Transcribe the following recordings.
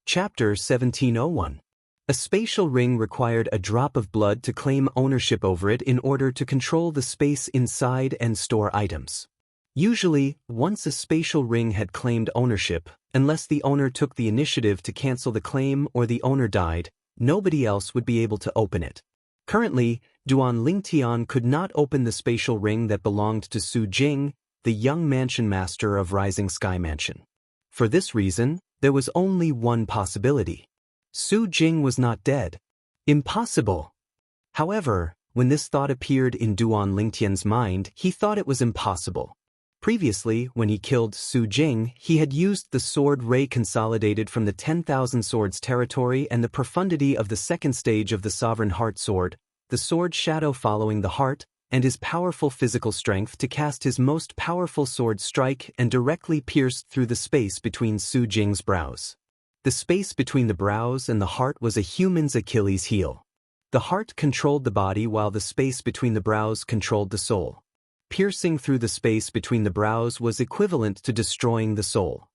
Chapter 1701. A spatial ring required a drop of blood to claim ownership over it in order to control the space inside and store items. Usually, once a spatial ring had claimed ownership, unless the owner took the initiative to cancel the claim or the owner died, nobody else would be able to open it. Currently, Duan Lingtian could not open the spatial ring that belonged to Su Jing, the young mansion master of Rising Sky Mansion. For this reason, there was only one possibility. Su Jing was not dead. Impossible. However, when this thought appeared in Duan Lingtian's mind, he thought it was impossible. Previously, when he killed Su Jing, he had used the sword ray consolidated from the 10,000 swords territory and the profundity of the second stage of the Sovereign Heart Sword, the sword shadow following the heart, and his powerful physical strength to cast his most powerful sword strike and directly pierced through the space between Su Jing's brows. The space between the brows and the heart was a human's Achilles heel. The heart controlled the body while the space between the brows controlled the soul. Piercing through the space between the brows was equivalent to destroying the soul.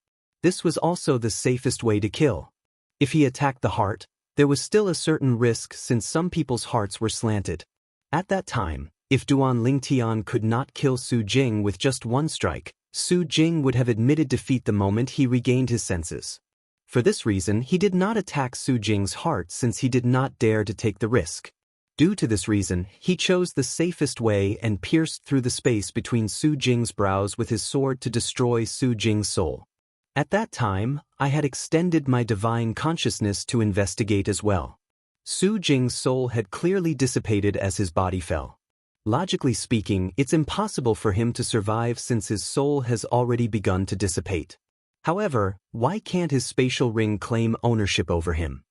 This was also the safest way to kill. If he attacked the heart, there was still a certain risk since some people's hearts were slanted. At that time, if Duan Lingtian could not kill Su Jing with just one strike, Su Jing would have admitted defeat the moment he regained his senses. For this reason, he did not attack Su Jing's heart since he did not dare to take the risk. Due to this reason, he chose the safest way and pierced through the space between Su Jing's brows with his sword to destroy Su Jing's soul. At that time, I had extended my divine consciousness to investigate as well. Su Jing's soul had clearly dissipated as his body fell. Logically speaking, it's impossible for him to survive since his soul has already begun to dissipate. However, why can't his spatial ring claim ownership over him?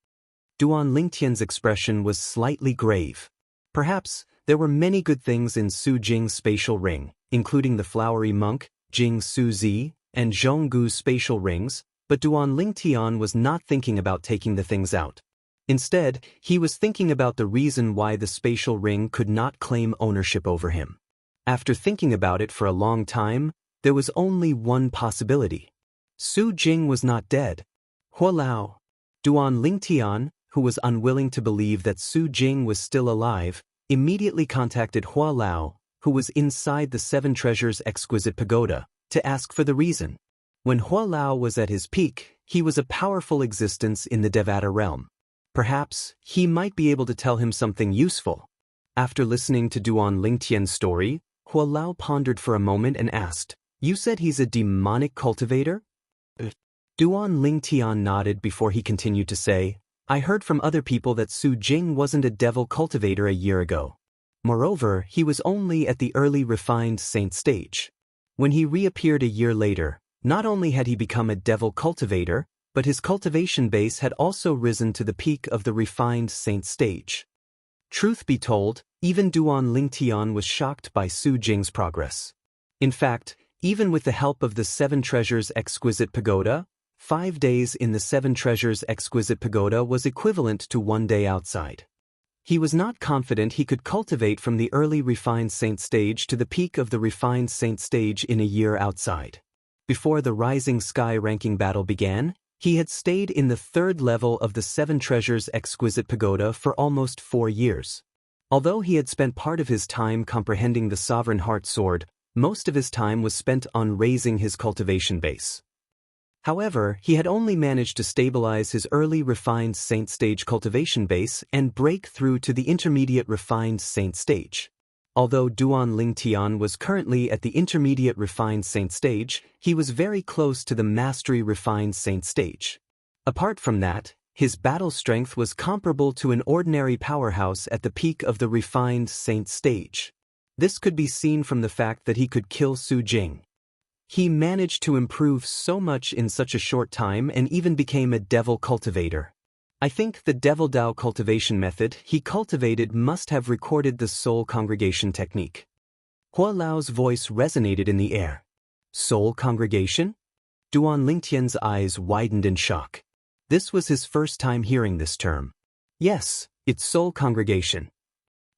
Duan Lingtian's expression was slightly grave. Perhaps, there were many good things in Su Jing's spatial ring, including the flowery monk, Jing Su Zi, and Zhonggu's spatial rings, but Duan Lingtian was not thinking about taking the things out. Instead, he was thinking about the reason why the spatial ring could not claim ownership over him. After thinking about it for a long time, there was only one possibility. Su Jing was not dead. Hua Lao. Duan Lingtian, who was unwilling to believe that Su Jing was still alive, immediately contacted Hua Lao, who was inside the Seven Treasures Exquisite Pagoda, to ask for the reason. When Hua Lao was at his peak, he was a powerful existence in the Devata realm. Perhaps, he might be able to tell him something useful. After listening to Duan Lingtian's story, Hua Lao pondered for a moment and asked, "You said he's a demonic cultivator?" Duan Lingtian nodded before he continued to say, "I heard from other people that Su Jing wasn't a devil cultivator a year ago. Moreover, he was only at the early refined saint stage. When he reappeared a year later, not only had he become a devil cultivator, but his cultivation base had also risen to the peak of the refined saint stage." Truth be told, even Duan Lingtian was shocked by Su Jing's progress. In fact, even with the help of the Seven Treasures Exquisite Pagoda, 5 days in the Seven Treasures Exquisite Pagoda was equivalent to 1 day outside. He was not confident he could cultivate from the early refined saint stage to the peak of the refined saint stage in a year outside. Before the Rising Sky ranking battle began, he had stayed in the 3rd level of the Seven Treasures Exquisite Pagoda for almost 4 years. Although he had spent part of his time comprehending the Sovereign Heart Sword, most of his time was spent on raising his cultivation base. However, he had only managed to stabilize his early refined saint stage cultivation base and break through to the intermediate refined saint stage. Although Duan Lingtian was currently at the intermediate refined saint stage, he was very close to the mastery refined saint stage. Apart from that, his battle strength was comparable to an ordinary powerhouse at the peak of the refined saint stage. This could be seen from the fact that he could kill Su Jing. He managed to improve so much in such a short time and even became a devil cultivator. I think the Devil Dao cultivation method he cultivated must have recorded the soul congregation technique. Hua Lao's voice resonated in the air. Soul congregation? Duan Lingtian's eyes widened in shock. This was his first time hearing this term. Yes, it's soul congregation.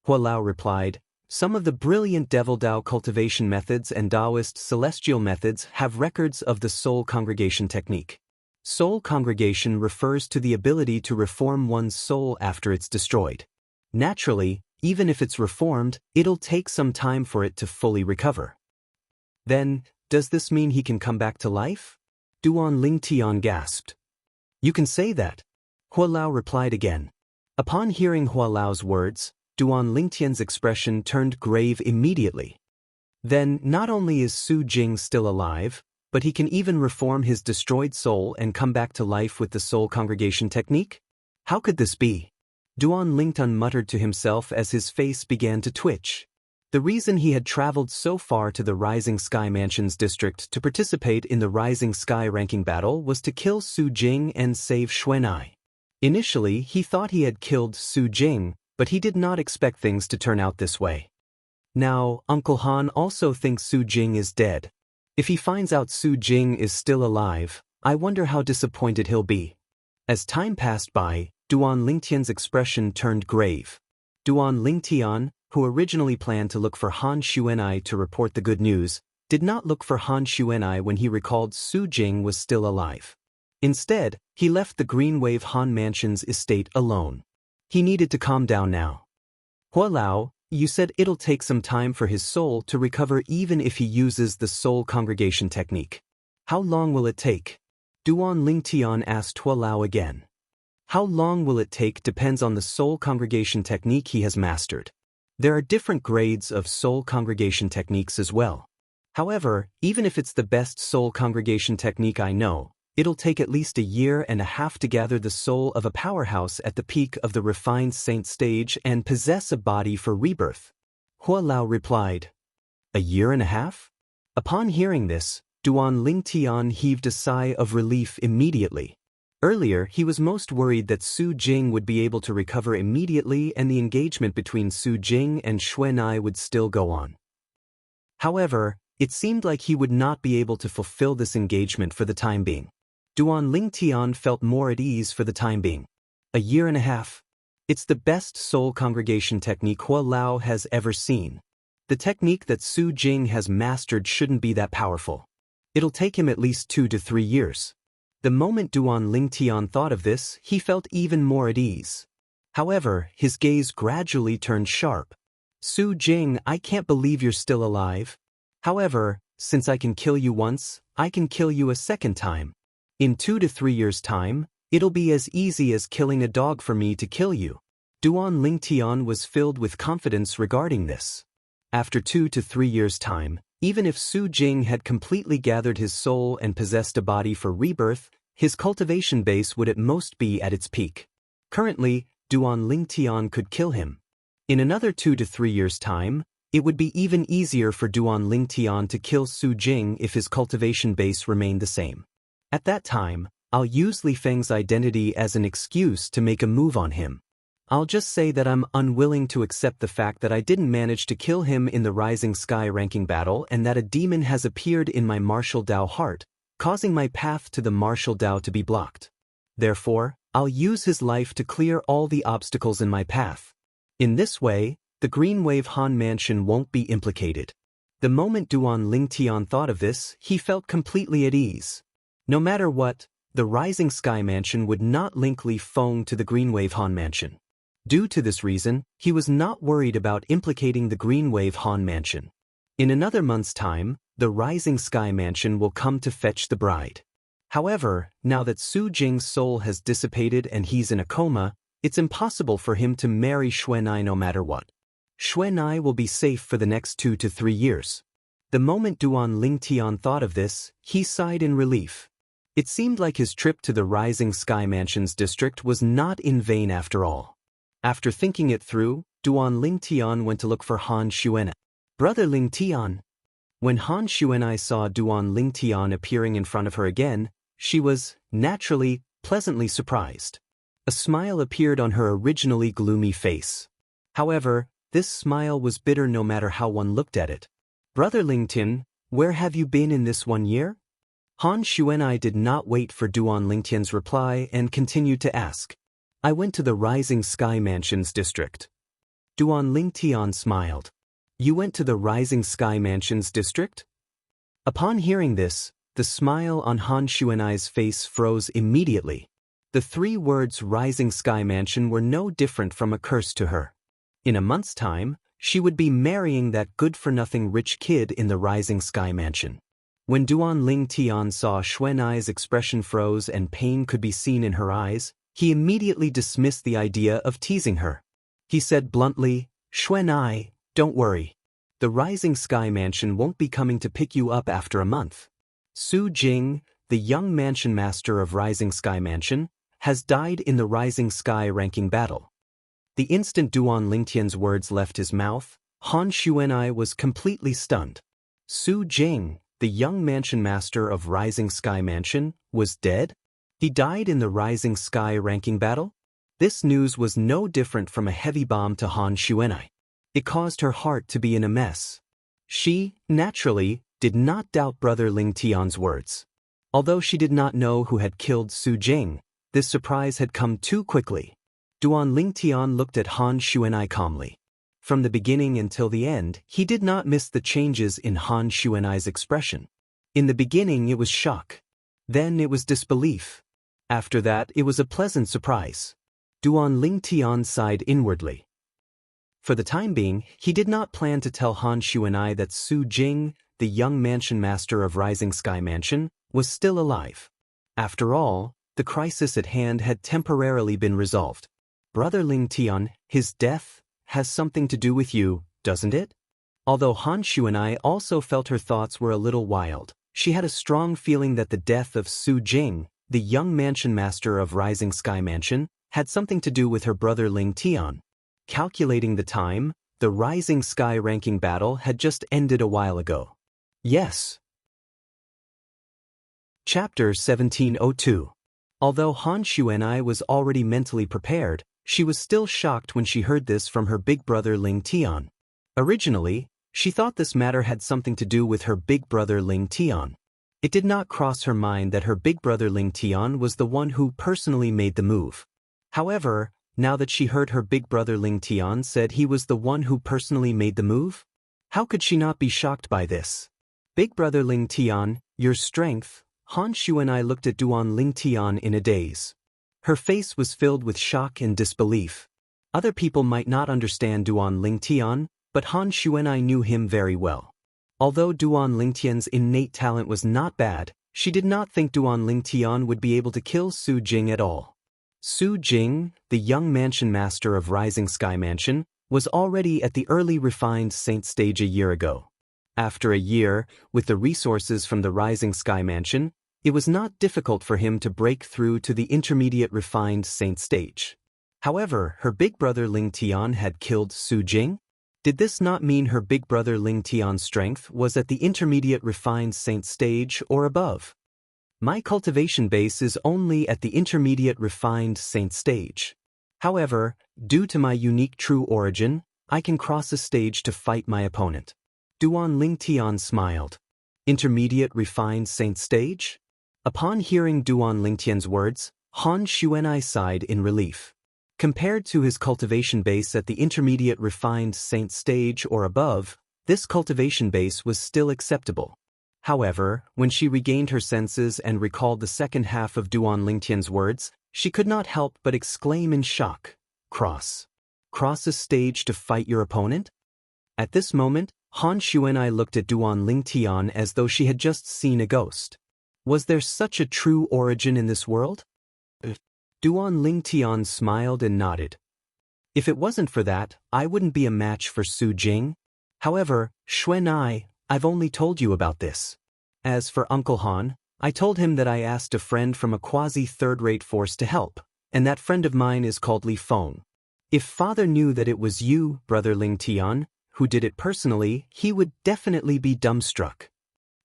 Hua Lao replied, "Some of the brilliant Devil Dao cultivation methods and Taoist celestial methods have records of the soul congregation technique. Soul congregation refers to the ability to reform one's soul after it's destroyed. Naturally, even if it's reformed, it'll take some time for it to fully recover. Then, does this mean he can come back to life? Duan Lingtian gasped. You can say that. Hualao replied again. Upon hearing Hualao's words, Duan Lingtian's expression turned grave immediately. Then, not only is Su Jing still alive, but he can even reform his destroyed soul and come back to life with the soul congregation technique? How could this be? Duan Lingtian muttered to himself as his face began to twitch. The reason he had traveled so far to the Rising Sky Mansions district to participate in the Rising Sky ranking battle was to kill Su Jing and save Xuanai. Initially, he thought he had killed Su Jing, but he did not expect things to turn out this way. Now, Uncle Han also thinks Su Jing is dead. If he finds out Su Jing is still alive, I wonder how disappointed he'll be. As time passed by, Duan Lingtian's expression turned grave. Duan Lingtian, who originally planned to look for Han Xuanai to report the good news, did not look for Han Xuanai when he recalled Su Jing was still alive. Instead, he left the Green Wave Han Mansion's estate alone. He needed to calm down now. Hualao, you said it'll take some time for his soul to recover even if he uses the soul congregation technique. How long will it take? Duan Lingtian asked Hualao again. How long will it take depends on the soul congregation technique he has mastered. There are different grades of soul congregation techniques as well. However, even if it's the best soul congregation technique I know, it'll take at least 1.5 years to gather the soul of a powerhouse at the peak of the refined saint stage and possess a body for rebirth. Hualao replied. 1.5 years? Upon hearing this, Duan Lingtian heaved a sigh of relief immediately. Earlier, he was most worried that Su Jing would be able to recover immediately and the engagement between Su Jing and Xuanai would still go on. However, it seemed like he would not be able to fulfill this engagement for the time being. Duan Lingtian felt more at ease for the time being. 1.5 years? It's the best soul congregation technique Hualao has ever seen. The technique that Su Jing has mastered shouldn't be that powerful. It'll take him at least 2 to 3 years. The moment Duan Lingtian thought of this, he felt even more at ease. However, his gaze gradually turned sharp. Su Jing, I can't believe you're still alive. However, since I can kill you once, I can kill you a second time. In 2 to 3 years' time, it'll be as easy as killing a dog for me to kill you. Duan Lingtian was filled with confidence regarding this. After 2 to 3 years' time, even if Su Jing had completely gathered his soul and possessed a body for rebirth, his cultivation base would at most be at its peak. Currently, Duan Lingtian could kill him. In another 2 to 3 years' time, it would be even easier for Duan Lingtian to kill Su Jing if his cultivation base remained the same. At that time, I'll use Li Feng's identity as an excuse to make a move on him. I'll just say that I'm unwilling to accept the fact that I didn't manage to kill him in the Rising Sky ranking battle and that a demon has appeared in my martial Dao heart, causing my path to the martial Dao to be blocked. Therefore, I'll use his life to clear all the obstacles in my path. In this way, the Green Wave Han Mansion won't be implicated. The moment Duan Lingtian thought of this, he felt completely at ease. No matter what, the Rising Sky Mansion would not link Li Feng to the Green Wave Han Mansion. Due to this reason, he was not worried about implicating the Green Wave Han Mansion. In another month's time, the Rising Sky Mansion will come to fetch the bride. However, now that Su Jing's soul has dissipated and he's in a coma, it's impossible for him to marry Xuanai no matter what. Xuanai will be safe for the next 2 to 3 years. The moment Duan Lingtian thought of this, he sighed in relief. It seemed like his trip to the Rising Sky Mansions district was not in vain after all. After thinking it through, Duan Lingtian went to look for Han Xuanai. Brother Lingtian. When Han Xuanai saw Duan Lingtian appearing in front of her again, she was, naturally, pleasantly surprised. A smile appeared on her originally gloomy face. However, this smile was bitter no matter how one looked at it. Brother Lingtian, where have you been in this 1 year? Han Xuanai did not wait for Duan Lingtian's reply and continued to ask. I went to the Rising Sky Mansions district. Duan Lingtian smiled. You went to the Rising Sky Mansions district? Upon hearing this, The smile on Han Xuanai's face froze immediately. The 3 words Rising Sky Mansion were no different from a curse to her. In a month's time, she would be marrying that good-for-nothing rich kid in the Rising Sky Mansion. When Duan Ling Tian saw Xuanai's expression froze and pain could be seen in her eyes, he immediately dismissed the idea of teasing her. He said bluntly, "Xuanai, don't worry. The Rising Sky Mansion won't be coming to pick you up after a month. Su Jing, the young mansion master of Rising Sky Mansion, has died in the Rising Sky ranking battle." The instant Duan Lingtian's words left his mouth, Han Xuanai was completely stunned. Su Jing, the young mansion master of Rising Sky Mansion, was dead? He died in the Rising Sky ranking battle? This news was no different from a heavy bomb to Han Xuanai. It caused her heart to be in a mess. She, naturally, did not doubt Brother Ling Tian's words. Although she did not know who had killed Su Jing, this surprise had come too quickly. Duan Ling Tian looked at Han Xuanai calmly. From the beginning until the end, he did not miss the changes in Han Xuanai's expression. In the beginning it was shock. Then it was disbelief. After that it was a pleasant surprise. Duan Ling Tian sighed inwardly. For the time being, he did not plan to tell Han Xuanai that Su Jing, the young mansion master of Rising Sky Mansion, was still alive. After all, the crisis at hand had temporarily been resolved. Brother Ling Tian, his death has something to do with you, doesn't it? Although Han Xuanai also felt her thoughts were a little wild, she had a strong feeling that the death of Su Jing, the young mansion master of Rising Sky Mansion, had something to do with her brother Ling Tian. Calculating the time, the Rising Sky ranking battle had just ended a while ago. Yes. Chapter 1702. Although Han Xuanai was already mentally prepared, she was still shocked when she heard this from her big brother Ling Tian. Originally, she thought this matter had something to do with her big brother Ling Tian. It did not cross her mind that her big brother Ling Tian was the one who personally made the move. However, now that she heard her big brother Ling Tian said he was the one who personally made the move, how could she not be shocked by this? Big brother Ling Tian, your strength. Han Xuanai looked at Duan Ling Tian in a daze. Her face was filled with shock and disbelief. Other people might not understand Duan Ling Tian, but Han Xuanai knew him very well. Although Duan Ling Tian's innate talent was not bad, she did not think Duan Ling Tian would be able to kill Su Jing at all. Su Jing, the young mansion master of Rising Sky Mansion, was already at the early refined saint stage a year ago. After a year, with the resources from the Rising Sky Mansion, it was not difficult for him to break through to the intermediate refined saint stage. However, her big brother Ling Tian had killed Su Jing? Did this not mean her big brother Ling Tian's strength was at the intermediate refined saint stage or above? My cultivation base is only at the intermediate refined saint stage. However, due to my unique true origin, I can cross a stage to fight my opponent. Duan Ling Tian smiled. Intermediate refined saint stage? Upon hearing Duan Ling Tian's words, Han Xuanai sighed in relief. Compared to his cultivation base at the intermediate refined saint stage or above, this cultivation base was still acceptable. However, when she regained her senses and recalled the second half of Duan Ling Tian's words, she could not help but exclaim in shock. Cross a stage to fight your opponent? At this moment, Han Xuanai looked at Duan Ling Tian as though she had just seen a ghost. Was there such a true origin in this world? Duan Ling Tian smiled and nodded. If it wasn't for that, I wouldn't be a match for Su Jing. However, Xuanai, I've only told you about this. As for Uncle Han, I told him that I asked a friend from a quasi-third-rate force to help, and that friend of mine is called Li Feng. If father knew that it was you, brother Ling Tian, who did it personally, he would definitely be dumbstruck.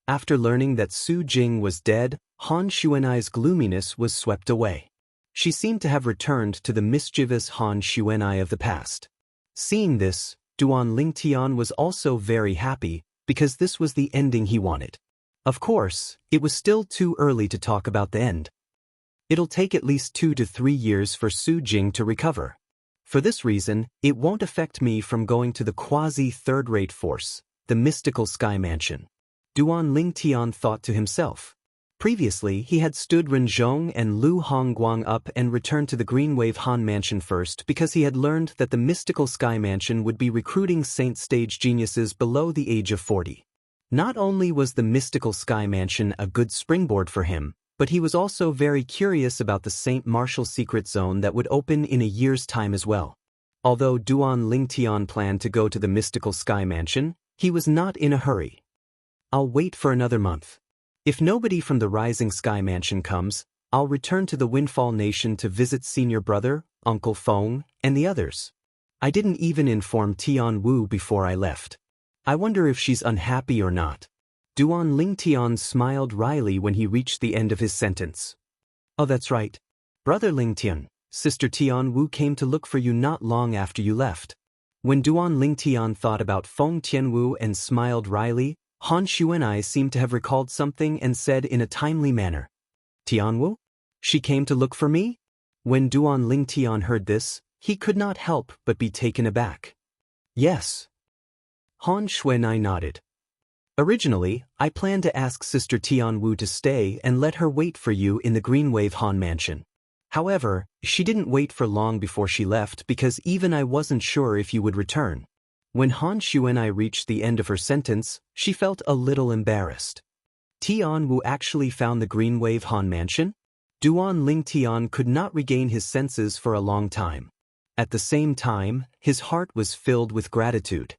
After learning that Su Jing was dead, Han Xuanai's gloominess was swept away. She seemed to have returned to the mischievous Han Xuanai of the past. Seeing this, Duan Ling Tian was also very happy, because this was the ending he wanted. Of course, it was still too early to talk about the end. It'll take at least 2 to 3 years for Su Jing to recover. For this reason, it won't affect me from going to the quasi-third-rate force, the mystical Sky Mansion. Duan Ling Tian thought to himself. Previously, he had stood Renzhong and Lu Hongguang up and returned to the Green Wave Han Mansion first because he had learned that the mystical Sky Mansion would be recruiting Saint stage geniuses below the age of 40. Not only was the mystical Sky Mansion a good springboard for him, but he was also very curious about the Saint Martial Secret Zone that would open in a year's time as well. Although Duan Lingtian planned to go to the mystical Sky Mansion, he was not in a hurry. "I'll wait for another month. If nobody from the Rising Sky Mansion comes, I'll return to the Windfall Nation to visit Senior Brother, Uncle Feng, and the others. I didn't even inform Tian Wu before I left. I wonder if she's unhappy or not." Duan Lingtian smiled wryly when he reached the end of his sentence. "Oh, that's right. Brother Lingtian, Sister Tian Wu came to look for you not long after you left." When Duan Lingtian thought about Feng Tianwu and smiled wryly, Han Xuanai seemed to have recalled something and said in a timely manner, "Tianwu? She came to look for me?" When Duan Lingtian heard this, he could not help but be taken aback. "Yes." Han Xuanai nodded. "Originally, I planned to ask Sister Tianwu to stay and let her wait for you in the Green Wave Han Mansion. However, she didn't wait for long before she left because even I wasn't sure if you would return." When Han Xuanai reached the end of her sentence, she felt a little embarrassed. Tian Wu actually found the Green Wave Han Mansion? Duan Lingtian could not regain his senses for a long time. At the same time, his heart was filled with gratitude.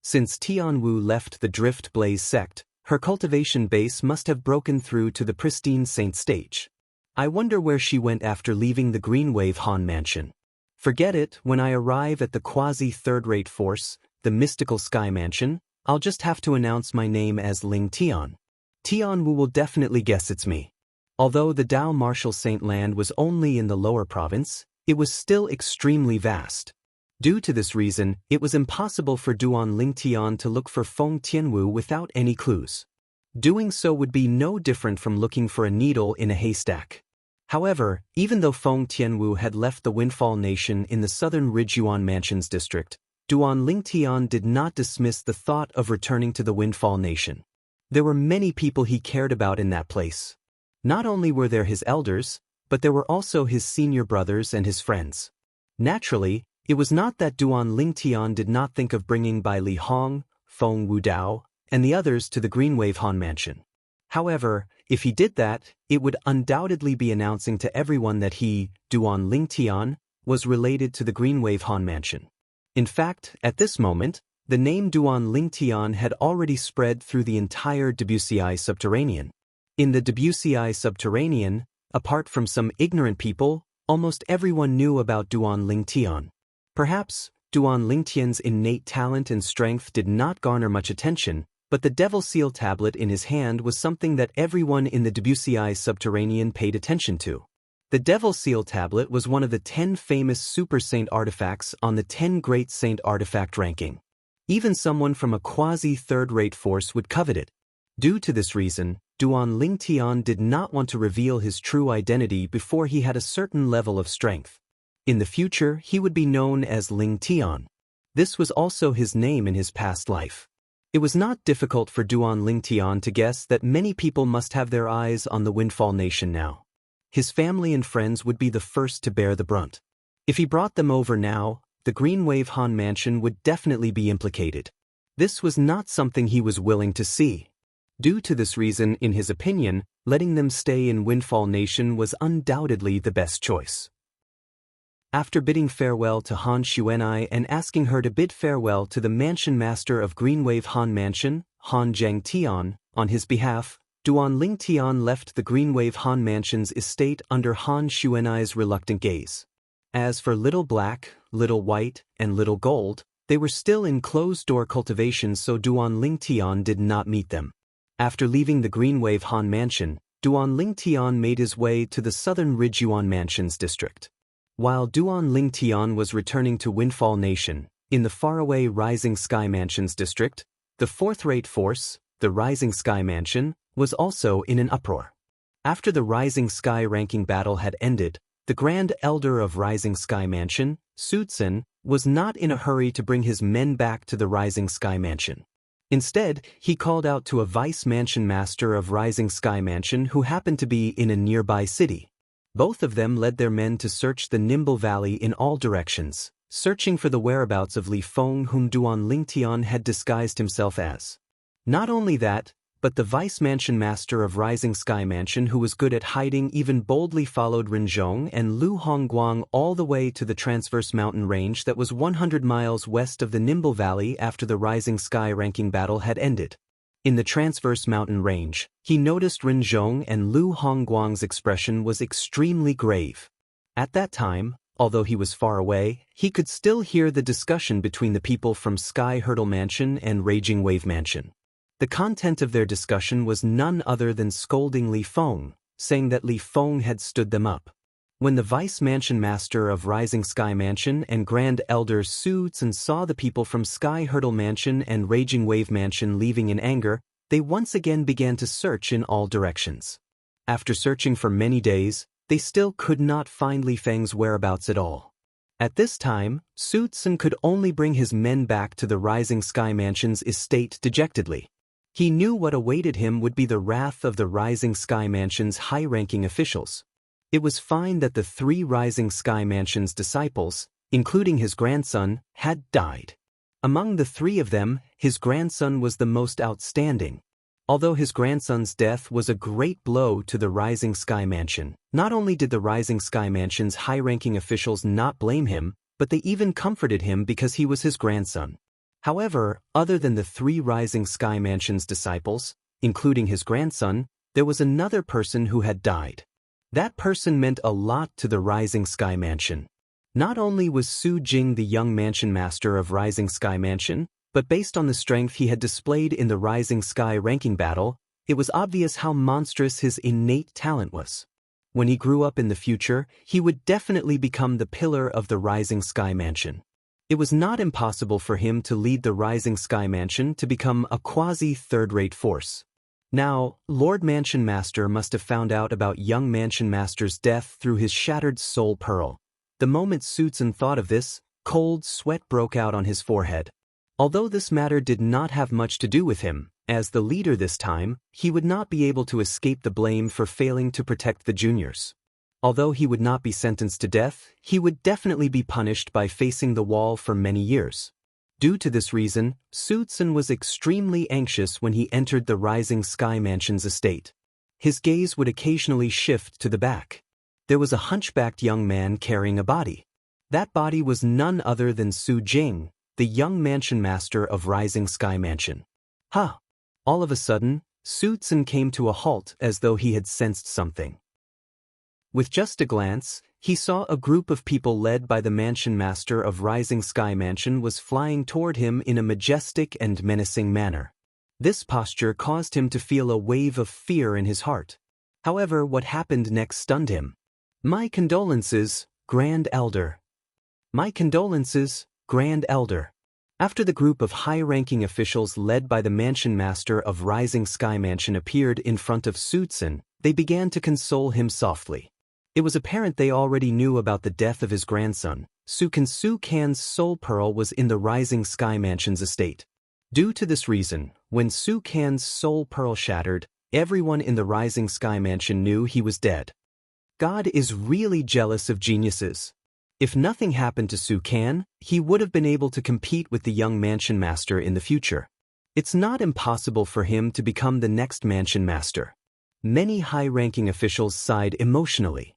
Since Tian Wu left the Drift Blaze sect, her cultivation base must have broken through to the pristine Saint stage. I wonder where she went after leaving the Green Wave Han Mansion. Forget it, when I arrive at the quasi-third-rate force, the mystical Sky Mansion, I'll just have to announce my name as Ling Tian. Tian Wu will definitely guess it's me. Although the Dao Martial Saint Land was only in the lower province, it was still extremely vast. Due to this reason, it was impossible for Duan Lingtian to look for Feng Tianwu without any clues. Doing so would be no different from looking for a needle in a haystack. However, even though Feng Tianwu had left the Windfall Nation in the southern Ridgyuan Mansions district, Duan Lingtian did not dismiss the thought of returning to the Windfall Nation. There were many people he cared about in that place. Not only were there his elders, but there were also his senior brothers and his friends. Naturally, it was not that Duan Lingtian did not think of bringing Bai Li Hong, Feng Wudao, and the others to the Green Wave Han Mansion. However, if he did that, it would undoubtedly be announcing to everyone that he, Duan Lingtian, was related to the Green Wave Han Mansion. In fact, at this moment, the name Duan Lingtian had already spread through the entire WCI Subterranean. In the WCI Subterranean, apart from some ignorant people, almost everyone knew about Duan Lingtian. Perhaps, Duan Lingtian's innate talent and strength did not garner much attention, but the Devil Seal tablet in his hand was something that everyone in the WCI Subterranean paid attention to. The Devil Seal tablet was one of the 10 famous Super Saint artifacts on the 10 Great Saint artifact ranking. Even someone from a quasi-third-rate force would covet it. Due to this reason, Duan Lingtian did not want to reveal his true identity before he had a certain level of strength. In the future, he would be known as Ling Tian. This was also his name in his past life. It was not difficult for Duan Lingtian to guess that many people must have their eyes on the Windfall Nation now. His family and friends would be the first to bear the brunt. If he brought them over now, the Green Wave Han Mansion would definitely be implicated. This was not something he was willing to see. Due to this reason, in his opinion, letting them stay in Windfall Nation was undoubtedly the best choice. After bidding farewell to Han Xuanai and asking her to bid farewell to the Mansion Master of Green Wave Han Mansion, Han Zhangtian, on his behalf, Duan Lingtian left the Green Wave Han Mansion's estate under Han Xuanai's reluctant gaze. As for Little Black, Little White, and Little Gold, they were still in closed-door cultivation, so Duan Lingtian did not meet them. After leaving the Green Wave Han Mansion, Duan Lingtian made his way to the southern Ridgyuan Mansions district. While Duan Lingtian was returning to Windfall Nation, in the faraway Rising Sky Mansions district, the fourth-rate force, the Rising Sky Mansion, was also in an uproar. After the Rising Sky ranking battle had ended, the Grand Elder of Rising Sky Mansion, Sudson, was not in a hurry to bring his men back to the Rising Sky Mansion. Instead, he called out to a vice mansion master of Rising Sky Mansion who happened to be in a nearby city. Both of them led their men to search the Nimble Valley in all directions, searching for the whereabouts of Li Feng, whom Duan Lingtian had disguised himself as. Not only that, but the vice mansion master of Rising Sky Mansion, who was good at hiding, even boldly followed Rinzhong and Lu Hongguang all the way to the transverse mountain range that was 100 miles west of the Nimble Valley after the Rising Sky ranking battle had ended. In the transverse mountain range, he noticed Rinzhong and Lu Hongguang's expression was extremely grave. At that time, although he was far away, he could still hear the discussion between the people from Sky Hurdle Mansion and Raging Wave Mansion. The content of their discussion was none other than scolding Li Feng, saying that Li Feng had stood them up. When the vice mansion master of Rising Sky Mansion and Grand Elder Su Tsun saw the people from Sky Hurdle Mansion and Raging Wave Mansion leaving in anger, they once again began to search in all directions. After searching for many days, they still could not find Li Feng's whereabouts at all. At this time, Su Tsun could only bring his men back to the Rising Sky Mansion's estate dejectedly. He knew what awaited him would be the wrath of the Rising Sky Mansion's high-ranking officials. It was fine that the 3 Rising Sky Mansion's disciples, including his grandson, had died. Among the 3 of them, his grandson was the most outstanding. Although his grandson's death was a great blow to the Rising Sky Mansion, not only did the Rising Sky Mansion's high-ranking officials not blame him, but they even comforted him because he was his grandson. However, other than the 3 Rising Sky Mansion's disciples, including his grandson, there was another person who had died. That person meant a lot to the Rising Sky Mansion. Not only was Su Jing the young mansion master of Rising Sky Mansion, but based on the strength he had displayed in the Rising Sky ranking battle, it was obvious how monstrous his innate talent was. When he grew up in the future, he would definitely become the pillar of the Rising Sky Mansion. It was not impossible for him to lead the Rising Sky Mansion to become a quasi-third-rate force. Now, Lord Mansion Master must have found out about young Mansion Master's death through his shattered soul pearl. The moment Su Tsun thought of this, cold sweat broke out on his forehead. Although this matter did not have much to do with him, as the leader this time, he would not be able to escape the blame for failing to protect the juniors. Although he would not be sentenced to death, he would definitely be punished by facing the wall for many years. Due to this reason, Su Tsun was extremely anxious when he entered the Rising Sky Mansion's estate. His gaze would occasionally shift to the back. There was a hunchbacked young man carrying a body. That body was none other than Su Jing, the young mansion master of Rising Sky Mansion. Ha! All of a sudden, Su Tsun came to a halt as though he had sensed something. With just a glance, he saw a group of people led by the mansion master of Rising Sky Mansion was flying toward him in a majestic and menacing manner. This posture caused him to feel a wave of fear in his heart. However, what happened next stunned him. "My condolences, Grand Elder." "My condolences, Grand Elder." After the group of high-ranking officials led by the mansion master of Rising Sky Mansion appeared in front of Su Tsun, they began to console him softly. It was apparent they already knew about the death of his grandson. Su Can's soul pearl was in the Rising Sky Mansion's estate. Due to this reason, when Su Can's soul pearl shattered, everyone in the Rising Sky Mansion knew he was dead. God is really jealous of geniuses. If nothing happened to Su Can, he would have been able to compete with the young mansion master in the future. It's not impossible for him to become the next mansion master. Many high-ranking officials sighed emotionally.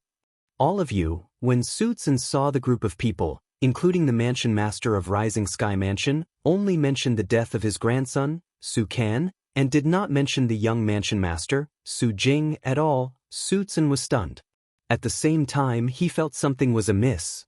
All of you, when Su Tsun saw the group of people, including the mansion master of Rising Sky Mansion, only mentioned the death of his grandson, Su Can, and did not mention the young mansion master, Su Jing, at all, Su Tsun was stunned. At the same time, he felt something was amiss.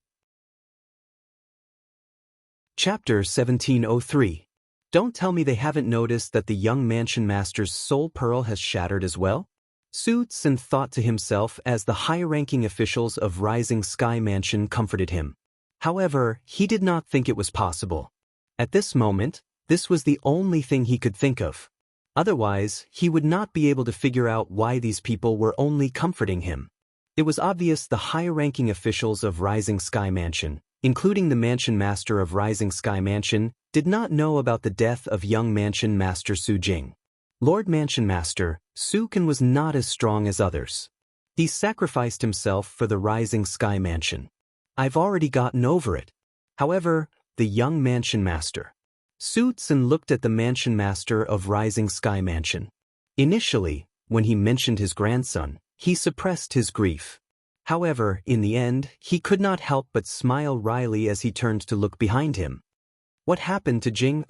Chapter 1703. Don't tell me they haven't noticed that the young mansion master's soul pearl has shattered as well? Su Tsun thought to himself as the high-ranking officials of Rising Sky Mansion comforted him. However, he did not think it was possible. At this moment, this was the only thing he could think of. Otherwise, he would not be able to figure out why these people were only comforting him. It was obvious the high-ranking officials of Rising Sky Mansion, including the mansion master of Rising Sky Mansion, did not know about the death of young mansion master Su Jing. Lord Mansion Master, Su Can was not as strong as others. He sacrificed himself for the Rising Sky Mansion. I've already gotten over it. However, the young mansion master. Su Can looked at the mansion master of Rising Sky Mansion. Initially, when he mentioned his grandson, he suppressed his grief. However, in the end, he could not help but smile wryly as he turned to look behind him. What happened to Jing?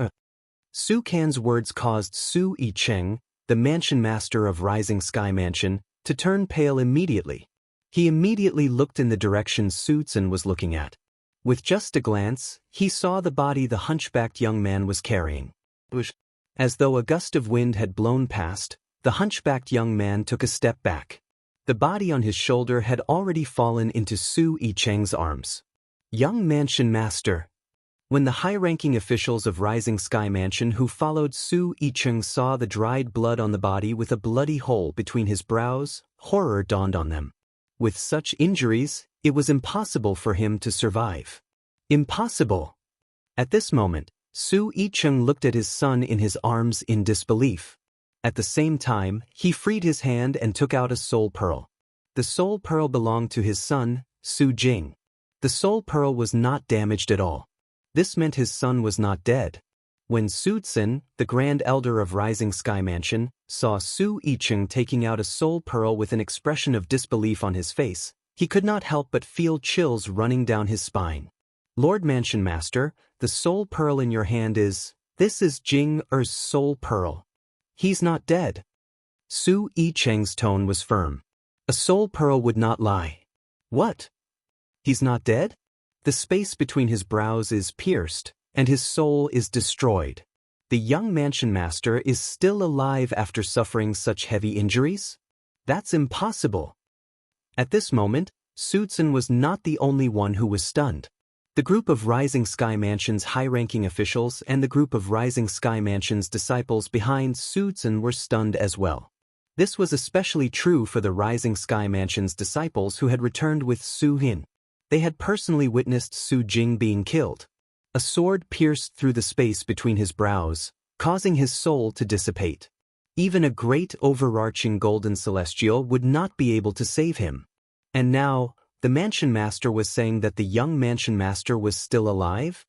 Su Can's words caused Su Yicheng, the mansion master of Rising Sky Mansion, to turn pale immediately. He immediately looked in the direction Su Can was looking at. With just a glance, he saw the body the hunchbacked young man was carrying. As though a gust of wind had blown past, the hunchbacked young man took a step back. The body on his shoulder had already fallen into Su Yicheng's arms. Young mansion master. When the high-ranking officials of Rising Sky Mansion who followed Su Yicheng saw the dried blood on the body with a bloody hole between his brows, horror dawned on them. With such injuries, it was impossible for him to survive. Impossible! At this moment, Su Yicheng looked at his son in his arms in disbelief. At the same time, he freed his hand and took out a soul pearl. The soul pearl belonged to his son, Su Jing. The soul pearl was not damaged at all. This meant his son was not dead. When Su Can, the Grand Elder of Rising Sky Mansion, saw Su Yicheng taking out a soul pearl with an expression of disbelief on his face, he could not help but feel chills running down his spine. Lord Mansion Master, the soul pearl in your hand this is Jing Er's soul pearl. He's not dead. Su Yicheng's tone was firm. A soul pearl would not lie. What? He's not dead? The space between his brows is pierced, and his soul is destroyed. The young mansion master is still alive after suffering such heavy injuries? That's impossible. At this moment, Su Can was not the only one who was stunned. The group of Rising Sky Mansion's high-ranking officials and the group of Rising Sky Mansion's disciples behind Su Can were stunned as well. This was especially true for the Rising Sky Mansion's disciples who had returned with Su Hin. They had personally witnessed Su Jing being killed. A sword pierced through the space between his brows, causing his soul to dissipate. Even a great overarching golden celestial would not be able to save him. And now, the mansion master was saying that the young mansion master was still alive?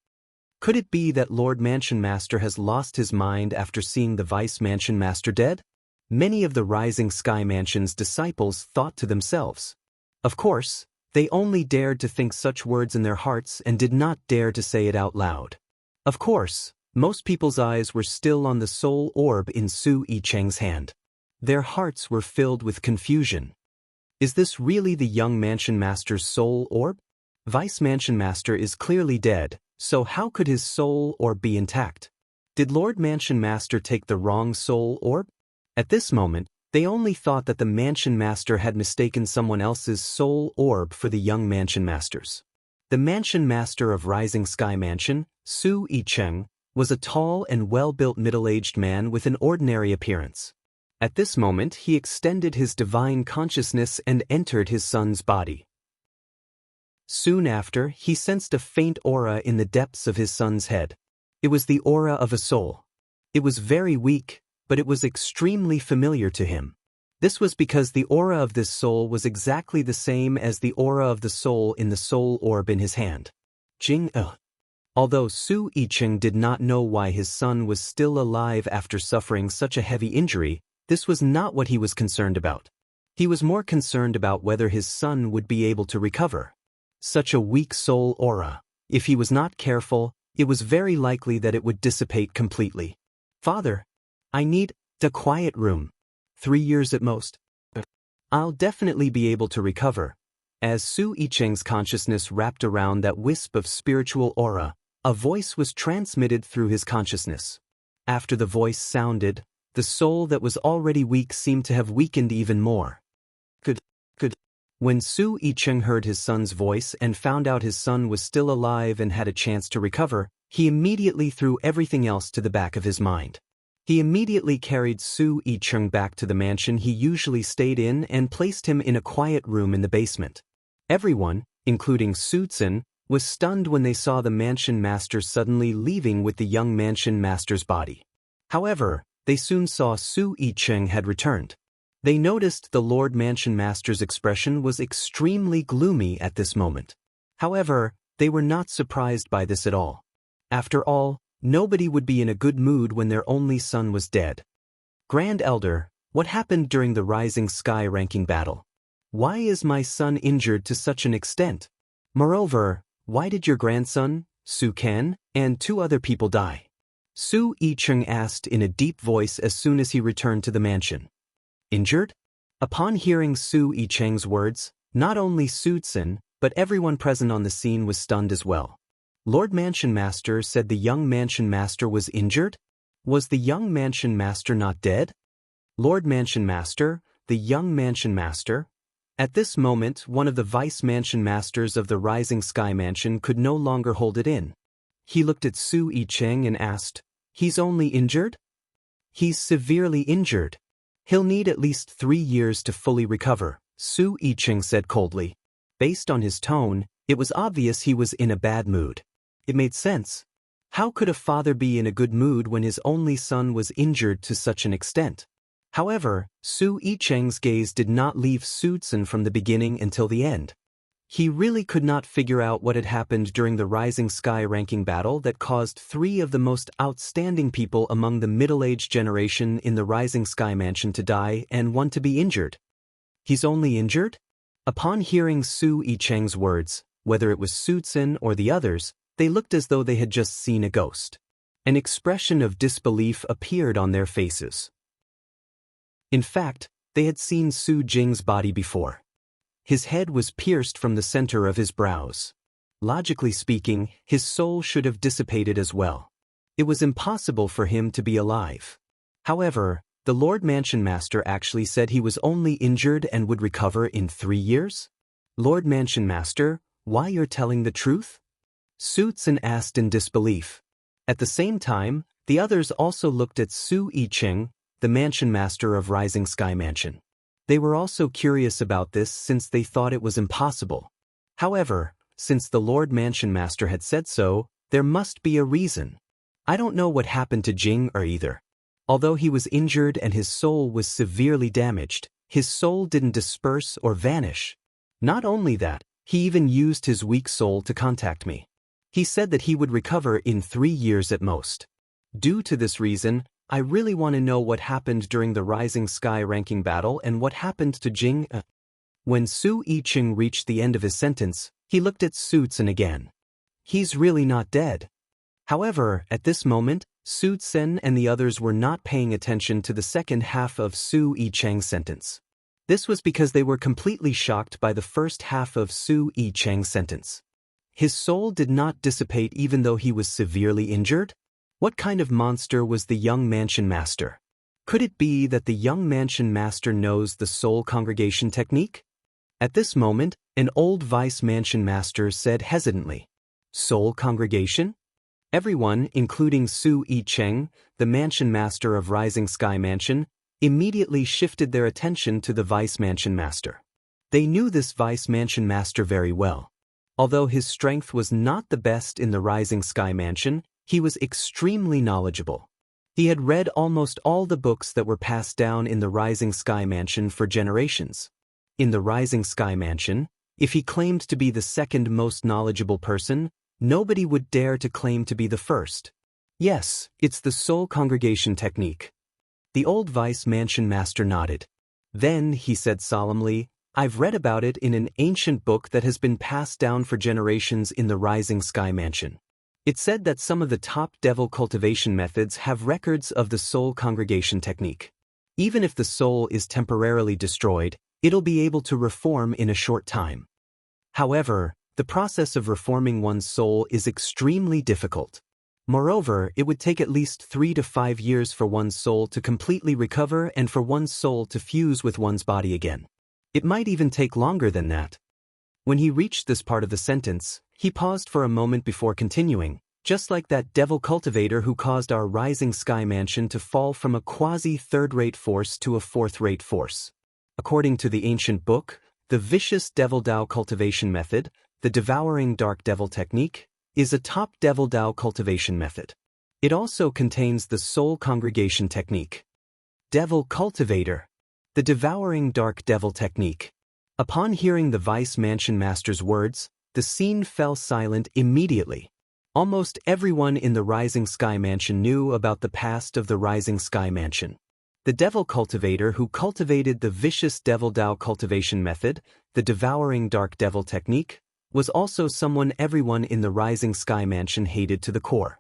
Could it be that Lord Mansion Master has lost his mind after seeing the Vice Mansion Master dead? Many of the Rising Sky Mansion's disciples thought to themselves. Of course, they only dared to think such words in their hearts and did not dare to say it out loud. Of course, most people's eyes were still on the soul orb in Su Yicheng's hand. Their hearts were filled with confusion. Is this really the young mansion master's soul orb? Vice Mansion Master is clearly dead, so how could his soul orb be intact? Did Lord Mansion Master take the wrong soul orb? At this moment, they only thought that the Mansion Master had mistaken someone else's soul orb for the young Mansion Master's. The Mansion Master of Rising Sky Mansion, Su Yicheng, was a tall and well-built middle-aged man with an ordinary appearance. At this moment he extended his divine consciousness and entered his son's body. Soon after, he sensed a faint aura in the depths of his son's head. It was the aura of a soul. It was very weak, but it was extremely familiar to him. This was because the aura of this soul was exactly the same as the aura of the soul in the soul orb in his hand. Although Su Yicheng did not know why his son was still alive after suffering such a heavy injury, this was not what he was concerned about. He was more concerned about whether his son would be able to recover. Such a weak soul aura. If he was not careful, it was very likely that it would dissipate completely. Father, I need a quiet room. 3 years at most. I'll definitely be able to recover. As Su Yicheng's consciousness wrapped around that wisp of spiritual aura, a voice was transmitted through his consciousness. After the voice sounded, the soul that was already weak seemed to have weakened even more. Good. When Su Yicheng heard his son's voice and found out his son was still alive and had a chance to recover, he immediately threw everything else to the back of his mind. He immediately carried Su Yicheng back to the mansion he usually stayed in and placed him in a quiet room in the basement. Everyone, including Su Can, was stunned when they saw the mansion master suddenly leaving with the young mansion master's body. However, they soon saw Su Yicheng had returned. They noticed the Lord Mansion Master's expression was extremely gloomy at this moment. However, they were not surprised by this at all. After all, nobody would be in a good mood when their only son was dead. Grand Elder, what happened during the Rising Sky ranking battle? Why is my son injured to such an extent? Moreover, why did your grandson, Su Ken, and 2 other people die? Su Yicheng asked in a deep voice as soon as he returned to the mansion. Injured? Upon hearing Su Yicheng's words, not only Su Tsun, but everyone present on the scene was stunned as well. Lord Mansion Master said the young Mansion Master was injured? Was the young Mansion Master not dead? Lord Mansion Master, the young Mansion Master? At this moment, one of the Vice Mansion Masters of the Rising Sky Mansion could no longer hold it in. He looked at Su Yicheng and asked, "He's only injured?" "He's severely injured. He'll need at least 3 years to fully recover," Su Yicheng said coldly. Based on his tone, it was obvious he was in a bad mood. It made sense. How could a father be in a good mood when his only son was injured to such an extent? However, Su Yicheng's gaze did not leave Su Tsun from the beginning until the end. He really could not figure out what had happened during the Rising Sky ranking battle that caused 3 of the most outstanding people among the middle-aged generation in the Rising Sky Mansion to die and 1 to be injured. He's only injured? Upon hearing Su Yicheng's words, whether it was Su Tsun or the others, they looked as though they had just seen a ghost. An expression of disbelief appeared on their faces. In fact, they had seen Su Jing's body before. His head was pierced from the center of his brows. Logically speaking, his soul should have dissipated as well. It was impossible for him to be alive. However, the Lord Mansion Master actually said he was only injured and would recover in 3 years? Lord Mansion Master, why you're telling the truth? Su Tsun asked in disbelief. At the same time, the others also looked at Su Yicheng, the Mansion Master of Rising Sky Mansion. They were also curious about this since they thought it was impossible. However, since the Lord Mansion Master had said so, there must be a reason. I don't know what happened to Jing either. Although he was injured and his soul was severely damaged, his soul didn't disperse or vanish. Not only that, he even used his weak soul to contact me. He said that he would recover in 3 years at most. Due to this reason, I really want to know what happened during the Rising Sky ranking battle and what happened to Jing. When Su Yicheng reached the end of his sentence, he looked at Su Tsun again. He's really not dead. However, at this moment, Su Tsun and the others were not paying attention to the second half of Su Yicheng's sentence. This was because they were completely shocked by the first half of Su Yicheng's sentence. His soul did not dissipate even though he was severely injured? What kind of monster was the young Mansion Master? Could it be that the young Mansion Master knows the Soul Congregation technique? At this moment, an old Vice Mansion Master said hesitantly, "Soul Congregation?" Everyone, including Su Yicheng, the Mansion Master of Rising Sky Mansion, immediately shifted their attention to the Vice Mansion Master. They knew this Vice Mansion Master very well. Although his strength was not the best in the Rising Sky Mansion, he was extremely knowledgeable. He had read almost all the books that were passed down in the Rising Sky Mansion for generations. In the Rising Sky Mansion, if he claimed to be the second most knowledgeable person, nobody would dare to claim to be the first. Yes, it's the Soul Congregation technique. The old Vice Mansion Master nodded. Then he said solemnly, "I've read about it in an ancient book that has been passed down for generations in the Rising Sky Mansion. It said that some of the top devil cultivation methods have records of the Soul Congregation technique. Even if the soul is temporarily destroyed, it'll be able to reform in a short time. However, the process of reforming one's soul is extremely difficult. Moreover, it would take at least 3 to 5 years for one's soul to completely recover and for one's soul to fuse with one's body again. It might even take longer than that." When he reached this part of the sentence, he paused for a moment before continuing, "Just like that devil cultivator who caused our Rising Sky Mansion to fall from a quasi-third-rate force to a fourth-rate force. According to the ancient book, the vicious devil Tao cultivation method, the devouring dark devil technique, is a top devil Dao cultivation method. It also contains the soul congregation technique. Devil cultivator, the devouring dark devil technique. Upon hearing the Vice Mansion Master's words, the scene fell silent immediately. Almost everyone in the Rising Sky Mansion knew about the past of the Rising Sky Mansion. The devil cultivator who cultivated the vicious devil Dao cultivation method, the devouring dark devil technique, was also someone everyone in the Rising Sky Mansion hated to the core.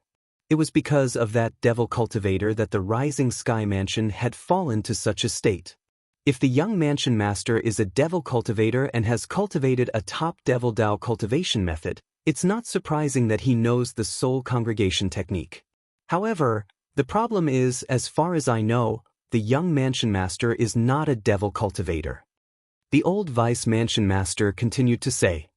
It was because of that devil cultivator that the Rising Sky Mansion had fallen to such a state. If the young mansion master is a devil cultivator and has cultivated a top devil Dao cultivation method, it's not surprising that he knows the soul congregation technique. However, the problem is, as far as I know, the young mansion master is not a devil cultivator. The old Vice Mansion Master continued to say.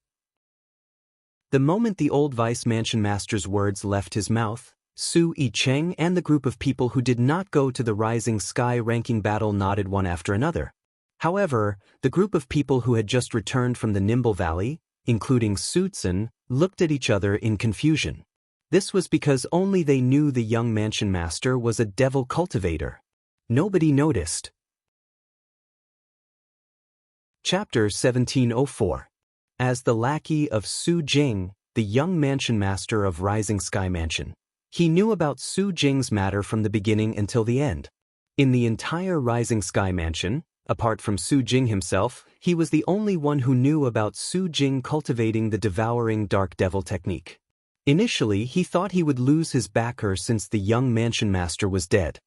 The moment the old Vice Mansion Master's words left his mouth, Su Yicheng and the group of people who did not go to the Rising Sky ranking battle nodded one after another. However, the group of people who had just returned from the Nimble Valley, including Su Tsun, looked at each other in confusion. This was because only they knew the young mansion master was a devil cultivator. Nobody noticed. Chapter 1704. As the lackey of Su Jing, the young mansion master of Rising Sky Mansion, he knew about Su Jing's matter from the beginning until the end. In the entire Rising Sky Mansion, apart from Su Jing himself, he was the only one who knew about Su Jing cultivating the devouring dark devil technique. Initially, he thought he would lose his backer since the young mansion master was dead.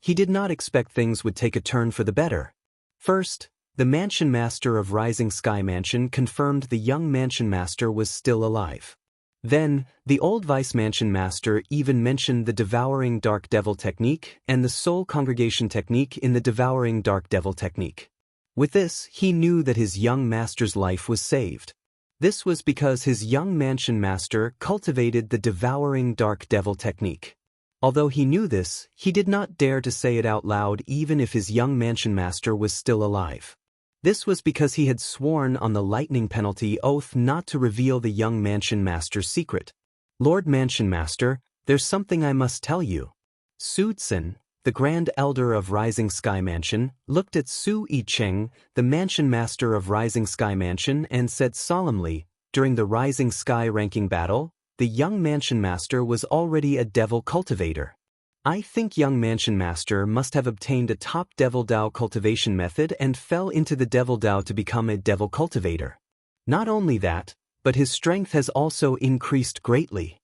He did not expect things would take a turn for the better. First, the mansion master of Rising Sky Mansion confirmed the young mansion master was still alive. Then, the old Vice Mansion Master even mentioned the devouring dark devil technique and the soul congregation technique in the devouring dark devil technique. With this, he knew that his young master's life was saved. This was because his young mansion master cultivated the devouring dark devil technique. Although he knew this, he did not dare to say it out loud even if his young mansion master was still alive. This was because he had sworn on the lightning penalty oath not to reveal the young mansion master's secret. Lord Mansion Master, there's something I must tell you. Su Tsun, the Grand Elder of Rising Sky Mansion, looked at Su Yicheng, the Mansion Master of Rising Sky Mansion, and said solemnly, during the Rising Sky ranking battle, the young Mansion Master was already a devil cultivator. I think young Mansion Master must have obtained a top devil Dao cultivation method and fell into the devil Dao to become a devil cultivator. Not only that, but his strength has also increased greatly.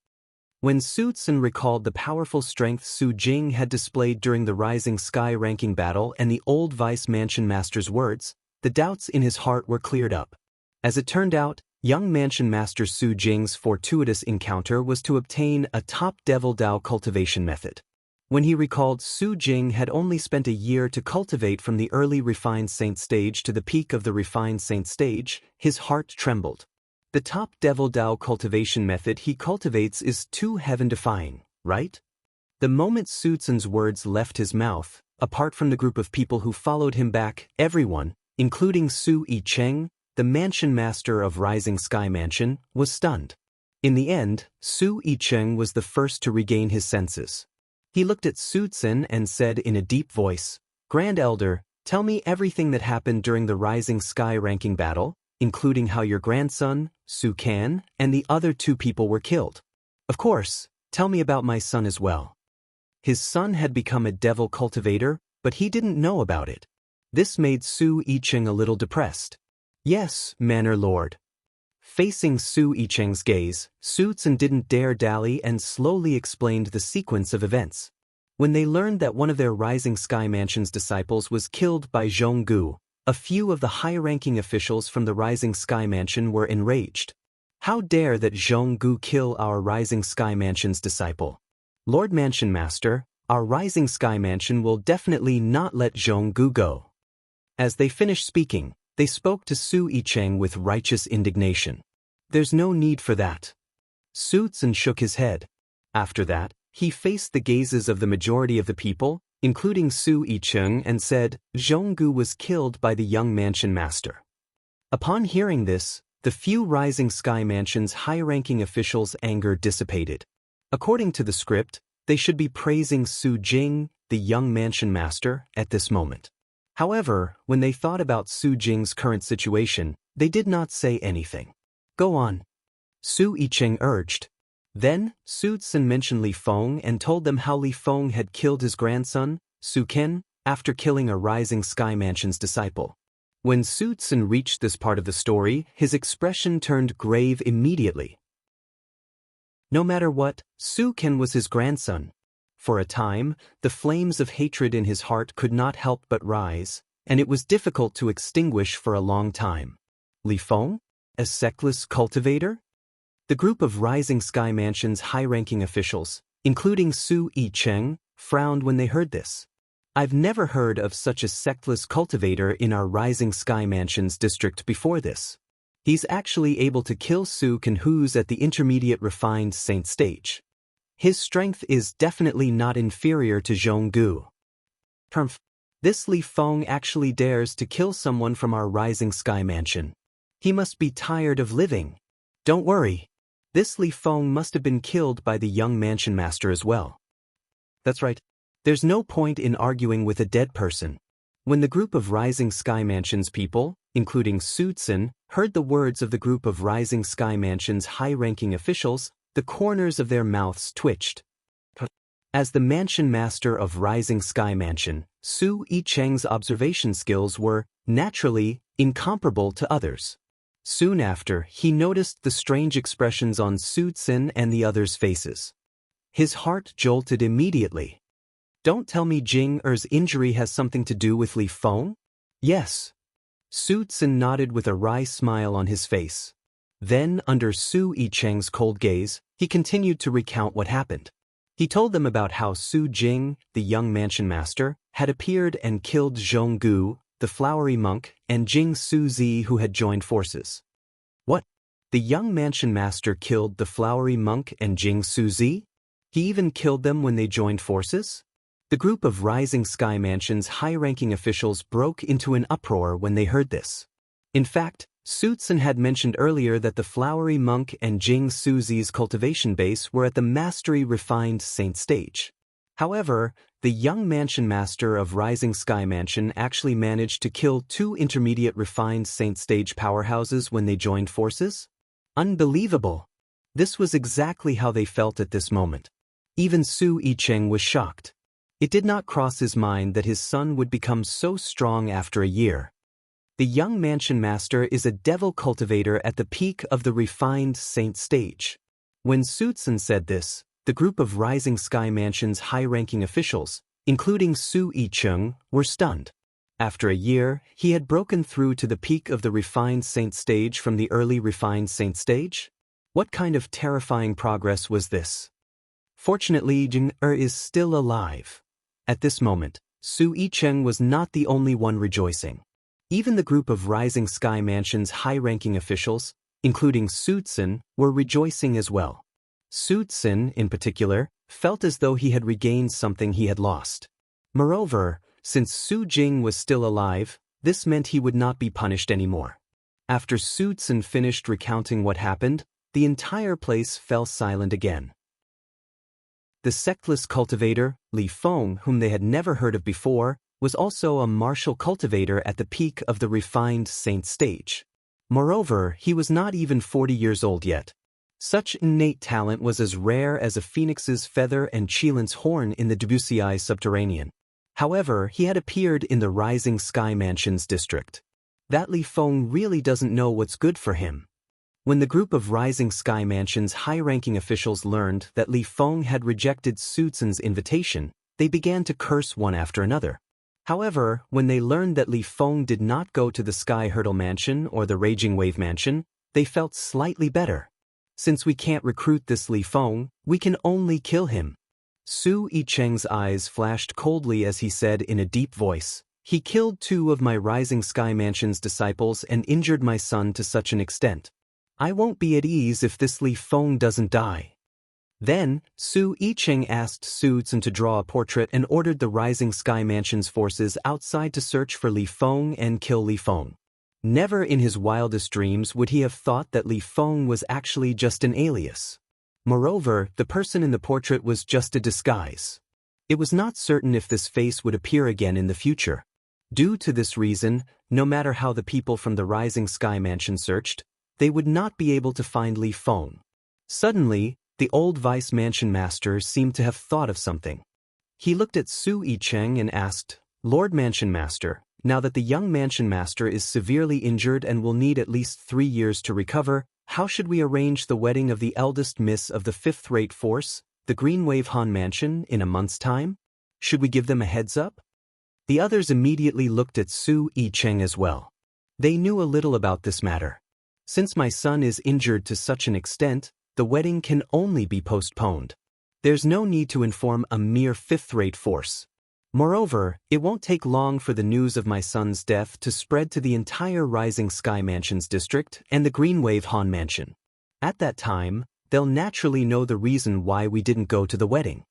When Su Tsun recalled the powerful strength Su Jing had displayed during the Rising Sky ranking battle and the old Vice Mansion Master's words, the doubts in his heart were cleared up. As it turned out, young Mansion Master Su Jing's fortuitous encounter was to obtain a top devil Dao cultivation method. When he recalled Su Jing had only spent a year to cultivate from the early refined saint stage to the peak of the refined saint stage, his heart trembled. The top devil Dao cultivation method he cultivates is too heaven-defying, right? The moment Su Tsun's words left his mouth, apart from the group of people who followed him back, everyone, including Su Yicheng, the mansion master of Rising Sky Mansion, was stunned. In the end, Su Yicheng was the first to regain his senses. He looked at Su Tsun and said in a deep voice, "Grand Elder, tell me everything that happened during the Rising Sky ranking battle, including how your grandson, Su Kan, and the other two people were killed. Of course, tell me about my son as well." His son had become a devil cultivator, but he didn't know about it. This made Su Yicheng a little depressed. "Yes, Manor Lord." Facing Su Yicheng's gaze, Su Tsun didn't dare dally and slowly explained the sequence of events. When they learned that one of their Rising Sky Mansion's disciples was killed by Zhonggu, a few of the high-ranking officials from the Rising Sky Mansion were enraged. How dare that Zhonggu kill our Rising Sky Mansion's disciple? Lord Mansion Master, our Rising Sky Mansion will definitely not let Zhonggu go. As they finished speaking, they spoke to Su Yicheng with righteous indignation. "There's no need for that." Su Tsun shook his head. After that, he faced the gazes of the majority of the people, including Su Yicheng, and said, "Zhonggu was killed by the young mansion master." Upon hearing this, the few Rising Sky Mansion's high-ranking officials' anger dissipated. According to the script, they should be praising Su Jing, the young mansion master, at this moment. However, when they thought about Su Jing's current situation, they did not say anything. Go on, Su Yicheng urged. Then, Su Tsun mentioned Li Feng and told them how Li Feng had killed his grandson, Su Ken, after killing a Rising Sky Mansion's disciple. When Su Tsun reached this part of the story, his expression turned grave immediately. No matter what, Su Ken was his grandson. For a time, the flames of hatred in his heart could not help but rise, and it was difficult to extinguish for a long time. Li Feng? A sectless cultivator? The group of Rising Sky Mansion's high-ranking officials, including Su Yicheng, frowned when they heard this. I've never heard of such a sectless cultivator in our Rising Sky Mansion's district before this. He's actually able to kill Su Ken, who's at the intermediate refined saint stage. His strength is definitely not inferior to Zhonggu. This Li Feng actually dares to kill someone from our Rising Sky Mansion. He must be tired of living. Don't worry. This Li Feng must have been killed by the young mansion master as well. That's right. There's no point in arguing with a dead person. When the group of Rising Sky Mansion's people, including Su Tsun, heard the words of the group of Rising Sky Mansion's high-ranking officials, the corners of their mouths twitched. As the mansion master of Rising Sky Mansion, Su Yicheng's observation skills were, naturally, incomparable to others. Soon after, he noticed the strange expressions on Su Tsun and the others' faces. His heart jolted immediately. Don't tell me Jing Er's injury has something to do with Li Feng? Yes. Su Tsun nodded with a wry smile on his face. Then, under Su Yicheng's cold gaze, he continued to recount what happened. He told them about how Su Jing, the young mansion master, had appeared and killed Zhonggu, the flowery monk, and Jing Suzi, who had joined forces. What? The young mansion master killed the flowery monk and Jing Suzi? He even killed them when they joined forces? The group of Rising Sky Mansion's high-ranking officials broke into an uproar when they heard this. In fact, Su Tsun had mentioned earlier that the flowery monk and Jing Suzi's cultivation base were at the mastery refined saint stage. However, the young mansion master of Rising Sky Mansion actually managed to kill 2 intermediate refined saint stage powerhouses when they joined forces? Unbelievable! This was exactly how they felt at this moment. Even Su Yicheng was shocked. It did not cross his mind that his son would become so strong after a year. The young mansion master is a devil cultivator at the peak of the refined saint stage. When Su Tsun said this, the group of Rising Sky Mansion's high-ranking officials, including Su Yicheng, were stunned. After a year, he had broken through to the peak of the refined saint stage from the early refined saint stage? What kind of terrifying progress was this? Fortunately, Jing is still alive. At this moment, Su Yicheng was not the only one rejoicing. Even the group of Rising Sky Mansion's high-ranking officials, including Su Tsun, were rejoicing as well. Su Tsun, in particular, felt as though he had regained something he had lost. Moreover, since Su Jing was still alive, this meant he would not be punished anymore. After Su Tsun finished recounting what happened, the entire place fell silent again. The sectless cultivator, Li Feng, whom they had never heard of before, was also a martial cultivator at the peak of the refined saint stage. Moreover, he was not even 40 years old yet. Such innate talent was as rare as a phoenix's feather and Qilin's horn in the Debussy subterranean. However, he had appeared in the Rising Sky Mansion's district. That Li Feng really doesn't know what's good for him. When the group of Rising Sky Mansion's high-ranking officials learned that Li Feng had rejected Su Tsun's invitation, they began to curse one after another. However, when they learned that Li Feng did not go to the Sky Hurdle Mansion or the Raging Wave Mansion, they felt slightly better. Since we can't recruit this Li Feng, we can only kill him. Su Yicheng's eyes flashed coldly as he said in a deep voice, "He killed 2 of my Rising Sky Mansion's disciples and injured my son to such an extent. I won't be at ease if this Li Feng doesn't die." Then, Su Yicheng asked Su Tsun to draw a portrait and ordered the Rising Sky Mansion's forces outside to search for Li Feng and kill Li Feng. Never in his wildest dreams would he have thought that Li Feng was actually just an alias. Moreover, the person in the portrait was just a disguise. It was not certain if this face would appear again in the future. Due to this reason, no matter how the people from the Rising Sky Mansion searched, they would not be able to find Li Feng. Suddenly, the old Vice Mansion Master seemed to have thought of something. He looked at Su Yicheng and asked, "Lord Mansion Master, now that the young Mansion Master is severely injured and will need at least 3 years to recover, how should we arrange the wedding of the eldest miss of the fifth-rate force, the Green Wave Han Mansion, in a month's time? Should we give them a heads up?" The others immediately looked at Su Yicheng as well. They knew a little about this matter. "Since my son is injured to such an extent, the wedding can only be postponed. There's no need to inform a mere fifth-rate force. Moreover, it won't take long for the news of my son's death to spread to the entire Rising Sky Mansions district and the Green Wave Han Mansion. At that time, they'll naturally know the reason why we didn't go to the wedding."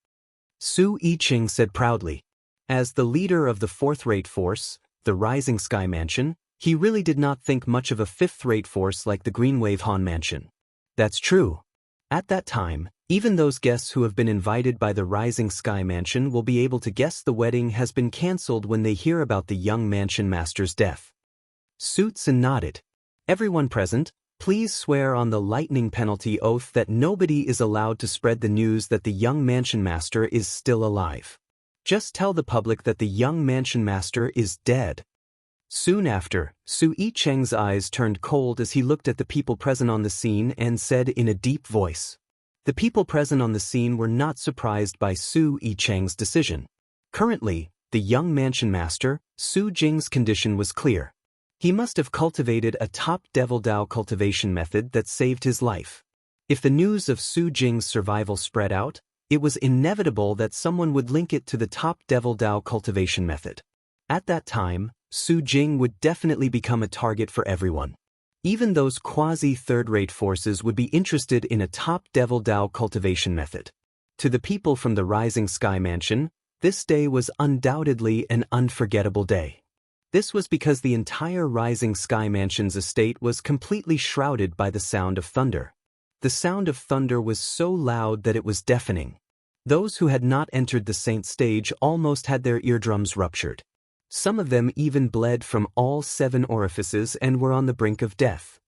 Su Yicheng said proudly. As the leader of the fourth-rate force, the Rising Sky Mansion, he really did not think much of a fifth-rate force like the Green Wave Han Mansion. That's true. At that time, even those guests who have been invited by the Rising Sky Mansion will be able to guess the wedding has been cancelled when they hear about the young Mansion Master's death. Su Tsun nodded. "Everyone present, please swear on the lightning penalty oath that nobody is allowed to spread the news that the young Mansion Master is still alive. Just tell the public that the young Mansion Master is dead." Soon after, Su Yicheng's eyes turned cold as he looked at the people present on the scene and said in a deep voice. The people present on the scene were not surprised by Su Yicheng's decision. Currently, the young Mansion Master, Su Jing's condition was clear. He must have cultivated a top Devil Dao cultivation method that saved his life. If the news of Su Jing's survival spread out, it was inevitable that someone would link it to the top Devil Dao cultivation method. At that time, Su Jing would definitely become a target for everyone. Even those quasi-third-rate forces would be interested in a top Devil Dao cultivation method. To the people from the Rising Sky Mansion, this day was undoubtedly an unforgettable day. This was because the entire Rising Sky Mansion's estate was completely shrouded by the sound of thunder. The sound of thunder was so loud that it was deafening. Those who had not entered the Saint stage almost had their eardrums ruptured. Some of them even bled from all 7 orifices and were on the brink of death.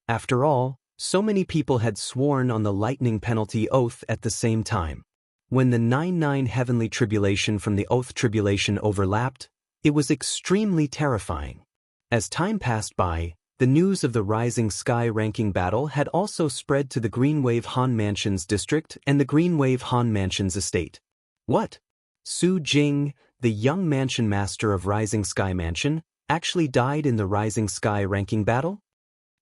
After all, so many people had sworn on the lightning penalty oath at the same time. When the 99 heavenly tribulation from the oath tribulation overlapped, it was extremely terrifying. As time passed by, the news of the Rising Sky ranking battle had also spread to the Green Wave Han Mansion's district and the Green Wave Han Mansion's estate. What? Su Jing, the young Mansion Master of Rising Sky Mansion, actually died in the Rising Sky ranking battle?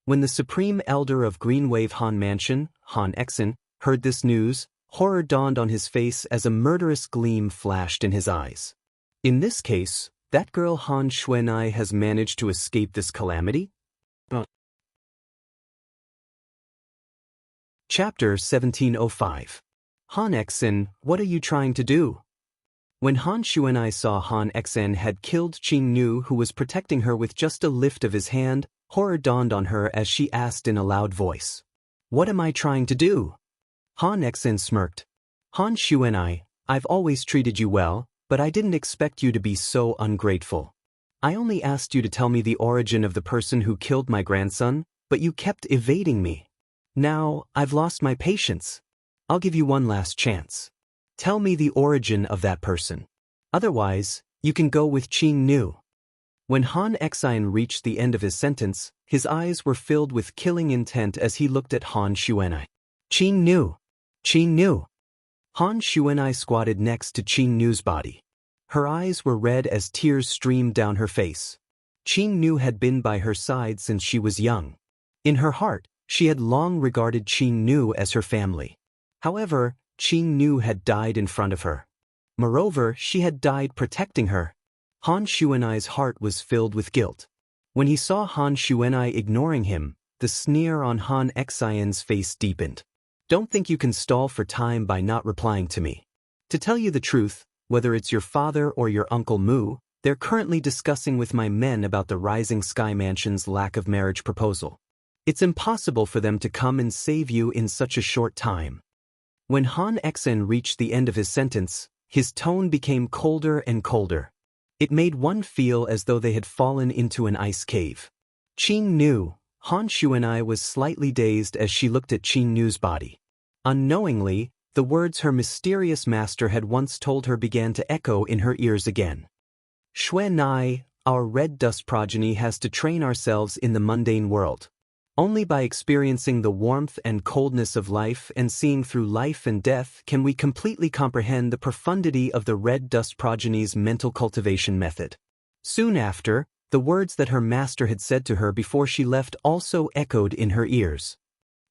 When the Supreme Elder of Green Wave Han Mansion, Han Exen, heard this news, horror dawned on his face as a murderous gleam flashed in his eyes. In this case, that girl Han Xuanai has managed to escape this calamity? Chapter 1705. Han Exen, what are you trying to do? When Han Xuanai saw Han Exen had killed Qing Nu, who was protecting her with just a lift of his hand, horror dawned on her as she asked in a loud voice. What am I trying to do? Han Exen smirked. Han Xuanai, I've always treated you well, but I didn't expect you to be so ungrateful. I only asked you to tell me the origin of the person who killed my grandson, but you kept evading me. Now, I've lost my patience. I'll give you one last chance. Tell me the origin of that person. Otherwise, you can go with Qing Nu. When Han Exen reached the end of his sentence, his eyes were filled with killing intent as he looked at Han Xuanai. Qing Nu! Qing Nu! Han Xuanai squatted next to Qing Nu's body. Her eyes were red as tears streamed down her face. Qing Nu had been by her side since she was young. In her heart, she had long regarded Qing Nu as her family. However, Qing Nu had died in front of her. Moreover, she had died protecting her. Han Xuanai's heart was filled with guilt. When he saw Han Xuanai ignoring him, the sneer on Han Exen's face deepened. Don't think you can stall for time by not replying to me. To tell you the truth, whether it's your father or your Uncle Mu, They're currently discussing with my men about the Rising Sky Mansion's lack of marriage proposal. It's impossible for them to come and save you in such a short time. When Han Xen reached the end of his sentence, his tone became colder and colder. It made one feel as though they had fallen into an ice cave. Qing knew. Han Xuanai was slightly dazed as she looked at Qing Nu's body. Unknowingly, the words her mysterious master had once told her began to echo in her ears again. Xue Nai, our red dust progeny has to train ourselves in the mundane world. Only by experiencing the warmth and coldness of life and seeing through life and death can we completely comprehend the profundity of the red dust progeny's mental cultivation method. Soon after, the words that her master had said to her before she left also echoed in her ears.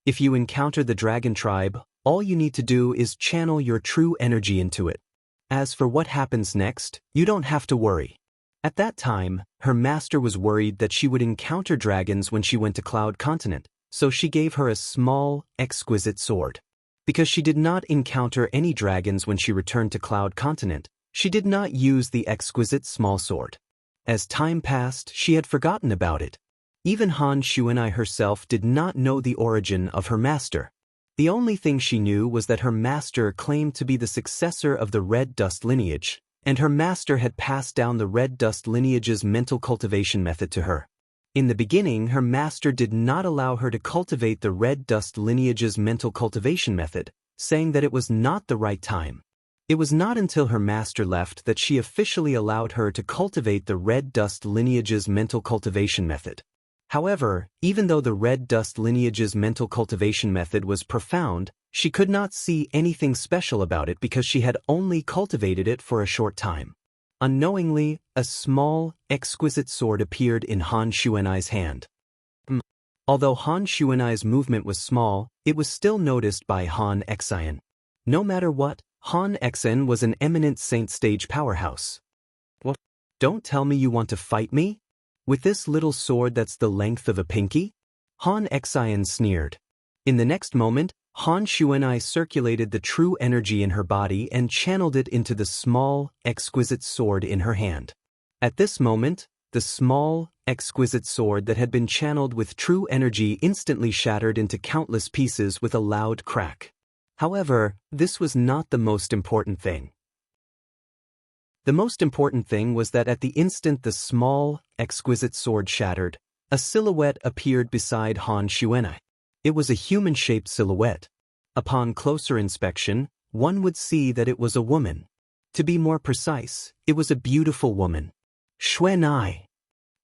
If you encounter the dragon tribe, all you need to do is channel your true energy into it. As for what happens next, you don't have to worry. At that time, her master was worried that she would encounter dragons when she went to Cloud Continent, so she gave her a small, exquisite sword. Because she did not encounter any dragons when she returned to Cloud Continent, she did not use the exquisite small sword. As time passed, she had forgotten about it. Even Han Xuanai herself did not know the origin of her master. The only thing she knew was that her master claimed to be the successor of the Red Dust lineage, and her master had passed down the Red Dust lineage's mental cultivation method to her. In the beginning, her master did not allow her to cultivate the Red Dust lineage's mental cultivation method, saying that it was not the right time. It was not until her master left that she officially allowed her to cultivate the Red Dust lineage's mental cultivation method. However, even though the Red Dust lineage's mental cultivation method was profound, she could not see anything special about it because she had only cultivated it for a short time. Unknowingly, a small, exquisite sword appeared in Han Xuanai's hand. Although Han Xuanai's movement was small, it was still noticed by Han Xian. No matter what, Han Xian was an eminent saint stage powerhouse. What? Don't tell me you want to fight me? With this little sword that's the length of a pinky? Han Xian sneered. In the next moment, Han Xuanai circulated the true energy in her body and channeled it into the small, exquisite sword in her hand. At this moment, the small, exquisite sword that had been channeled with true energy instantly shattered into countless pieces with a loud crack. However, this was not the most important thing. The most important thing was that at the instant the small, exquisite sword shattered, a silhouette appeared beside Han Xuanai. It was a human-shaped silhouette. Upon closer inspection, one would see that it was a woman. To be more precise, it was a beautiful woman. Xuanai.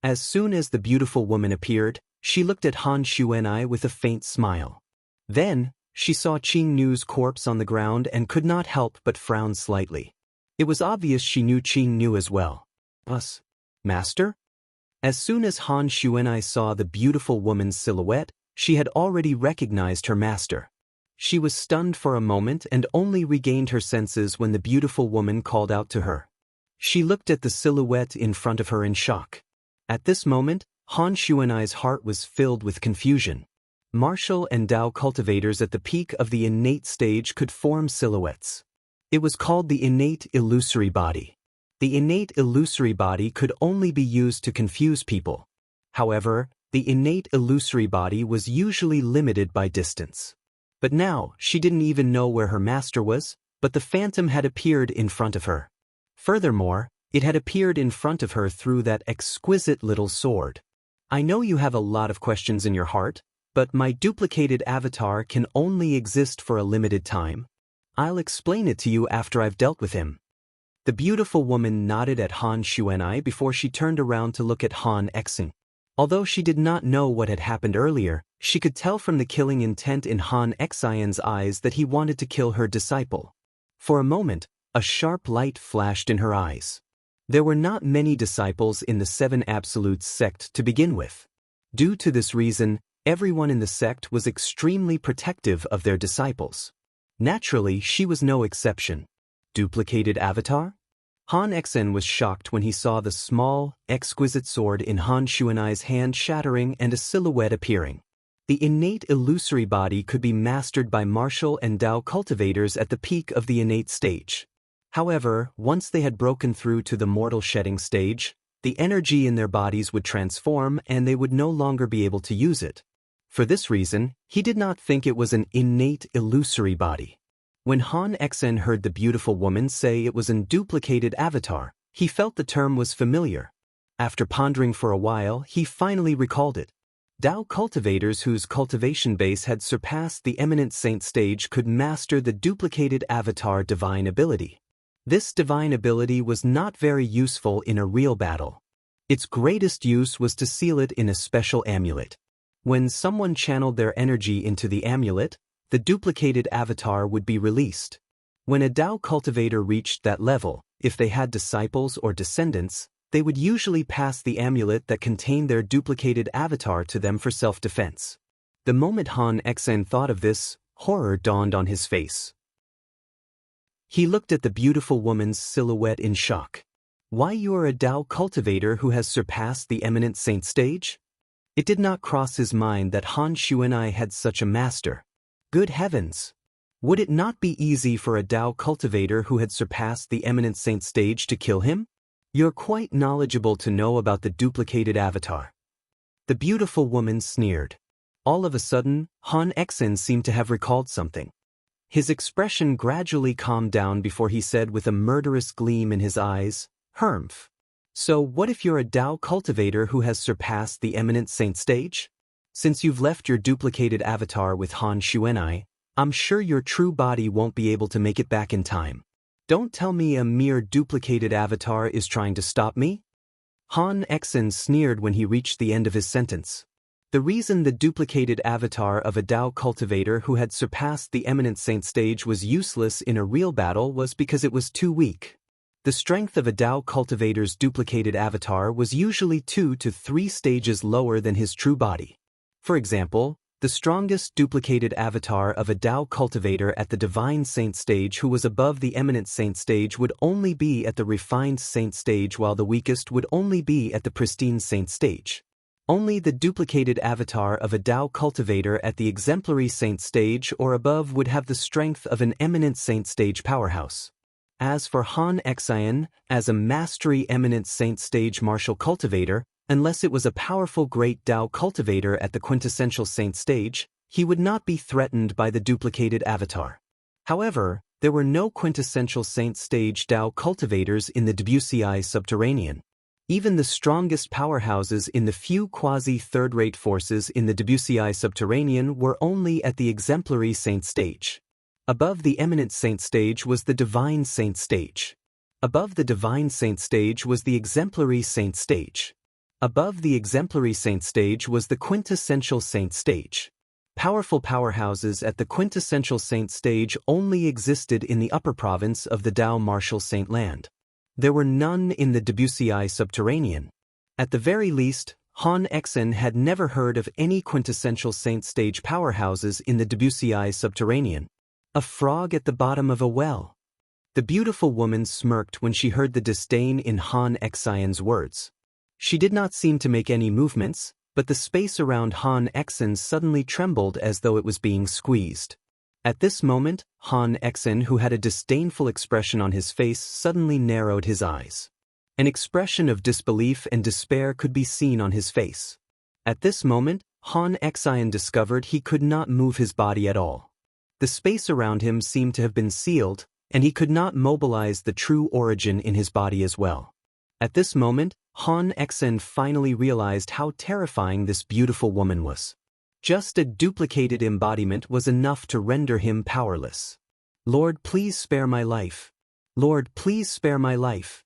As soon as the beautiful woman appeared, she looked at Han Xuanai with a faint smile. Then, she saw Qing Nu's corpse on the ground and could not help but frown slightly. It was obvious she knew Qing Nu as well. Us, Master? As soon as Han Xuanai saw the beautiful woman's silhouette, she had already recognized her master. She was stunned for a moment and only regained her senses when the beautiful woman called out to her. She looked at the silhouette in front of her in shock. At this moment, Han Xuanai's heart was filled with confusion. Martial and Dao cultivators at the peak of the innate stage could form silhouettes. It was called the innate illusory body. The innate illusory body could only be used to confuse people. However, the innate illusory body was usually limited by distance. But now, she didn't even know where her master was, but the phantom had appeared in front of her. Furthermore, it had appeared in front of her through that exquisite little sword. I know you have a lot of questions in your heart, but my duplicated avatar can only exist for a limited time. I'll explain it to you after I've dealt with him. The beautiful woman nodded at Han Xuanai before she turned around to look at Han Xing. Although she did not know what had happened earlier, she could tell from the killing intent in Han Xian's eyes that he wanted to kill her disciple. For a moment, a sharp light flashed in her eyes. There were not many disciples in the Seven Absolutes sect to begin with. Due to this reason, everyone in the sect was extremely protective of their disciples. Naturally, she was no exception. Duplicated avatar? Han Xen was shocked when he saw the small, exquisite sword in Han Xuanai's hand shattering and a silhouette appearing. The innate illusory body could be mastered by martial and Dao cultivators at the peak of the innate stage. However, once they had broken through to the mortal shedding stage, the energy in their bodies would transform and they would no longer be able to use it. For this reason, he did not think it was an innate illusory body. When Han Xen heard the beautiful woman say it was an duplicated avatar, he felt the term was familiar. After pondering for a while, he finally recalled it. Tao cultivators whose cultivation base had surpassed the eminent saint stage could master the duplicated avatar divine ability. This divine ability was not very useful in a real battle. Its greatest use was to seal it in a special amulet. When someone channeled their energy into the amulet, the duplicated avatar would be released. When a Tao cultivator reached that level, if they had disciples or descendants, they would usually pass the amulet that contained their duplicated avatar to them for self-defense. The moment Han Xen thought of this, horror dawned on his face. He looked at the beautiful woman's silhouette in shock. Why, you are a Tao cultivator who has surpassed the eminent saint stage? It did not cross his mind that Han Xuanai had such a master. Good heavens! Would it not be easy for a Tao cultivator who had surpassed the eminent saint stage to kill him? You're quite knowledgeable to know about the duplicated avatar. The beautiful woman sneered. All of a sudden, Han Xen seemed to have recalled something. His expression gradually calmed down before he said with a murderous gleam in his eyes, "Humph. So what if you're a Tao cultivator who has surpassed the eminent saint stage? Since you've left your duplicated avatar with Han Xuanai, I'm sure your true body won't be able to make it back in time. Don't tell me a mere duplicated avatar is trying to stop me?" Han Xen sneered when he reached the end of his sentence. The reason the duplicated avatar of a Tao cultivator who had surpassed the eminent saint stage was useless in a real battle was because it was too weak. The strength of a Tao cultivator's duplicated avatar was usually 2 to 3 stages lower than his true body. For example, the strongest duplicated avatar of a Tao cultivator at the divine saint stage who was above the eminent saint stage would only be at the refined saint stage, while the weakest would only be at the pristine saint stage. Only the duplicated avatar of a Tao cultivator at the exemplary saint stage or above would have the strength of an eminent saint stage powerhouse. As for Han Xen, as a mastery eminent saint stage martial cultivator, unless it was a powerful great Tao cultivator at the quintessential saint stage, he would not be threatened by the duplicated avatar. However, there were no quintessential saint stage Tao cultivators in the WCI subterranean. Even the strongest powerhouses in the few quasi-third-rate forces in the WCI subterranean were only at the exemplary saint stage. Above the eminent saint stage was the divine saint stage. Above the divine saint stage was the exemplary saint stage. Above the exemplary saint stage was the quintessential saint stage. Powerful powerhouses at the quintessential saint stage only existed in the upper province of the Tao martial saint land. There were none in the WCI subterranean. At the very least, Han Xen had never heard of any quintessential saint stage powerhouses in the WCI subterranean. A frog at the bottom of a well. The beautiful woman smirked when she heard the disdain in Han Xen's words. She did not seem to make any movements, but the space around Han Xen suddenly trembled as though it was being squeezed. At this moment, Han Xen, who had a disdainful expression on his face, suddenly narrowed his eyes. An expression of disbelief and despair could be seen on his face. At this moment, Han Xen discovered he could not move his body at all. The space around him seemed to have been sealed, and he could not mobilize the true origin in his body as well. At this moment, Han Xen finally realized how terrifying this beautiful woman was. Just a duplicated embodiment was enough to render him powerless. "Lord, please spare my life. Lord, please spare my life."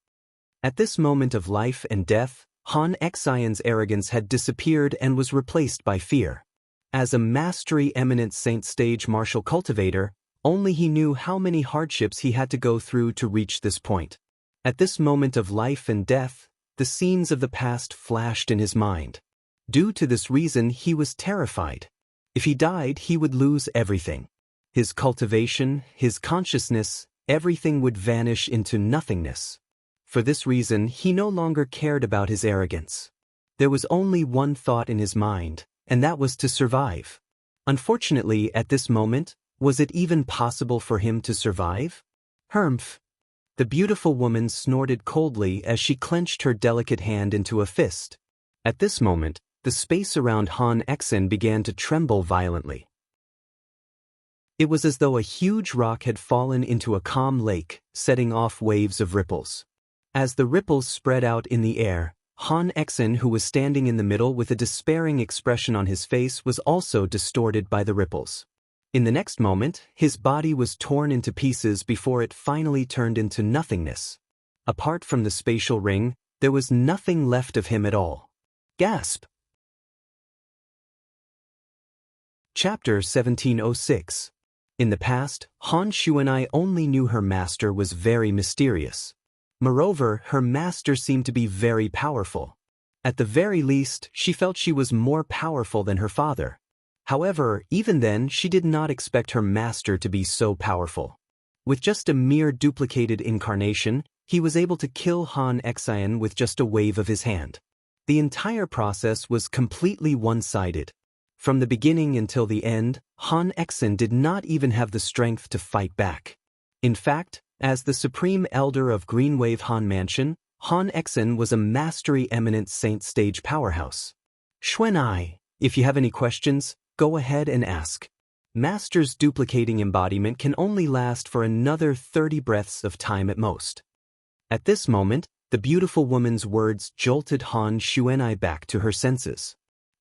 At this moment of life and death, Han Xen's arrogance had disappeared and was replaced by fear. As a mastery eminent saint stage martial cultivator, only he knew how many hardships he had to go through to reach this point. At this moment of life and death, the scenes of the past flashed in his mind. Due to this reason, he was terrified. If he died, he would lose everything. His cultivation, his consciousness, everything would vanish into nothingness. For this reason, he no longer cared about his arrogance. There was only one thought in his mind, and that was to survive. Unfortunately, at this moment, was it even possible for him to survive? Humph. The beautiful woman snorted coldly as she clenched her delicate hand into a fist. At this moment, the space around Han Exen began to tremble violently. It was as though a huge rock had fallen into a calm lake, setting off waves of ripples. As the ripples spread out in the air, Han Exen, who was standing in the middle with a despairing expression on his face, was also distorted by the ripples. In the next moment, his body was torn into pieces before it finally turned into nothingness. Apart from the spatial ring, there was nothing left of him at all. Gasp! Chapter 1706. In the past, Han Xuanai only knew her master was very mysterious. Moreover, her master seemed to be very powerful. At the very least, she felt she was more powerful than her father. However, even then, she did not expect her master to be so powerful. With just a mere duplicated incarnation, he was able to kill Han Exen with just a wave of his hand. The entire process was completely one-sided. From the beginning until the end, Han Exen did not even have the strength to fight back. In fact, as the supreme elder of Greenwave Han Mansion, Han Exen was a mastery-eminent saint stage powerhouse. Xuanai, if you have any questions, go ahead and ask. Master's duplicating embodiment can only last for another 30 breaths of time at most. At this moment, the beautiful woman's words jolted Han Xuanai back to her senses.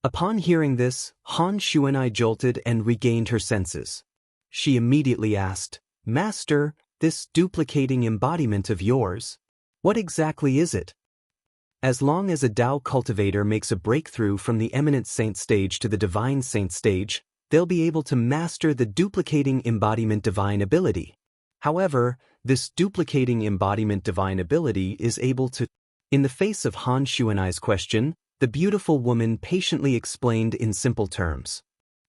Upon hearing this, Han Xuanai jolted and regained her senses. She immediately asked, "Master, this duplicating embodiment of yours, what exactly is it?" As long as a Tao cultivator makes a breakthrough from the eminent saint stage to the divine saint stage, they'll be able to master the duplicating embodiment divine ability. However, this duplicating embodiment divine ability is able to... In the face of Han Xuanai's question, the beautiful woman patiently explained in simple terms.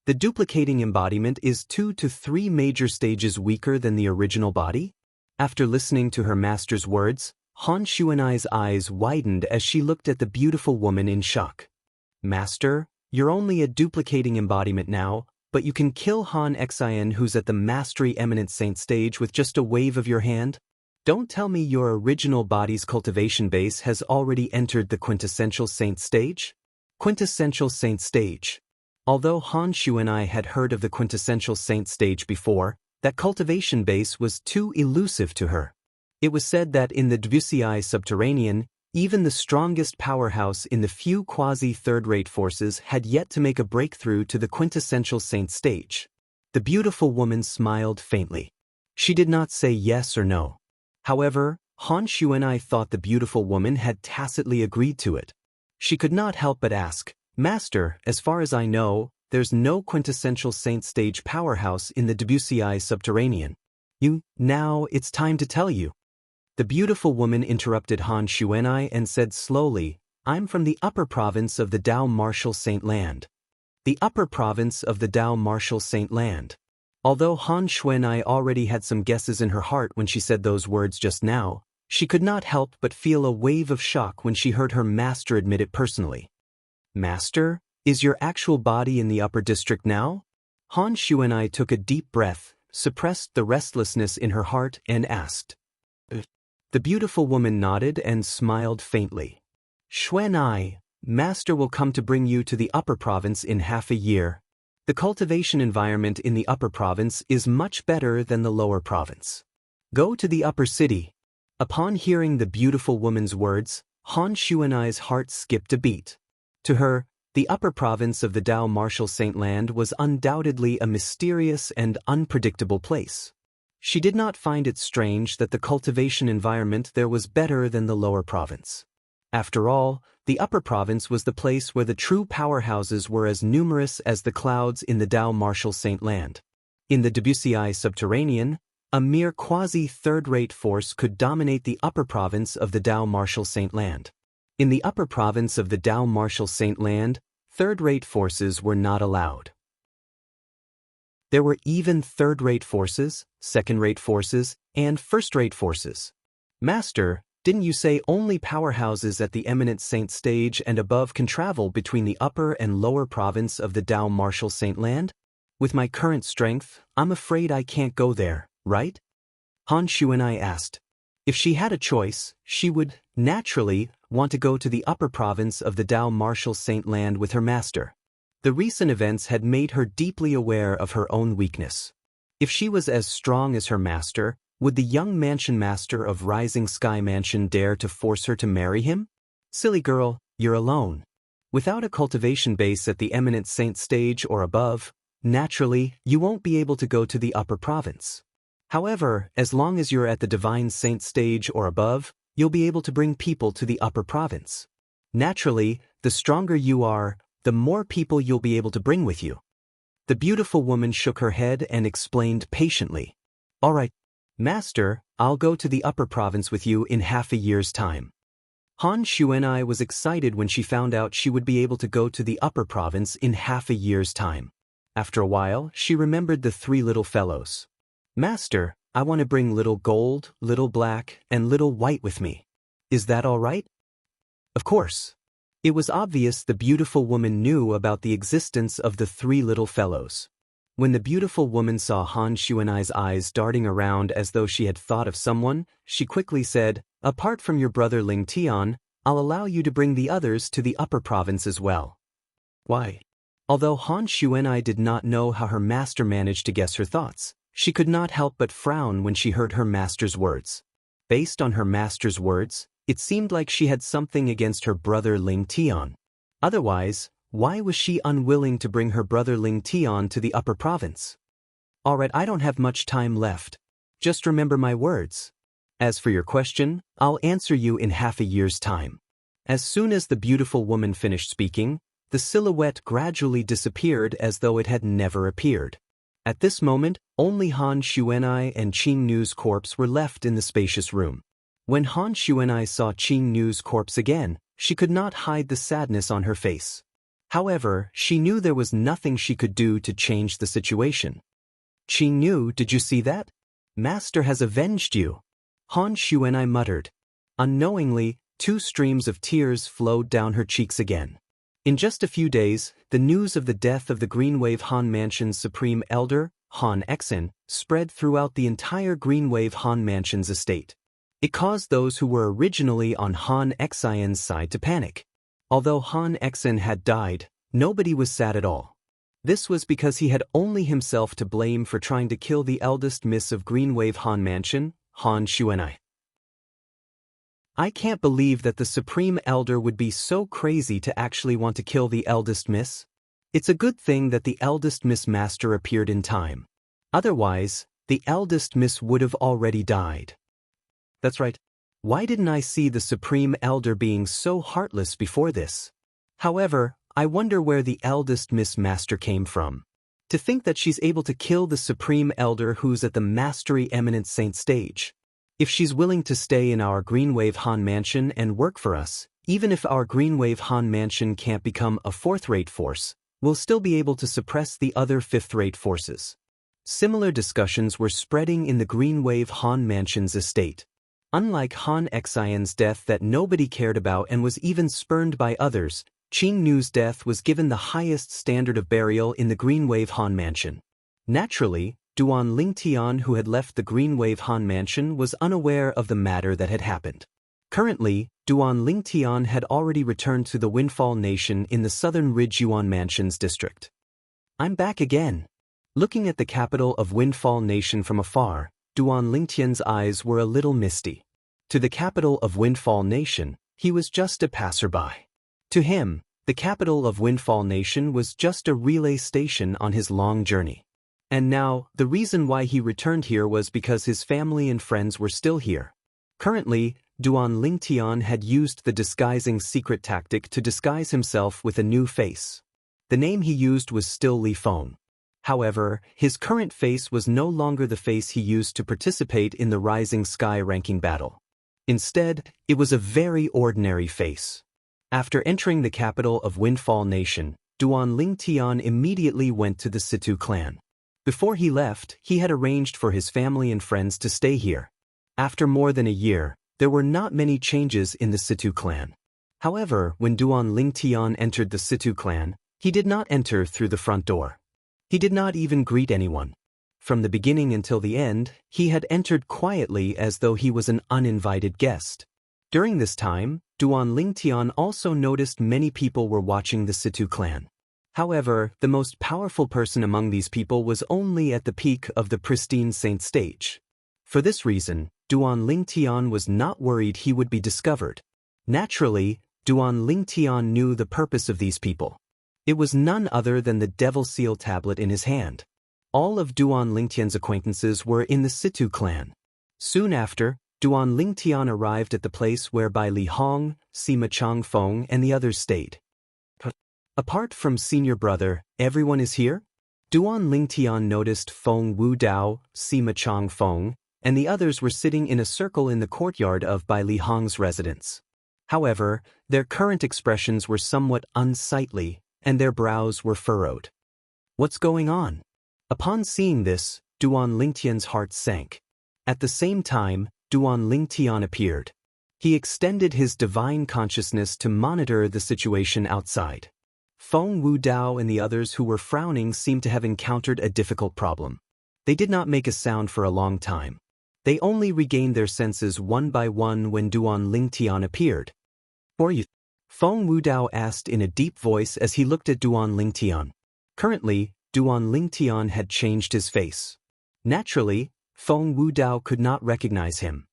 The duplicating embodiment is 2 to 3 major stages weaker than the original body. After listening to her master's words, Han Xuanai's eyes widened as she looked at the beautiful woman in shock. "Master, you're only a duplicating embodiment now, but you can kill Han Exen, who's at the mastery eminent saint stage, with just a wave of your hand? Don't tell me your original body's cultivation base has already entered the quintessential saint stage?" Quintessential saint stage. Although Han Xuanai had heard of the quintessential saint stage before, that cultivation base was too elusive to her. It was said that in the Debussy subterranean, even the strongest powerhouse in the few quasi-third-rate forces had yet to make a breakthrough to the quintessential saint stage. The beautiful woman smiled faintly. She did not say yes or no. However, Han Xuanai thought the beautiful woman had tacitly agreed to it. She could not help but ask, "Master, as far as I know, there's no quintessential saint stage powerhouse in the Debussy subterranean. Now it's time to tell you." The beautiful woman interrupted Han Xuanai and said slowly, "I'm from the upper province of the Tao Martial Saint Land." The upper province of the Tao Martial Saint Land. Although Han Xuanai already had some guesses in her heart when she said those words just now, she could not help but feel a wave of shock when she heard her master admit it personally. "Master, is your actual body in the upper district now?" Han Xuanai took a deep breath, suppressed the restlessness in her heart, and asked. The beautiful woman nodded and smiled faintly. "Xuanai, Master will come to bring you to the upper province in half a year. The cultivation environment in the upper province is much better than the lower province. Go to the upper city." Upon hearing the beautiful woman's words, Han Xuanai's heart skipped a beat. To her, the upper province of the Tao Martial Saint Land was undoubtedly a mysterious and unpredictable place. She did not find it strange that the cultivation environment there was better than the lower province. After all, the upper province was the place where the true powerhouses were as numerous as the clouds in the Tao Martial Saint Land. In the Debussy subterranean, a mere quasi-third-rate force could dominate the upper province of the Tao Martial Saint Land. In the upper province of the Tao Martial Saint Land, third-rate forces were not allowed. There were even third-rate forces, second-rate forces, and first-rate forces. "Master, didn't you say only powerhouses at the eminent saint stage and above can travel between the upper and lower province of the Tao Martial Saint Land? With my current strength, I'm afraid I can't go there, right?" Han Xuanai asked. If she had a choice, she would, naturally, want to go to the upper province of the Dao Martial Saint Land with her master. The recent events had made her deeply aware of her own weakness. If she was as strong as her master, would the young mansion master of Rising Sky Mansion dare to force her to marry him? Silly girl, you're alone. Without a cultivation base at the Eminent Saint stage or above, naturally, you won't be able to go to the upper province. However, as long as you're at the Divine Saint stage or above, you'll be able to bring people to the upper province. Naturally, the stronger you are, the more people you'll be able to bring with you. The beautiful woman shook her head and explained patiently. All right, Master, I'll go to the upper province with you in half a year's time. Han Xuanai was excited when she found out she would be able to go to the upper province in half a year's time. After a while, she remembered the three little fellows. Master, I want to bring little gold, little black, and little white with me. Is that all right? Of course. It was obvious the beautiful woman knew about the existence of the three little fellows. When the beautiful woman saw Han Xuanai's eyes darting around as though she had thought of someone, she quickly said, Apart from your brother Ling Tian, I'll allow you to bring the others to the upper province as well. Why? Although Han Xuanai did not know how her master managed to guess her thoughts, she could not help but frown when she heard her master's words. Based on her master's words, it seemed like she had something against her brother Ling Tian. Otherwise, why was she unwilling to bring her brother Ling Tian to the upper province? All right, I don't have much time left. Just remember my words. As for your question, I'll answer you in half a year's time. As soon as the beautiful woman finished speaking, the silhouette gradually disappeared as though it had never appeared. At this moment, only Han Xuanai and Qing Nu's corpse were left in the spacious room. When Han Xuanai saw Qing Nu's corpse again, she could not hide the sadness on her face. However, she knew there was nothing she could do to change the situation. Qing Nu, did you see that? Master has avenged you. Han Xuanai muttered. Unknowingly, 2 streams of tears flowed down her cheeks again. In just a few days, the news of the death of the Greenwave Han Mansion's Supreme Elder, Han Exin, spread throughout the entire Greenwave Han Mansion's estate. It caused those who were originally on Han Exin's side to panic. Although Han Exin had died, nobody was sad at all. This was because he had only himself to blame for trying to kill the eldest miss of Greenwave Han Mansion, Han Xuanai. I can't believe that the Supreme Elder would be so crazy to actually want to kill the eldest miss. It's a good thing that the eldest miss master appeared in time. Otherwise, the eldest miss would have already died. That's right. Why didn't I see the Supreme Elder being so heartless before this? However, I wonder where the eldest miss master came from. To think that she's able to kill the Supreme Elder who's at the Mastery Eminent Saint stage. If she's willing to stay in our Greenwave Han Mansion and work for us, even if our Greenwave Han Mansion can't become a 4th-rate force, we'll still be able to suppress the other 5th-rate forces. Similar discussions were spreading in the Greenwave Han Mansion's estate. Unlike Han Exion's death that nobody cared about and was even spurned by others, Qing Nu's death was given the highest standard of burial in the Greenwave Han Mansion. Naturally, Duan Lingtian, who had left the Greenwave Han Mansion, was unaware of the matter that had happened. Currently, Duan Lingtian had already returned to the Windfall Nation in the southern Ridge Yuan Mansion's district. I'm back again. Looking at the capital of Windfall Nation from afar, Duan Lingtian's eyes were a little misty. To the capital of Windfall Nation, he was just a passerby. To him, the capital of Windfall Nation was just a relay station on his long journey. And now, the reason why he returned here was because his family and friends were still here. Currently, Duan Lingtian had used the disguising secret tactic to disguise himself with a new face. The name he used was still Li Feng. However, his current face was no longer the face he used to participate in the Rising Sky ranking battle. Instead, it was a very ordinary face. After entering the capital of Windfall Nation, Duan Lingtian immediately went to the Situ clan. Before he left, he had arranged for his family and friends to stay here. After more than a year, there were not many changes in the Situ clan. However, when Duan Lingtian entered the Situ clan, he did not enter through the front door. He did not even greet anyone. From the beginning until the end, he had entered quietly as though he was an uninvited guest. During this time, Duan Lingtian also noticed many people were watching the Situ clan. However, the most powerful person among these people was only at the peak of the pristine saint stage. For this reason, Duan Lingtian was not worried he would be discovered. Naturally, Duan Lingtian knew the purpose of these people. It was none other than the Devil Seal tablet in his hand. All of Duan Lingtian's acquaintances were in the Situ clan. Soon after, Duan Lingtian arrived at the place where Bai Li Hong, Sima Changfeng and the others stayed. Apart from senior brother, everyone is here? Duan Lingtian noticed Feng Wu Dao, Sima Changfeng, and the others were sitting in a circle in the courtyard of Bai Li Hong's residence. However, their current expressions were somewhat unsightly, and their brows were furrowed. What's going on? Upon seeing this, Duan Lingtian's heart sank. At the same time, Duan Lingtian appeared. He extended his divine consciousness to monitor the situation outside. Feng Wu Dao and the others who were frowning seemed to have encountered a difficult problem. They did not make a sound for a long time. They only regained their senses one by one when Duan Lingtian appeared. "Who are you?" Feng Wu Dao asked in a deep voice as he looked at Duan Lingtian. Currently, Duan Lingtian had changed his face. Naturally, Feng Wu Dao could not recognize him.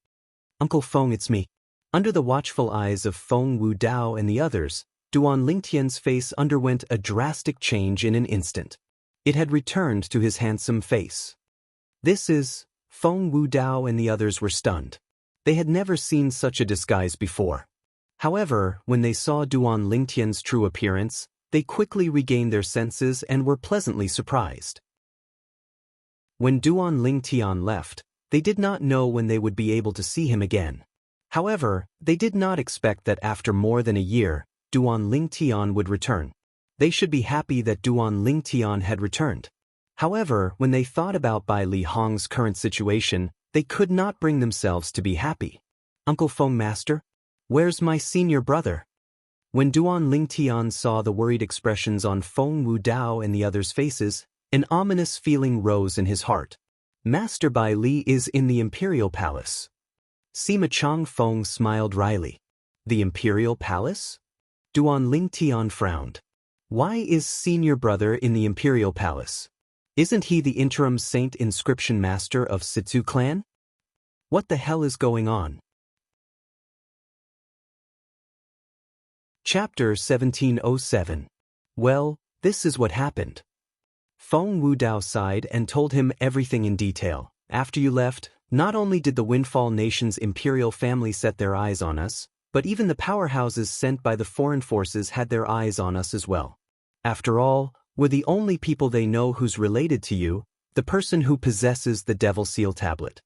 "Uncle Feng, it's me." Under the watchful eyes of Feng Wu Dao and the others, Duan Lingtian's face underwent a drastic change in an instant. It had returned to his handsome face. "This is..." Feng Wu Dao and the others were stunned. They had never seen such a disguise before. However, when they saw Duan Lingtian's true appearance, they quickly regained their senses and were pleasantly surprised. When Duan Lingtian left, they did not know when they would be able to see him again. However, they did not expect that after more than a year, Duan Lingtian would return. They should be happy that Duan Lingtian had returned. However, when they thought about Bai Li Hong's current situation, they could not bring themselves to be happy. "Uncle Feng, Master? Where's my senior brother?" When Duan Lingtian saw the worried expressions on Feng Wu Dao and the others' faces, an ominous feeling rose in his heart. "Master Bai Li is in the Imperial Palace." Sima Changfeng smiled wryly. "The Imperial Palace?" Duan Lingtian frowned. "Why is senior brother in the Imperial Palace? Isn't he the interim saint inscription master of Situ clan? What the hell is going on?" Chapter 1707. Well, this is what happened. Feng Wu Dao sighed and told him everything in detail. "After you left, not only did the Windfall Nation's imperial family set their eyes on us, but even the powerhouses sent by the foreign forces had their eyes on us as well. After all, we're the only people they know who's related to you, the person who possesses the Devil Seal tablet.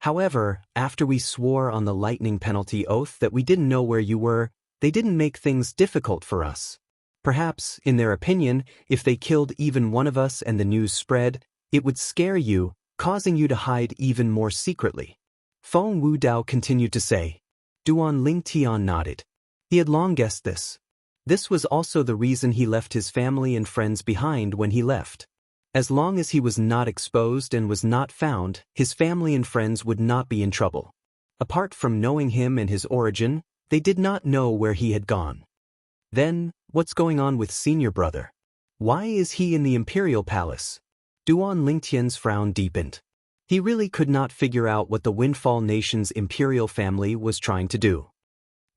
However, after we swore on the lightning penalty oath that we didn't know where you were, they didn't make things difficult for us. Perhaps, in their opinion, if they killed even one of us and the news spread, it would scare you, causing you to hide even more secretly." Feng Wu Dao continued to say. Duan Lingtian nodded. He had long guessed this. This was also the reason he left his family and friends behind when he left. As long as he was not exposed and was not found, his family and friends would not be in trouble. Apart from knowing him and his origin, they did not know where he had gone. Then, what's going on with senior brother? Why is he in the Imperial Palace? Duan Lingtian's frown deepened. He really could not figure out what the Windfall Nation's imperial family was trying to do.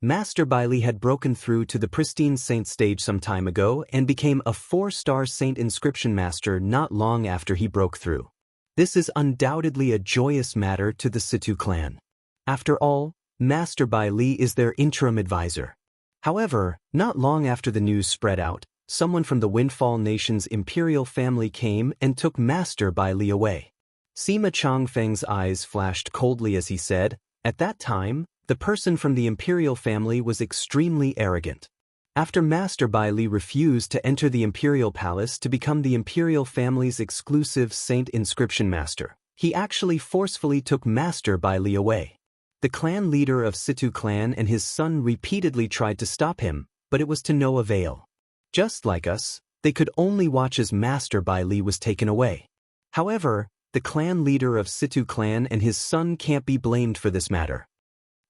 Master Bai Li had broken through to the pristine saint stage some time ago and became a 4-star saint inscription master not long after he broke through. This is undoubtedly a joyous matter to the Situ clan. After all, Master Bai Li is their interim advisor. However, not long after the news spread out, someone from the Windfall Nation's imperial family came and took Master Bai Li away. Sima Changfeng's eyes flashed coldly as he said, "At that time, the person from the imperial family was extremely arrogant. After Master Bai Li refused to enter the imperial palace to become the imperial family's exclusive saint inscription master, he actually forcefully took Master Bai Li away. The clan leader of Situ clan and his son repeatedly tried to stop him, but it was to no avail. Just like us, they could only watch as Master Bai Li was taken away. However, the clan leader of Situ clan and his son can't be blamed for this matter.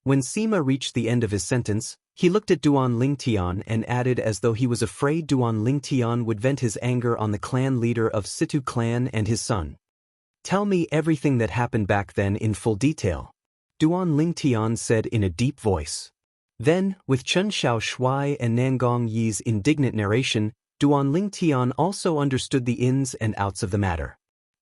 When Sima reached the end of his sentence, he looked at Duan Lingtian and added as though he was afraid Duan Lingtian would vent his anger on the clan leader of Situ clan and his son. Tell me everything that happened back then in full detail, Duan Lingtian said in a deep voice. Then, with Chen Xiaoshui and Nangong Yi's indignant narration, Duan Lingtian also understood the ins and outs of the matter.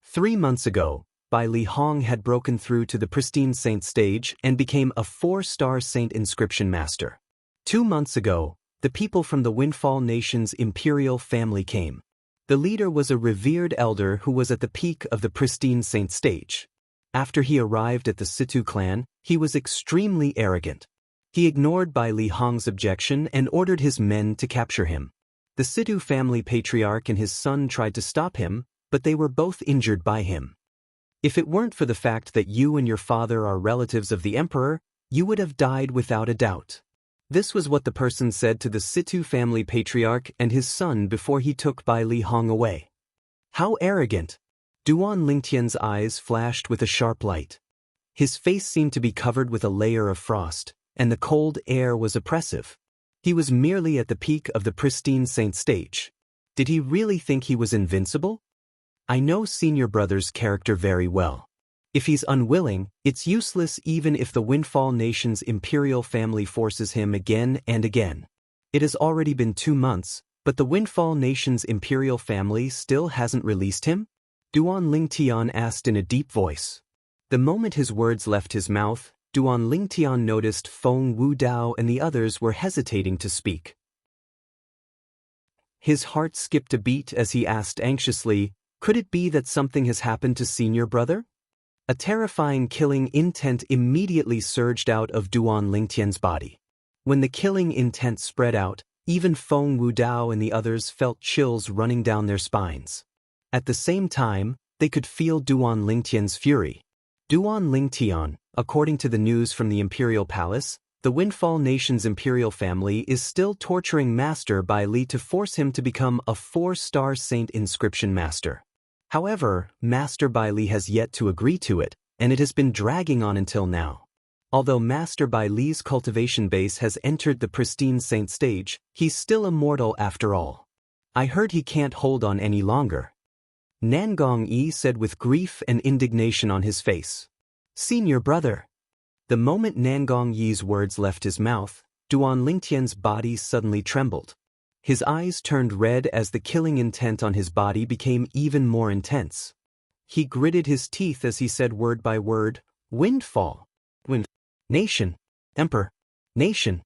3 months ago, Bai Li Hong had broken through to the pristine saint stage and became a 4-star saint inscription master. 2 months ago, the people from the Windfall Nation's imperial family came. The leader was a revered elder who was at the peak of the pristine saint stage. After he arrived at the Situ clan, he was extremely arrogant. He ignored Bai Li Hong's objection and ordered his men to capture him. The Situ family patriarch and his son tried to stop him, but they were both injured by him. If it weren't for the fact that you and your father are relatives of the emperor, you would have died without a doubt. This was what the person said to the Situ family patriarch and his son before he took Bai Li Hong away. How arrogant! Duan Lingtian's eyes flashed with a sharp light. His face seemed to be covered with a layer of frost, and the cold air was oppressive. He was merely at the peak of the pristine saint stage. Did he really think he was invincible? I know senior brother's character very well. If he's unwilling, it's useless even if the Windfall Nation's imperial family forces him again and again. It has already been 2 months, but the Windfall Nation's imperial family still hasn't released him? Duan Lingtian asked in a deep voice. The moment his words left his mouth, Duan Lingtian noticed Feng Wudao and the others were hesitating to speak. His heart skipped a beat as he asked anxiously, could it be that something has happened to senior brother? A terrifying killing intent immediately surged out of Duan Lingtian's body. When the killing intent spread out, even Feng Wudao and the others felt chills running down their spines. At the same time, they could feel Duan Lingtian's fury. Duan Lingtian, according to the news from the Imperial Palace, the Windfall Nation's imperial family is still torturing Master Bai Li to force him to become a 4-star saint inscription master. However, Master Bai Li has yet to agree to it, and it has been dragging on until now. Although Master Bai Li's cultivation base has entered the pristine saint stage, he's still a mortal after all. I heard he can't hold on any longer. Nangong Yi said with grief and indignation on his face. Senior brother. The moment Nangong Yi's words left his mouth, Duan Lingtian's body suddenly trembled. His eyes turned red as the killing intent on his body became even more intense. He gritted his teeth as he said word by word, Windfall. Nation. Emperor. Nation.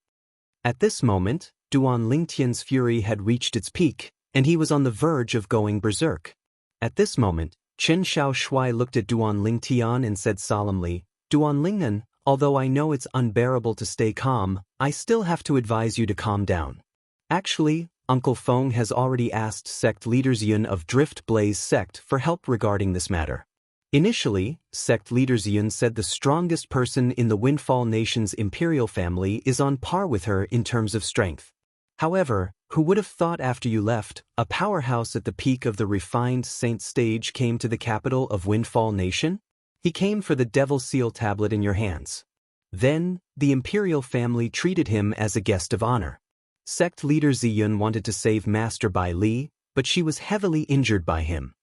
At this moment, Duan Lingtian's fury had reached its peak, and he was on the verge of going berserk. At this moment, Chen Xiaoshui looked at Duan Lingtian and said solemnly, Duan Lingnan, although I know it's unbearable to stay calm, I still have to advise you to calm down. Actually, Uncle Feng has already asked sect leader Yun of Drift Blaze sect for help regarding this matter. Initially, sect leader Yun said the strongest person in the Windfall Nation's imperial family is on par with her in terms of strength. However, who would have thought after you left, a powerhouse at the peak of the refined saint stage came to the capital of Windfall Nation? He came for the Devil Seal tablet in your hands. Then, the imperial family treated him as a guest of honor. Sect leader Ziyun wanted to save Master Bai Li, but she was heavily injured by him.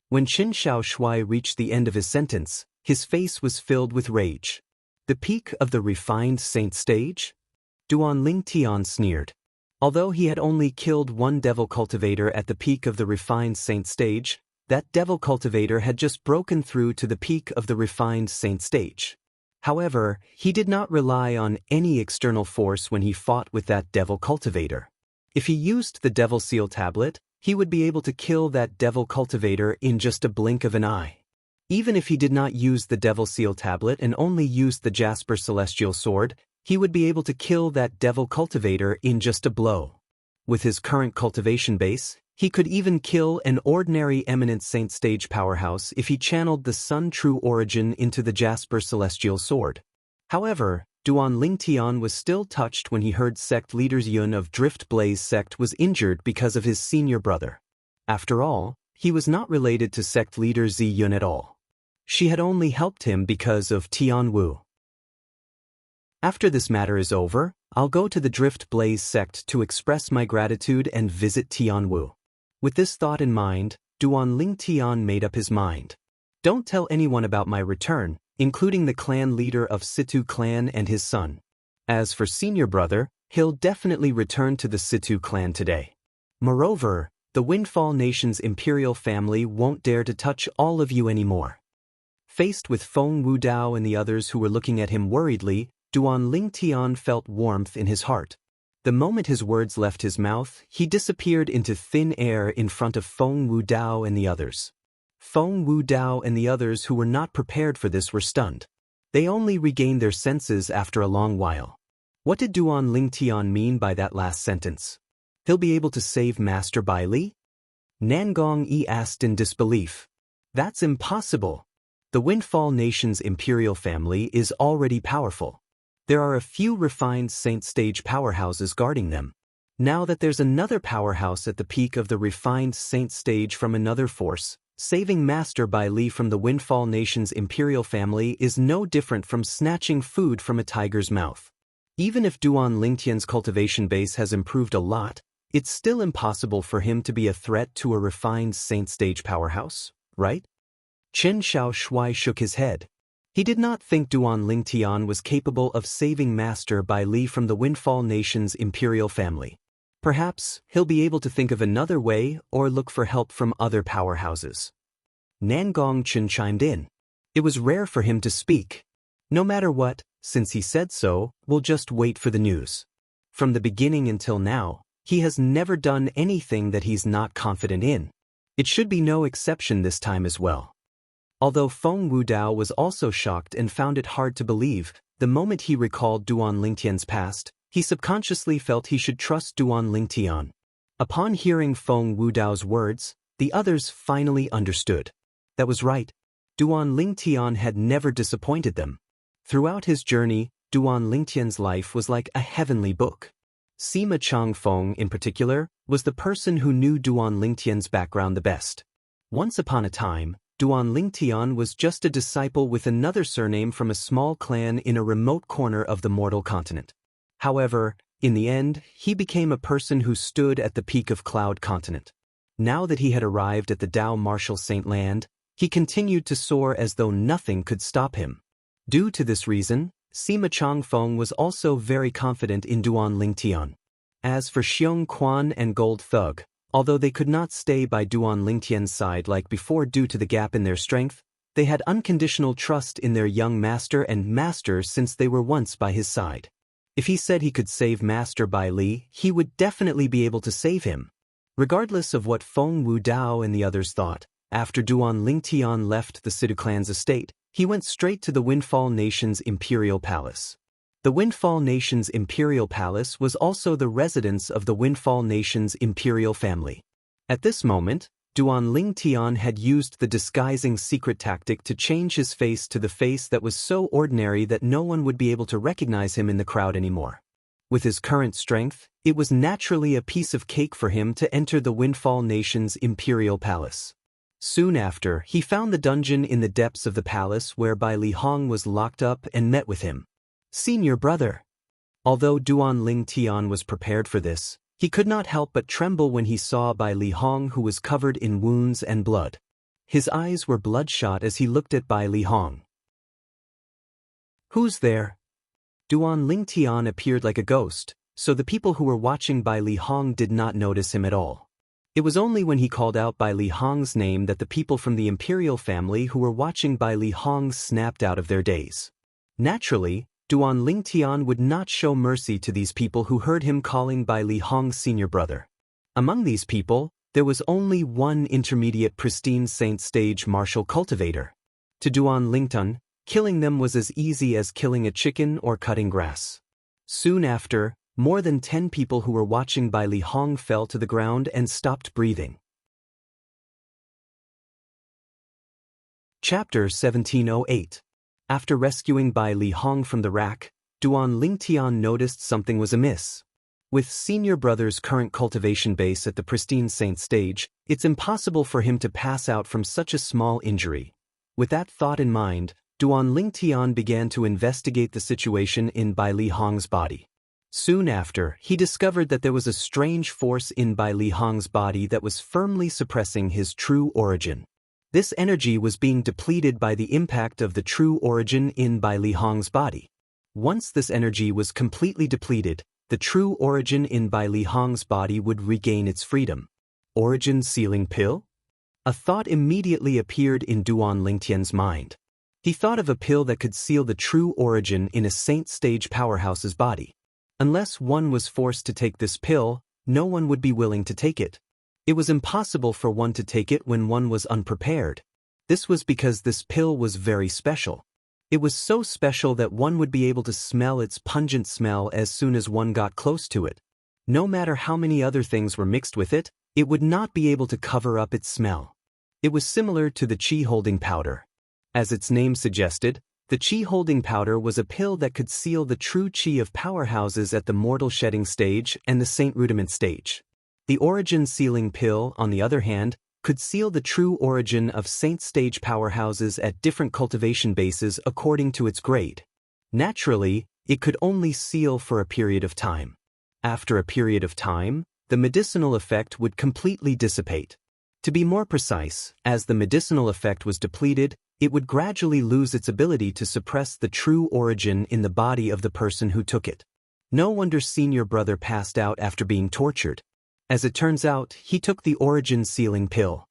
When Qin Xiaoshui reached the end of his sentence, his face was filled with rage. The peak of the refined saint stage? Duan Lingtian sneered. Although he had only killed one devil cultivator at the peak of the refined saint stage, that devil cultivator had just broken through to the peak of the refined saint stage. However, he did not rely on any external force when he fought with that devil cultivator. If he used the Devil Seal tablet, he would be able to kill that devil cultivator in just a blink of an eye. Even if he did not use the Devil Seal tablet and only used the Jasper Celestial Sword, he would be able to kill that devil cultivator in just a blow. With his current cultivation base, he could even kill an ordinary eminent saint stage powerhouse if he channeled the Sun True Origin into the Jasper Celestial Sword. However, Duan Lingtian was still touched when he heard sect leader Yun of Drift Blaze sect was injured because of his senior brother. After all, he was not related to sect leader Yun at all. She had only helped him because of Tianwu. After this matter is over, I'll go to the Drift Blaze sect to express my gratitude and visit Tianwu. With this thought in mind, Duan Ling Tian made up his mind. Don't tell anyone about my return, including the clan leader of Situ clan and his son. As for senior brother, he'll definitely return to the Situ clan today. Moreover, the Windfall Nation's imperial family won't dare to touch all of you anymore. Faced with Feng Wudao and the others who were looking at him worriedly, Duan Ling Tian felt warmth in his heart. The moment his words left his mouth, he disappeared into thin air in front of Feng Wudao and the others. Feng Wudao and the others who were not prepared for this were stunned. They only regained their senses after a long while. What did Duan Ling Tian mean by that last sentence? He'll be able to save Master Bai Li? Nangong Yi asked in disbelief. That's impossible. The Windfall Nation's imperial family is already powerful. There are a few refined Saint Stage powerhouses guarding them. Now that there's another powerhouse at the peak of the refined Saint Stage from another force, saving Master Bai Li from the Windfall Nation's imperial family is no different from snatching food from a tiger's mouth. Even if Duan Lingtian's cultivation base has improved a lot, it's still impossible for him to be a threat to a refined Saint Stage powerhouse, right? Chen Xiaoshui shook his head. He did not think Duan Ling Tian was capable of saving Master Bai Li from the Windfall Nation's imperial family. Perhaps he'll be able to think of another way or look for help from other powerhouses. Nangong Chen chimed in. It was rare for him to speak. No matter what, since he said so, we'll just wait for the news. From the beginning until now, he has never done anything that he's not confident in. It should be no exception this time as well. Although Feng Wudao was also shocked and found it hard to believe, the moment he recalled Duan Lingtian's past, he subconsciously felt he should trust Duan Lingtian. Upon hearing Feng Wudao's words, the others finally understood. That was right. Duan Lingtian had never disappointed them. Throughout his journey, Duan Lingtian's life was like a heavenly book. Sima Changfeng, in particular, was the person who knew Duan Lingtian's background the best. Once upon a time, Duan Lingtian was just a disciple with another surname from a small clan in a remote corner of the mortal continent. However, in the end, he became a person who stood at the peak of Cloud Continent. Now that he had arrived at the Dao Martial Saint Land, he continued to soar as though nothing could stop him. Due to this reason, Sima Changfeng was also very confident in Duan Lingtian. As for Xiong Quan and Gold Thug, although they could not stay by Duan Lingtian's side like before due to the gap in their strength, they had unconditional trust in their young master and master since they were once by his side. If he said he could save Master Bai Li, he would definitely be able to save him. Regardless of what Feng Wudao and the others thought, after Duan Lingtian left the Sidu clan's estate, he went straight to the Windfall Nation's imperial palace. The Windfall Nation's imperial palace was also the residence of the Windfall Nation's imperial family. At this moment, Duan Lingtian had used the disguising secret tactic to change his face to the face that was so ordinary that no one would be able to recognize him in the crowd anymore. With his current strength, it was naturally a piece of cake for him to enter the Windfall Nation's imperial palace. Soon after, he found the dungeon in the depths of the palace where Bai Li Hong was locked up and met with him. Senior brother. Although Duan Lingtian was prepared for this, he could not help but tremble when he saw Bai Li Hong, who was covered in wounds and blood. His eyes were bloodshot as he looked at Bai Li Hong. Who's there? Duan Lingtian appeared like a ghost, so the people who were watching Bai Li Hong did not notice him at all. It was only when he called out Bai Li Hong's name that the people from the imperial family who were watching Bai Li Hong snapped out of their daze. Naturally, Duan Lingtian would not show mercy to these people who heard him calling Bai Li Hong's senior brother. Among these people, there was only one intermediate pristine Saint Stage martial cultivator. To Duan Lingtian, killing them was as easy as killing a chicken or cutting grass. Soon after, more than 10 people who were watching Bai Li Hong fell to the ground and stopped breathing. Chapter 1708. After rescuing Bai Li Hong from the rack, Duan Lingtian noticed something was amiss. With senior brother's current cultivation base at the pristine Saint Stage, it's impossible for him to pass out from such a small injury. With that thought in mind, Duan Lingtian began to investigate the situation in Bai Li Hong's body. Soon after, he discovered that there was a strange force in Bai Li Hong's body that was firmly suppressing his true origin. This energy was being depleted by the impact of the true origin in Bai Li Hong's body. Once this energy was completely depleted, the true origin in Bai Li Hong's body would regain its freedom. Origin sealing pill? A thought immediately appeared in Duan Lingtian's mind. He thought of a pill that could seal the true origin in a saint stage powerhouse's body. Unless one was forced to take this pill, no one would be willing to take it. It was impossible for one to take it when one was unprepared. This was because this pill was very special. It was so special that one would be able to smell its pungent smell as soon as one got close to it. No matter how many other things were mixed with it, it would not be able to cover up its smell. It was similar to the qi-holding powder. As its name suggested, the qi-holding powder was a pill that could seal the true qi of powerhouses at the mortal shedding stage and the saint rudiment stage. The origin sealing pill, on the other hand, could seal the true origin of saint stage powerhouses at different cultivation bases according to its grade. Naturally, it could only seal for a period of time. After a period of time, the medicinal effect would completely dissipate. To be more precise, as the medicinal effect was depleted, it would gradually lose its ability to suppress the true origin in the body of the person who took it. No wonder senior brother passed out after being tortured. As it turns out, he took the origin sealing pill.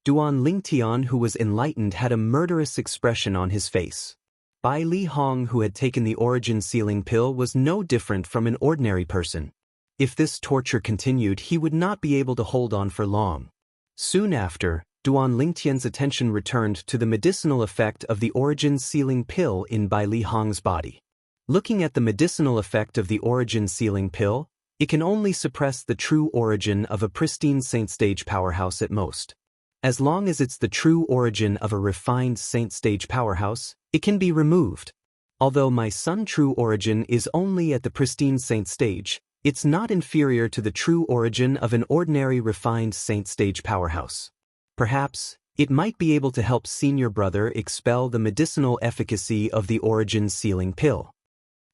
Duan Lingtian, who was enlightened, had a murderous expression on his face. Bai Li Hong, who had taken the origin sealing pill, was no different from an ordinary person. If this torture continued, he would not be able to hold on for long. Soon after, Duan Lingtian's attention returned to the medicinal effect of the origin sealing pill in Bai Li Hong's body. Looking at the medicinal effect of the origin sealing pill, it can only suppress the true origin of a pristine saint stage powerhouse at most. As long as it's the true origin of a refined saint stage powerhouse, it can be removed. Although my son true origin is only at the pristine saint stage, it's not inferior to the true origin of an ordinary refined saint stage powerhouse. Perhaps, it might be able to help senior brother expel the medicinal efficacy of the origin sealing pill.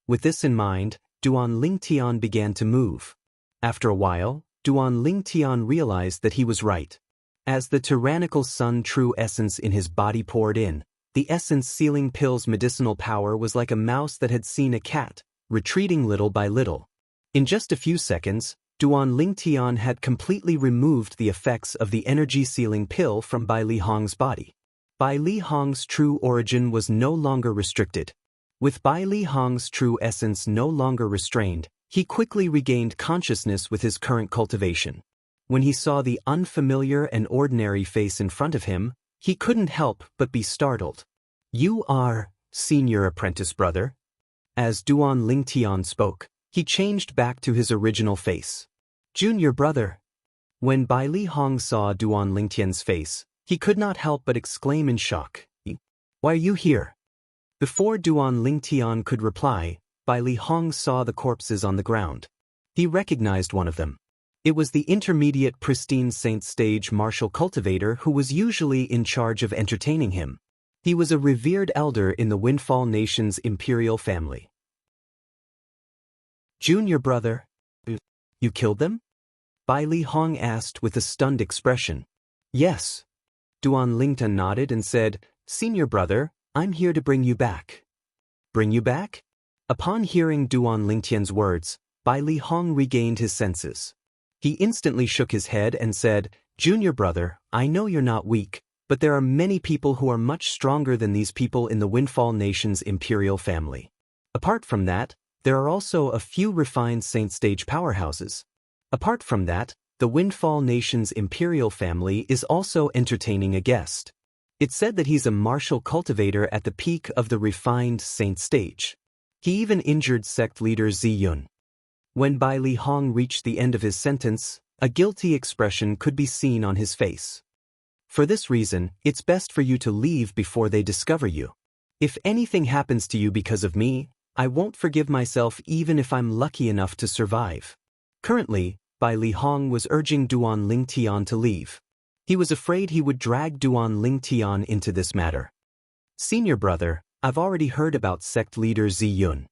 With this in mind, Duan Lingtian began to move. After a while, Duan Lingtian realized that he was right. As the tyrannical sun true essence in his body poured in, the essence sealing pill's medicinal power was like a mouse that had seen a cat, retreating little by little. In just a few seconds, Duan Lingtian had completely removed the effects of the energy sealing pill from Bai Li Hong's body. Bai Li Hong's true origin was no longer restricted. With Bai Li Hong's true essence no longer restrained, he quickly regained consciousness with his current cultivation. When he saw the unfamiliar and ordinary face in front of him, he couldn't help but be startled. "You are, senior apprentice brother?" As Duan Lingtian spoke, he changed back to his original face. "Junior brother." When Bai Li Hong saw Duan Lingtian's face, he could not help but exclaim in shock. "Why are you here?" Before Duan Lingtian could reply, Bai Li Hong saw the corpses on the ground. He recognized one of them. It was the intermediate pristine saint stage martial cultivator who was usually in charge of entertaining him. He was a revered elder in the Windfall Nation's imperial family. "Junior brother, you killed them?" Bai Li Hong asked with a stunned expression. "Yes." Duan Lingtian nodded and said, "Senior brother, I'm here to bring you back." "Bring you back?" Upon hearing Duan Lingtian's words, Bai Li Hong regained his senses. He instantly shook his head and said, "Junior brother, I know you're not weak, but there are many people who are much stronger than these people in the Windfall Nation's imperial family. Apart from that, there are also a few refined saint stage powerhouses. Apart from that, the Windfall Nation's imperial family is also entertaining a guest. It's said that he's a martial cultivator at the peak of the refined saint stage. He even injured sect leader Zi Yun." When Bai Li Hong reached the end of his sentence, a guilty expression could be seen on his face. "For this reason, it's best for you to leave before they discover you. If anything happens to you because of me, I won't forgive myself even if I'm lucky enough to survive." Currently, Bai Li Hong was urging Duan Lingtian to leave. He was afraid he would drag Duan Lingtian into this matter. Senior brother, I've already heard about sect leader Ziyun.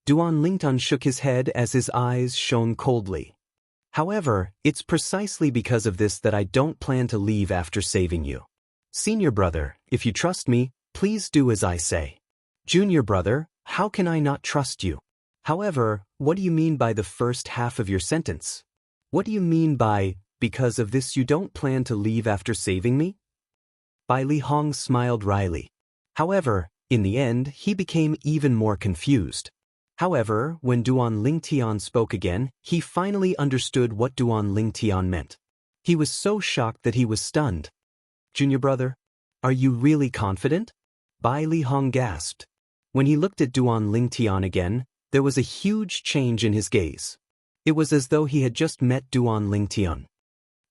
Duan Lingtun shook his head as his eyes shone coldly. However, it's precisely because of this that I don't plan to leave after saving you. Senior brother, if you trust me, please do as I say. Junior brother, how can I not trust you? However, what do you mean by the first half of your sentence? What do you mean by, because of this you don't plan to leave after saving me? Bai Li Hong smiled wryly. However, in the end, he became even more confused. However, when Duan Lingtian spoke again, he finally understood what Duan Lingtian meant. He was so shocked that he was stunned. Junior brother, are you really confident? Bai Li Hong gasped. When he looked at Duan Lingtian again, there was a huge change in his gaze. It was as though he had just met Duan Lingtian.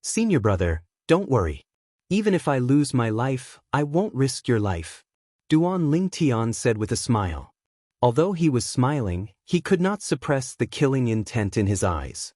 Senior brother, don't worry. Even if I lose my life, I won't risk your life. Duan Lingtian said with a smile. Although he was smiling, he could not suppress the killing intent in his eyes.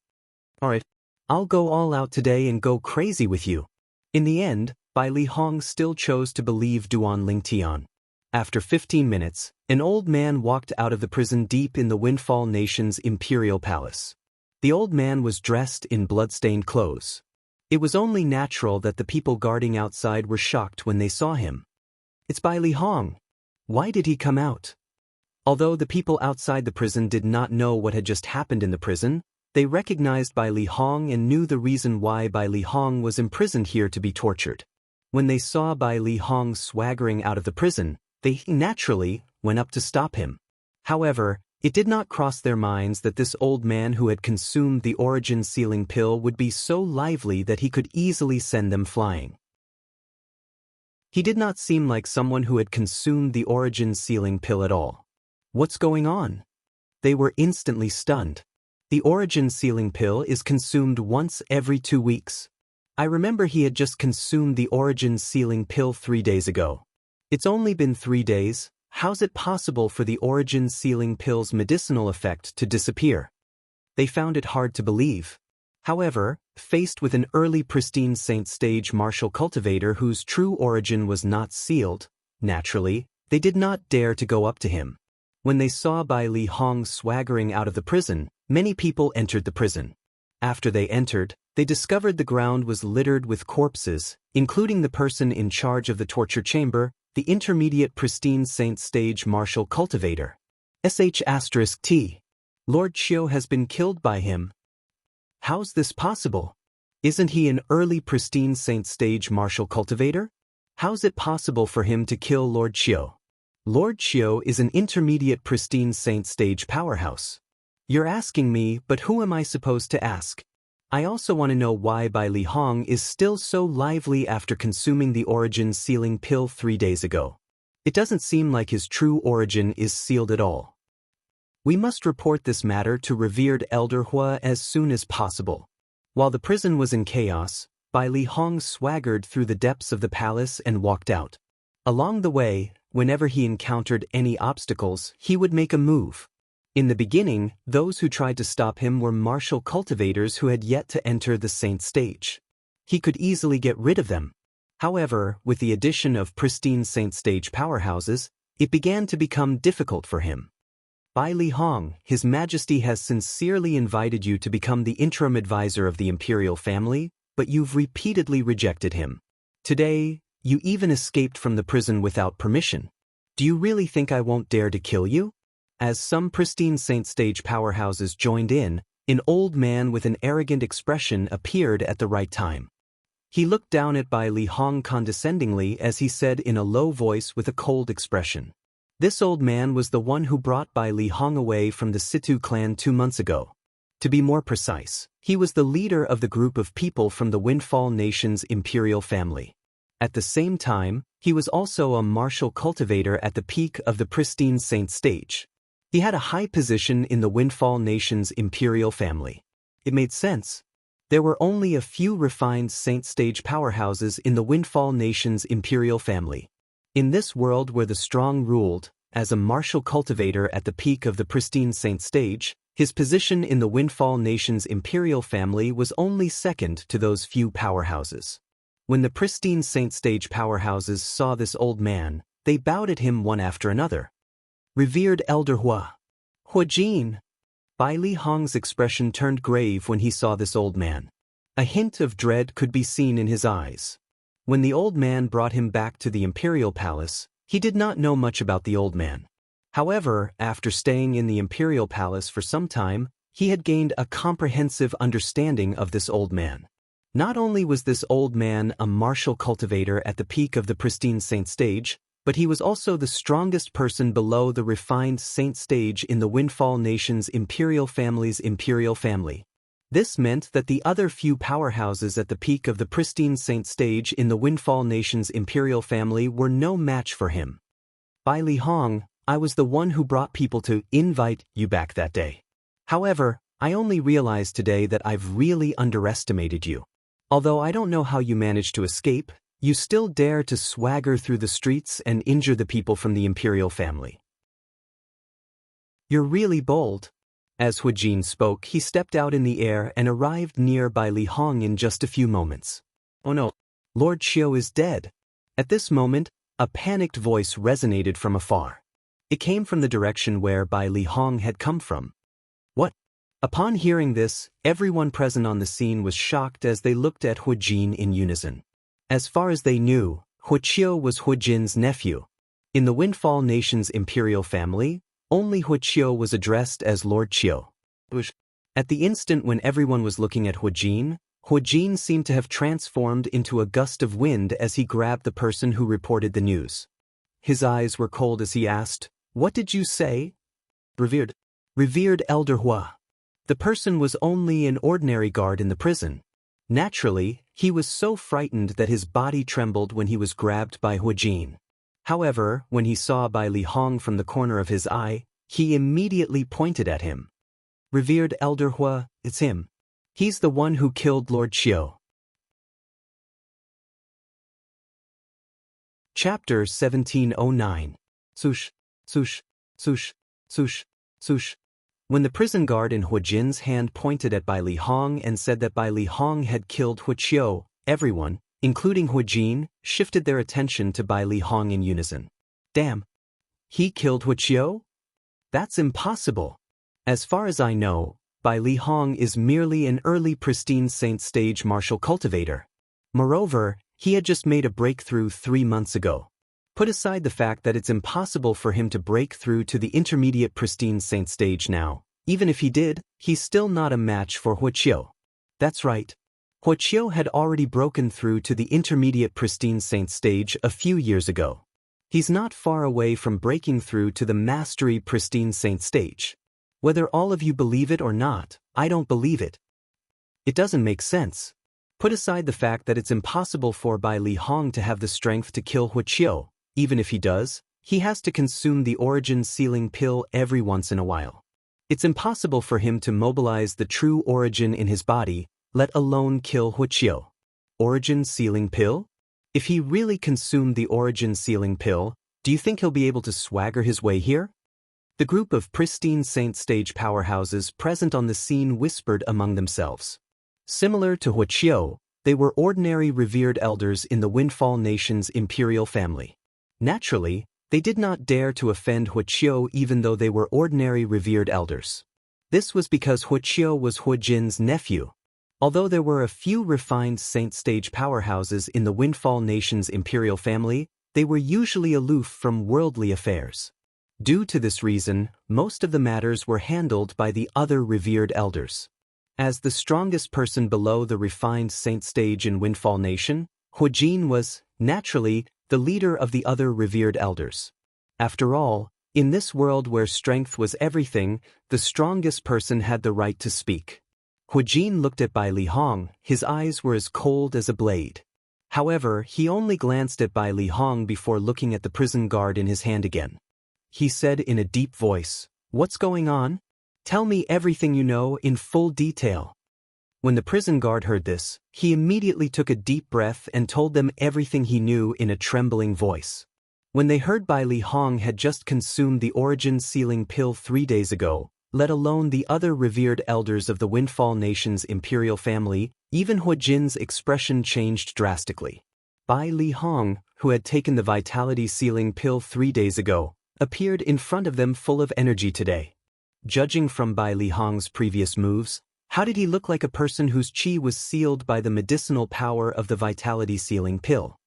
Alright, I'll go all out today and go crazy with you. In the end, Bai Li Hong still chose to believe Duan Lingtian. After 15 minutes, an old man walked out of the prison deep in the Windfall Nation's imperial palace. The old man was dressed in blood-stained clothes. It was only natural that the people guarding outside were shocked when they saw him. It's Bai Li Hong. Why did he come out? Although the people outside the prison did not know what had just happened in the prison, they recognized Bai Li Hong and knew the reason why Bai Li Hong was imprisoned here to be tortured. When they saw Bai Li Hong swaggering out of the prison, they naturally went up to stop him. However, it did not cross their minds that this old man who had consumed the origin sealing pill would be so lively that he could easily send them flying. He did not seem like someone who had consumed the origin sealing pill at all. What's going on? They were instantly stunned. The origin sealing pill is consumed once every 2 weeks. I remember he had just consumed the origin sealing pill 3 days ago. It's only been 3 days. How's it possible for the origin sealing pill's medicinal effect to disappear? They found it hard to believe. However, faced with an early pristine Saint stage martial cultivator whose true origin was not sealed, naturally, they did not dare to go up to him. When they saw Bai Li Hong swaggering out of the prison, many people entered the prison. After they entered, they discovered the ground was littered with corpses, including the person in charge of the torture chamber, the intermediate pristine Saint stage martial cultivator. *T. Lord Qiu has been killed by him. How's this possible? Isn't he an early pristine Saint stage martial cultivator? How's it possible for him to kill Lord Qiu? Lord Qiu is an intermediate pristine Saint stage powerhouse. You're asking me, but who am I supposed to ask? I also want to know why Bai Li Hong is still so lively after consuming the origin sealing pill 3 days ago. It doesn't seem like his true origin is sealed at all. We must report this matter to revered Elder Hua as soon as possible. While the prison was in chaos, Bai Li Hong swaggered through the depths of the palace and walked out. Along the way, whenever he encountered any obstacles, he would make a move. In the beginning, those who tried to stop him were martial cultivators who had yet to enter the Saint stage. He could easily get rid of them. However, with the addition of pristine Saint stage powerhouses, it began to become difficult for him. Bai Li Hong, His Majesty has sincerely invited you to become the interim advisor of the imperial family, but you've repeatedly rejected him. Today, you even escaped from the prison without permission. Do you really think I won't dare to kill you? As some pristine Saint stage powerhouses joined in, an old man with an arrogant expression appeared at the right time. He looked down at Bai Li Hong condescendingly as he said in a low voice with a cold expression. This old man was the one who brought Bai Li Hong away from the Situ clan 2 months ago. To be more precise, he was the leader of the group of people from the Windfall Nation's imperial family. At the same time, he was also a martial cultivator at the peak of the pristine Saint stage. He had a high position in the Windfall Nation's imperial family. It made sense. There were only a few refined Saint stage powerhouses in the Windfall Nation's imperial family. In this world where the strong ruled, as a martial cultivator at the peak of the pristine Saint stage, his position in the Windfall Nation's imperial family was only second to those few powerhouses. When the pristine Saint stage powerhouses saw this old man, they bowed at him one after another. Revered Elder Huajin. Bai Li Hong's expression turned grave when he saw this old man. A hint of dread could be seen in his eyes. When the old man brought him back to the imperial palace, he did not know much about the old man. However, after staying in the imperial palace for some time, he had gained a comprehensive understanding of this old man. Not only was this old man a martial cultivator at the peak of the pristine saint stage, but he was also the strongest person below the refined saint stage in the Windfall Nation's imperial family's imperial family. This meant that the other few powerhouses at the peak of the pristine saint stage in the Windfall Nation's imperial family were no match for him. Bai Li Hong, I was the one who brought people to invite you back that day. However, I only realized today that I've really underestimated you. Although I don't know how you managed to escape, you still dare to swagger through the streets and injure the people from the imperial family. You're really bold. As Huajin spoke, he stepped out in the air and arrived near Bai Li Hong in just a few moments. Oh no, Lord Xiao is dead. At this moment, a panicked voice resonated from afar. It came from the direction where Bai Li Hong had come from. What? Upon hearing this, everyone present on the scene was shocked as they looked at Huajin in unison. As far as they knew, Huaqiao was Huajin's nephew. In the Windfall Nation's imperial family, only Huaqiao was addressed as Lord Qiao. At the instant when everyone was looking at Huajin, Huajin seemed to have transformed into a gust of wind as he grabbed the person who reported the news. His eyes were cold as he asked, "What did you say?" Revered Elder Hua. The person was only an ordinary guard in the prison. Naturally, he was so frightened that his body trembled when he was grabbed by Huajin. However, when he saw Bai Li Hong from the corner of his eye, he immediately pointed at him. Revered Elder Hua, it's him. He's the one who killed Lord Qiao. Chapter 1709. Sush, sush, sush, sush, sush. When the prison guard in Huajin's hand pointed at Bai Li Hong and said that Bai Li Hong had killed Huaqiao, everyone, including Huajin, shifted their attention to Bai Li Hong in unison. Damn! He killed Huaqiao? That's impossible. As far as I know, Bai Li Hong is merely an early pristine saint stage martial cultivator. Moreover, he had just made a breakthrough 3 months ago. Put aside the fact that it's impossible for him to break through to the intermediate pristine saint stage now. Even if he did, he's still not a match for Huaqiao. That's right. Huaqiao had already broken through to the intermediate pristine saint stage a few years ago. He's not far away from breaking through to the mastery pristine saint stage. Whether all of you believe it or not, I don't believe it. It doesn't make sense. Put aside the fact that it's impossible for Bai Li Hong to have the strength to kill Huaqiao. Even if he does, he has to consume the origin sealing pill every once in a while. It's impossible for him to mobilize the true origin in his body, let alone kill Huaqiao. Origin sealing pill? If he really consumed the origin sealing pill, do you think he'll be able to swagger his way here? The group of pristine saint stage powerhouses present on the scene whispered among themselves. Similar to Huaqiao, they were ordinary revered elders in the Windfall Nation's imperial family. Naturally, they did not dare to offend Huaqiao even though they were ordinary revered elders. This was because Huaqiao was Huajin's nephew. Although there were a few refined saint stage powerhouses in the Windfall Nation's imperial family, they were usually aloof from worldly affairs. Due to this reason, most of the matters were handled by the other revered elders. As the strongest person below the refined saint stage in Windfall Nation, Huajin was, naturally, the leader of the other revered elders. After all, in this world where strength was everything, the strongest person had the right to speak. Huajin looked at Bai Li Hong, his eyes were as cold as a blade. However, he only glanced at Bai Li Hong before looking at the prison guard in his hand again. He said in a deep voice, "What's going on? Tell me everything you know in full detail." When the prison guard heard this, he immediately took a deep breath and told them everything he knew in a trembling voice. When they heard Bai Li Hong had just consumed the origin sealing pill 3 days ago, let alone the other revered elders of the Windfall Nation's imperial family, even Huajin's expression changed drastically. Bai Li Hong, who had taken the vitality-sealing pill 3 days ago, appeared in front of them full of energy today. Judging from Bai Li Hong's previous moves, how did he look like a person whose qi was sealed by the medicinal power of the vitality-sealing pill?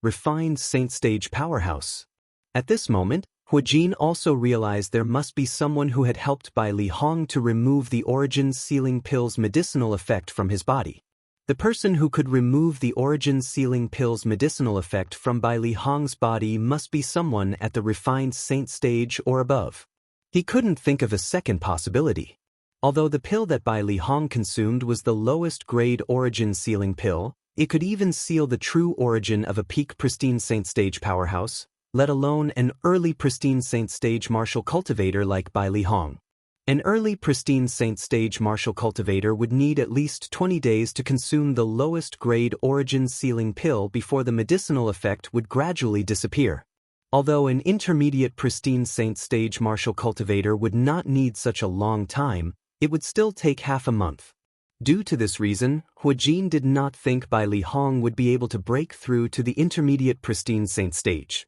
Refined saint-stage powerhouse. At this moment, Huajin also realized there must be someone who had helped Bai Li Hong to remove the origin-sealing pill's medicinal effect from his body. The person who could remove the origin-sealing pill's medicinal effect from Bai Li Hong's body must be someone at the refined saint stage or above. He couldn't think of a second possibility. Although the pill that Bai Li Hong consumed was the lowest grade origin-sealing pill, it could even seal the true origin of a peak pristine saint stage powerhouse, let alone an early pristine saint stage martial cultivator like Bai Li Hong. An early pristine saint stage martial cultivator would need at least 20 days to consume the lowest grade origin-sealing pill before the medicinal effect would gradually disappear. Although an intermediate pristine saint stage martial cultivator would not need such a long time, it would still take half a month. Due to this reason, Huajin did not think Bai Li Hong would be able to break through to the intermediate pristine saint stage.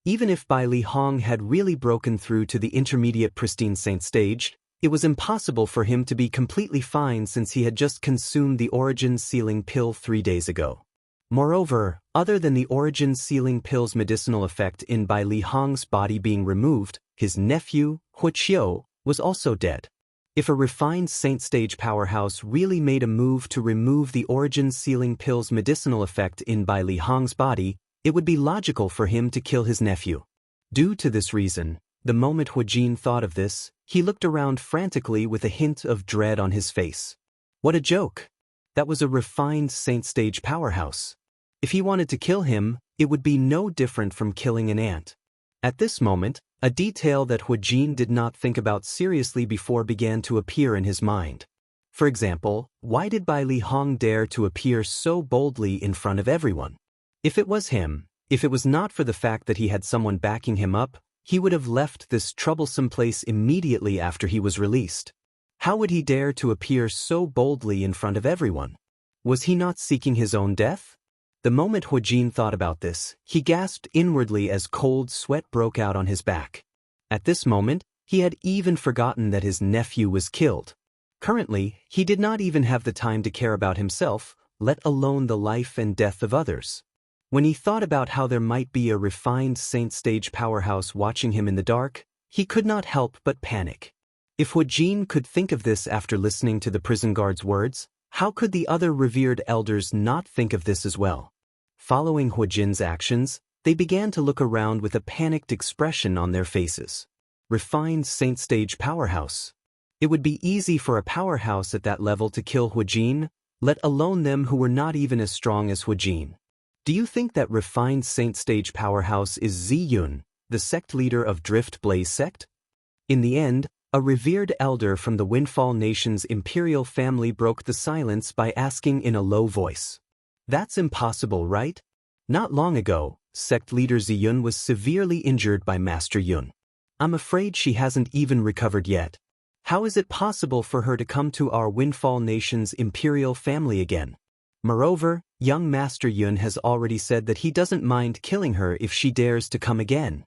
Even if Bai Li Hong had really broken through to the intermediate pristine saint stage, it was impossible for him to be completely fine since he had just consumed the origin-sealing pill 3 days ago. Moreover, other than the origin-sealing pill's medicinal effect in Bai Li Hong's body being removed, his nephew, Huaqiu, was also dead. If a refined saint stage powerhouse really made a move to remove the origin-sealing pill's medicinal effect in Bai Li Hong's body, it would be logical for him to kill his nephew. Due to this reason, the moment Huajin thought of this, he looked around frantically with a hint of dread on his face. What a joke! That was a refined saint stage powerhouse. If he wanted to kill him, it would be no different from killing an ant. At this moment, a detail that Huajin did not think about seriously before began to appear in his mind. For example, why did Bai Li Hong dare to appear so boldly in front of everyone? If it was him, if it was not for the fact that he had someone backing him up, he would have left this troublesome place immediately after he was released. How would he dare to appear so boldly in front of everyone? Was he not seeking his own death? The moment Huajin thought about this, he gasped inwardly as cold sweat broke out on his back. At this moment, he had even forgotten that his nephew was killed. Currently, he did not even have the time to care about himself, let alone the life and death of others. When he thought about how there might be a refined saint stage powerhouse watching him in the dark, he could not help but panic. If Huajin could think of this after listening to the prison guard's words, how could the other revered elders not think of this as well? Following Huajin's actions, they began to look around with a panicked expression on their faces. Refined saint stage powerhouse. It would be easy for a powerhouse at that level to kill Huajin, let alone them who were not even as strong as Huajin. Do you think that refined saint stage powerhouse is Ziyun, the sect leader of Drift Blaze sect? In the end, a revered elder from the Windfall Nation's imperial family broke the silence by asking in a low voice. That's impossible, right? Not long ago, sect leader Ziyun was severely injured by Master Yun. I'm afraid she hasn't even recovered yet. How is it possible for her to come to our Windfall Nation's imperial family again? Moreover, young Master Yun has already said that he doesn't mind killing her if she dares to come again.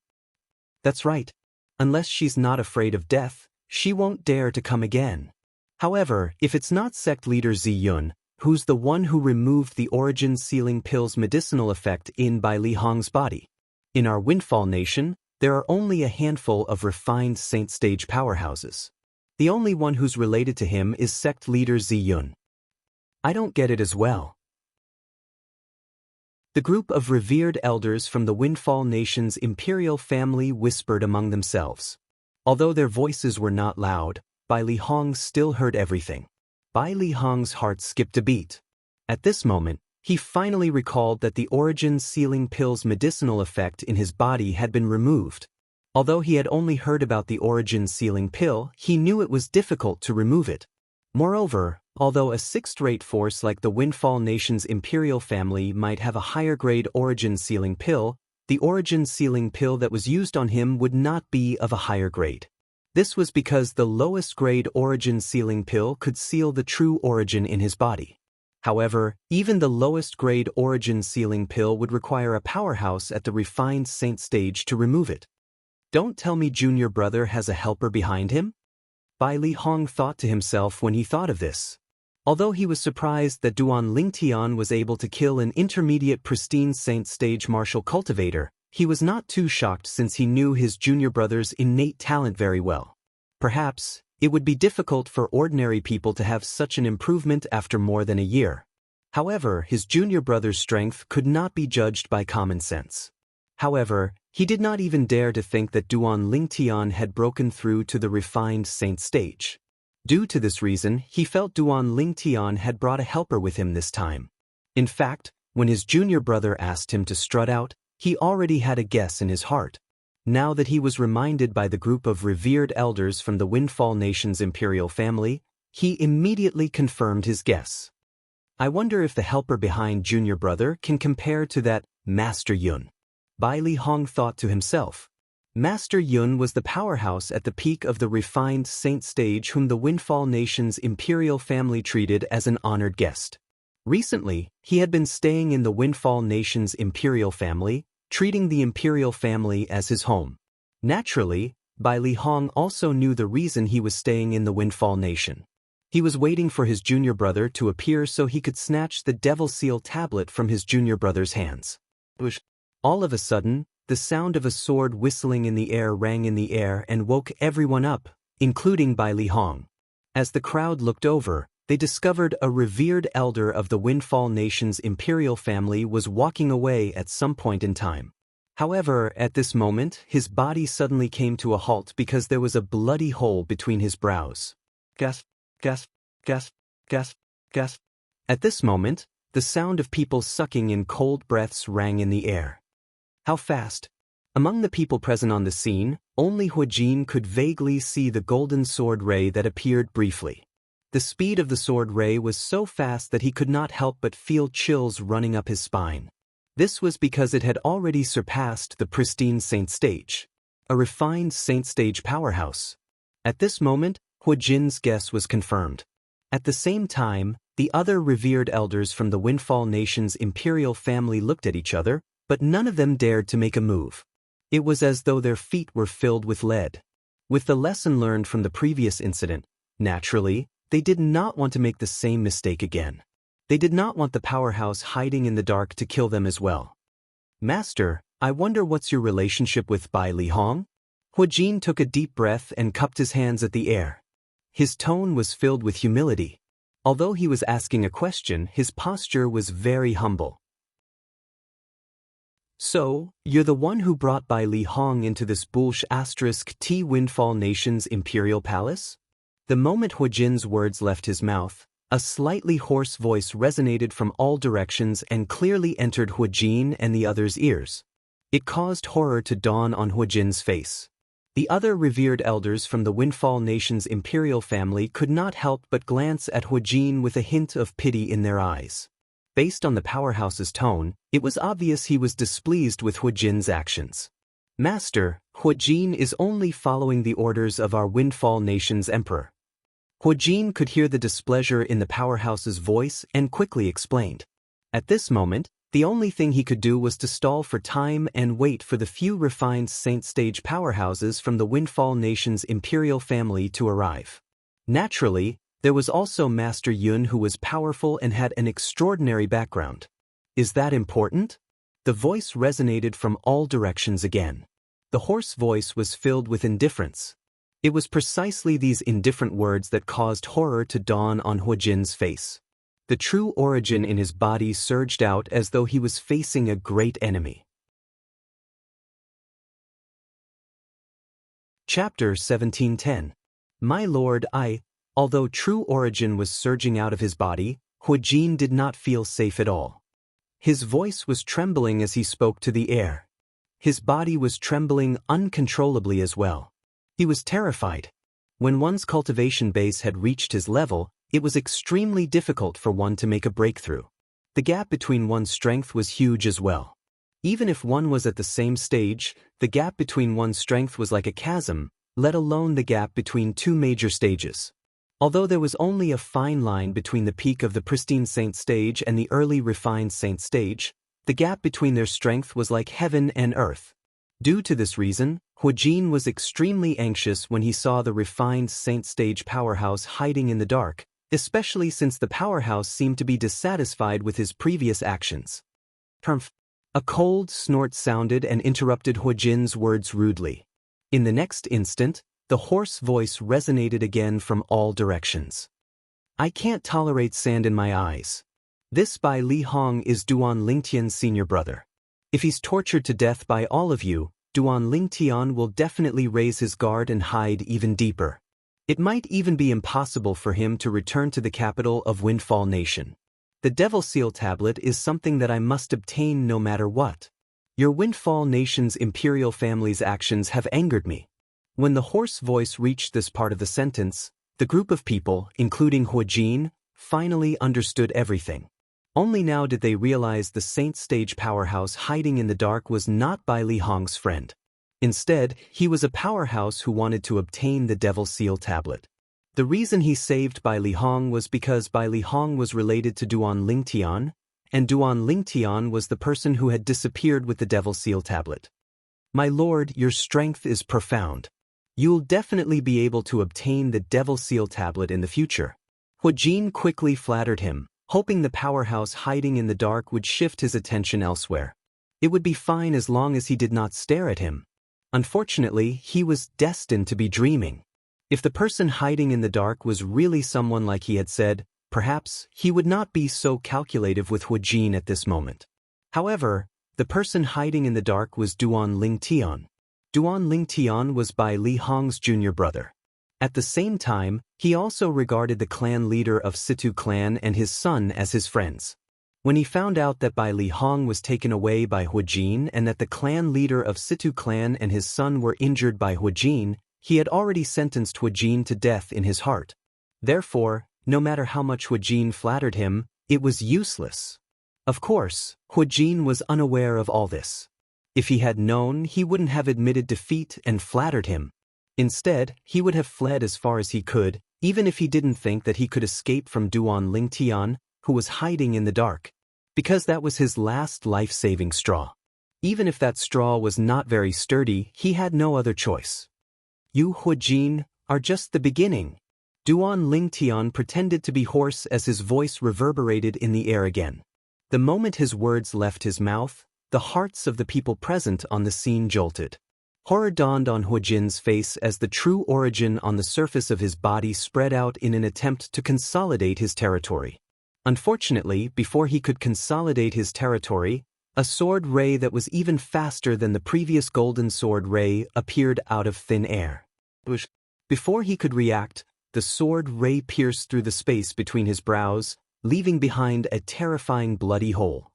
That's right. Unless she's not afraid of death, she won't dare to come again. However, if it's not sect leader Ziyun, who's the one who removed the origin-sealing pill's medicinal effect in Bai Li Hong's body? In our Windfall Nation, there are only a handful of refined saint stage powerhouses. The only one who's related to him is sect leader Ziyun. I don't get it as well. The group of revered elders from the Windfall Nation's imperial family whispered among themselves. Although their voices were not loud, Bai Li Hong still heard everything. Bai Li Hong's heart skipped a beat. At this moment, he finally recalled that the origin-sealing pill's medicinal effect in his body had been removed. Although he had only heard about the origin-sealing pill, he knew it was difficult to remove it. Moreover, although a sixth-rate force like the Windfall Nation's imperial family might have a higher-grade origin-sealing pill, the origin-sealing pill that was used on him would not be of a higher grade. This was because the lowest-grade origin-sealing pill could seal the true origin in his body. However, even the lowest grade origin ceiling pill would require a powerhouse at the refined saint stage to remove it. Don't tell me Junior Brother has a helper behind him? Bai Li Hong thought to himself when he thought of this. Although he was surprised that Duan Lingtian was able to kill an intermediate pristine saint stage martial cultivator, he was not too shocked since he knew his junior brother's innate talent very well. Perhaps, it would be difficult for ordinary people to have such an improvement after more than a year. However, his junior brother's strength could not be judged by common sense. However, he did not even dare to think that Duan Lingtian had broken through to the refined saint stage. Due to this reason, he felt Duan Lingtian had brought a helper with him this time. In fact, when his junior brother asked him to strut out, he already had a guess in his heart. Now that he was reminded by the group of revered elders from the Windfall Nation's imperial family, he immediately confirmed his guess. I wonder if the helper behind junior brother can compare to that Master Yun. Bai Li Hong thought to himself. Master Yun was the powerhouse at the peak of the refined saint stage whom the Windfall Nation's imperial family treated as an honored guest. Recently, he had been staying in the Windfall Nation's imperial family, treating the imperial family as his home. Naturally, Bai Li Hong also knew the reason he was staying in the Windfall Nation. He was waiting for his junior brother to appear so he could snatch the Devil Seal tablet from his junior brother's hands. All of a sudden, the sound of a sword whistling in the air rang in the air and woke everyone up, including Bai Li Hong. As the crowd looked over, they discovered a revered elder of the Windfall Nation's imperial family was walking away at some point in time. However, at this moment, his body suddenly came to a halt because there was a bloody hole between his brows. Gasp, gasp, gasp, gasp, gasp. At this moment, the sound of people sucking in cold breaths rang in the air. How fast? Among the people present on the scene, only Huajin could vaguely see the golden sword ray that appeared briefly. The speed of the sword ray was so fast that he could not help but feel chills running up his spine. This was because it had already surpassed the pristine saint stage, a refined saint stage powerhouse. At this moment, Huajin's guess was confirmed. At the same time, the other revered elders from the Windfall Nation's imperial family looked at each other, but none of them dared to make a move. It was as though their feet were filled with lead. With the lesson learned from the previous incident, naturally, they did not want to make the same mistake again. They did not want the powerhouse hiding in the dark to kill them as well. Master, I wonder what's your relationship with Bai Li Hong? Huajin took a deep breath and cupped his hands at the air. His tone was filled with humility. Although he was asking a question, his posture was very humble. So, you're the one who brought Bai Li Hong into this *T Windfall Nation's imperial palace? The moment Huajin's words left his mouth, a slightly hoarse voice resonated from all directions and clearly entered Huajin and the others' ears. It caused horror to dawn on Huajin's face. The other revered elders from the Windfall Nation's imperial family could not help but glance at Huajin with a hint of pity in their eyes. Based on the powerhouse's tone, it was obvious he was displeased with Huajin's actions. Master, Huajin is only following the orders of our Windfall Nation's emperor. Huajin could hear the displeasure in the powerhouse's voice and quickly explained. At this moment, the only thing he could do was to stall for time and wait for the few refined saint stage powerhouses from the Windfall Nation's imperial family to arrive. Naturally, there was also Master Yun who was powerful and had an extraordinary background. Is that important? The voice resonated from all directions again. The hoarse voice was filled with indifference. It was precisely these indifferent words that caused horror to dawn on Huajin's face. The true origin in his body surged out as though he was facing a great enemy. Chapter 1710. My lord, Although true origin was surging out of his body, Huajin did not feel safe at all. His voice was trembling as he spoke to the air. His body was trembling uncontrollably as well. He was terrified. When one's cultivation base had reached his level, it was extremely difficult for one to make a breakthrough. The gap between one's strength was huge as well. Even if one was at the same stage, the gap between one's strength was like a chasm, let alone the gap between two major stages. Although there was only a fine line between the peak of the pristine saint stage and the early refined saint stage, the gap between their strength was like heaven and earth. Due to this reason, Huajin was extremely anxious when he saw the refined saint stage powerhouse hiding in the dark, especially since the powerhouse seemed to be dissatisfied with his previous actions. Humph! A cold snort sounded and interrupted Huajin's words rudely. In the next instant, the hoarse voice resonated again from all directions. I can't tolerate sand in my eyes. This Bai Li Hong is Duan Lingtian's senior brother. If he's tortured to death by all of you, Duan Lingtian will definitely raise his guard and hide even deeper. It might even be impossible for him to return to the capital of Windfall Nation. The Devil Seal Tablet is something that I must obtain no matter what. Your Windfall Nation's imperial family's actions have angered me. When the hoarse voice reached this part of the sentence, the group of people, including Huajin, finally understood everything. Only now did they realize the saint stage powerhouse hiding in the dark was not Bai Li Hong's friend. Instead, he was a powerhouse who wanted to obtain the Devil Seal Tablet. The reason he saved Bai Li Hong was because Bai Li Hong was related to Duan Lingtian, and Duan Lingtian was the person who had disappeared with the Devil Seal Tablet. My lord, your strength is profound. You'll definitely be able to obtain the Devil Seal Tablet in the future. Huajin quickly flattered him, hoping the powerhouse hiding in the dark would shift his attention elsewhere. It would be fine as long as he did not stare at him. Unfortunately, he was destined to be dreaming. If the person hiding in the dark was really someone like he had said, perhaps he would not be so calculative with Huajin at this moment. However, the person hiding in the dark was Duan Lingtian. Duan Lingtian was Bai Li Hong's junior brother. At the same time, he also regarded the clan leader of Situ clan and his son as his friends. When he found out that Bai Li Hong was taken away by Huajin and that the clan leader of Situ clan and his son were injured by Huajin, he had already sentenced Huajin to death in his heart. Therefore, no matter how much Huajin flattered him, it was useless. Of course, Huajin was unaware of all this. If he had known, he wouldn't have admitted defeat and flattered him. Instead, he would have fled as far as he could, even if he didn't think that he could escape from Duan Lingtian, who was hiding in the dark, because that was his last life-saving straw. Even if that straw was not very sturdy, he had no other choice. You, Huajin, are just the beginning. Duan Lingtian pretended to be hoarse as his voice reverberated in the air again. The moment his words left his mouth, the hearts of the people present on the scene jolted. Horror dawned on Huajin's face as the true origin on the surface of his body spread out in an attempt to consolidate his territory. Unfortunately, before he could consolidate his territory, a sword ray that was even faster than the previous golden sword ray appeared out of thin air. Before he could react, the sword ray pierced through the space between his brows, leaving behind a terrifying bloody hole.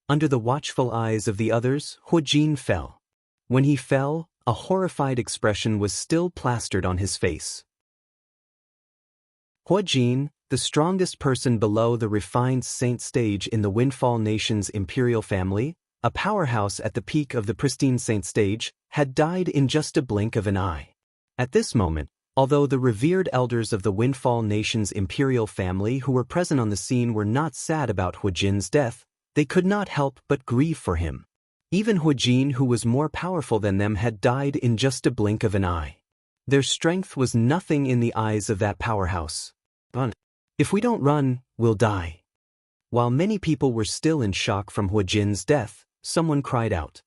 Under the watchful eyes of the others, Huajin fell. When he fell, a horrified expression was still plastered on his face. Huajin, the strongest person below the refined saint stage in the Windfall Nation's imperial family, a powerhouse at the peak of the pristine saint stage, had died in just a blink of an eye. At this moment, although the revered elders of the Windfall Nation's imperial family who were present on the scene were not sad about Huajin's death, they could not help but grieve for him. Even Huajin, who was more powerful than them, had died in just a blink of an eye. Their strength was nothing in the eyes of that powerhouse. If we don't run, we'll die. While many people were still in shock from Huajin's death, someone cried out.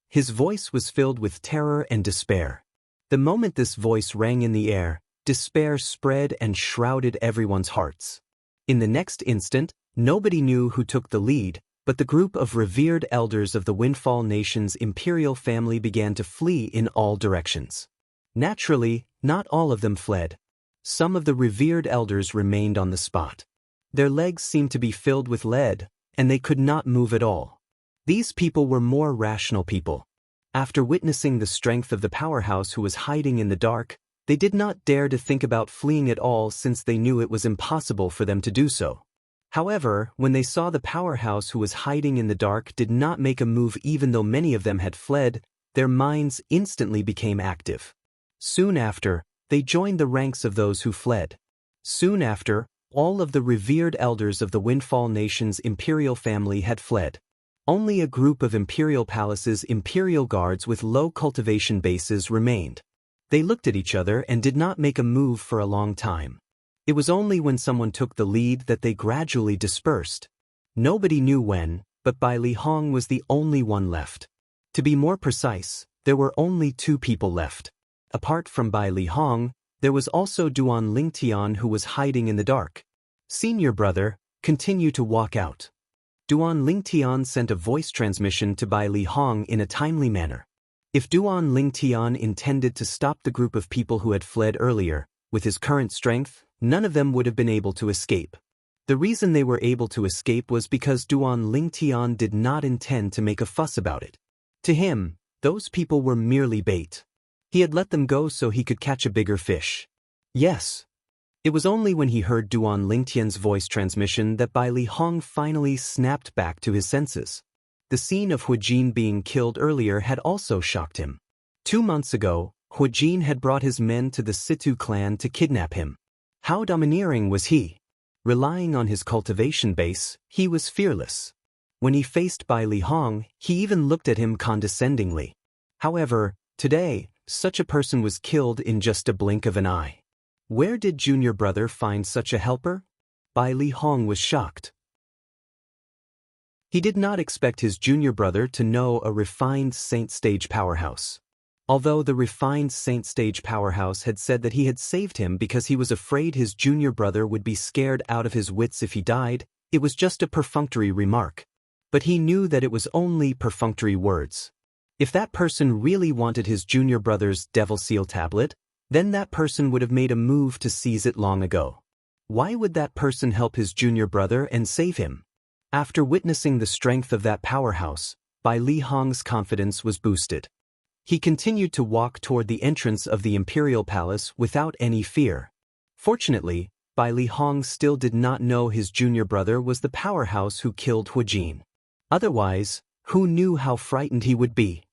His voice was filled with terror and despair. The moment this voice rang in the air, despair spread and shrouded everyone's hearts. In the next instant, nobody knew who took the lead, but the group of revered elders of the Windfall Nation's imperial family began to flee in all directions. Naturally, not all of them fled. Some of the revered elders remained on the spot. Their legs seemed to be filled with lead, and they could not move at all. These people were more rational people. After witnessing the strength of the powerhouse who was hiding in the dark, they did not dare to think about fleeing at all since they knew it was impossible for them to do so. However, when they saw the powerhouse who was hiding in the dark did not make a move even though many of them had fled, their minds instantly became active. Soon after, they joined the ranks of those who fled. Soon after, all of the revered elders of the Windfall Nation's imperial family had fled. Only a group of Imperial Palace's imperial guards with low cultivation bases remained. They looked at each other and did not make a move for a long time. It was only when someone took the lead that they gradually dispersed. Nobody knew when, but Bai Li Hong was the only one left. To be more precise, there were only 2 people left. Apart from Bai Li Hong, there was also Duan Lingtian who was hiding in the dark. "Senior brother, continue to walk out." Duan Lingtian sent a voice transmission to Bai Li Hong in a timely manner. If Duan Lingtian intended to stop the group of people who had fled earlier, with his current strength, none of them would have been able to escape. The reason they were able to escape was because Duan Lingtian did not intend to make a fuss about it. To him, those people were merely bait. He had let them go so he could catch a bigger fish. Yes. It was only when he heard Duan Lingtian's voice transmission that Bai Li Hong finally snapped back to his senses. The scene of Hu Jin being killed earlier had also shocked him. 2 months ago, Hu Jin had brought his men to the Situ clan to kidnap him. How domineering was he? Relying on his cultivation base, he was fearless. When he faced Bai Li Hong, he even looked at him condescendingly. However, today, such a person was killed in just a blink of an eye. Where did junior brother find such a helper? Bai Li Hong was shocked. He did not expect his junior brother to know a refined Saint Stage powerhouse. Although the refined Saint Stage powerhouse had said that he had saved him because he was afraid his junior brother would be scared out of his wits if he died, it was just a perfunctory remark. But he knew that it was only perfunctory words. If that person really wanted his junior brother's Devil Seal tablet, then that person would have made a move to seize it long ago. Why would that person help his junior brother and save him? After witnessing the strength of that powerhouse, Bai Li Hong's confidence was boosted. He continued to walk toward the entrance of the Imperial Palace without any fear. Fortunately, Bai Li Hong still did not know his junior brother was the powerhouse who killed Hu Jin. Otherwise, who knew how frightened he would be?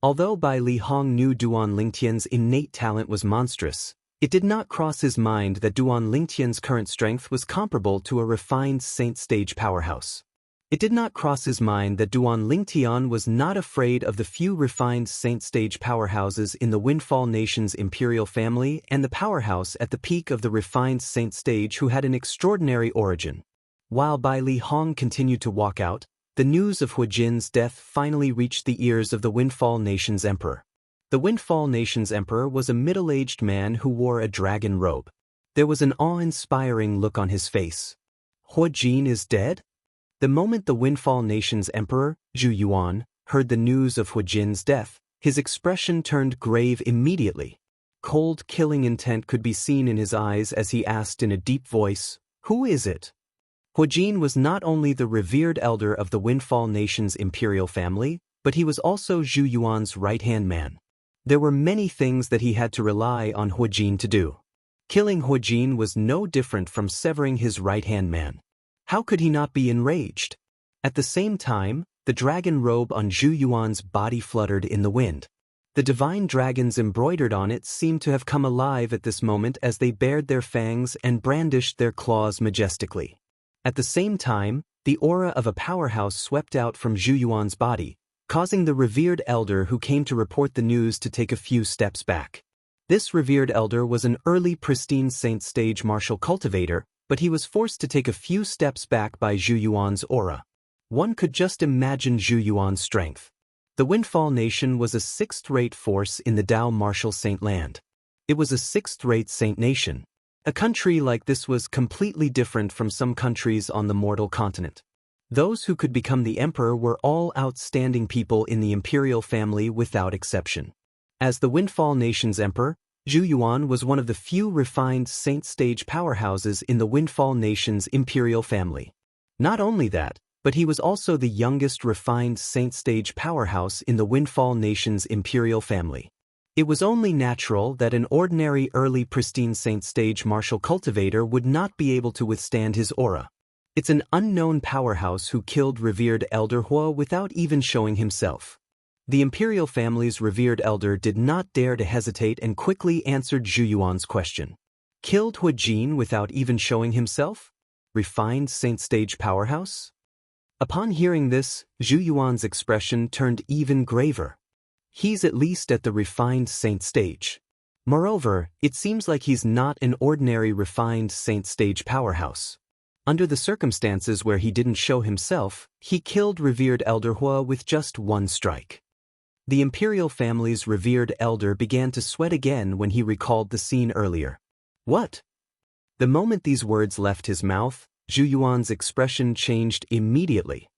Although Bai Li Hong knew Duan Lingtian's innate talent was monstrous, it did not cross his mind that Duan Lingtian's current strength was comparable to a refined Saint Stage powerhouse. It did not cross his mind that Duan Lingtian was not afraid of the few refined Saint Stage powerhouses in the Windfall Nation's imperial family and the powerhouse at the peak of the refined Saint Stage who had an extraordinary origin. While Bai Li Hong continued to walk out, the news of Hu Jin's death finally reached the ears of the Windfall Nation's emperor. The Windfall Nation's emperor was a middle-aged man who wore a dragon robe. There was an awe-inspiring look on his face. Hu Jin is dead? The moment the Windfall Nation's emperor, Zhu Yuan, heard the news of Hu Jin's death, his expression turned grave immediately. Cold, killing intent could be seen in his eyes as he asked in a deep voice, "Who is it?" Hu Jin was not only the revered elder of the Windfall Nation's imperial family, but he was also Zhu Yuan's right-hand man. There were many things that he had to rely on Hu Jin to do. Killing Hu Jin was no different from severing his right-hand man. How could he not be enraged? At the same time, the dragon robe on Zhu Yuan's body fluttered in the wind. The divine dragons embroidered on it seemed to have come alive at this moment as they bared their fangs and brandished their claws majestically. At the same time, the aura of a powerhouse swept out from Zhu Yuan's body, causing the revered elder who came to report the news to take a few steps back. This revered elder was an early pristine Saint Stage martial cultivator, but he was forced to take a few steps back by Zhu Yuan's aura. One could just imagine Zhu Yuan's strength. The Windfall Nation was a sixth-rate force in the Dao martial saint land. It was a sixth-rate saint nation. A country like this was completely different from some countries on the mortal continent. Those who could become the emperor were all outstanding people in the imperial family without exception. As the Windfall Nation's emperor, Zhu Yuan was one of the few refined Saint Stage powerhouses in the Windfall Nation's imperial family. Not only that, but he was also the youngest refined Saint Stage powerhouse in the Windfall Nation's imperial family. It was only natural that an ordinary early pristine Saint Stage martial cultivator would not be able to withstand his aura. It's an unknown powerhouse who killed revered Elder Hua without even showing himself. The imperial family's revered elder did not dare to hesitate and quickly answered Zhu Yuan's question. Killed Hu Jin without even showing himself? Refined Saint Stage powerhouse? Upon hearing this, Zhu Yuan's expression turned even graver. He's at least at the refined saint stage. Moreover, it seems like he's not an ordinary refined saint stage powerhouse. Under the circumstances where he didn't show himself, he killed revered Elder Hua with just one strike. The imperial family's revered elder began to sweat again when he recalled the scene earlier. What? The moment these words left his mouth, Zhu Yuan's expression changed immediately.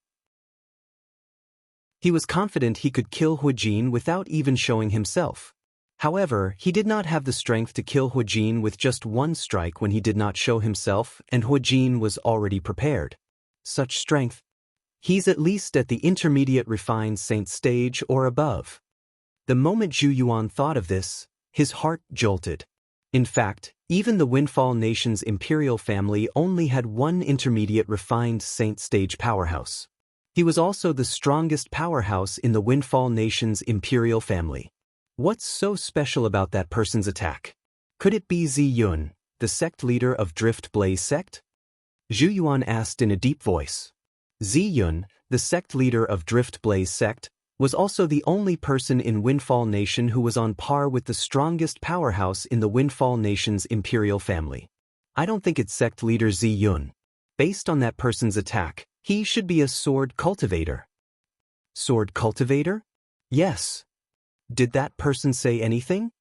He was confident he could kill Hu Jin without even showing himself. However, he did not have the strength to kill Hu Jin with just one strike when he did not show himself and Hu Jin was already prepared. Such strength. He's at least at the intermediate refined saint stage or above. The moment Zhu Yuan thought of this, his heart jolted. In fact, even the Windfall Nation's imperial family only had one intermediate refined saint stage powerhouse. He was also the strongest powerhouse in the Windfall Nation's imperial family. What's so special about that person's attack? Could it be Zi Yun, the sect leader of Drift Blaze sect? Zhu Yuan asked in a deep voice. Zi Yun, the sect leader of Drift Blaze sect, was also the only person in Windfall Nation who was on par with the strongest powerhouse in the Windfall Nation's imperial family. I don't think it's sect leader Zi Yun. Based on that person's attack, he should be a sword cultivator. Sword cultivator? Yes. Did that person say anything?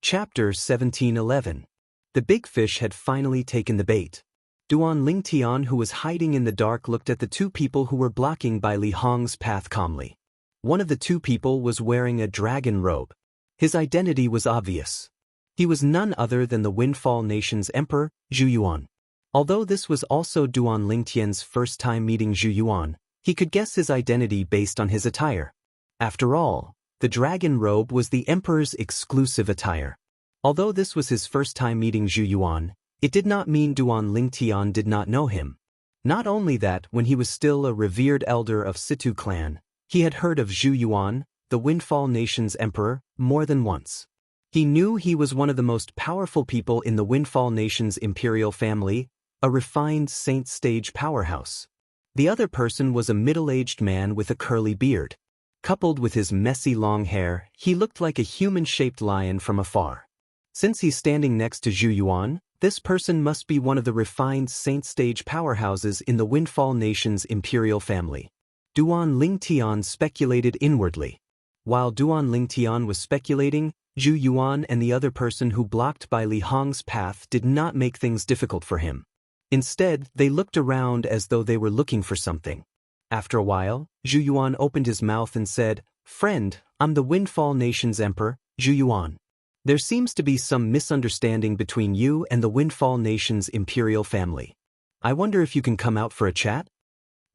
Chapter 1711. The big fish had finally taken the bait. Duan Lingtian, who was hiding in the dark, looked at the two people who were blocking Bai Li Hong's path calmly. One of the two people was wearing a dragon robe. His identity was obvious. He was none other than the Windfall Nation's emperor, Zhu Yuan. Although this was also Duan Lingtian's first time meeting Zhu Yuan, he could guess his identity based on his attire. After all, the dragon robe was the emperor's exclusive attire. Although this was his first time meeting Zhu Yuan, it did not mean Duan Lingtian did not know him. Not only that, when he was still a revered elder of Situ clan, he had heard of Zhu Yuan, the Windfall Nation's emperor, more than once. He knew he was one of the most powerful people in the Windfall Nation's imperial family, a refined saint stage powerhouse. The other person was a middle-aged man with a curly beard. Coupled with his messy long hair, he looked like a human-shaped lion from afar. Since he's standing next to Zhu Yuan, this person must be one of the refined saint stage powerhouses in the Windfall Nation's imperial family. Duan Lingtian speculated inwardly. While Duan Lingtian was speculating, Zhu Yuan and the other person who blocked Bai Li Hong's path did not make things difficult for him. Instead, they looked around as though they were looking for something. After a while, Zhu Yuan opened his mouth and said, "Friend, I'm the Windfall Nation's emperor, Zhu Yuan. There seems to be some misunderstanding between you and the Windfall Nation's imperial family. I wonder if you can come out for a chat?"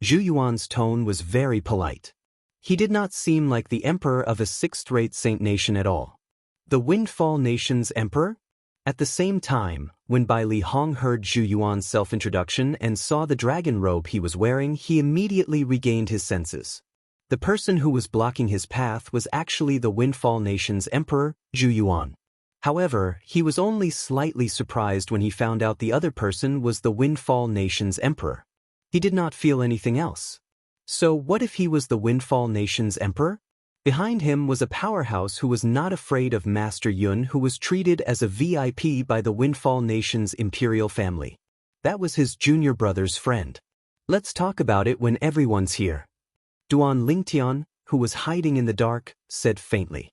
Zhu Yuan's tone was very polite. He did not seem like the emperor of a sixth-rate saint nation at all. The Windfall Nation's emperor? At the same time, when Bai Li Hong heard Zhu Yuan's self-introduction and saw the dragon robe he was wearing, he immediately regained his senses. The person who was blocking his path was actually the Windfall Nation's emperor, Zhu Yuan. However, he was only slightly surprised when he found out the other person was the Windfall Nation's emperor. He did not feel anything else. So what if he was the Windfall Nation's emperor? Behind him was a powerhouse who was not afraid of Master Yun, who was treated as a VIP by the Windfall Nation's imperial family. That was his junior brother's friend. Let's talk about it when everyone's here. Duan Lingtian, who was hiding in the dark, said faintly.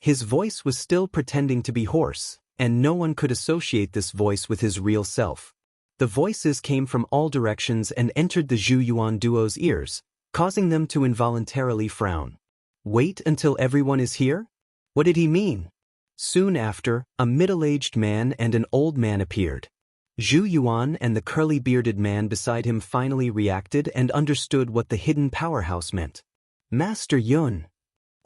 His voice was still pretending to be hoarse, and no one could associate this voice with his real self. The voices came from all directions and entered the Zhu Yuan duo's ears, causing them to involuntarily frown. Wait until everyone is here? What did he mean? Soon after, a middle-aged man and an old man appeared. Zhu Yuan and the curly-bearded man beside him finally reacted and understood what the hidden powerhouse meant. Master Yun.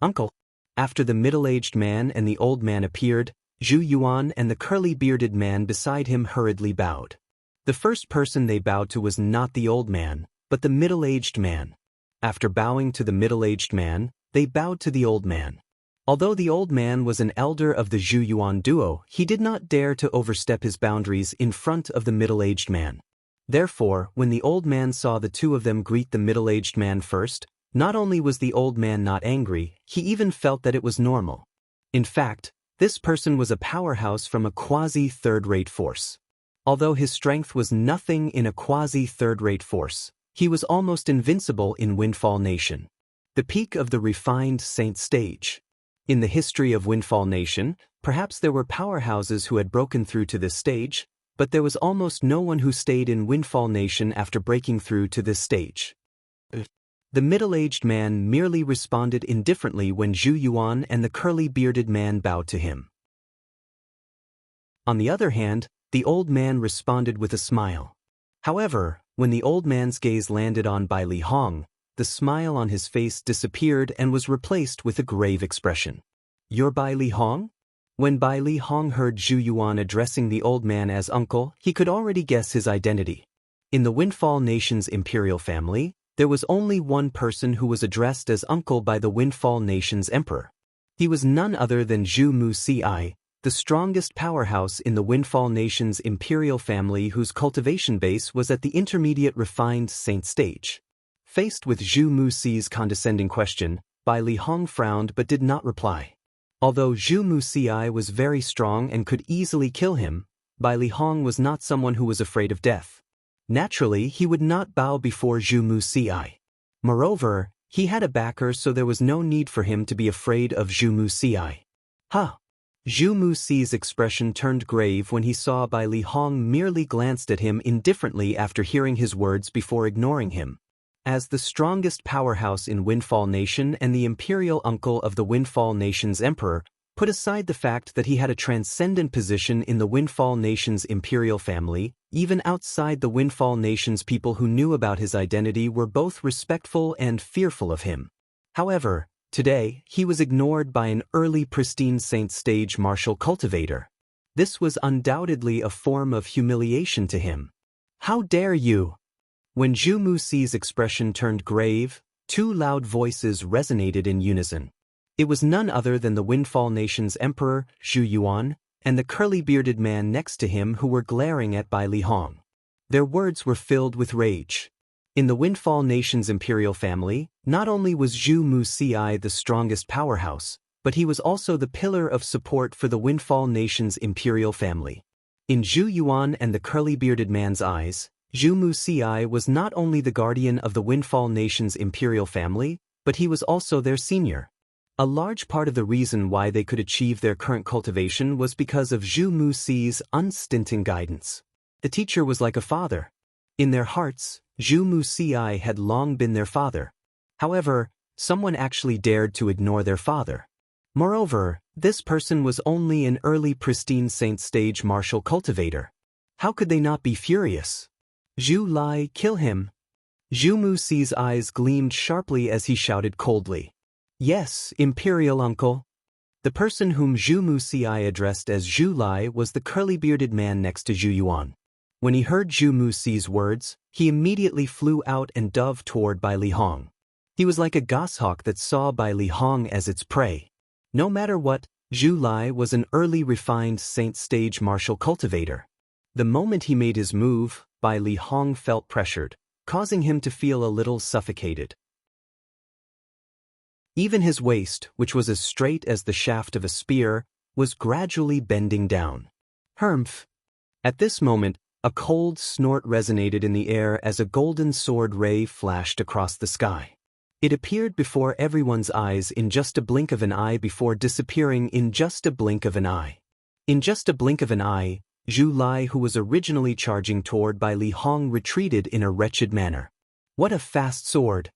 Uncle. After the middle-aged man and the old man appeared, Zhu Yuan and the curly-bearded man beside him hurriedly bowed. The first person they bowed to was not the old man, but the middle-aged man. After bowing to the middle-aged man, they bowed to the old man. Although the old man was an elder of the Zhu Yuan duo, he did not dare to overstep his boundaries in front of the middle-aged man. Therefore, when the old man saw the two of them greet the middle-aged man first, not only was the old man not angry, he even felt that it was normal. In fact, this person was a powerhouse from a quasi-third-rate force. Although his strength was nothing in a quasi-third-rate force, he was almost invincible in Windfall Nation. The peak of the refined saint stage. In the history of Windfall Nation, perhaps there were powerhouses who had broken through to this stage, but there was almost no one who stayed in Windfall Nation after breaking through to this stage. The middle-aged man merely responded indifferently when Zhu Yuan and the curly-bearded man bowed to him. On the other hand, the old man responded with a smile. However, when the old man's gaze landed on Bai Li Hong, the smile on his face disappeared and was replaced with a grave expression. "You're Bai Li Hong?" When Bai Li Hong heard Zhu Yuan addressing the old man as uncle, he could already guess his identity. In the Windfall Nation's imperial family, there was only one person who was addressed as uncle by the Windfall Nation's emperor. He was none other than Zhu Muci, the strongest powerhouse in the Windfall Nation's imperial family whose cultivation base was at the intermediate refined saint stage. Faced with Zhu Muci's condescending question, Bai Li Hong frowned but did not reply. Although Zhu Muci was very strong and could easily kill him, Bai Li Hong was not someone who was afraid of death. Naturally, he would not bow before Zhu Muci. Moreover, he had a backer, so there was no need for him to be afraid of Zhu Muci. Huh! Zhu Muci's expression turned grave when he saw Bai Li Hong merely glanced at him indifferently after hearing his words before ignoring him. As the strongest powerhouse in Windfall Nation and the imperial uncle of the Windfall Nation's emperor, put aside the fact that he had a transcendent position in the Windfall Nation's imperial family, even outside the Windfall Nation's people who knew about his identity were both respectful and fearful of him. However, today, he was ignored by an early pristine saint stage martial cultivator. This was undoubtedly a form of humiliation to him. "How dare you?" When Zhu Muci's expression turned grave, two loud voices resonated in unison. It was none other than the Windfall Nation's emperor, Zhu Yuan, and the curly-bearded man next to him who were glaring at Bai Li Hong. Their words were filled with rage. In the Windfall Nation's imperial family, not only was Zhu Muci the strongest powerhouse, but he was also the pillar of support for the Windfall Nation's imperial family. In Zhu Yuan and the curly-bearded man's eyes, Zhu Muci was not only the guardian of the Windfall Nation's imperial family, but he was also their senior. A large part of the reason why they could achieve their current cultivation was because of Zhu Muci's unstinting guidance. The teacher was like a father. In their hearts, Zhu Muci had long been their father. However, someone actually dared to ignore their father. Moreover, this person was only an early pristine saint stage martial cultivator. How could they not be furious? "Zhu Lai, kill him!" Zhu Muci's eyes gleamed sharply as he shouted coldly. "Yes, Imperial Uncle." The person whom Zhu Muci addressed as Zhu Lai was the curly-bearded man next to Zhu Yuan. When he heard Zhu Muci's words, he immediately flew out and dove toward Bai Li Hong. He was like a goshawk that saw Bai Li Hong as its prey. No matter what, Zhu Lai was an early refined saint stage martial cultivator. The moment he made his move, Bai Li Hong felt pressured, causing him to feel a little suffocated. Even his waist, which was as straight as the shaft of a spear, was gradually bending down. Humph! At this moment, a cold snort resonated in the air as a golden sword ray flashed across the sky. It appeared before everyone's eyes in just a blink of an eye before disappearing in just a blink of an eye. In just a blink of an eye, Zhu Lai, who was originally charging toward Bai Li Hong, retreated in a wretched manner. What a fast sword!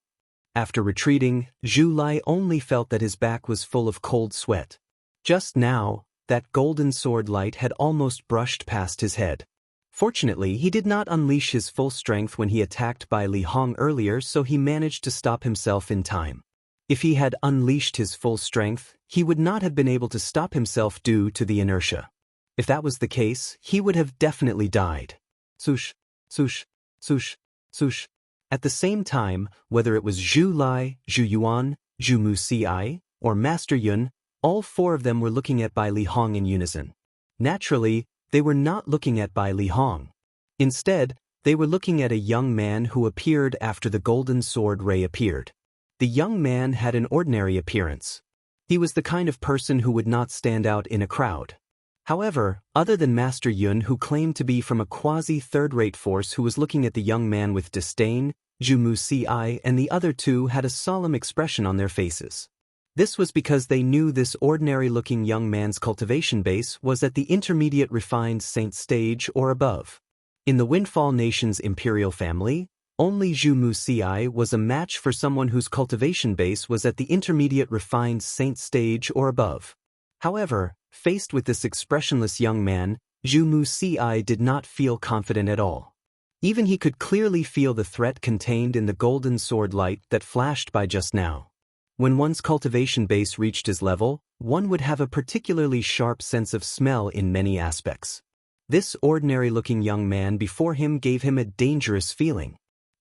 After retreating, Zhu Lai only felt that his back was full of cold sweat. Just now, that golden sword light had almost brushed past his head. Fortunately, he did not unleash his full strength when he attacked Bai Li Hong earlier, so he managed to stop himself in time. If he had unleashed his full strength, he would not have been able to stop himself due to the inertia. If that was the case, he would have definitely died. Swoosh, swoosh, swoosh, swoosh. At the same time, whether it was Zhu Lai, Zhu Yuan, Zhu Muci, or Master Yun, All four of them were looking at Bai Li Hong in unison. Naturally, they were not looking at Bai Li Hong. Instead, they were looking at a young man who appeared after the golden sword ray appeared. The young man had an ordinary appearance. He was the kind of person who would not stand out in a crowd. However, other than Master Yun, who claimed to be from a quasi-third-rate force who was looking at the young man with disdain, Zhu Mu Si and the other two had a solemn expression on their faces. This was because they knew this ordinary-looking young man's cultivation base was at the intermediate refined saint stage or above. In the Windfall Nation's imperial family, only Zhu Mu Si was a match for someone whose cultivation base was at the intermediate refined saint stage or above. However, faced with this expressionless young man, Zhu Mu Si did not feel confident at all. Even he could clearly feel the threat contained in the golden sword light that flashed by just now. When one's cultivation base reached his level, one would have a particularly sharp sense of smell in many aspects. This ordinary-looking young man before him gave him a dangerous feeling.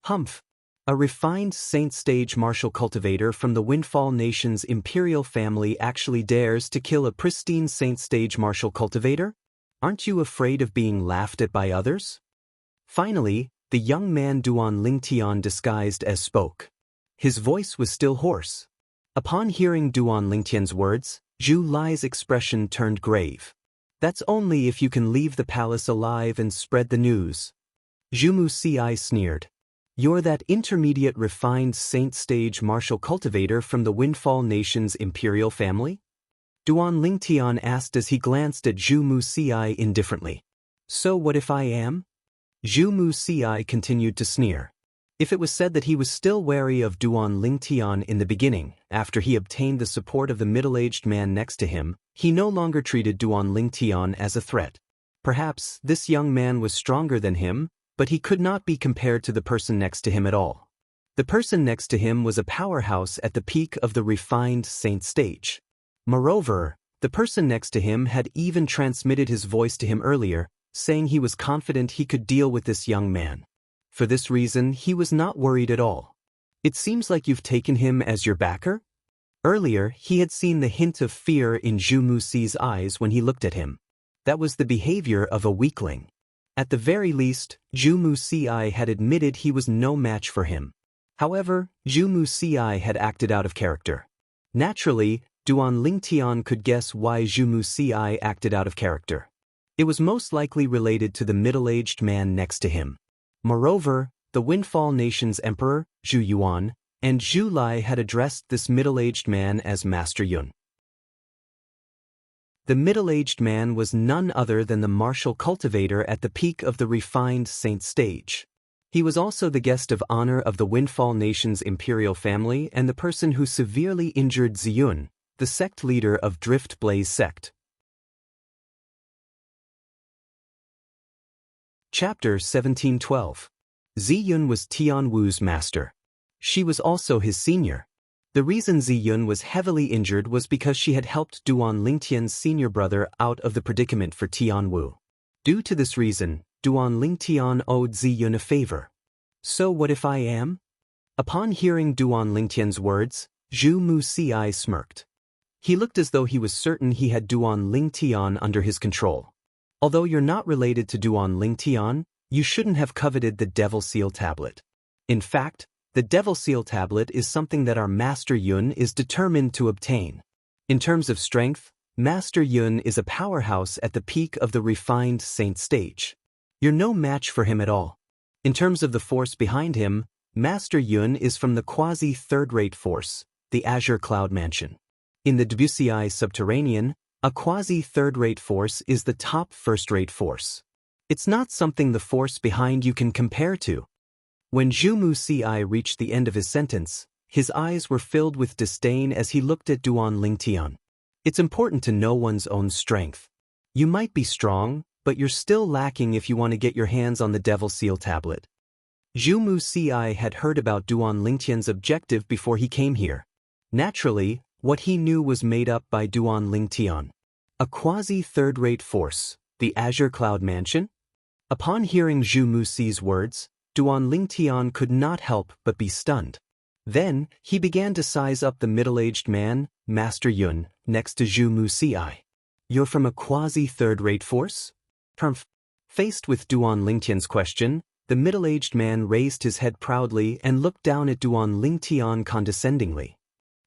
Humph! A refined saint-stage martial cultivator from the Windfall Nation's imperial family actually dares to kill a pristine saint-stage martial cultivator? Aren't you afraid of being laughed at by others? Finally, the young man Duan Lingtian disguised as spoke. His voice was still hoarse. Upon hearing Duan Lingtian's words, Zhu Lai's expression turned grave. That's only if you can leave the palace alive and spread the news. Zhu Mu Si sneered. You're that intermediate refined saint-stage martial cultivator from the Windfall Nation's imperial family? Duan Lingtian asked as he glanced at Zhu Mu Si indifferently. So what if I am? Zhu Mu Si continued to sneer. If it was said that he was still wary of Duan Lingtian in the beginning, after he obtained the support of the middle-aged man next to him, he no longer treated Duan Lingtian as a threat. Perhaps this young man was stronger than him, but he could not be compared to the person next to him at all. The person next to him was a powerhouse at the peak of the refined saint stage. Moreover, the person next to him had even transmitted his voice to him earlier, saying he was confident he could deal with this young man. For this reason, he was not worried at all. It seems like you've taken him as your backer? Earlier, he had seen the hint of fear in Zhu Mu Si's eyes when he looked at him. That was the behavior of a weakling. At the very least, Zhu Mu Si had admitted he was no match for him. However, Zhu Mu Si had acted out of character. Naturally, Duan Lingtian could guess why Zhu Mu Si acted out of character. It was most likely related to the middle-aged man next to him. Moreover, the Windfall Nation's emperor, Zhu Yuan, and Zhu Lai had addressed this middle-aged man as Master Yun. The middle-aged man was none other than the martial cultivator at the peak of the refined saint stage. He was also the guest of honor of the Windfall Nation's imperial family and the person who severely injured Ziyun, the sect leader of Drift Blaze sect. Chapter 1712. Ziyun was Tian Wu's master. She was also his senior. The reason Ziyun was heavily injured was because she had helped Duan Lingtian's senior brother out of the predicament for Tian Wu. Due to this reason, Duan Lingtian owed Ziyun a favor. So what if I am? Upon hearing Duan Lingtian's words, Zhu Mu Si smirked. He looked as though he was certain he had Duan Lingtian under his control. Although you're not related to Duan Lingtian, you shouldn't have coveted the Devil Seal Tablet. In fact, the Devil Seal Tablet is something that our Master Yun is determined to obtain. In terms of strength, Master Yun is a powerhouse at the peak of the refined saint stage. You're no match for him at all. In terms of the force behind him, Master Yun is from the quasi-third-rate force, the Azure Cloud Mansion. In the Debussy Subterranean, a quasi-third-rate force is the top first-rate force. It's not something the force behind you can compare to. When Zhu Mu Si reached the end of his sentence, his eyes were filled with disdain as he looked at Duan Lingtian. It's important to know one's own strength. You might be strong, but you're still lacking if you want to get your hands on the Devil Seal Tablet. Zhu Mu Si had heard about Duan Lingtian's objective before he came here. Naturally, what he knew was made up by Duan Lingtian. A quasi-third-rate force, the Azure Cloud Mansion? Upon hearing Zhu Mu Si's words, Duan Lingtian could not help but be stunned. Then, he began to size up the middle-aged man, Master Yun, next to Zhu Mu Si. "You're from a quasi-third-rate force?" Humph. Faced with Duan Lingtian's question, the middle-aged man raised his head proudly and looked down at Duan Lingtian condescendingly.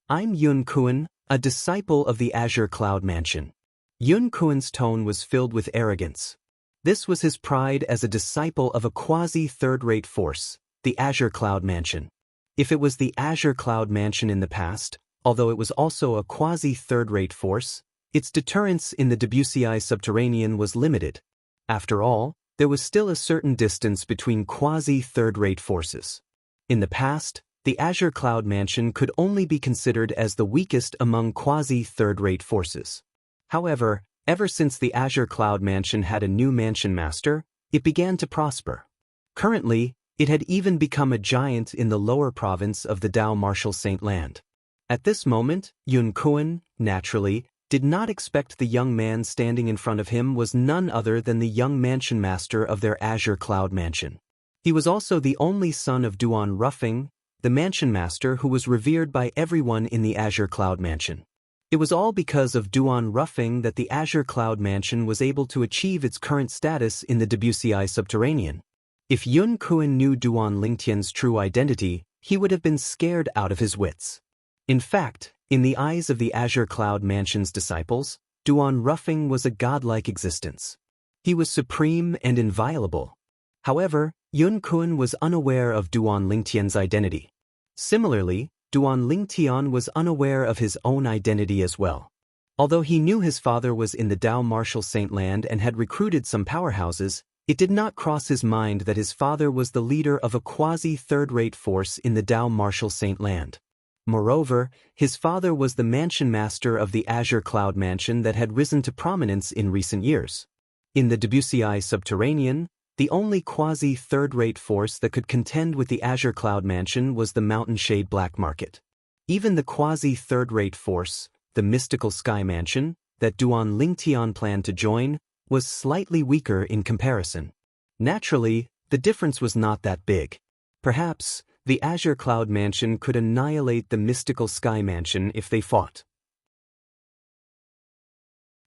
"I'm Yun Kuan, a disciple of the Azure Cloud Mansion." Yun Kuan's tone was filled with arrogance. This was his pride as a disciple of a quasi-third-rate force, the Azure Cloud Mansion. If it was the Azure Cloud Mansion in the past, although it was also a quasi-third-rate force, its deterrence in the Debussy subterranean was limited. After all, there was still a certain distance between quasi-third-rate forces. In the past, the Azure Cloud Mansion could only be considered as the weakest among quasi-third-rate forces. However, ever since the Azure Cloud Mansion had a new mansion master, it began to prosper. Currently, it had even become a giant in the lower province of the Dao Martial Saint Land. At this moment, Yun Kuan, naturally, did not expect the young man standing in front of him was none other than the young mansion master of their Azure Cloud Mansion. He was also the only son of Duan Ruffing, the mansion master who was revered by everyone in the Azure Cloud Mansion. It was all because of Duan Ruffing that the Azure Cloud Mansion was able to achieve its current status in the Debussy subterranean. If Yun Kuan knew Duan Lingtian's true identity, he would have been scared out of his wits. In fact, in the eyes of the Azure Cloud Mansion's disciples, Duan Ruffing was a godlike existence. He was supreme and inviolable. However, Yun Kuan was unaware of Duan Lingtian's identity. Similarly, Duan Lingtian was unaware of his own identity as well. Although he knew his father was in the Dao Martial Saint Land and had recruited some powerhouses, it did not cross his mind that his father was the leader of a quasi-third-rate force in the Dao Martial Saint Land. Moreover, his father was the mansion master of the Azure Cloud Mansion that had risen to prominence in recent years. In the Debussy subterranean, the only quasi-third-rate force that could contend with the Azure Cloud Mansion was the Mountain Shade Black Market. Even the quasi-third-rate force, the Mystical Sky Mansion, that Duan Lingtian planned to join, was slightly weaker in comparison. Naturally, the difference was not that big. Perhaps, the Azure Cloud Mansion could annihilate the Mystical Sky Mansion if they fought.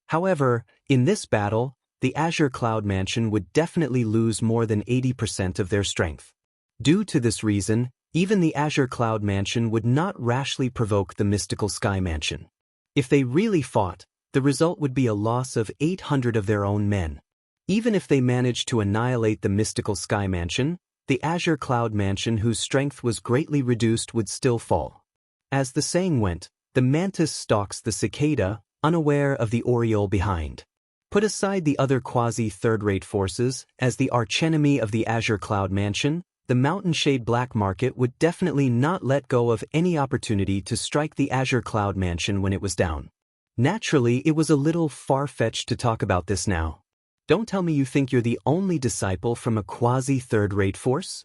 However, in this battle, the Azure Cloud Mansion would definitely lose more than 80% of their strength. Due to this reason, even the Azure Cloud Mansion would not rashly provoke the Mystical Sky Mansion. If they really fought, the result would be a loss of 800 of their own men. Even if they managed to annihilate the Mystical Sky Mansion, the Azure Cloud Mansion whose strength was greatly reduced would still fall. As the saying went, the mantis stalks the cicada, unaware of the oriole behind. Put aside the other quasi-third-rate forces, as the archenemy of the Azure Cloud Mansion, the Mountain Shade Black Market would definitely not let go of any opportunity to strike the Azure Cloud Mansion when it was down. Naturally, it was a little far-fetched to talk about this now. Don't tell me you think you're the only disciple from a quasi-third-rate force?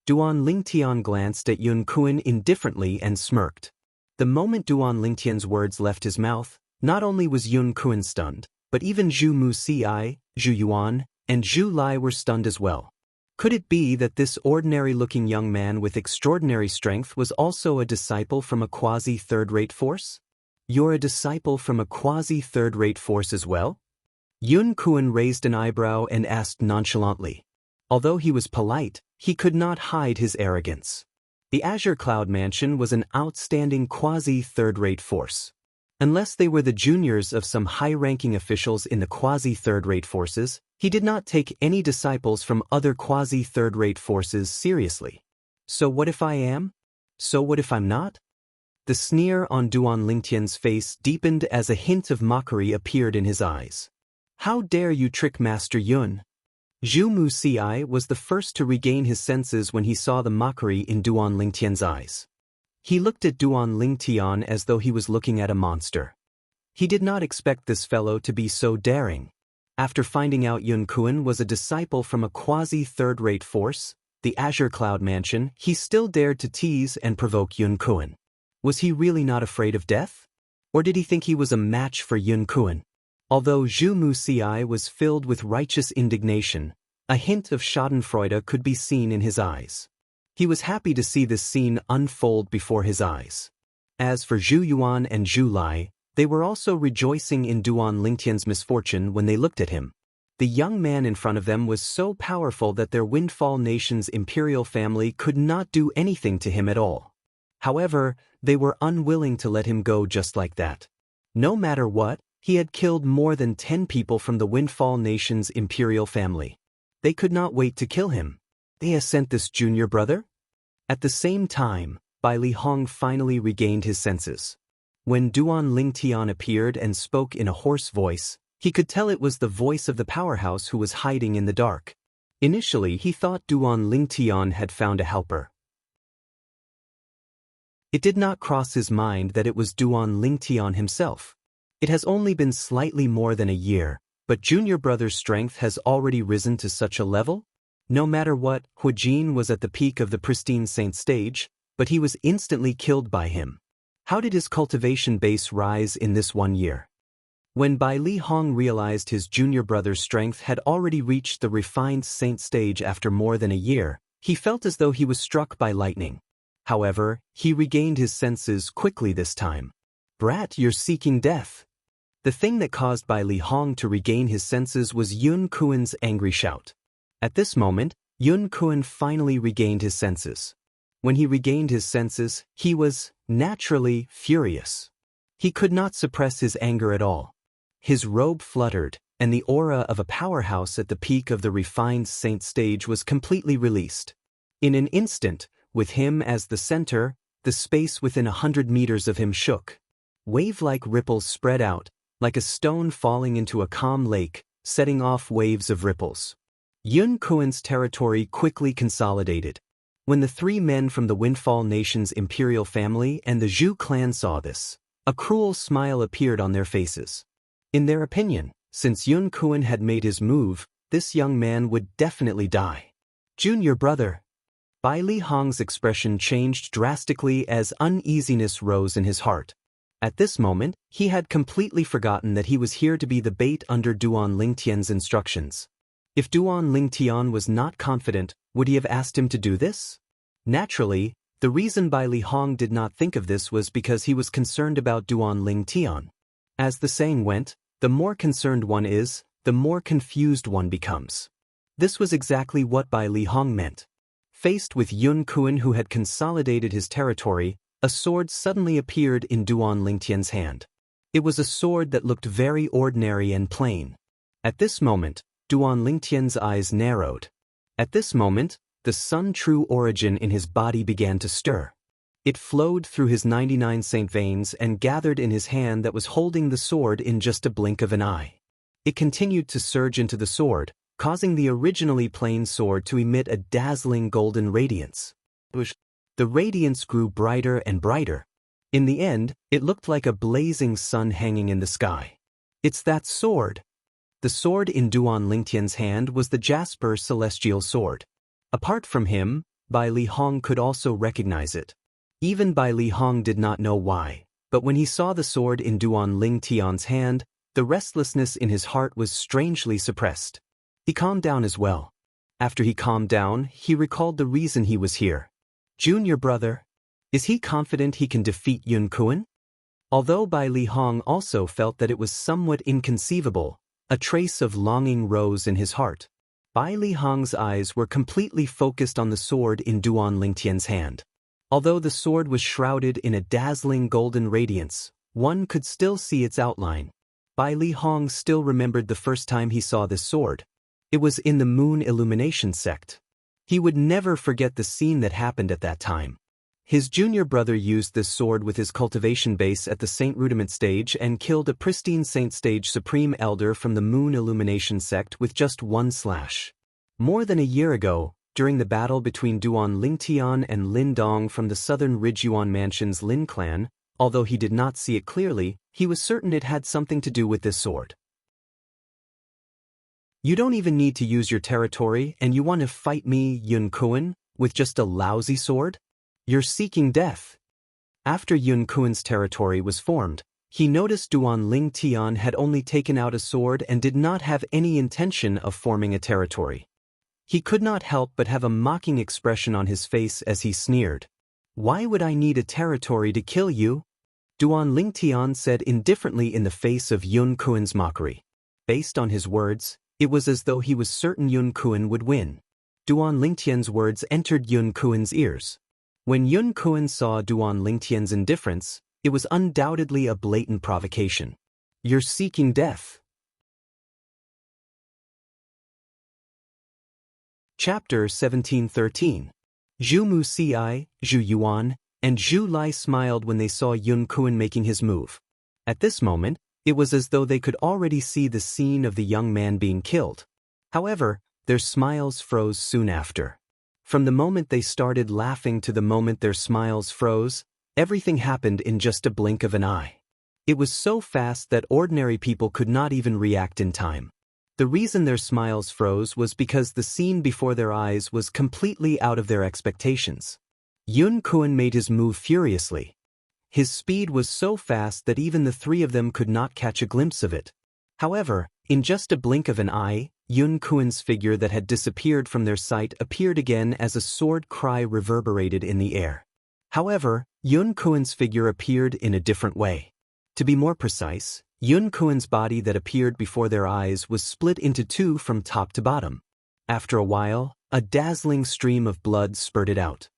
Duan Lingtian glanced at Yun Kuan indifferently and smirked. The moment Duan Lingtian's words left his mouth, not only was Yun Kuan stunned, but even Zhu Mu Si, Zhu Yuan, and Zhu Lai were stunned as well. Could it be that this ordinary-looking young man with extraordinary strength was also a disciple from a quasi-third-rate force? You're a disciple from a quasi-third-rate force as well? Yun Kuan raised an eyebrow and asked nonchalantly. Although he was polite, he could not hide his arrogance. The Azure Cloud Mansion was an outstanding quasi-third-rate force. Unless they were the juniors of some high-ranking officials in the quasi-third-rate forces, he did not take any disciples from other quasi-third-rate forces seriously. So what if I am? So what if I'm not? The sneer on Duan Lingtian's face deepened as a hint of mockery appeared in his eyes. How dare you trick Master Yun? Zhu Mu Si was the first to regain his senses when he saw the mockery in Duan Lingtian's eyes. He looked at Duan Lingtian as though he was looking at a monster. He did not expect this fellow to be so daring. After finding out Yun Kuan was a disciple from a quasi-third-rate force, the Azure Cloud Mansion, he still dared to tease and provoke Yun Kuan. Was he really not afraid of death? Or did he think he was a match for Yun Kuan? Although Zhu Mu Si was filled with righteous indignation, a hint of schadenfreude could be seen in his eyes. He was happy to see this scene unfold before his eyes. As for Zhu Yuan and Zhu Lai, they were also rejoicing in Duan Lingtian's misfortune when they looked at him. The young man in front of them was so powerful that their Windfall Nation's imperial family could not do anything to him at all. However, they were unwilling to let him go just like that. No matter what, he had killed more than 10 people from the Windfall Nation's imperial family. They could not wait to kill him. They had sent this junior brother? At the same time, Bai Li Hong finally regained his senses. When Duan Lingtian appeared and spoke in a hoarse voice, he could tell it was the voice of the powerhouse who was hiding in the dark. Initially, he thought Duan Lingtian had found a helper. It did not cross his mind that it was Duan Lingtian himself. It has only been slightly more than a year, but junior brother's strength has already risen to such a level? No matter what, Hu Jin was at the peak of the pristine saint stage, but he was instantly killed by him. How did his cultivation base rise in this 1 year? When Bai Li Hong realized his junior brother's strength had already reached the refined saint stage after more than a year, he felt as though he was struck by lightning. However, he regained his senses quickly this time. "Brat, you're seeking death." The thing that caused Bai Li Hong to regain his senses was Yun Kuan's angry shout. At this moment, Yun Kuan finally regained his senses. When he regained his senses, he was, naturally, furious. He could not suppress his anger at all. His robe fluttered, and the aura of a powerhouse at the peak of the refined saint stage was completely released. In an instant, with him as the center, the space within 100 meters of him shook. Wave-like ripples spread out, like a stone falling into a calm lake, setting off waves of ripples. Yun Kuan's territory quickly consolidated. When the 3 men from the Windfall Nation's imperial family and the Zhu clan saw this, a cruel smile appeared on their faces. In their opinion, since Yun Kuan had made his move, this young man would definitely die. "Junior brother." Bai Li Hong's expression changed drastically as uneasiness rose in his heart. At this moment, he had completely forgotten that he was here to be the bait under Duan Lingtian's instructions. If Duan Lingtian was not confident, would he have asked him to do this? Naturally, the reason Bai Li Hong did not think of this was because he was concerned about Duan Lingtian. As the saying went, the more concerned one is, the more confused one becomes. This was exactly what Bai Li Hong meant. Faced with Yun Kuan, who had consolidated his territory, a sword suddenly appeared in Duan Lingtian's hand. It was a sword that looked very ordinary and plain. At this moment, Duan Lingtian's eyes narrowed. At this moment, the sun-true origin in his body began to stir. It flowed through his 99 saint veins and gathered in his hand that was holding the sword in just a blink of an eye. It continued to surge into the sword, causing the originally plain sword to emit a dazzling golden radiance. The radiance grew brighter and brighter. In the end, it looked like a blazing sun hanging in the sky. "It's that sword." The sword in Duan Lingtian's hand was the Jasper Celestial Sword. Apart from him, Bai Li Hong could also recognize it. Even Bai Li Hong did not know why, but when he saw the sword in Duan Lingtian's hand, the restlessness in his heart was strangely suppressed. He calmed down as well. After he calmed down, he recalled the reason he was here. "Junior brother. Is he confident he can defeat Yun Kuan?" Although Bai Li Hong also felt that it was somewhat inconceivable, a trace of longing rose in his heart. Bai Li Hong's eyes were completely focused on the sword in Duan Lingtian's hand. Although the sword was shrouded in a dazzling golden radiance, one could still see its outline. Bai Li Hong still remembered the first time he saw this sword. It was in the Moon Illumination sect. He would never forget the scene that happened at that time. His junior brother used this sword with his cultivation base at the Saint Rudiment stage and killed a pristine Saint Stage Supreme Elder from the Moon Illumination sect with just one slash. More than a year ago, during the battle between Duan Lingtian and Lin Dong from the southern Ridgyuan Mansion's Lin clan, although he did not see it clearly, he was certain it had something to do with this sword. "You don't even need to use your territory and you want to fight me, Yun Kuan, with just a lousy sword? You're seeking death." After Yun Kuan's territory was formed, he noticed Duan Lingtian had only taken out a sword and did not have any intention of forming a territory. He could not help but have a mocking expression on his face as he sneered. "Why would I need a territory to kill you?" Duan Lingtian said indifferently in the face of Yun Kuen's mockery. Based on his words, it was as though he was certain Yun Kuen would win. Duan Lingtian's words entered Yun Kuen's ears. When Yun Kuen saw Duan Lingtian's indifference, it was undoubtedly a blatant provocation. "You're seeking death." Chapter 1713. Zhu Muci, Zhu Yuan, and Zhu Lai smiled when they saw Yun Kuen making his move. At this moment, it was as though they could already see the scene of the young man being killed. However, their smiles froze soon after. From the moment they started laughing to the moment their smiles froze, everything happened in just a blink of an eye. It was so fast that ordinary people could not even react in time. The reason their smiles froze was because the scene before their eyes was completely out of their expectations. Yun Kuen made his move furiously. His speed was so fast that even the three of them could not catch a glimpse of it. However, in just a blink of an eye, Yun Kuen's figure that had disappeared from their sight appeared again as a sword cry reverberated in the air. However, Yun Kuen's figure appeared in a different way. To be more precise, Yun Kuen's body that appeared before their eyes was split into two from top to bottom. After a while, a dazzling stream of blood spurted out.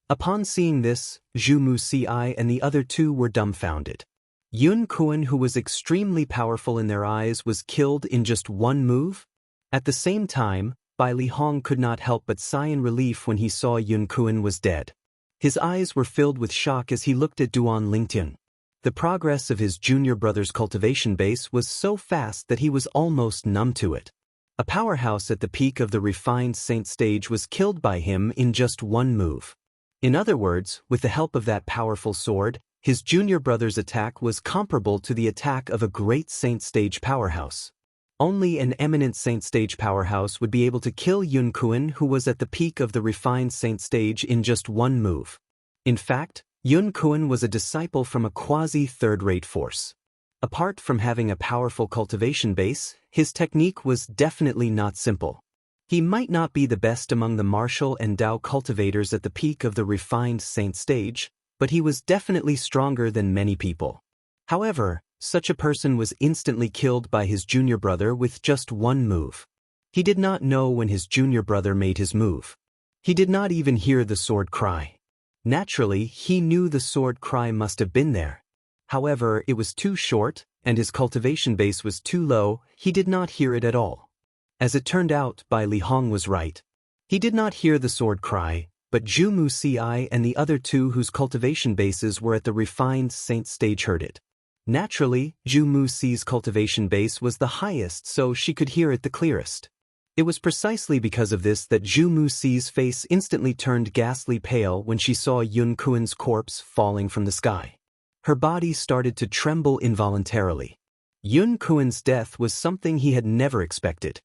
Upon seeing this, Zhu Muci and the other two were dumbfounded. Yun Kuen, who was extremely powerful in their eyes, was killed in just one move? At the same time, Bai Li Hong could not help but sigh in relief when he saw Yun Kuen was dead. His eyes were filled with shock as he looked at Duan Lingtian. The progress of his junior brother's cultivation base was so fast that he was almost numb to it. A powerhouse at the peak of the refined saint stage was killed by him in just one move. In other words, with the help of that powerful sword, his junior brother's attack was comparable to the attack of a great saint stage powerhouse. Only an eminent saint stage powerhouse would be able to kill Yun Kuen, who was at the peak of the refined saint stage, in just one move. In fact, Yun Kuen was a disciple from a quasi-third-rate force. Apart from having a powerful cultivation base, his technique was definitely not simple. He might not be the best among the martial and Dao cultivators at the peak of the refined saint stage, but he was definitely stronger than many people. However, such a person was instantly killed by his junior brother with just one move. He did not know when his junior brother made his move. He did not even hear the sword cry. Naturally, he knew the sword cry must have been there. However, it was too short, and his cultivation base was too low. He did not hear it at all. As it turned out, Bai Li Hong was right. He did not hear the sword cry, but Zhu Muci and the other two whose cultivation bases were at the refined saint stage heard it. Naturally, Zhu Muci's cultivation base was the highest, so she could hear it the clearest. It was precisely because of this that Zhu Muci's face instantly turned ghastly pale when she saw Yun Kuen's corpse falling from the sky. Her body started to tremble involuntarily. Yun Kuen's death was something he had never expected.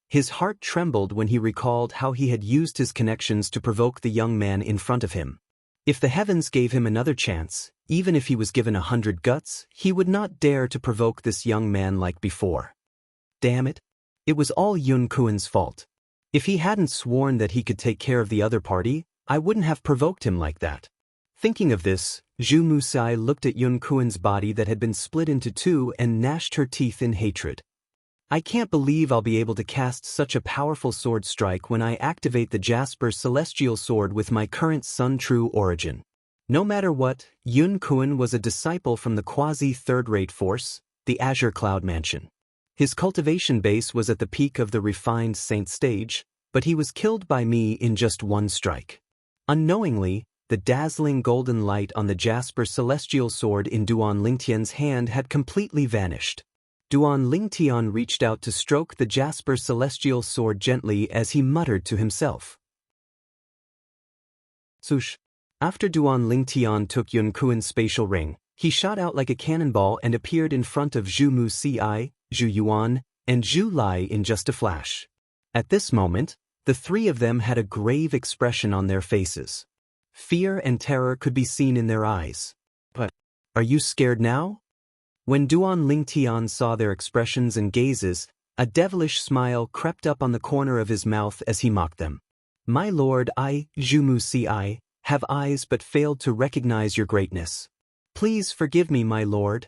His heart trembled when he recalled how he had used his connections to provoke the young man in front of him. If the heavens gave him another chance, even if he was given 100 guts, he would not dare to provoke this young man like before. Damn it! It was all Yun Kuen's fault. If he hadn't sworn that he could take care of the other party, I wouldn't have provoked him like that. Thinking of this, Zhu Muci looked at Yun Kuen's body that had been split into two and gnashed her teeth in hatred. I can't believe I'll be able to cast such a powerful sword strike when I activate the Jasper Celestial Sword with my current Sun True origin. No matter what, Yun Kuen was a disciple from the quasi-third-rate force, the Azure Cloud Mansion. His cultivation base was at the peak of the refined saint stage, but he was killed by me in just one strike. Unknowingly, the dazzling golden light on the Jasper Celestial Sword in Duan Lingtian's hand had completely vanished. Duan Lingtian reached out to stroke the Jasper Celestial Sword gently as he muttered to himself. Swoosh! After Duan Lingtian took Yun Kuen's spatial ring, he shot out like a cannonball and appeared in front of Zhu Muci, Zhu Yuan, and Zhu Lai in just a flash. At this moment, the three of them had a grave expression on their faces. Fear and terror could be seen in their eyes. But, are you scared now? When Duan Lingtian saw their expressions and gazes, A devilish smile crept up on the corner of his mouth as he mocked them. My lord, I, Zhu Mu Si, have eyes but failed to recognize your greatness. Please forgive me, my lord.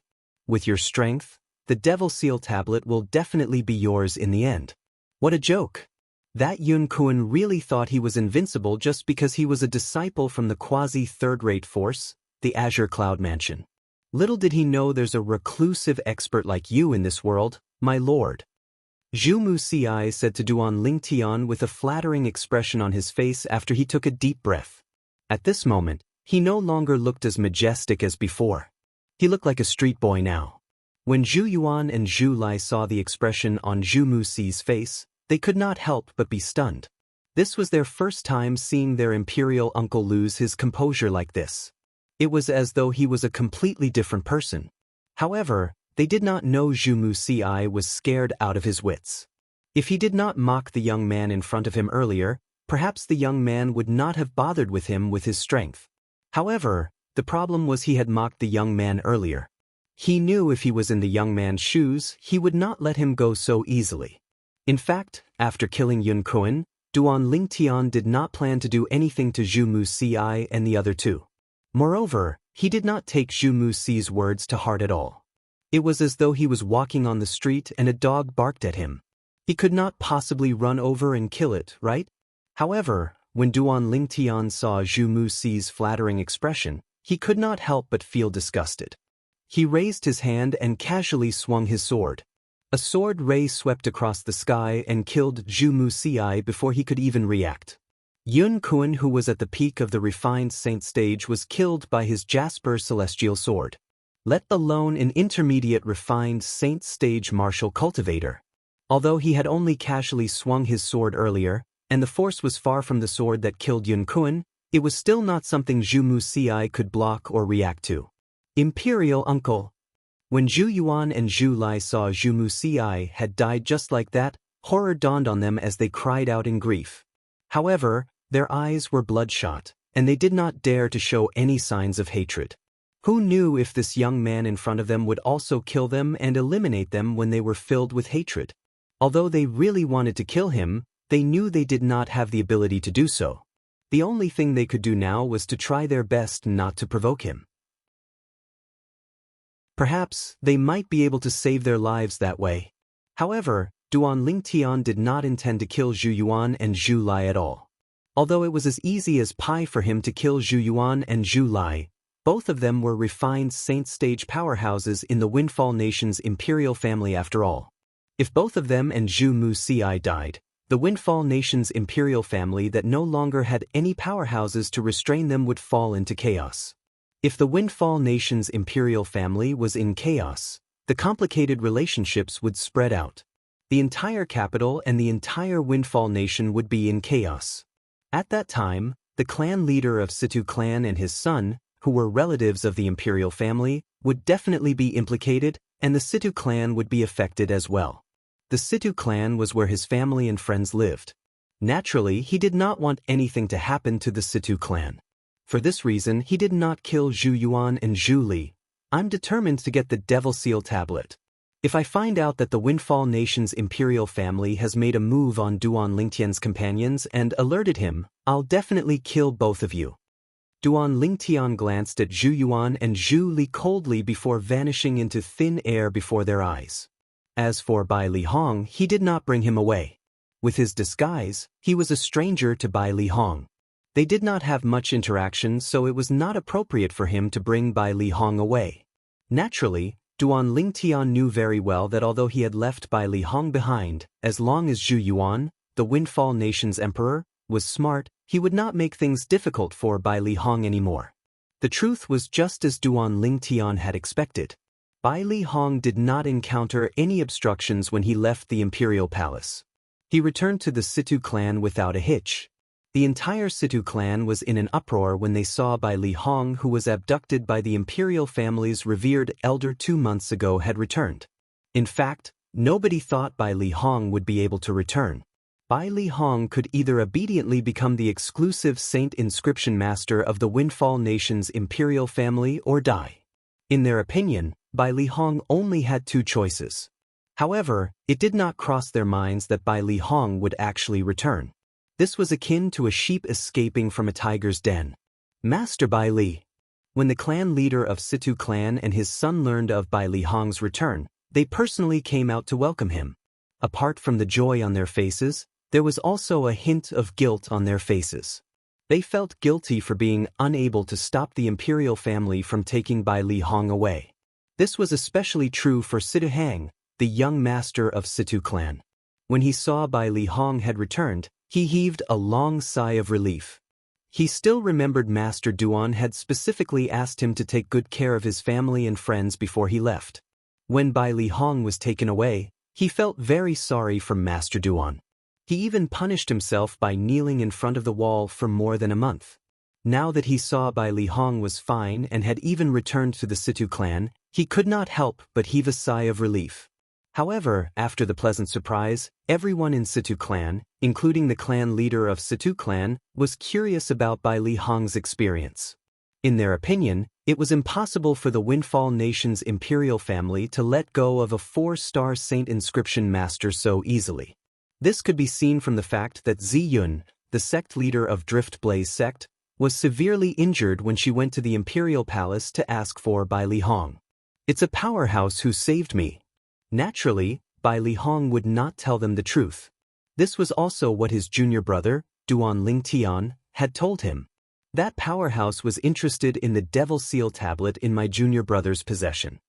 With your strength, the Devil Seal tablet will definitely be yours in the end. What a joke! That Yun Kun really thought he was invincible just because he was a disciple from the quasi-third-rate force, the Azure Cloud Mansion. Little did he know there's a reclusive expert like you in this world, my lord. Zhu Mu Si said to Duan Lingtian with a flattering expression on his face after he took a deep breath. At this moment, he no longer looked as majestic as before. He looked like a street boy now. When Zhu Yuan and Zhu Lai saw the expression on Zhu Mu Si's face, they could not help but be stunned. This was their first time seeing their imperial uncle lose his composure like this. It was as though he was a completely different person. However, they did not know Zhu Mu Si was scared out of his wits. If he did not mock the young man in front of him earlier, perhaps the young man would not have bothered with him with his strength. However, the problem was he had mocked the young man earlier. He knew if he was in the young man's shoes, he would not let him go so easily. In fact, after killing Yun Kun, Duan Lingtian did not plan to do anything to Zhu Mu Si and the other two. Moreover, he did not take Zhu Mu Si's words to heart at all. It was as though he was walking on the street and a dog barked at him. He could not possibly run over and kill it, right? However, when Duan Lingtian saw Zhu Mu Si's flattering expression, he could not help but feel disgusted. He raised his hand and casually swung his sword. A sword ray swept across the sky and killed Zhu Mu Si before he could even react. Yun Kun, who was at the peak of the refined saint stage, was killed by his Jasper celestial sword. Let alone an intermediate refined saint stage martial cultivator. Although he had only casually swung his sword earlier, and the force was far from the sword that killed Yun Kun, it was still not something Zhu Mu Si could block or react to. Imperial Uncle. When Zhu Yuan and Zhu Lai saw Zhu Mu Si had died just like that, horror dawned on them as they cried out in grief. However, their eyes were bloodshot, and they did not dare to show any signs of hatred. Who knew if this young man in front of them would also kill them and eliminate them when they were filled with hatred? Although they really wanted to kill him, they knew they did not have the ability to do so. The only thing they could do now was to try their best not to provoke him. Perhaps they might be able to save their lives that way. However, Duan Lingtian did not intend to kill Zhu Yuan and Zhu Lai at all. Although it was as easy as pie for him to kill Zhu Yuan and Zhu Lai, both of them were refined saint stage powerhouses in the Windfall Nation's imperial family after all. If both of them and Zhu Mu Si died, the Windfall Nation's imperial family that no longer had any powerhouses to restrain them would fall into chaos. If the Windfall Nation's imperial family was in chaos, the complicated relationships would spread out. The entire capital and the entire Windfall Nation would be in chaos. At that time, the clan leader of Situ clan and his son, who were relatives of the imperial family, would definitely be implicated, and the Situ clan would be affected as well. The Situ clan was where his family and friends lived. Naturally, he did not want anything to happen to the Situ clan. For this reason, he did not kill Zhu Yuan and Zhu Li. I'm determined to get the Devil Seal tablet. If I find out that the Windfall Nation's imperial family has made a move on Duan Lingtian's companions and alerted him, I'll definitely kill both of you. Duan Lingtian glanced at Zhu Yuan and Zhu Li coldly before vanishing into thin air before their eyes. As for Bai Li Hong, he did not bring him away. With his disguise, he was a stranger to Bai Li Hong. They did not have much interaction, so it was not appropriate for him to bring Bai Li Hong away. Naturally, Duan Lingtian knew very well that although he had left Bai Li Hong behind, as long as Zhu Yuan, the Windfall Nation's emperor, was smart, he would not make things difficult for Bai Li Hong anymore. The truth was just as Duan Lingtian had expected. Bai Li Hong did not encounter any obstructions when he left the imperial palace. He returned to the Situ clan without a hitch. The entire Situ clan was in an uproar when they saw Bai Li Hong, who was abducted by the imperial family's revered elder 2 months ago, had returned. In fact, nobody thought Bai Li Hong would be able to return. Bai Li Hong could either obediently become the exclusive saint inscription master of the Windfall Nation's imperial family or die. In their opinion, Bai Li Hong only had 2 choices. However, it did not cross their minds that Bai Li Hong would actually return. This was akin to a sheep escaping from a tiger's den. Master Bai Li. When the clan leader of Situ clan and his son learned of Bai Li Hong's return, they personally came out to welcome him. Apart from the joy on their faces, there was also a hint of guilt on their faces. They felt guilty for being unable to stop the imperial family from taking Bai Li Hong away. This was especially true for Situ Hang, the young master of Situ clan. When he saw Bai Li Hong had returned, he heaved a long sigh of relief. He still remembered Master Duan had specifically asked him to take good care of his family and friends before he left. When Bai Li Hong was taken away, he felt very sorry for Master Duan. He even punished himself by kneeling in front of the wall for more than a month. Now that he saw Bai Li Hong was fine and had even returned to the Situ clan, he could not help but heave a sigh of relief. However, after the pleasant surprise, everyone in Situ clan, including the clan leader of Situ clan, was curious about Bai Li Hong's experience. In their opinion, it was impossible for the Windfall Nation's imperial family to let go of a 4-star saint inscription master so easily. This could be seen from the fact that Zi Yun, the sect leader of Drift Blaze sect, was severely injured when she went to the imperial palace to ask for Bai Li Hong. "It's a powerhouse who saved me." Naturally, Bai Li Hong would not tell them the truth. This was also what his junior brother, Duan Ling Tian, had told him. "That powerhouse was interested in the Devil Seal tablet in my junior brother's possession.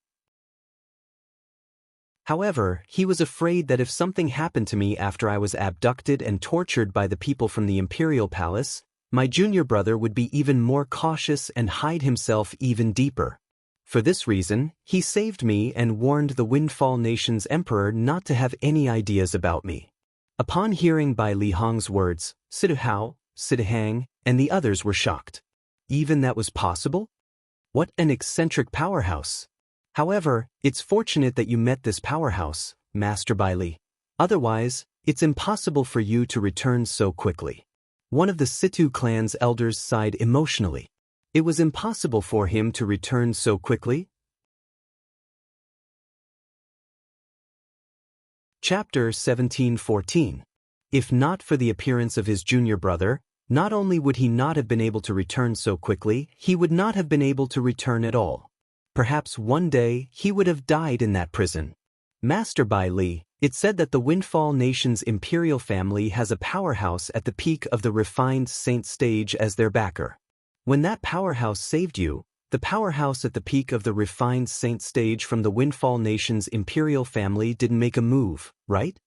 However, he was afraid that if something happened to me after I was abducted and tortured by the people from the imperial palace, my junior brother would be even more cautious and hide himself even deeper. For this reason, he saved me and warned the Windfall Nation's emperor not to have any ideas about me." Upon hearing Bai Li Hong's words, Situ Hao, Situ Hang, and the others were shocked. Even that was possible? What an eccentric powerhouse! However, it's fortunate that you met this powerhouse, Master Bai Li. Otherwise, it's impossible for you to return so quickly. One of the Situ clan's elders sighed emotionally. It was impossible for him to return so quickly. Chapter 17:14. If not for the appearance of his junior brother, not only would he not have been able to return so quickly, he would not have been able to return at all. Perhaps one day he would have died in that prison. Master Bai Li, it said that the Windfall Nation's imperial family has a powerhouse at the peak of the refined saint stage as their backer. When that powerhouse saved you, the powerhouse at the peak of the refined saint stage from the Windfall Nation's imperial family didn't make a move, right?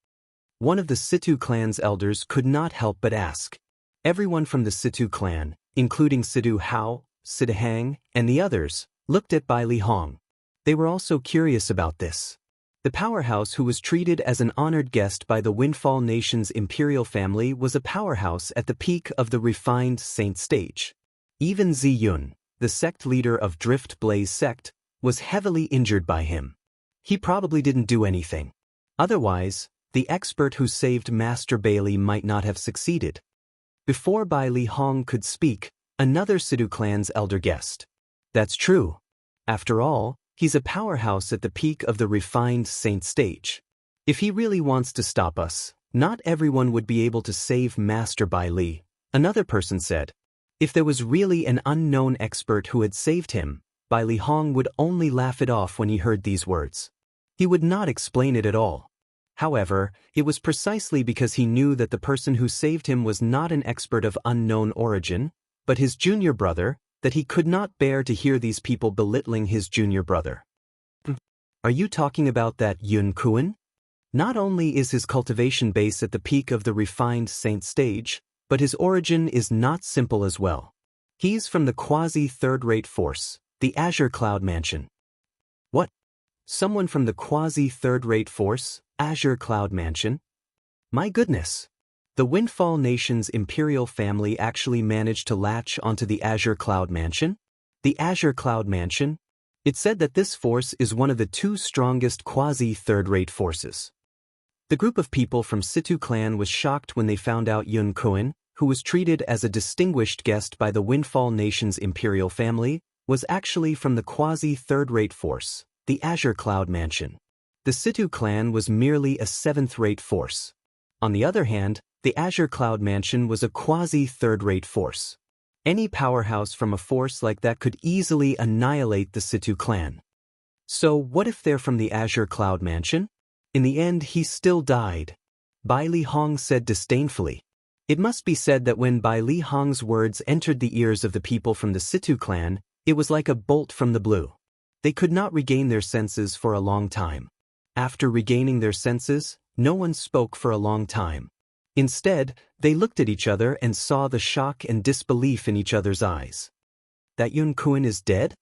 One of the Situ clan's elders could not help but ask. Everyone from the Situ clan, including Situ Hao, Situ Hang, and the others, looked at Bai Li Hong. They were also curious about this. The powerhouse who was treated as an honored guest by the Windfall Nation's imperial family was a powerhouse at the peak of the refined saint stage. Even Zi Yun, the sect leader of Drift Blaze sect, was heavily injured by him. He probably didn't do anything. Otherwise, the expert who saved Master Bai Li might not have succeeded. Before Bai Li Hong could speak, another Situ clan's elder guessed. "That's true. After all, he's a powerhouse at the peak of the refined saint stage. If he really wants to stop us, not everyone would be able to save Master Bai Li," another person said. If there was really an unknown expert who had saved him, Bai Li Hong would only laugh it off when he heard these words. He would not explain it at all. However, it was precisely because he knew that the person who saved him was not an expert of unknown origin, but his junior brother, that he could not bear to hear these people belittling his junior brother. "Are you talking about that Yun Kuan? Not only is his cultivation base at the peak of the refined saint stage, but his origin is not simple as well. He's from the quasi-third-rate force, the Azure Cloud Mansion." "What? Someone from the quasi-third-rate force, Azure Cloud Mansion? My goodness! The Windfall Nation's imperial family actually managed to latch onto the Azure Cloud Mansion? The Azure Cloud Mansion? It said that this force is one of the 2 strongest quasi-third-rate forces." The group of people from Situ clan was shocked when they found out Yun Kuan, who was treated as a distinguished guest by the Windfall Nation's imperial family, was actually from the quasi-third-rate force, the Azure Cloud Mansion. the Situ clan was merely a seventh-rate force. On the other hand, the Azure Cloud Mansion was a quasi-third-rate force. Any powerhouse from a force like that could easily annihilate the Situ clan. So what if they're from the Azure Cloud Mansion? In the end, he still died. Bai Li Hong said disdainfully. It must be said that when Bai Li Hong's words entered the ears of the people from the Situ clan, it was like a bolt from the blue. They could not regain their senses for a long time. After regaining their senses, no one spoke for a long time. Instead, they looked at each other and saw the shock and disbelief in each other's eyes. That Yun Kuan is dead?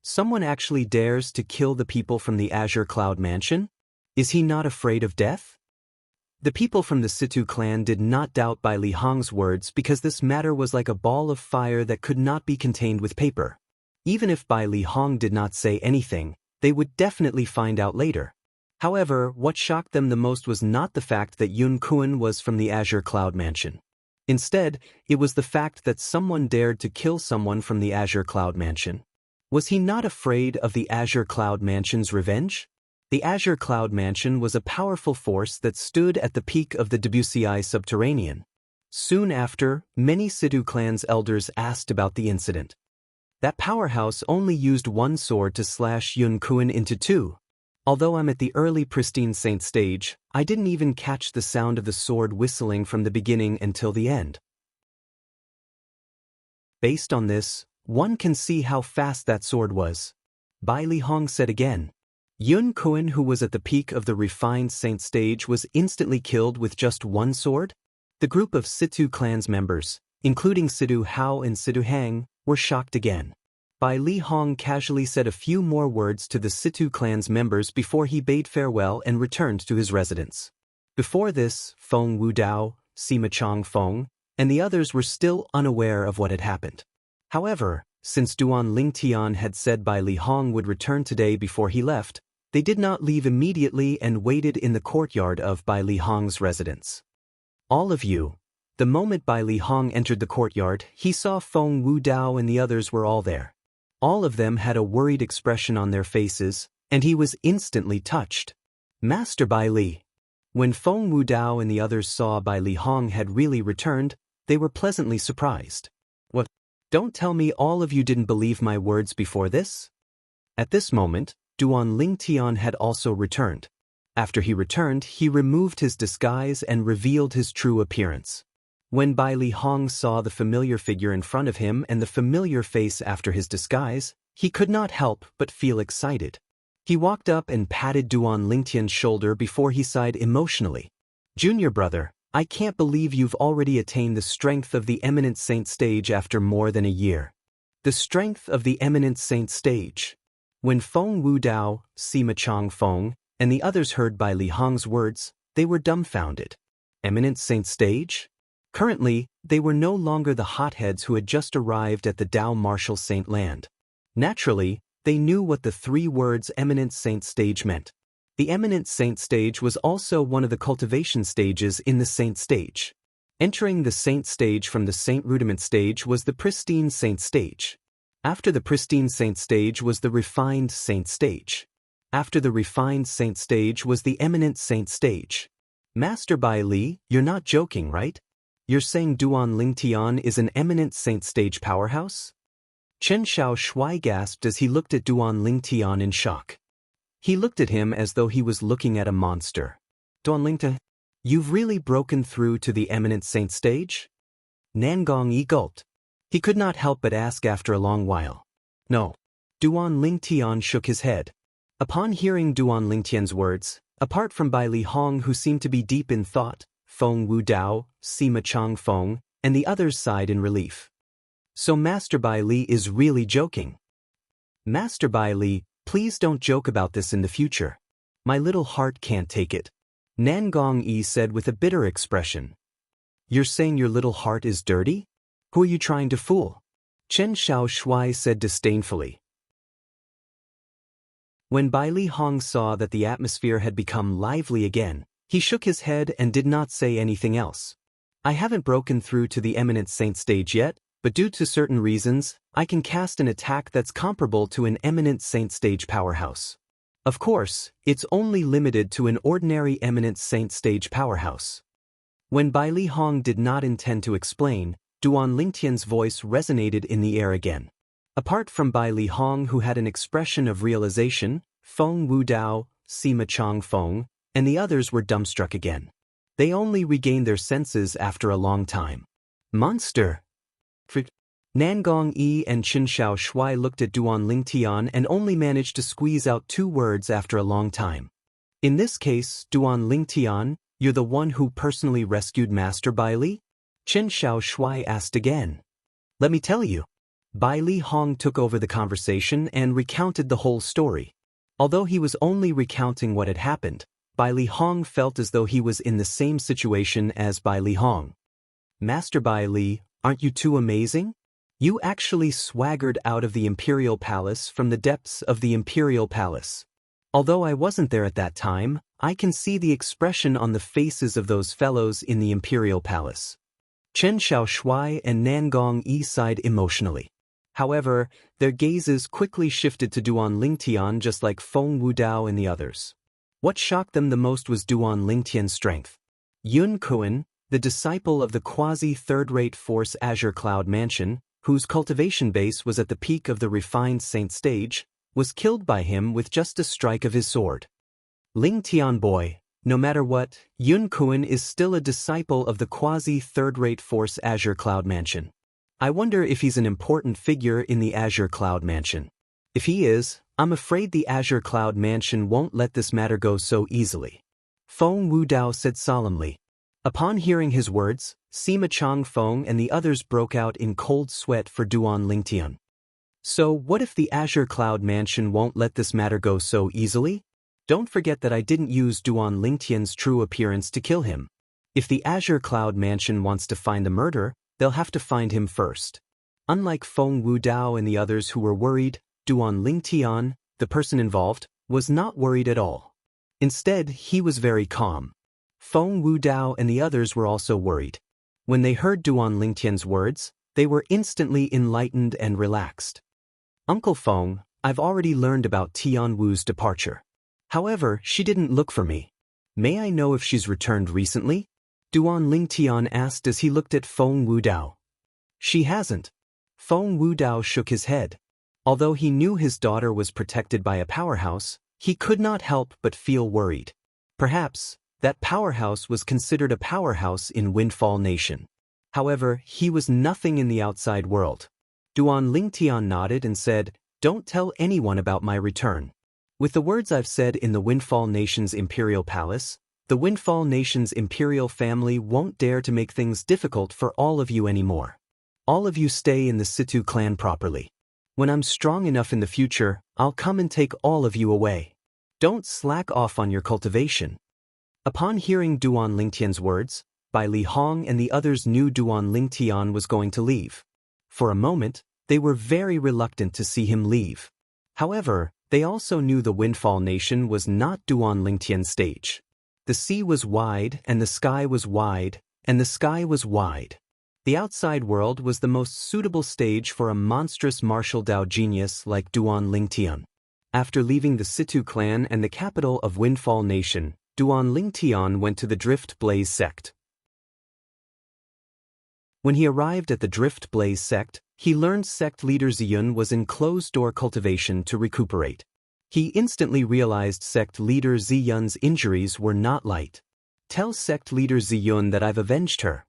Someone actually dares to kill the people from the Azure Cloud Mansion? Is he not afraid of death? The people from the Situ clan did not doubt Bai Li Hong's words because this matter was like a ball of fire that could not be contained with paper. Even if Bai Li Hong did not say anything, they would definitely find out later. However, what shocked them the most was not the fact that Yun Kuan was from the Azure Cloud Mansion. Instead, it was the fact that someone dared to kill someone from the Azure Cloud Mansion. Was he not afraid of the Azure Cloud Mansion's revenge? The Azure Cloud Mansion was a powerful force that stood at the peak of the WCI subterranean. Soon after, many Situ clan's elders asked about the incident. That powerhouse only used one sword to slash Yun Kuan into two. Although I'm at the early pristine saint stage, I didn't even catch the sound of the sword whistling from the beginning until the end. Based on this, one can see how fast that sword was. Bai Li Hong said again. Yun Kuan, who was at the peak of the refined saint stage, was instantly killed with just one sword? The group of Situ clan's members, including Situ Hao and Situ Hang, were shocked again. Bai Li Hong casually said a few more words to the Situ clan's members before he bade farewell and returned to his residence. Before this, Feng Wudao, Sima Chong Feng, and the others were still unaware of what had happened. However, since Duan Lingtian had said Bai Li Hong would return today before he left, they did not leave immediately and waited in the courtyard of Bai Li Hong's residence. All of you. The moment Bai Li Hong entered the courtyard, he saw Feng Wudao and the others were all there. All of them had a worried expression on their faces, and he was instantly touched. Master Bai Li. When Feng Wudao and the others saw Bai Li Hong had really returned, they were pleasantly surprised. What? Don't tell me all of you didn't believe my words before this? At this moment, Duan Lingtian had also returned. After he returned, he removed his disguise and revealed his true appearance. When Bai Li Hong saw the familiar figure in front of him and the familiar face after his disguise, he could not help but feel excited. He walked up and patted Duan Lingtian's shoulder before he sighed emotionally. Junior brother, I can't believe you've already attained the strength of the eminent saint stage after more than a year. The strength of the eminent saint stage. When Feng Wudao, Sima Chong Feng, and the others heard Bai Li Hong's words, they were dumbfounded. Eminent saint stage? Currently, they were no longer the hotheads who had just arrived at the Dao Martial Saint land. Naturally, they knew what the three words Eminent Saint Stage meant. The Eminent Saint Stage was also one of the cultivation stages in the Saint Stage. Entering the Saint Stage from the Saint Rudiment Stage was the Pristine Saint Stage. After the Pristine Saint Stage was the Refined Saint Stage. After the Refined Saint Stage was the Eminent Saint Stage. Master Bai Li, you're not joking, right? You're saying Duan Lingtian is an eminent saint stage powerhouse? Chen Xiao Shui gasped as he looked at Duan Lingtian in shock. He looked at him as though he was looking at a monster. Duan Lingtian, you've really broken through to the eminent saint stage? Nangong Yi gulped. He could not help but ask after a long while. No. Duan Lingtian shook his head. Upon hearing Duan Lingtian's words, apart from Bai Li Hong who seemed to be deep in thought, Feng Wudao, Sima Chong Feng, and the others sighed in relief. So Master Bai Li is really joking. Master Bai Li, please don't joke about this in the future. My little heart can't take it. Nangong Yi said with a bitter expression. You're saying your little heart is dirty? Who are you trying to fool? Chen Xiao Shui said disdainfully. When Bai Li Hong saw that the atmosphere had become lively again, he shook his head and did not say anything else. I haven't broken through to the eminent saint stage yet, but due to certain reasons, I can cast an attack that's comparable to an eminent saint stage powerhouse. Of course, it's only limited to an ordinary eminent saint stage powerhouse. When Bai Li Hong did not intend to explain, Duan Lingtian's voice resonated in the air again. Apart from Bai Li Hong, who had an expression of realization, Feng Wu Dao, Sima Chong Feng, and the others were dumbstruck again. They only regained their senses after a long time. Monster! Nangong Yi and Qin Shao Shui looked at Duan Lingtian and only managed to squeeze out 2 words after a long time. In this case, Duan Lingtian, you're the one who personally rescued Master Bai Li? Qin Shao Shui asked again. Let me tell you. Bai Li Hong took over the conversation and recounted the whole story. Although he was only recounting what had happened, Bai Li Hong felt as though he was in the same situation as Bai Li Hong. Master Bai Li, aren't you too amazing? You actually swaggered out of the Imperial Palace from the depths of the Imperial Palace. Although I wasn't there at that time, I can see the expression on the faces of those fellows in the Imperial Palace. Chen Xiaoshui and Nangong Yi sighed emotionally. However, their gazes quickly shifted to Duan Lingtian, just like Feng Wudao and the others. What shocked them the most was Duan Lingtian's strength. Yun Kuan, the disciple of the quasi-third-rate force Azure Cloud Mansion, whose cultivation base was at the peak of the refined saint stage, was killed by him with just a strike of his sword. Lingtian boy, no matter what, Yun Kuan is still a disciple of the quasi-third-rate force Azure Cloud Mansion. I wonder if he's an important figure in the Azure Cloud Mansion. If he is, I'm afraid the Azure Cloud Mansion won't let this matter go so easily. Feng Wudao said solemnly. Upon hearing his words, Sima Chong Feng and the others broke out in cold sweat for Duan Lingtian. So what if the Azure Cloud Mansion won't let this matter go so easily? Don't forget that I didn't use Duan Lingtian's true appearance to kill him. If the Azure Cloud Mansion wants to find the murderer, they'll have to find him first. Unlike Feng Wudao and the others who were worried, Duan Lingtian, the person involved, was not worried at all. Instead, he was very calm. Feng Wudao and the others were also worried. When they heard Duan Lingtian's words, they were instantly enlightened and relaxed. Uncle Feng, I've already learned about Tian Wu's departure. However, she didn't look for me. May I know if she's returned recently? Duan Lingtian asked as he looked at Feng Wudao. She hasn't. Feng Wudao shook his head. Although he knew his daughter was protected by a powerhouse, he could not help but feel worried. Perhaps, that powerhouse was considered a powerhouse in Windfall Nation. However, he was nothing in the outside world. Duan Lingtian nodded and said, "Don't tell anyone about my return." With the words I've said in the Windfall Nation's Imperial Palace, the Windfall Nation's Imperial family won't dare to make things difficult for all of you anymore. All of you stay in the Situ clan properly. When I'm strong enough in the future, I'll come and take all of you away. Don't slack off on your cultivation. Upon hearing Duan Lingtian's words, Bai Li Hong and the others knew Duan Lingtian was going to leave. For a moment, they were very reluctant to see him leave. However, they also knew the Windfall Nation was not Duan Lingtian's stage. The sea was wide, and the sky was wide, and the sky was wide. The outside world was the most suitable stage for a monstrous martial Dao genius like Duan Lingtian. After leaving the Situ clan and the capital of Windfall Nation, Duan Lingtian went to the Drift Blaze sect. When he arrived at the Drift Blaze sect, he learned sect leader Ziyun was in closed-door cultivation to recuperate. He instantly realized sect leader Ziyun's injuries were not light. Tell sect leader Ziyun that I've avenged her.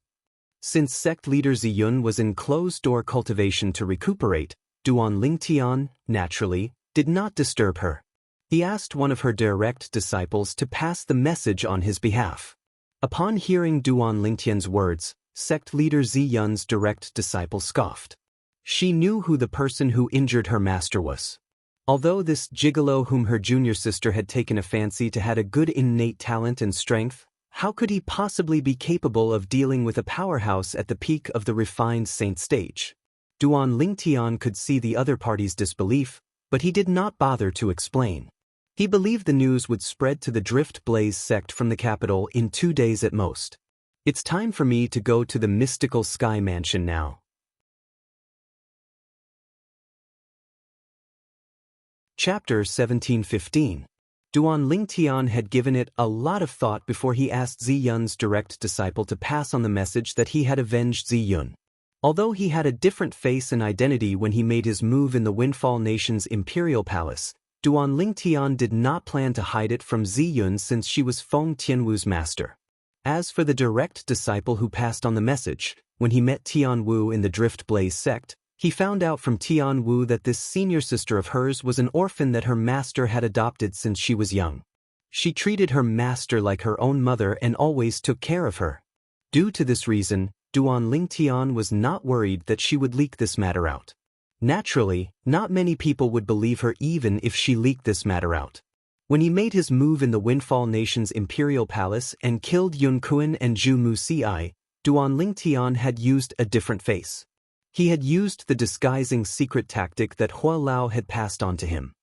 Since sect leader Ziyun was in closed-door cultivation to recuperate, Duan Lingtian, naturally, did not disturb her. He asked one of her direct disciples to pass the message on his behalf. Upon hearing Duan Lingtian's words, sect leader Ziyun's direct disciple scoffed. She knew who the person who injured her master was. Although this gigolo whom her junior sister had taken a fancy to had a good innate talent and strength, how could he possibly be capable of dealing with a powerhouse at the peak of the refined saint stage? Duan Lingtian could see the other party's disbelief, but he did not bother to explain. He believed the news would spread to the Drift Blaze sect from the capital in 2 days at most. It's time for me to go to the mystical sky mansion now. Chapter 1715. Duan Lingtian had given it a lot of thought before he asked Zi Yun's direct disciple to pass on the message that he had avenged Zi Yun. Although he had a different face and identity when he made his move in the Windfall Nation's imperial palace, Duan Lingtian did not plan to hide it from Zi Yun since she was Feng Tianwu's master. As for the direct disciple who passed on the message, when he met Tianwu in the Drift Blaze sect, he found out from Tianwu that this senior sister of hers was an orphan that her master had adopted since she was young. She treated her master like her own mother and always took care of her. Due to this reason, Duan Lingtian was not worried that she would leak this matter out. Naturally, not many people would believe her even if she leaked this matter out. When he made his move in the Windfall Nation's imperial palace and killed Yun Kuan and Zhu Muci, Duan Lingtian had used a different face. He had used the disguising secret tactic that Hua Lao had passed on to him.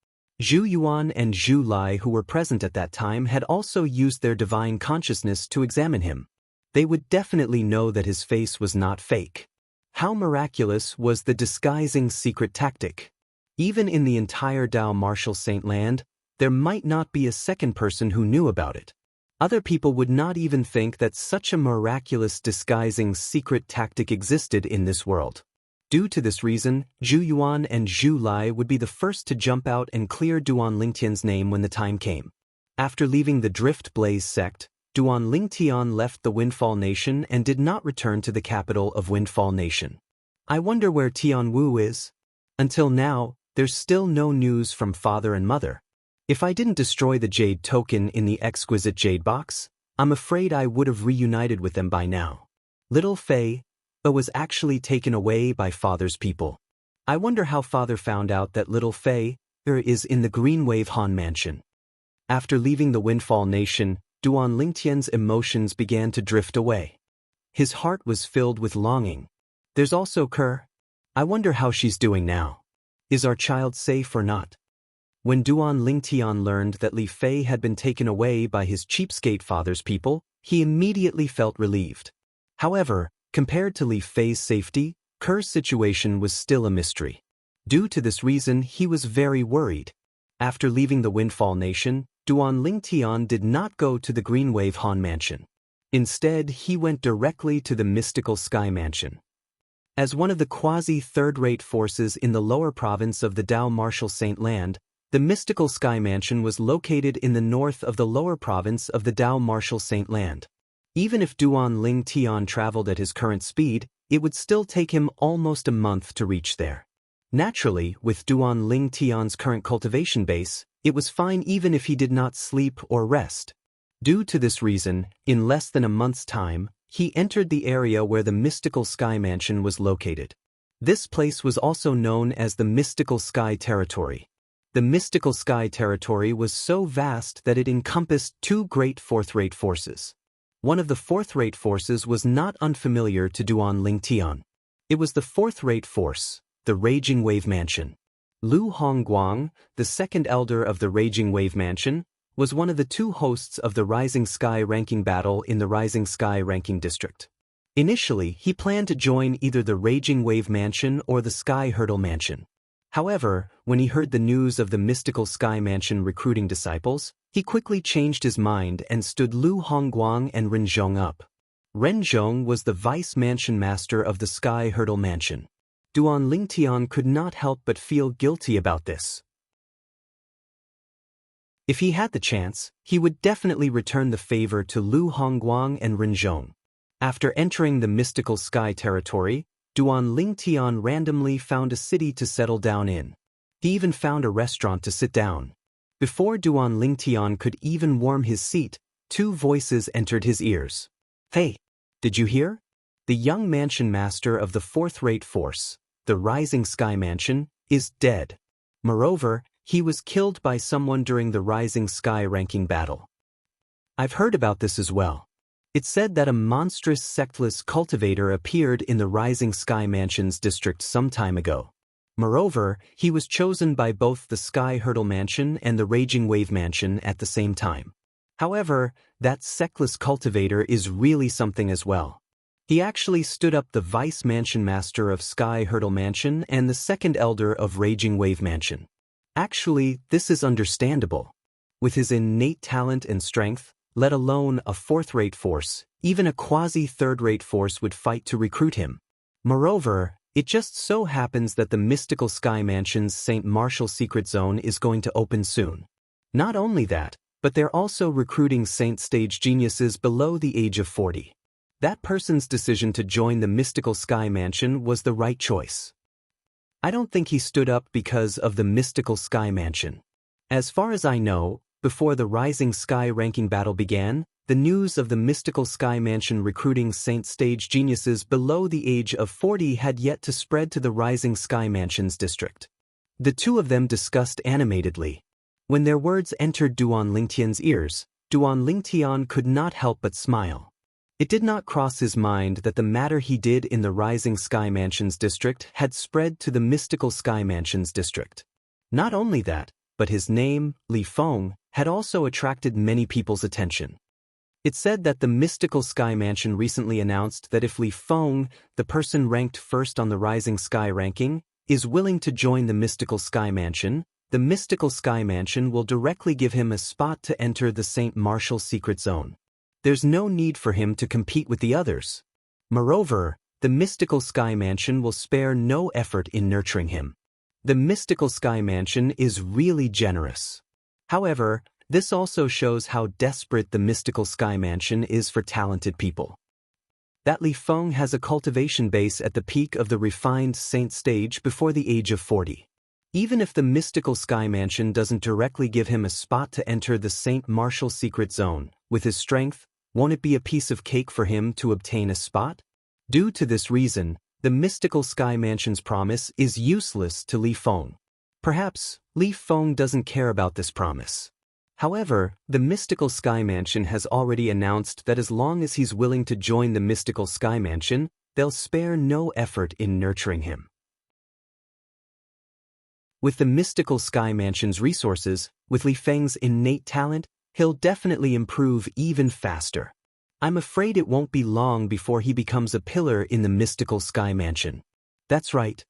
Zhu Yuan and Zhu Lai, who were present at that time, had also used their divine consciousness to examine him. They would definitely know that his face was not fake. How miraculous was the disguising secret tactic? Even in the entire Dao Martial Saint Land, there might not be a second person who knew about it. Other people would not even think that such a miraculous disguising secret tactic existed in this world. Due to this reason, Zhu Yuan and Zhu Lai would be the first to jump out and clear Duan Lingtian's name when the time came. After leaving the Drift Blaze sect, Duan Lingtian left the Windfall Nation and did not return to the capital of Windfall Nation. I wonder where Tianwu is? Until now, there's still no news from father and mother. If I didn't destroy the jade token in the exquisite jade box, I'm afraid I would have reunited with them by now. Little Fei was actually taken away by father's people. I wonder how father found out that little Fei is in the Green Wave Han Mansion. After leaving the Windfall Nation, Duan Lingtian's emotions began to drift away. His heart was filled with longing. There's also Kerr. I wonder how she's doing now. Is our child safe or not? When Duan Lingtian learned that Li Fei had been taken away by his cheapskate father's people, he immediately felt relieved. However, compared to Li Fei's safety, Kerr's situation was still a mystery. Due to this reason, he was very worried. After leaving the Windfall Nation, Duan Lingtian did not go to the Green Wave Han Mansion. Instead, he went directly to the Mystical Sky Mansion. As one of the quasi-third-rate forces in the lower province of the Dao Martial Saint Land, the Mystical Sky Mansion was located in the north of the lower province of the Dao Martial Saint Land. Even if Duan Lingtian traveled at his current speed, it would still take him almost a month to reach there. Naturally, with Duan Lingtian's current cultivation base, it was fine even if he did not sleep or rest. Due to this reason, in less than a month's time, he entered the area where the Mystical Sky Mansion was located. This place was also known as the Mystical Sky Territory. The Mystical Sky Territory was so vast that it encompassed two great fourth-rate forces. One of the fourth-rate forces was not unfamiliar to Duan Lingtian. It was the fourth-rate force, the Raging Wave Mansion. Lu Hongguang, the second elder of the Raging Wave Mansion, was one of the two hosts of the Rising Sky ranking battle in the Rising Sky ranking district. Initially, he planned to join either the Raging Wave Mansion or the Sky Hurdle Mansion. However, when he heard the news of the Mystical Sky Mansion recruiting disciples, he quickly changed his mind and stood Lu Hongguang and Renzhong up. Renzhong was the vice mansion master of the Sky Hurdle Mansion. Duan Lingtian could not help but feel guilty about this. If he had the chance, he would definitely return the favor to Lu Hongguang and Renzhong. After entering the Mystical Sky Territory, Duan Lingtian randomly found a city to settle down in. He even found a restaurant to sit down. Before Duan Lingtian could even warm his seat, two voices entered his ears. Hey, did you hear? The young mansion master of the fourth-rate force, the Rising Sky Mansion, is dead. Moreover, he was killed by someone during the Rising Sky ranking battle. I've heard about this as well. It's said that a monstrous sectless cultivator appeared in the Rising Sky Mansion's district some time ago. Moreover, he was chosen by both the Sky Hurdle Mansion and the Raging Wave Mansion at the same time. However, that sectless cultivator is really something as well. He actually stood up the Vice Mansion Master of Sky Hurdle Mansion and the second Elder of Raging Wave Mansion. Actually, this is understandable. With his innate talent and strength, let alone a fourth-rate force, even a quasi-third-rate force would fight to recruit him. Moreover, it just so happens that the mystical Sky Mansion's St. Martial Secret Zone is going to open soon. Not only that, but they're also recruiting Saint Stage geniuses below the age of 40. That person's decision to join the mystical Sky Mansion was the right choice. I don't think he stood up because of the mystical Sky Mansion. As far as I know, before the Rising Sky ranking battle began, the news of the mystical Sky Mansion recruiting Saint Stage geniuses below the age of 40 had yet to spread to the Rising Sky Mansion's district. The two of them discussed animatedly. When their words entered Duan Lingtian's ears, Duan Lingtian could not help but smile. It did not cross his mind that the matter he did in the Rising Sky Mansion's district had spread to the mystical Sky Mansion's district. Not only that, but his name, Li Feng, had also attracted many people's attention. It said that the mystical Sky Mansion recently announced that if Li Feng, the person ranked first on the Rising Sky ranking, is willing to join the mystical Sky Mansion, the mystical Sky Mansion will directly give him a spot to enter the St. Martial Secret Zone. There's no need for him to compete with the others. Moreover, the mystical Sky Mansion will spare no effort in nurturing him. The mystical Sky Mansion is really generous. However, this also shows how desperate the mystical Sky Mansion is for talented people. That Li Feng has a cultivation base at the peak of the refined Saint Stage before the age of 40. Even if the mystical Sky Mansion doesn't directly give him a spot to enter the St. Martial Secret Zone, with his strength, won't it be a piece of cake for him to obtain a spot? Due to this reason, the mystical Sky Mansion's promise is useless to Li Feng. Perhaps, Li Feng doesn't care about this promise. However, the mystical Sky Mansion has already announced that as long as he's willing to join the mystical Sky Mansion, they'll spare no effort in nurturing him. With the mystical Sky Mansion's resources, with Li Feng's innate talent, he'll definitely improve even faster. I'm afraid it won't be long before he becomes a pillar in the mystical Sky Mansion. That's right.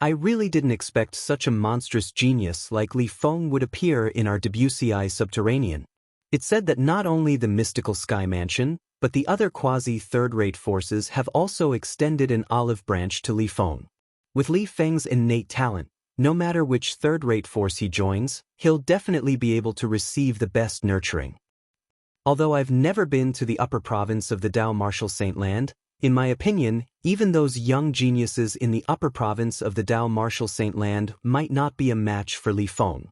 I really didn't expect such a monstrous genius like Li Feng would appear in our WCI Subterranean. It said that not only the mystical Sky Mansion, but the other quasi-third-rate forces have also extended an olive branch to Li Feng. With Li Feng's innate talent, no matter which third-rate force he joins, he'll definitely be able to receive the best nurturing. Although I've never been to the upper province of the Dao Martial Saint Land, in my opinion, even those young geniuses in the upper province of the Dao Martial Saint Land might not be a match for Li Feng.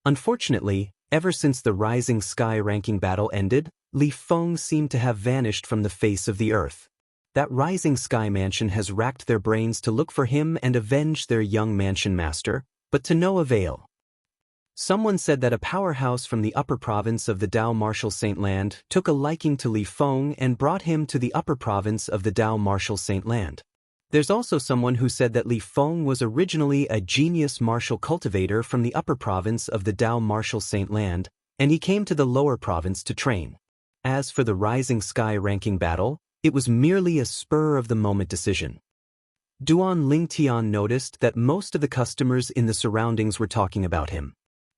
Unfortunately, ever since the Rising Sky ranking battle ended, Li Feng seemed to have vanished from the face of the earth. That Rising Sky Mansion has racked their brains to look for him and avenge their young mansion master, but to no avail. Someone said that a powerhouse from the upper province of the Dao Martial Saint Land took a liking to Li Feng and brought him to the upper province of the Dao Martial Saint Land. There's also someone who said that Li Feng was originally a genius martial cultivator from the upper province of the Dao Martial Saint Land, and he came to the lower province to train. As for the Rising Sky ranking battle, it was merely a spur-of-the-moment decision. Duan Lingtian noticed that most of the customers in the surroundings were talking about him.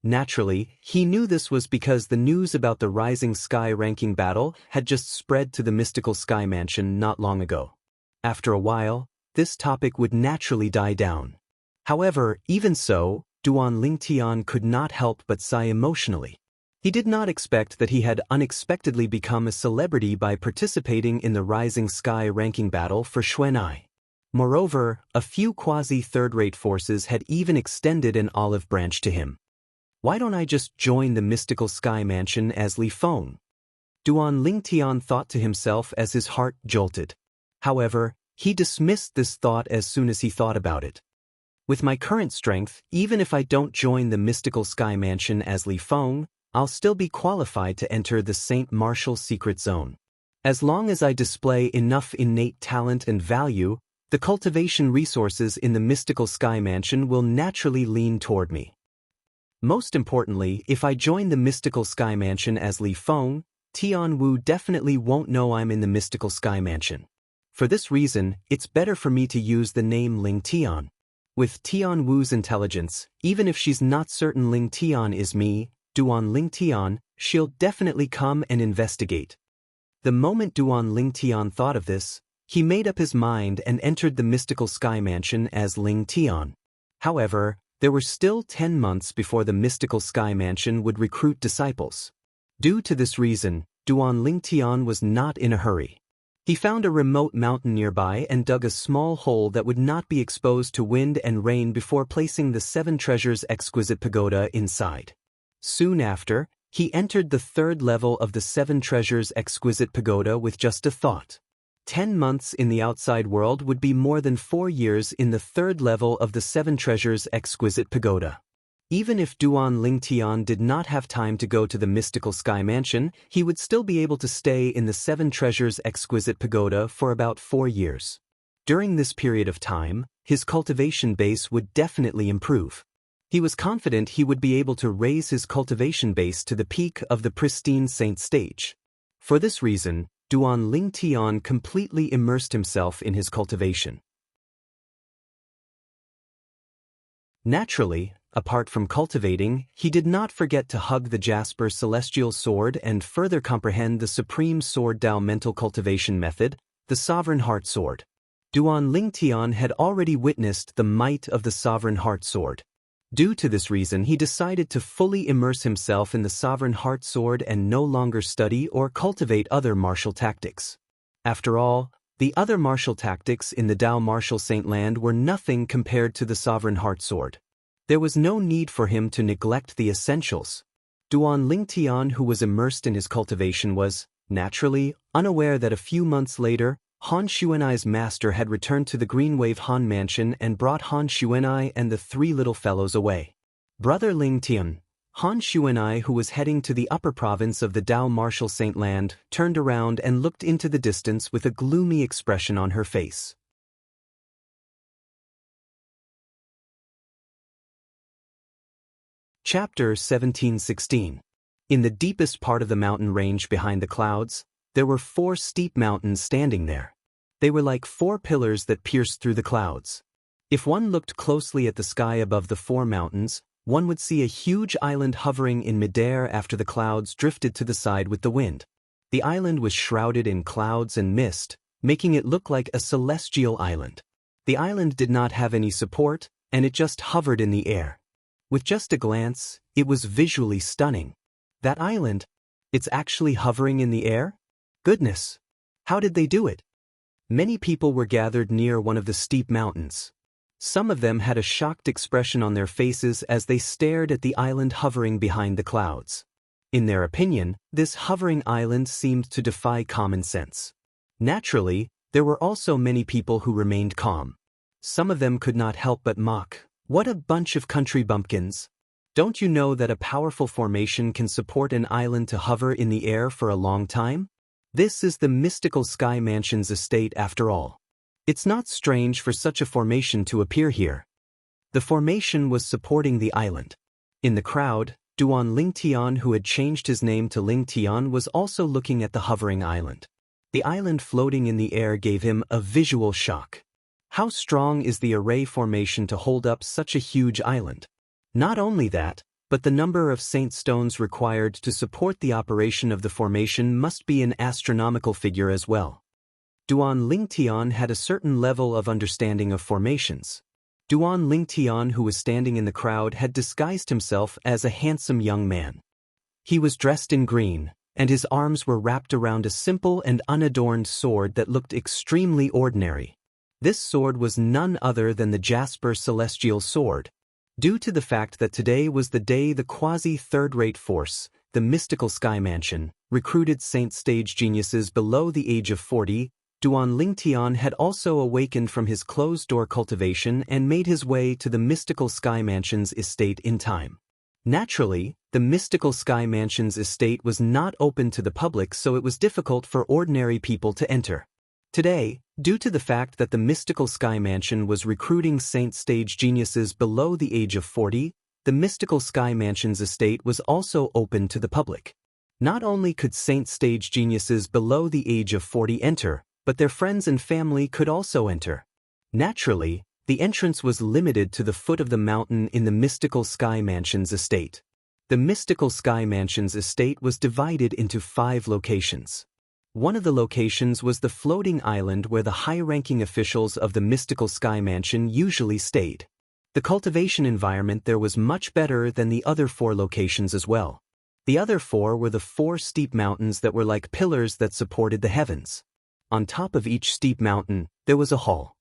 Naturally, he knew this was because the news about the Rising Sky ranking battle had just spread to the mystical Sky Mansion not long ago. After a while, this topic would naturally die down. However, even so, Duan Lingtian could not help but sigh emotionally. He did not expect that he had unexpectedly become a celebrity by participating in the Rising Sky ranking battle for Xuanai. Moreover, a few quasi-third-rate forces had even extended an olive branch to him. Why don't I just join the mystical Sky Mansion as Li Feng? Duan Lingtian thought to himself as his heart jolted. However, he dismissed this thought as soon as he thought about it. With my current strength, even if I don't join the mystical Sky Mansion as Li Feng, I'll still be qualified to enter the St. Martial Secret Zone. As long as I display enough innate talent and value, the cultivation resources in the mystical Sky Mansion will naturally lean toward me. Most importantly, if I join the mystical Sky Mansion as Li Feng, Tian Wu definitely won't know I'm in the mystical Sky Mansion. For this reason, it's better for me to use the name Ling Tian. With Tian Wu's intelligence, even if she's not certain Ling Tian is me, Duan Lingtian, She'll definitely come and investigate. The moment Duan Lingtian thought of this, he made up his mind and entered the mystical sky mansion as Ling Tian. However, there were still 10 months before the mystical sky mansion would recruit disciples. Due to this reason, Duan Lingtian was not in a hurry. He found a remote mountain nearby and dug a small hole that would not be exposed to wind and rain before placing the 7 treasures exquisite pagoda inside. Soon after, he entered the 3rd level of the 7 treasures exquisite pagoda with just a thought. 10 months in the outside world would be more than 4 years in the 3rd level of the 7 treasures exquisite pagoda. Even if Duan Lingtian did not have time to go to the mystical sky mansion, he would still be able to stay in the 7 treasures exquisite pagoda for about 4 years. During this period of time, his cultivation base would definitely improve. He was confident he would be able to raise his cultivation base to the peak of the pristine saint stage. For this reason, Duan Lingtian completely immersed himself in his cultivation. Naturally, apart from cultivating, he did not forget to hug the Jasper Celestial Sword and further comprehend the Supreme Sword Tao mental cultivation method, the Sovereign Heart Sword. Duan Lingtian had already witnessed the might of the Sovereign Heart Sword. Due to this reason, he decided to fully immerse himself in the Sovereign Heart Sword and no longer study or cultivate other martial tactics. After all, the other martial tactics in the Tao martial saint land were nothing compared to the Sovereign Heart Sword. There was no need for him to neglect the essentials. Duan Lingtian, who was immersed in his cultivation, was, naturally, unaware that a few months later, Han Xuanai's master had returned to the Greenwave Han mansion and brought Han Xuanai and the 3 little fellows away. Brother Lingtian, Han Xuanai, who was heading to the upper province of the Tao martial saint land, turned around and looked into the distance with a gloomy expression on her face. Chapter 1716. In the deepest part of the mountain range behind the clouds, there were 4 steep mountains standing there. They were like 4 pillars that pierced through the clouds. If one looked closely at the sky above the 4 mountains, one would see a huge island hovering in midair after the clouds drifted to the side with the wind. The island was shrouded in clouds and mist, making it look like a celestial island. The island did not have any support, and it just hovered in the air. With just a glance, it was visually stunning. That island? It's actually hovering in the air? Goodness! How did they do it? Many people were gathered near one of the steep mountains. Some of them had a shocked expression on their faces as they stared at the island hovering behind the clouds. In their opinion, this hovering island seemed to defy common sense. Naturally, there were also many people who remained calm. Some of them could not help but mock. What a bunch of country bumpkins! Don't you know that a powerful formation can support an island to hover in the air for a long time? This is the mystical sky mansion's estate after all. It's not strange for such a formation to appear here. The formation was supporting the island. In the crowd, Duan Lingtian, who had changed his name to Lingtian, was also looking at the hovering island. The island floating in the air gave him a visual shock. How strong is the array formation to hold up such a huge island? Not only that, but the number of saint stones required to support the operation of the formation must be an astronomical figure as well. Duan Lingtian had a certain level of understanding of formations. Duan Lingtian, who was standing in the crowd, had disguised himself as a handsome young man. He was dressed in green, and his arms were wrapped around a simple and unadorned sword that looked extremely ordinary. This sword was none other than the Jasper Celestial Sword. Due to the fact that today was the day the quasi-third-rate force, the mystical sky mansion, recruited saint stage geniuses below the age of 40, Duan Lingtian had also awakened from his closed-door cultivation and made his way to the mystical sky mansion's estate in time. Naturally, the mystical sky mansion's estate was not open to the public, so it was difficult for ordinary people to enter. Today, due to the fact that the mystical sky mansion was recruiting saint stage geniuses below the age of 40, the mystical sky mansion's estate was also open to the public. Not only could saint stage geniuses below the age of 40 enter, but their friends and family could also enter. Naturally, the entrance was limited to the foot of the mountain in the mystical sky mansion's estate. The mystical Sky Mansion's estate was divided into 5 locations. One of the locations was the floating island where the high-ranking officials of the mystical Sky Mansion usually stayed. The cultivation environment there was much better than the other 4 locations as well. The other 4 were the 4 steep mountains that were like pillars that supported the heavens. On top of each steep mountain, there was a hall.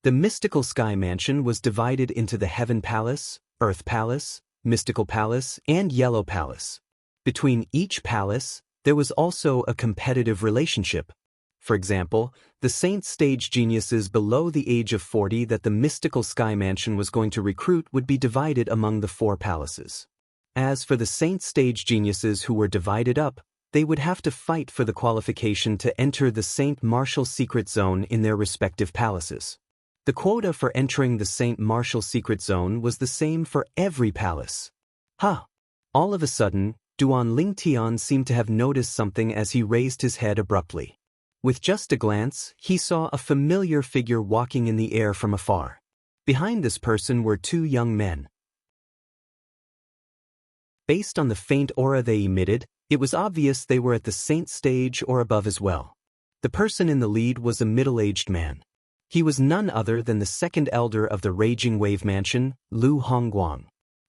The mystical Sky Mansion was divided into the Heaven Palace, Earth Palace, Mystical Palace, and Yellow Palace. Between each palace, there was also a competitive relationship. For example, the Saint Stage geniuses below the age of 40 that the mystical Sky Mansion was going to recruit would be divided among the 4 palaces. As for the Saint Stage geniuses who were divided up, they would have to fight for the qualification to enter the Saint Martial Secret Zone in their respective palaces. The quota for entering the Saint Martial Secret Zone was the same for every palace. All of a sudden, Duan Lingtian seemed to have noticed something as he raised his head abruptly. With just a glance, he saw a familiar figure walking in the air from afar. Behind this person were 2 young men. Based on the faint aura they emitted, it was obvious they were at the Saint Stage or above as well. The person in the lead was a middle-aged man. He was none other than the second elder of the Raging Wave Mansion, Lu Hongguang.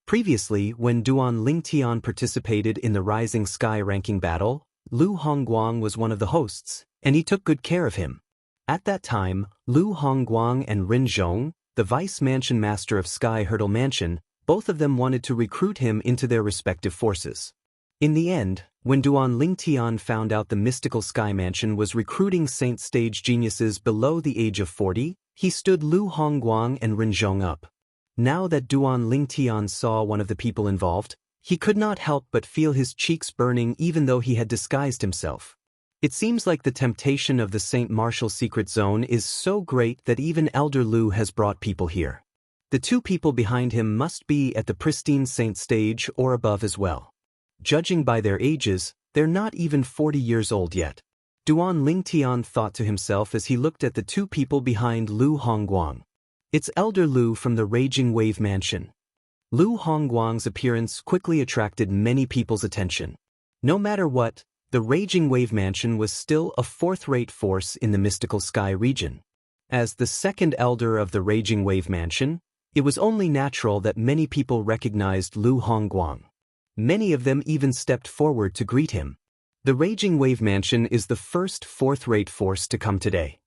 Previously, when Duan Lingtian participated in the Rising Sky ranking battle, Lu Hongguang was one of the hosts, and he took good care of him. At that time, Lu Hongguang and Rin Zhong, the Vice Mansion Master of Sky Hurdle Mansion, both of them wanted to recruit him into their respective forces. In the end, when Duan Lingtian found out the mystical Sky Mansion was recruiting Saint Stage geniuses below the age of 40, he stood Lu Hongguang and Rin Zhong up. Now that Duan Lingtian saw one of the people involved, he could not help but feel his cheeks burning even though he had disguised himself. It seems like the temptation of the Saint Martial Secret Zone is so great that even Elder Lu has brought people here. The 2 people behind him must be at the pristine Saint Stage or above as well. Judging by their ages, they're not even 40 years old yet. Duan Lingtian thought to himself as he looked at the 2 people behind Lu Hongguang. It's Elder Lu from the Raging Wave Mansion. Lu Hongguang's appearance quickly attracted many people's attention. No matter what, the Raging Wave Mansion was still a 4th-rate force in the Mystical Sky region. As the second elder of the Raging Wave Mansion, it was only natural that many people recognized Lu Hongguang. Many of them even stepped forward to greet him. The Raging Wave Mansion is the first 4th-rate force to come today.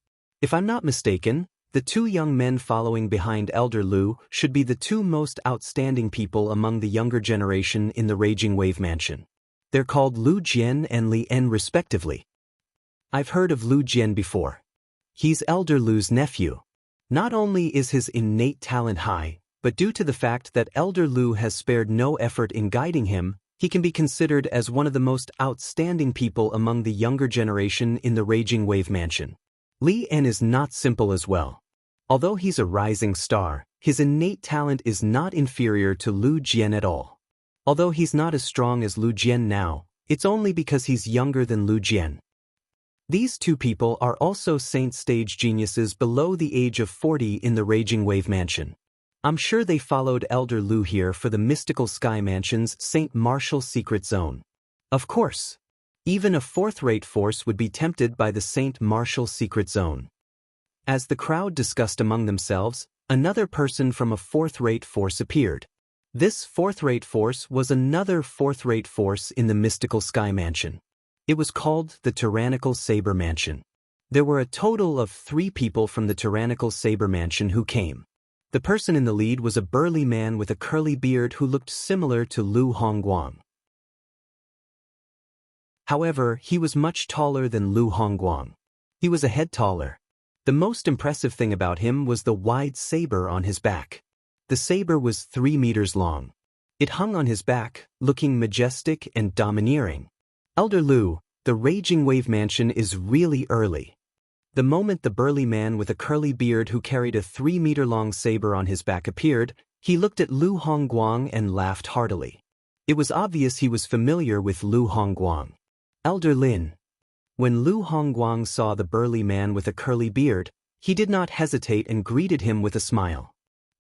If I'm not mistaken, the 2 young men following behind Elder Lu should be the 2 most outstanding people among the younger generation in the Raging Wave Mansion. They're called Lu Jian and Li En respectively. I've heard of Lu Jian before. He's Elder Lu's nephew. Not only is his innate talent high, but due to the fact that Elder Lu has spared no effort in guiding him, he can be considered as one of the most outstanding people among the younger generation in the Raging Wave Mansion. Li En is not simple as well. Although he's a rising star, his innate talent is not inferior to Lu Jian at all. Although he's not as strong as Lu Jian now, it's only because he's younger than Lu Jian. These 2 people are also Saint Stage geniuses below the age of 40 in the Raging Wave Mansion. I'm sure they followed Elder Lu here for the Mystical Sky Mansion's Saint Martial Secret Zone. Of course, even a 4th-rate force would be tempted by the Saint Martial Secret Zone. As the crowd discussed among themselves, another person from a 4th-rate force appeared. This 4th-rate force was another 4th-rate force in the Mystical Sky Mansion. It was called the Tyrannical Saber Mansion. There were a total of 3 people from the Tyrannical Saber Mansion who came. The person in the lead was a burly man with a curly beard who looked similar to Lu Hongguang. However, he was much taller than Lu Hongguang. He was a head taller. The most impressive thing about him was the wide saber on his back. The saber was 3 meters long. It hung on his back, looking majestic and domineering. Elder Lu, the Raging Wave Mansion is really early. The moment the burly man with a curly beard who carried a 3-meter-long saber on his back appeared, he looked at Lu Hongguang and laughed heartily. It was obvious he was familiar with Lu Hongguang. Elder Lin. When Lu Hongguang saw the burly man with a curly beard, he did not hesitate and greeted him with a smile.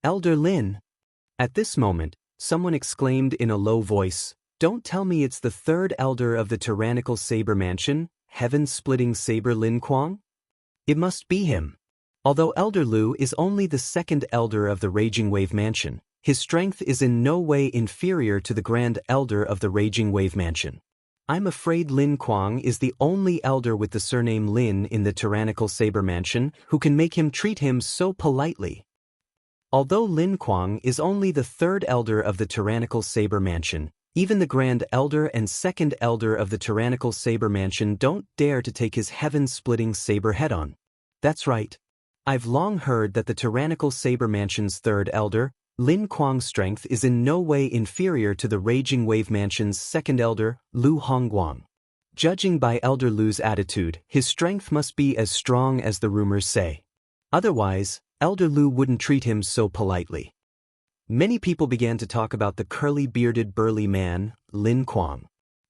Elder Lin. At this moment, someone exclaimed in a low voice, Don't tell me it's the third elder of the tyrannical saber mansion, heaven-splitting saber Lin Kuang? It must be him. Although Elder Lu is only the second elder of the Raging Wave Mansion, his strength is in no way inferior to the Grand Elder of the Raging Wave Mansion. I'm afraid Lin Kuang is the only elder with the surname Lin in the tyrannical saber mansion who can make him treat him so politely. Although Lin Kuang is only the third elder of the tyrannical saber mansion, even the Grand Elder and Second Elder of the tyrannical saber mansion don't dare to take his heaven-splitting saber head-on. That's right. I've long heard that the tyrannical saber mansion's third elder, Lin Kuang's strength is in no way inferior to the Raging Wave Mansion's second elder, Lu Hongguang. Judging by Elder Lu's attitude, his strength must be as strong as the rumors say. Otherwise, Elder Lu wouldn't treat him so politely. Many people began to talk about the curly-bearded burly man, Lin Kuang.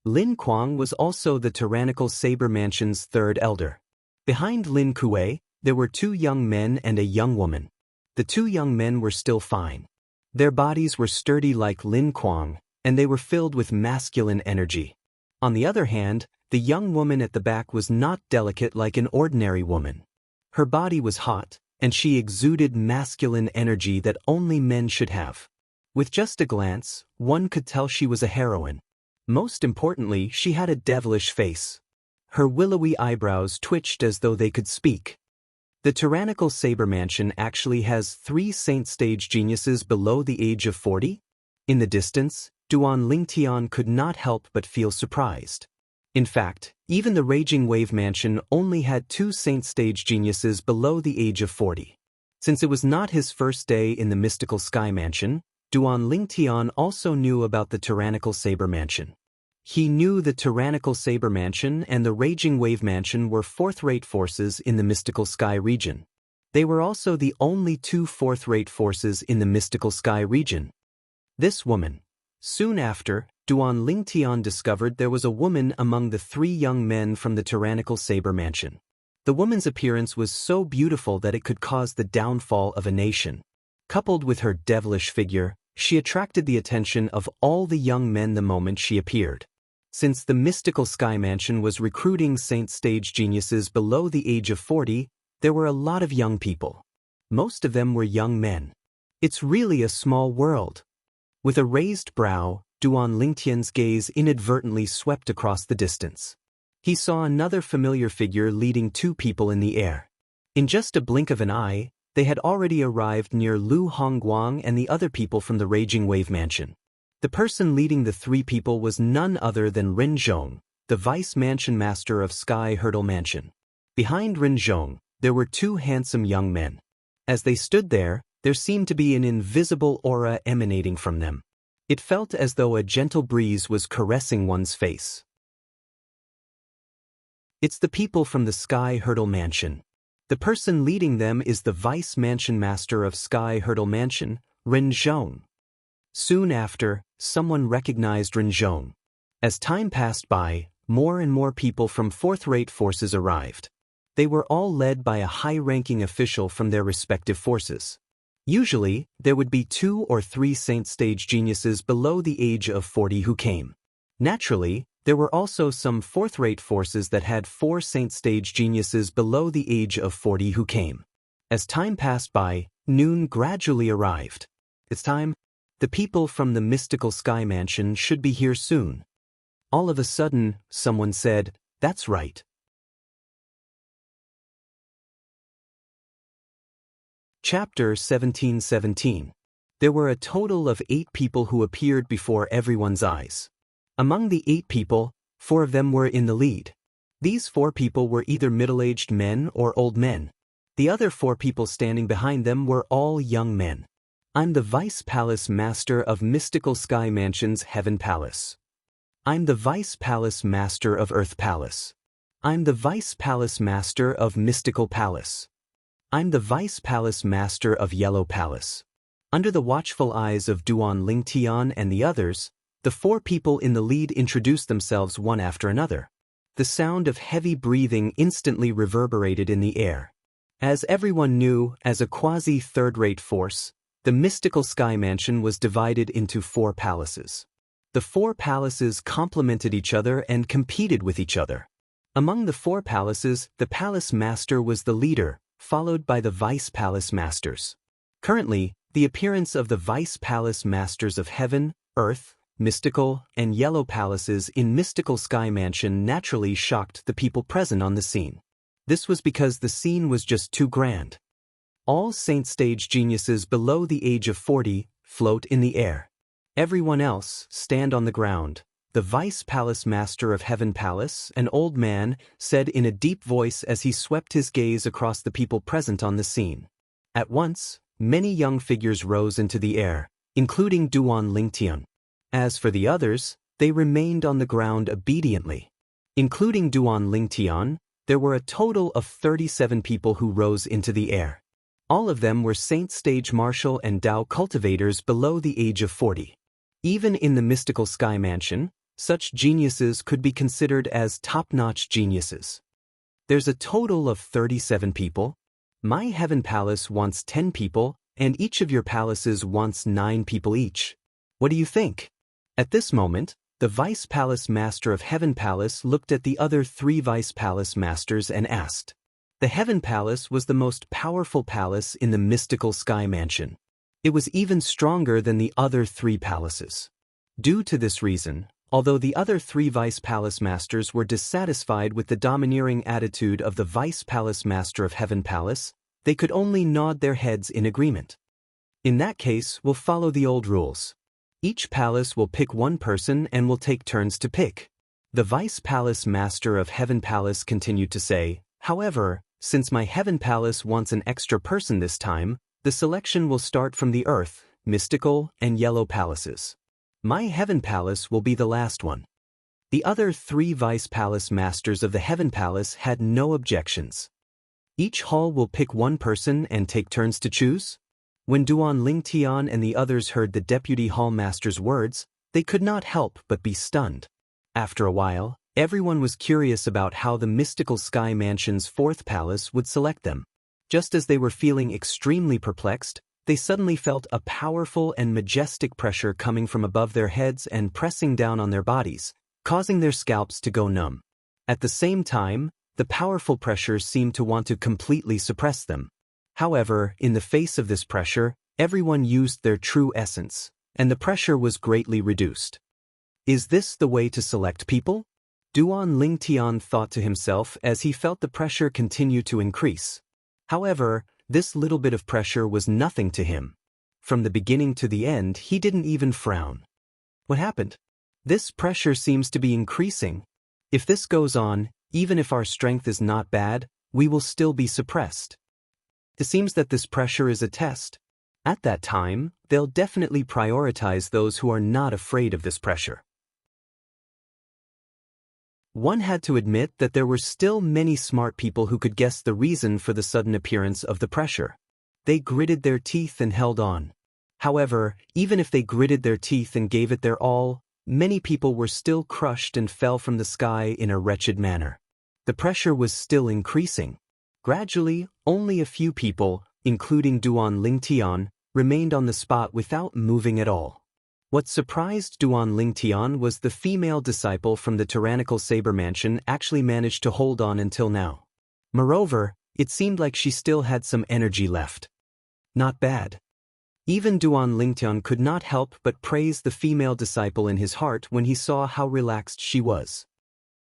Lin Kuang was also the tyrannical saber mansion's third elder. Behind Lin Kuei, there were two young men and a young woman. The two young men were still fine. Their bodies were sturdy like Lin Kuang, and they were filled with masculine energy. On the other hand, the young woman at the back was not delicate like an ordinary woman. Her body was hot, and she exuded masculine energy that only men should have. With just a glance, one could tell she was a heroine. Most importantly, she had a devilish face. Her willowy eyebrows twitched as though they could speak. The tyrannical saber mansion actually has 3 saint stage geniuses below the age of 40? In the distance, Duan Lingtian could not help but feel surprised. In fact, even the Raging Wave Mansion only had 2 saint stage geniuses below the age of 40. Since it was not his first day in the mystical sky mansion, Duan Lingtian also knew about the tyrannical saber mansion. He knew the tyrannical saber mansion and the Raging Wave Mansion were fourth-rate forces in the mystical sky region. They were also the only 2 fourth-rate forces in the mystical sky region. This woman. Soon after, Duan Lingtian discovered there was a woman among the 3 young men from the tyrannical saber mansion. The woman's appearance was so beautiful that it could cause the downfall of a nation. Coupled with her devilish figure, she attracted the attention of all the young men the moment she appeared. Since the mystical sky mansion was recruiting saint stage geniuses below the age of 40, there were a lot of young people. Most of them were young men. It's really a small world. With a raised brow, Duan Lingtian's gaze inadvertently swept across the distance. He saw another familiar figure leading 2 people in the air. In just a blink of an eye, they had already arrived near Lu Hongguang and the other people from the Raging Wave Mansion. The person leading the 3 people was none other than Ren Zhong, the vice mansion master of Sky Hurdle Mansion. Behind Ren Zhong, there were 2 handsome young men. As they stood there seemed to be an invisible aura emanating from them. It felt as though a gentle breeze was caressing one's face. It's the people from the Sky Hurdle Mansion. The person leading them is the vice mansion master of Sky Hurdle Mansion, Ren Zhong. Soon after, someone recognized Ren Zhong. As time passed by, more and more people from fourth-rate forces arrived. They were all led by a high-ranking official from their respective forces. Usually, there would be 2 or 3 saint stage geniuses below the age of 40 who came. Naturally, there were also some fourth-rate forces that had 4 saint stage geniuses below the age of 40 who came. As time passed by, noon gradually arrived. It's time. The people from the mystical sky mansion should be here soon. All of a sudden, someone said, "That's right." Chapter 1717. There were a total of 8 people who appeared before everyone's eyes. Among the 8 people, 4 of them were in the lead. These 4 people were either middle-aged men or old men. The other 4 people standing behind them were all young men. I'm the Vice Palace Master of Mystical Sky Mansion's Heaven Palace. I'm the Vice Palace Master of Earth Palace. I'm the Vice Palace Master of Mystical Palace. I'm the Vice Palace Master of Yellow Palace. Under the watchful eyes of Duan Lingtian and the others, the 4 people in the lead introduced themselves one after another. The sound of heavy breathing instantly reverberated in the air. As everyone knew, as a quasi-third-rate force, the mystical sky mansion was divided into 4 palaces. The four palaces complemented each other and competed with each other. Among the four palaces, the palace master was the leader, followed by the vice palace masters. Currently, the appearance of the vice palace masters of heaven, earth, mystical, and yellow palaces in Mystical Sky Mansion naturally shocked the people present on the scene. This was because the scene was just too grand. All saint stage geniuses below the age of 40 float in the air. Everyone else stand on the ground. The vice palace master of Heaven Palace, an old man, said in a deep voice as he swept his gaze across the people present on the scene. At once, many young figures rose into the air, including Duan Lingtian. As for the others, they remained on the ground obediently. Including Duan Lingtian, there were a total of 37 people who rose into the air. All of them were Saint Stage Martial and Dao cultivators below the age of 40. Even in the Mystical Sky Mansion, such geniuses could be considered as top-notch geniuses. There's a total of 37 people. My Heaven Palace wants 10 people, and each of your palaces wants 9 people each. What do you think? At this moment, the Vice Palace Master of Heaven Palace looked at the other 3 Vice Palace Masters and asked. The Heaven Palace was the most powerful palace in the Mystical Sky Mansion. It was even stronger than the other 3 palaces. Due to this reason, although the other 3 Vice Palace Masters were dissatisfied with the domineering attitude of the Vice Palace Master of Heaven Palace, they could only nod their heads in agreement. In that case, we'll follow the old rules. Each palace will pick one person and will take turns to pick. The Vice Palace Master of Heaven Palace continued to say, however, since my Heaven Palace wants an extra person this time, the selection will start from the Earth, Mystical, and Yellow Palaces. My Heaven Palace will be the last one. The other 3 Vice Palace Masters of the Heaven Palace had no objections. Each hall will pick one person and take turns to choose? When Duan Lingtian and the others heard the Deputy Hall Master's words, they could not help but be stunned. After a while, everyone was curious about how the Mystical Sky Mansion's 4th palace would select them. Just as they were feeling extremely perplexed, they suddenly felt a powerful and majestic pressure coming from above their heads and pressing down on their bodies, causing their scalps to go numb. At the same time, the powerful pressure seemed to want to completely suppress them. However, in the face of this pressure, everyone used their true essence, and the pressure was greatly reduced. Is this the way to select people? Duan Lingtian thought to himself as he felt the pressure continue to increase. However, this little bit of pressure was nothing to him. From the beginning to the end, he didn't even frown. What happened? This pressure seems to be increasing. If this goes on, even if our strength is not bad, we will still be suppressed. It seems that this pressure is a test. At that time, they'll definitely prioritize those who are not afraid of this pressure. One had to admit that there were still many smart people who could guess the reason for the sudden appearance of the pressure. They gritted their teeth and held on. However, even if they gritted their teeth and gave it their all, many people were still crushed and fell from the sky in a wretched manner. The pressure was still increasing. Gradually, only a few people, including Duan Lingtian, remained on the spot without moving at all. What surprised Duan Lingtian was the female disciple from the tyrannical saber mansion actually managed to hold on until now. Moreover, it seemed like she still had some energy left. Not bad. Even Duan Lingtian could not help but praise the female disciple in his heart when he saw how relaxed she was.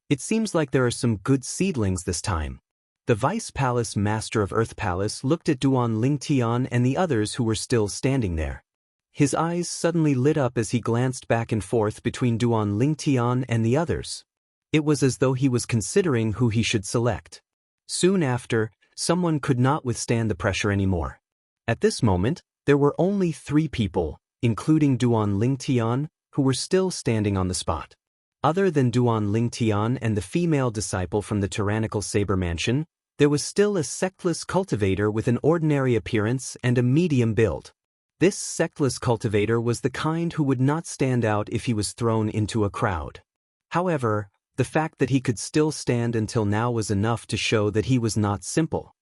It seems like there are some good seedlings this time. The Vice Palace Master of Earth Palace looked at Duan Lingtian and the others who were still standing there. His eyes suddenly lit up as he glanced back and forth between Duan Lingtian and the others. It was as though he was considering who he should select. Soon after, someone could not withstand the pressure anymore. At this moment, there were only 3 people, including Duan Lingtian, who were still standing on the spot. Other than Duan Lingtian and the female disciple from the tyrannical saber mansion, there was still a sectless cultivator with an ordinary appearance and a medium build. This sectless cultivator was the kind who would not stand out if he was thrown into a crowd. However, the fact that he could still stand until now was enough to show that he was not simple.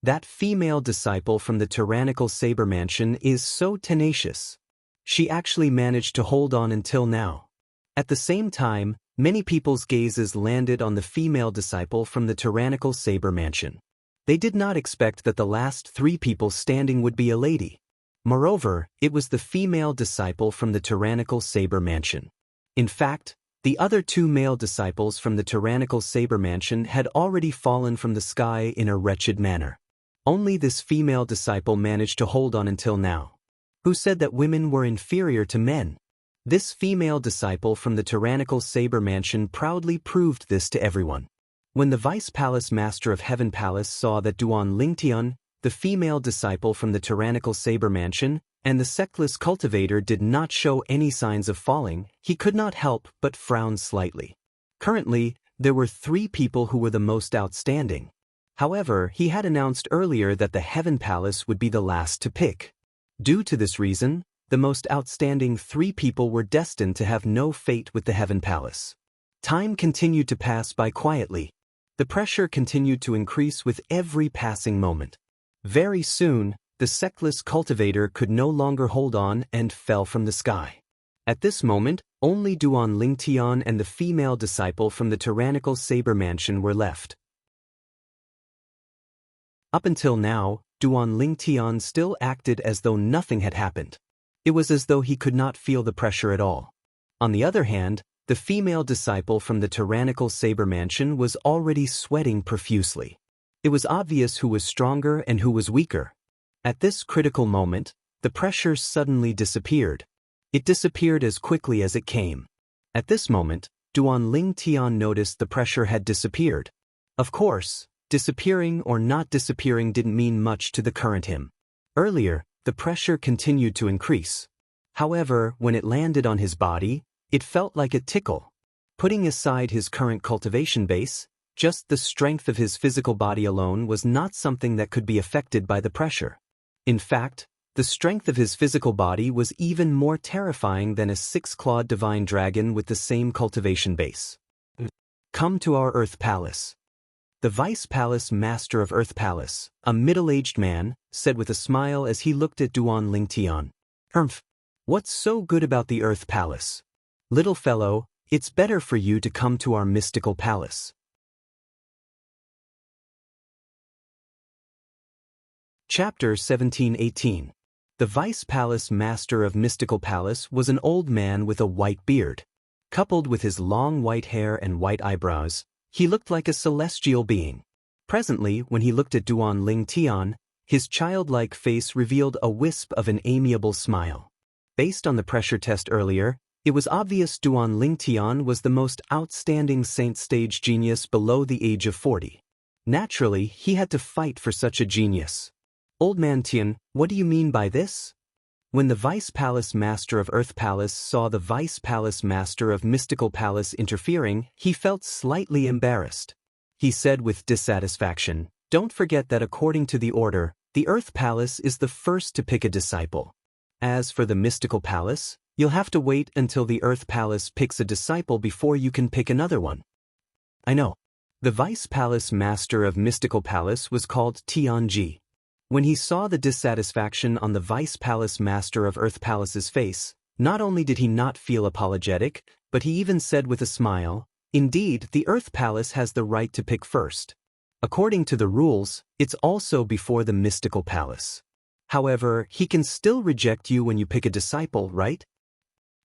That female disciple from the tyrannical saber mansion is so tenacious. She actually managed to hold on until now. At the same time, many people's gazes landed on the female disciple from the tyrannical saber mansion. They did not expect that the last 3 people standing would be a lady. Moreover, it was the female disciple from the tyrannical saber mansion. In fact, the other 2 male disciples from the tyrannical saber mansion had already fallen from the sky in a wretched manner. Only this female disciple managed to hold on until now. Who said that women were inferior to men? This female disciple from the tyrannical saber mansion proudly proved this to everyone. When the Vice Palace Master of Heaven Palace saw that Duan Lingtian, the female disciple from the tyrannical saber mansion, and the sectless cultivator did not show any signs of falling, he could not help but frown slightly. Currently, there were 3 people who were the most outstanding. However, he had announced earlier that the Heaven Palace would be the last to pick. Due to this reason, the most outstanding 3 people were destined to have no fate with the Heaven Palace. Time continued to pass by quietly. The pressure continued to increase with every passing moment. Very soon, the sectless cultivator could no longer hold on and fell from the sky. At this moment, only Duan Lingtian and the female disciple from the tyrannical saber mansion were left. Up until now, Duan Lingtian still acted as though nothing had happened. It was as though he could not feel the pressure at all. On the other hand, the female disciple from the tyrannical saber mansion was already sweating profusely. It was obvious who was stronger and who was weaker. At this critical moment, the pressure suddenly disappeared. It disappeared as quickly as it came. At this moment, Duan Lingtian noticed the pressure had disappeared. Of course, disappearing or not disappearing didn't mean much to the current him. Earlier, the pressure continued to increase. However, when it landed on his body, it felt like a tickle. Putting aside his current cultivation base, just the strength of his physical body alone was not something that could be affected by the pressure. In fact, the strength of his physical body was even more terrifying than a 6-clawed divine dragon with the same cultivation base. Come to our Earth Palace. The Vice Palace Master of Earth Palace, a middle-aged man, said with a smile as he looked at Duan Lingtian. What's so good about the Earth Palace? Little fellow, it's better for you to come to our mystical palace. Chapter 17-18. The Vice Palace Master of Mystical Palace was an old man with a white beard. Coupled with his long white hair and white eyebrows, he looked like a celestial being. Presently, when he looked at Duan Lingtian, his childlike face revealed a wisp of an amiable smile. Based on the pressure test earlier, it was obvious Duan Lingtian was the most outstanding saint stage genius below the age of 40. Naturally, he had to fight for such a genius. Old man Tian, what do you mean by this? When the Vice Palace Master of Earth Palace saw the Vice Palace Master of Mystical Palace interfering, he felt slightly embarrassed. He said with dissatisfaction, "Don't forget that according to the order, the Earth Palace is the first to pick a disciple. As for the Mystical Palace, you'll have to wait until the Earth Palace picks a disciple before you can pick another one." I know. The Vice Palace Master of Mystical Palace was called Tianji. When he saw the dissatisfaction on the Vice Palace Master of Earth Palace's face, not only did he not feel apologetic, but he even said with a smile, "Indeed, the Earth Palace has the right to pick first. According to the rules, it's also before the Mystical Palace. However, he can still reject you when you pick a disciple, right?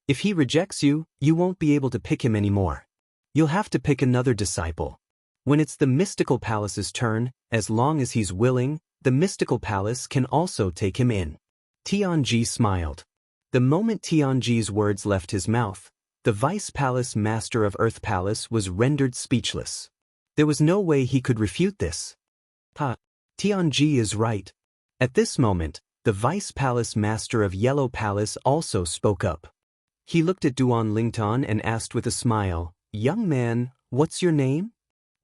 If he rejects you, you won't be able to pick him anymore. You'll have to pick another disciple. When it's the Mystical Palace's turn, as long as he's willing, the Mystical Palace can also take him in." Tianji smiled. The moment Tianji's words left his mouth, the Vice Palace Master of Earth Palace was rendered speechless. There was no way he could refute this. Tianji is right. At this moment, the Vice Palace Master of Yellow Palace also spoke up. He looked at Duan Lingtian and asked with a smile, "Young man, what's your name?"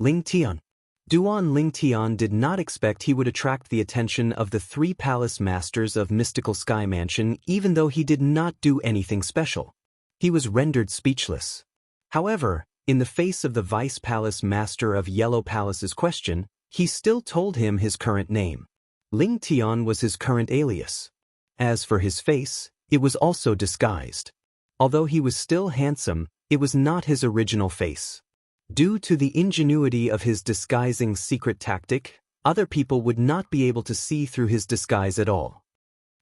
Lingtian. Duan Lingtian did not expect he would attract the attention of the 3 palace masters of Mystical Sky Mansion even though he did not do anything special. He was rendered speechless. However, in the face of the Vice Palace Master of Yellow Palace's question, he still told him his current name. Lingtian was his current alias. As for his face, it was also disguised. Although he was still handsome, It was not his original face. Due to the ingenuity of his disguising secret tactic, other people would not be able to see through his disguise at all.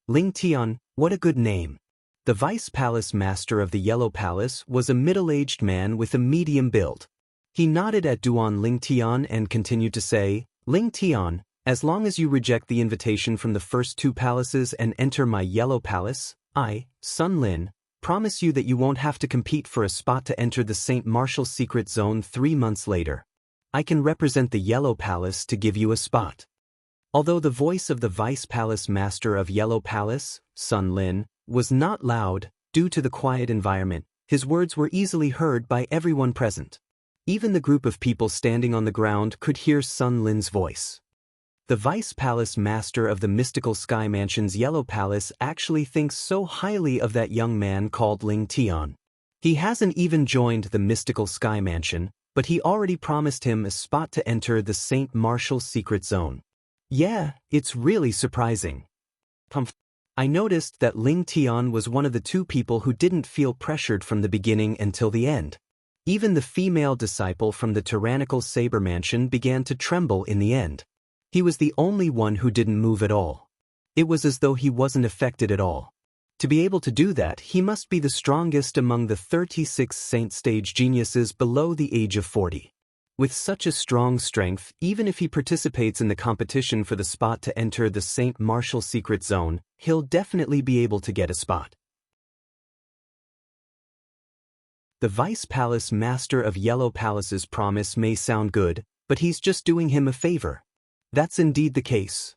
Ling Tian, what a good name. The Vice Palace Master of the Yellow Palace was a middle-aged man with a medium build. He nodded at Duan Ling Tian and continued to say, Ling Tian, as long as you reject the invitation from the first 2 palaces and enter my Yellow Palace, I, Sun Lin, promise you that you won't have to compete for a spot to enter the St. Martial Secret Zone 3 months later. I can represent the Yellow Palace to give you a spot. Although the voice of the Vice Palace Master of Yellow Palace, Sun Lin, was not loud, due to the quiet environment, his words were easily heard by everyone present. Even the group of people standing on the ground could hear Sun Lin's voice. The Vice Palace Master of the Mystical Sky Mansion's Yellow Palace actually thinks so highly of that young man called Ling Tian. He hasn't even joined the Mystical Sky Mansion, but he already promised him a spot to enter the St. Martial Secret Zone. Yeah, it's really surprising. I noticed that Ling Tian was one of the 2 people who didn't feel pressured from the beginning until the end. Even the female disciple from the tyrannical Saber Mansion began to tremble in the end. He was the only one who didn't move at all. It was as though he wasn't affected at all. To be able to do that, he must be the strongest among the 36 Saint Stage geniuses below the age of 40. With such a strong strength, even if he participates in the competition for the spot to enter the St. Martial Secret Zone, he'll definitely be able to get a spot. The Vice Palace Master of Yellow Palace's promise may sound good, but he's just doing him a favor. That's indeed the case.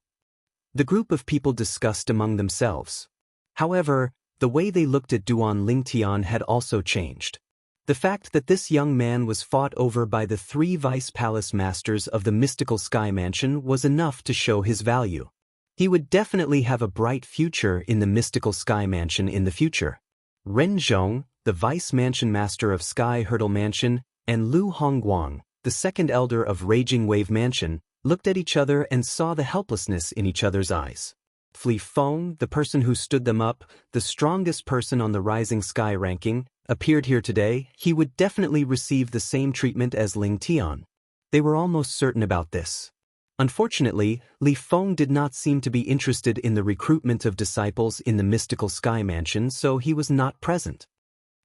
The group of people discussed among themselves. However, the way they looked at Duan Ling Tian had also changed. The fact that this young man was fought over by the 3 Vice Palace Masters of the Mystical Sky Mansion was enough to show his value. He would definitely have a bright future in the Mystical Sky Mansion in the future. Ren Zhong, the Vice Mansion Master of Sky Hurdle Mansion, and Lu Hongguang, the second elder of Raging Wave Mansion, looked at each other and saw the helplessness in each other's eyes. Li Feng, the person who stood them up, the strongest person on the Rising Sky ranking, appeared here today. He would definitely receive the same treatment as Ling Tian. They were almost certain about this. Unfortunately, Li Feng did not seem to be interested in the recruitment of disciples in the Mystical Sky Mansion, so he was not present.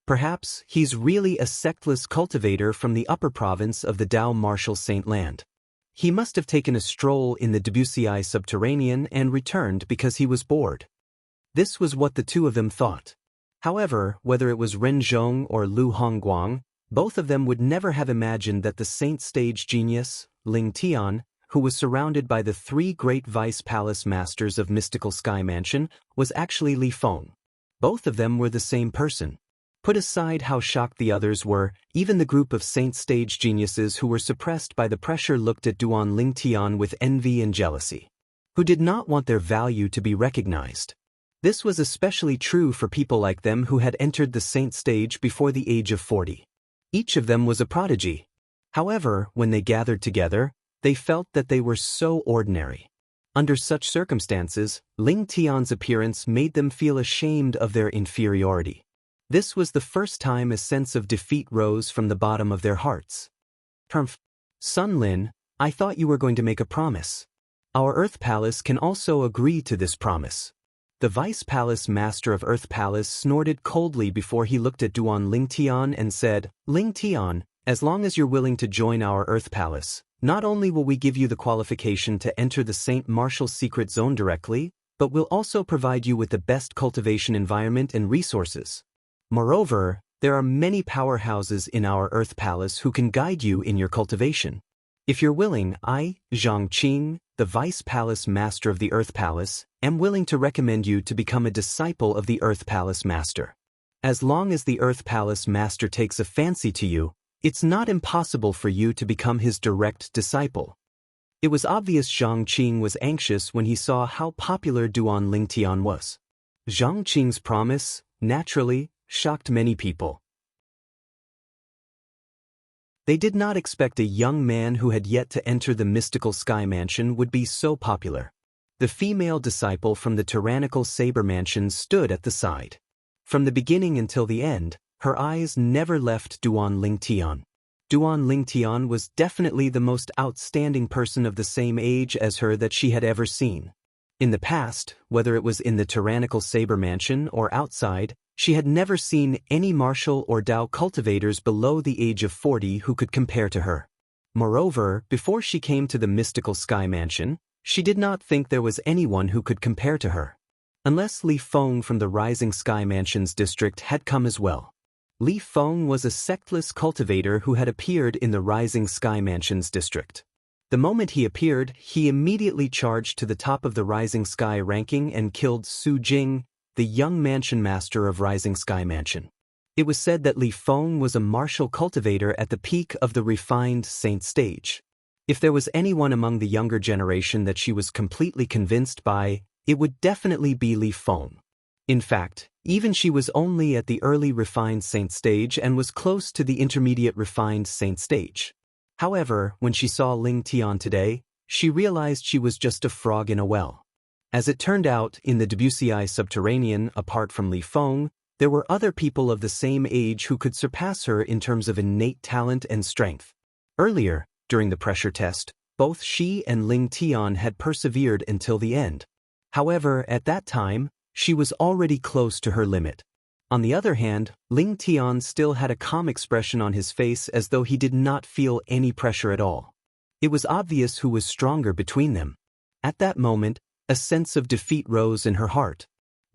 Perhaps he's really a sectless cultivator from the upper province of the Dao Martial Saint Land. He must have taken a stroll in the Debussy subterranean and returned because he was bored. This was what the 2 of them thought. However, whether it was Ren Zhong or Lu Hongguang, both of them would never have imagined that the Saint Stage genius, Ling Tian, who was surrounded by the 3 great Vice Palace Masters of Mystical Sky Mansion, was actually Li Feng. Both of them were the same person. Put aside how shocked the others were, even the group of Saint Stage geniuses who were suppressed by the pressure looked at Duan Ling Tian with envy and jealousy, who did not want their value to be recognized. This was especially true for people like them who had entered the Saint Stage before the age of 40. Each of them was a prodigy. However, when they gathered together, they felt that they were so ordinary. Under such circumstances, Ling Tian's appearance made them feel ashamed of their inferiority. This was the first time a sense of defeat rose from the bottom of their hearts. Sun Lin, I thought you were going to make a promise. Our Earth Palace can also agree to this promise. The Vice Palace Master of Earth Palace snorted coldly before he looked at Duan Ling Tian and said, Ling Tian, as long as you're willing to join our Earth Palace, not only will we give you the qualification to enter the St. Martial Secret Zone directly, but we'll also provide you with the best cultivation environment and resources. Moreover, there are many powerhouses in our Earth Palace who can guide you in your cultivation. If you're willing, I, Zhang Qing, the Vice Palace Master of the Earth Palace, am willing to recommend you to become a disciple of the Earth Palace Master. As long as the Earth Palace Master takes a fancy to you, it's not impossible for you to become his direct disciple. It was obvious Zhang Qing was anxious when he saw how popular Duan Ling Tian was. Zhang Qing's promise, naturally, shocked many people. They did not expect a young man who had yet to enter the Mystical Sky Mansion would be so popular. The female disciple from the tyrannical Saber Mansion stood at the side. From the beginning until the end, her eyes never left Duan Lingtian. Duan Lingtian was definitely the most outstanding person of the same age as her that she had ever seen. In the past, whether it was in the tyrannical saber mansion or outside, she had never seen any martial or Dao cultivators below the age of 40 who could compare to her. Moreover, before she came to the mystical sky mansion, she did not think there was anyone who could compare to her. Unless Li Feng from the Rising Sky Mansion's district had come as well. Li Feng was a sectless cultivator who had appeared in the Rising Sky Mansion's district. The moment he appeared, he immediately charged to the top of the Rising Sky ranking and killed Su Jing, the young mansion master of Rising Sky Mansion. It was said that Li Feng was a martial cultivator at the peak of the refined saint stage. If there was anyone among the younger generation that she was completely convinced by, it would definitely be Li Feng. In fact, even she was only at the early refined saint stage and was close to the intermediate refined saint stage. However, when she saw Ling Tian today, she realized she was just a frog in a well. As it turned out, in the Debussyi subterranean, apart from Li Feng, there were other people of the same age who could surpass her in terms of innate talent and strength. Earlier, during the pressure test, both she and Ling Tian had persevered until the end. However, at that time, she was already close to her limit. On the other hand, Ling Tian still had a calm expression on his face as though he did not feel any pressure at all. It was obvious who was stronger between them. At that moment, a sense of defeat rose in her heart.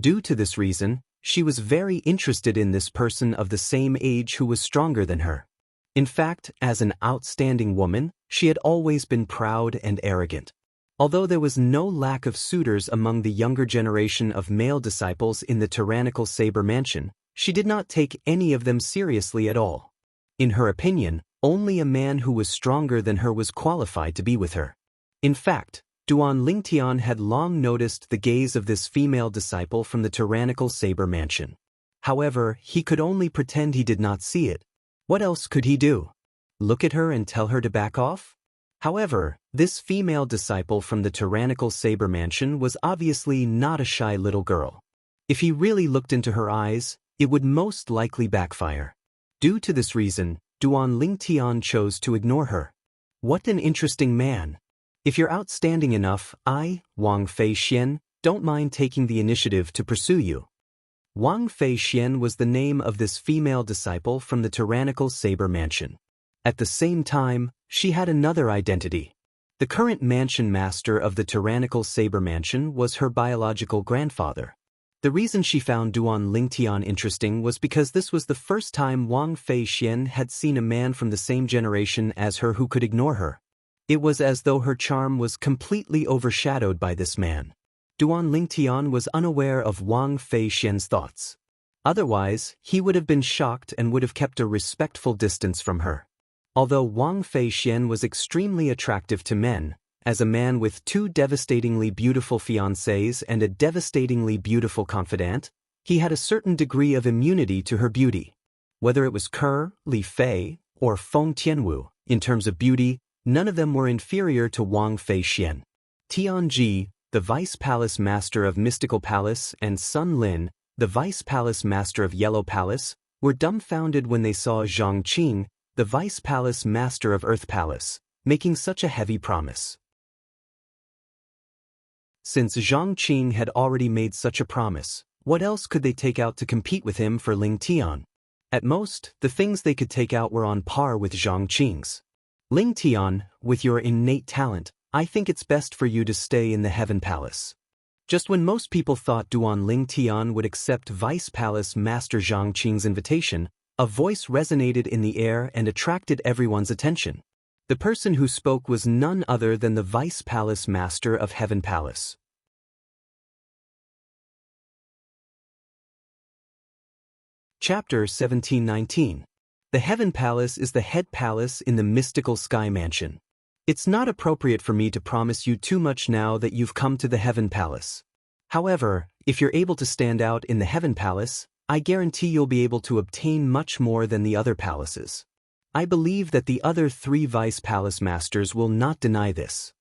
Due to this reason, she was very interested in this person of the same age who was stronger than her. In fact, as an outstanding woman, she had always been proud and arrogant. Although there was no lack of suitors among the younger generation of male disciples in the tyrannical saber mansion, she did not take any of them seriously at all. In her opinion, only a man who was stronger than her was qualified to be with her. In fact, Duan Lingtian had long noticed the gaze of this female disciple from the tyrannical saber mansion. However, he could only pretend he did not see it. What else could he do? Look at her and tell her to back off? However, this female disciple from the tyrannical saber mansion was obviously not a shy little girl. If he really looked into her eyes, it would most likely backfire. Due to this reason, Duan Lingtian chose to ignore her. What an interesting man. If you're outstanding enough, I, Wang Fei Xian, don't mind taking the initiative to pursue you. Wang Fei Xian was the name of this female disciple from the tyrannical saber mansion. At the same time, she had another identity. The current mansion master of the tyrannical saber mansion was her biological grandfather. The reason she found Duan Lingtian interesting was because this was the first time Wang Fei Xian had seen a man from the same generation as her who could ignore her. It was as though her charm was completely overshadowed by this man. Duan Lingtian was unaware of Wang Fei Xian's thoughts. Otherwise, he would have been shocked and would have kept a respectful distance from her. Although Wang Fei Xian was extremely attractive to men, as a man with two devastatingly beautiful fiancées and a devastatingly beautiful confidante, he had a certain degree of immunity to her beauty. Whether it was Ke, Li Fei, or Feng Tianwu, in terms of beauty, none of them were inferior to Wang Fei Xian. Tianji, the Vice Palace Master of Mystical Palace, and Sun Lin, the Vice Palace Master of Yellow Palace, were dumbfounded when they saw Zhang Qing, the Vice Palace Master of Earth Palace, making such a heavy promise. Since Zhang Qing had already made such a promise, what else could they take out to compete with him for Ling Tian? At most, the things they could take out were on par with Zhang Qing's. Ling Tian, with your innate talent, I think it's best for you to stay in the Heaven Palace. Just when most people thought Duan Ling Tian would accept Vice Palace Master Zhang Qing's invitation, a voice resonated in the air and attracted everyone's attention. The person who spoke was none other than the Vice Palace Master of Heaven Palace. Chapter 1719. The Heaven Palace is the head palace in the mystical sky mansion. It's not appropriate for me to promise you too much now that you've come to the Heaven Palace. However, if you're able to stand out in the Heaven Palace, I guarantee you'll be able to obtain much more than the other palaces. I believe that the other 3 Vice Palace Masters will not deny this.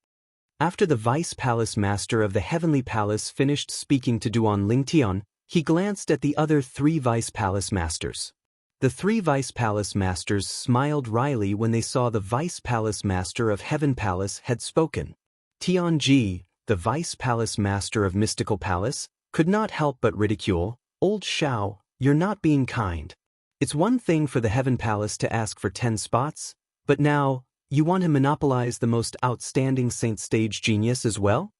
After the Vice Palace Master of the Heavenly Palace finished speaking to Duan Lingtian, he glanced at the other 3 Vice Palace Masters. The three Vice Palace Masters smiled wryly when they saw the Vice Palace Master of Heaven Palace had spoken. Tianji, the Vice Palace Master of Mystical Palace, could not help but ridicule, "Old Shao, you're not being kind. It's one thing for the Heaven Palace to ask for 10 spots, but now, you want to monopolize the most outstanding Saint Stage genius as well?"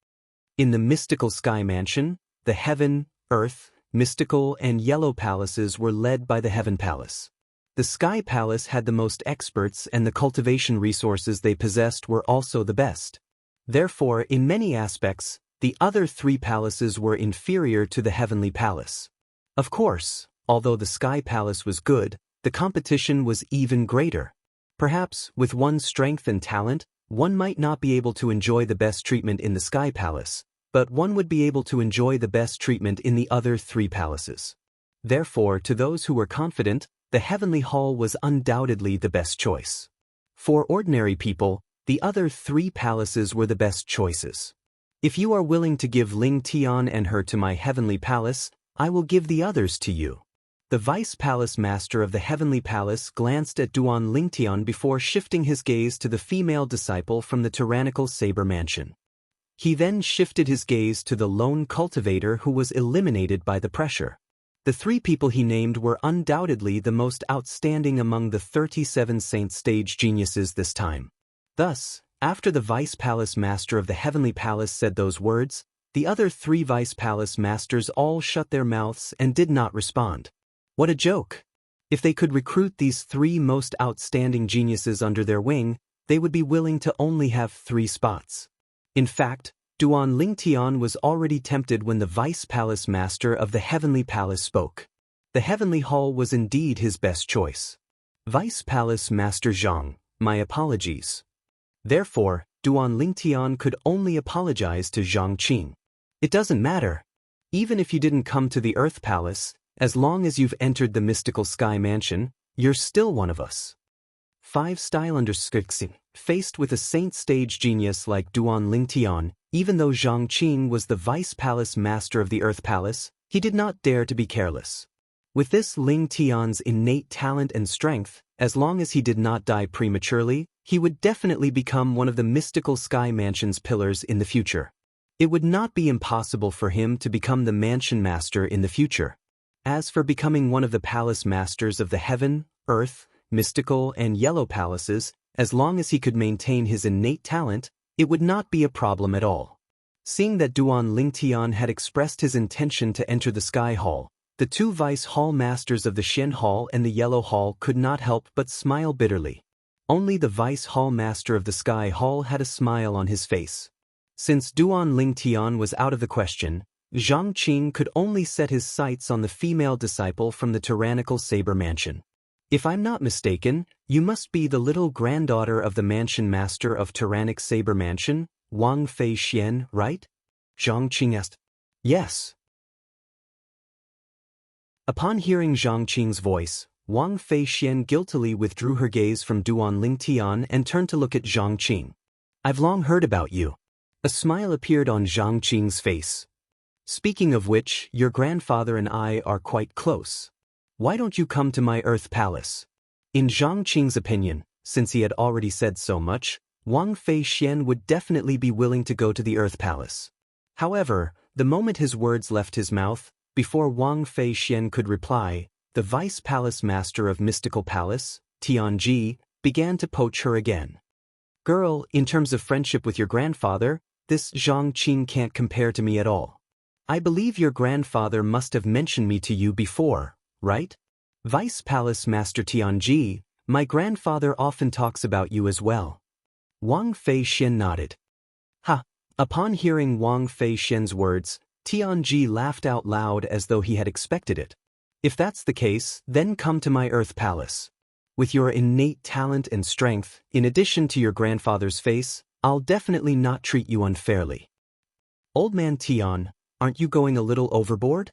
In the Mystical Sky Mansion, the Heaven, Earth, Mystical and Yellow Palaces were led by the Heaven Palace. The Sky Palace had the most experts and the cultivation resources they possessed were also the best. Therefore, in many aspects, the other three palaces were inferior to the Heavenly Palace. Of course, although the Sky Palace was good, the competition was even greater. Perhaps, with one's strength and talent, one might not be able to enjoy the best treatment in the Sky Palace, but one would be able to enjoy the best treatment in the other three palaces. Therefore, to those who were confident, the Heavenly Hall was undoubtedly the best choice. For ordinary people, the other three palaces were the best choices. If you are willing to give Ling Tian and her to my Heavenly Palace, I will give the others to you. The Vice Palace Master of the Heavenly Palace glanced at Duan Lingtian before shifting his gaze to the female disciple from the tyrannical Saber Mansion. He then shifted his gaze to the lone cultivator who was eliminated by the pressure. The three people he named were undoubtedly the most outstanding among the 37 Saint Stage geniuses this time. Thus, after the Vice Palace Master of the Heavenly Palace said those words, the other three Vice Palace Masters all shut their mouths and did not respond. What a joke! If they could recruit these three most outstanding geniuses under their wing, they would be willing to only have 3 spots. In fact, Duan Lingtian was already tempted when the Vice Palace Master of the Heavenly Palace spoke. The Heavenly Hall was indeed his best choice. Vice Palace Master Zhang, my apologies. Therefore, Duan Lingtian could only apologize to Zhang Qing. It doesn't matter. Even if you didn't come to the Earth Palace, as long as you've entered the Mystical Sky Mansion, you're still one of us. 5 style underscrixing. Faced with a Saint Stage genius like Duan Lingtian, even though Zhang Qing was the Vice Palace Master of the Earth Palace, he did not dare to be careless. With this Ling Tian's innate talent and strength, as long as he did not die prematurely, he would definitely become one of the Mystical Sky Mansion's pillars in the future. It would not be impossible for him to become the Mansion Master in the future. As for becoming one of the Palace Masters of the Heaven, Earth, Mystical and Yellow Palaces, as long as he could maintain his innate talent, it would not be a problem at all. Seeing that Duan Lingtian had expressed his intention to enter the Sky Hall, the 2 Vice Hall Masters of the Shen Hall and the Yellow Hall could not help but smile bitterly. Only the Vice Hall Master of the Sky Hall had a smile on his face. Since Duan Lingtian was out of the question, Zhang Qing could only set his sights on the female disciple from the tyrannical Saber Mansion. If I'm not mistaken, you must be the little granddaughter of the Mansion Master of Tyrannic Saber Mansion, Wang Fei Xian, right? Zhang Qing asked. Yes. Upon hearing Zhang Qing's voice, Wang Fei Xian guiltily withdrew her gaze from Duan Lingtian and turned to look at Zhang Qing. I've long heard about you. A smile appeared on Zhang Qing's face. Speaking of which, your grandfather and I are quite close. Why don't you come to my Earth Palace? In Zhang Qing's opinion, since he had already said so much, Wang Fei Xian would definitely be willing to go to the Earth Palace. However, the moment his words left his mouth, before Wang Fei Xian could reply, the Vice Palace Master of Mystical Palace, Tianji, began to poach her again. Girl, in terms of friendship with your grandfather, this Zhang Qing can't compare to me at all. I believe your grandfather must have mentioned me to you before, right? Vice Palace Master Tianji, my grandfather often talks about you as well. Wang Fei Xian nodded. Ha! Upon hearing Wang Fei Xian's words, Tianji laughed out loud as though he had expected it. If that's the case, then come to my Earth Palace. With your innate talent and strength, in addition to your grandfather's face, I'll definitely not treat you unfairly. Old man Tian, aren't you going a little overboard?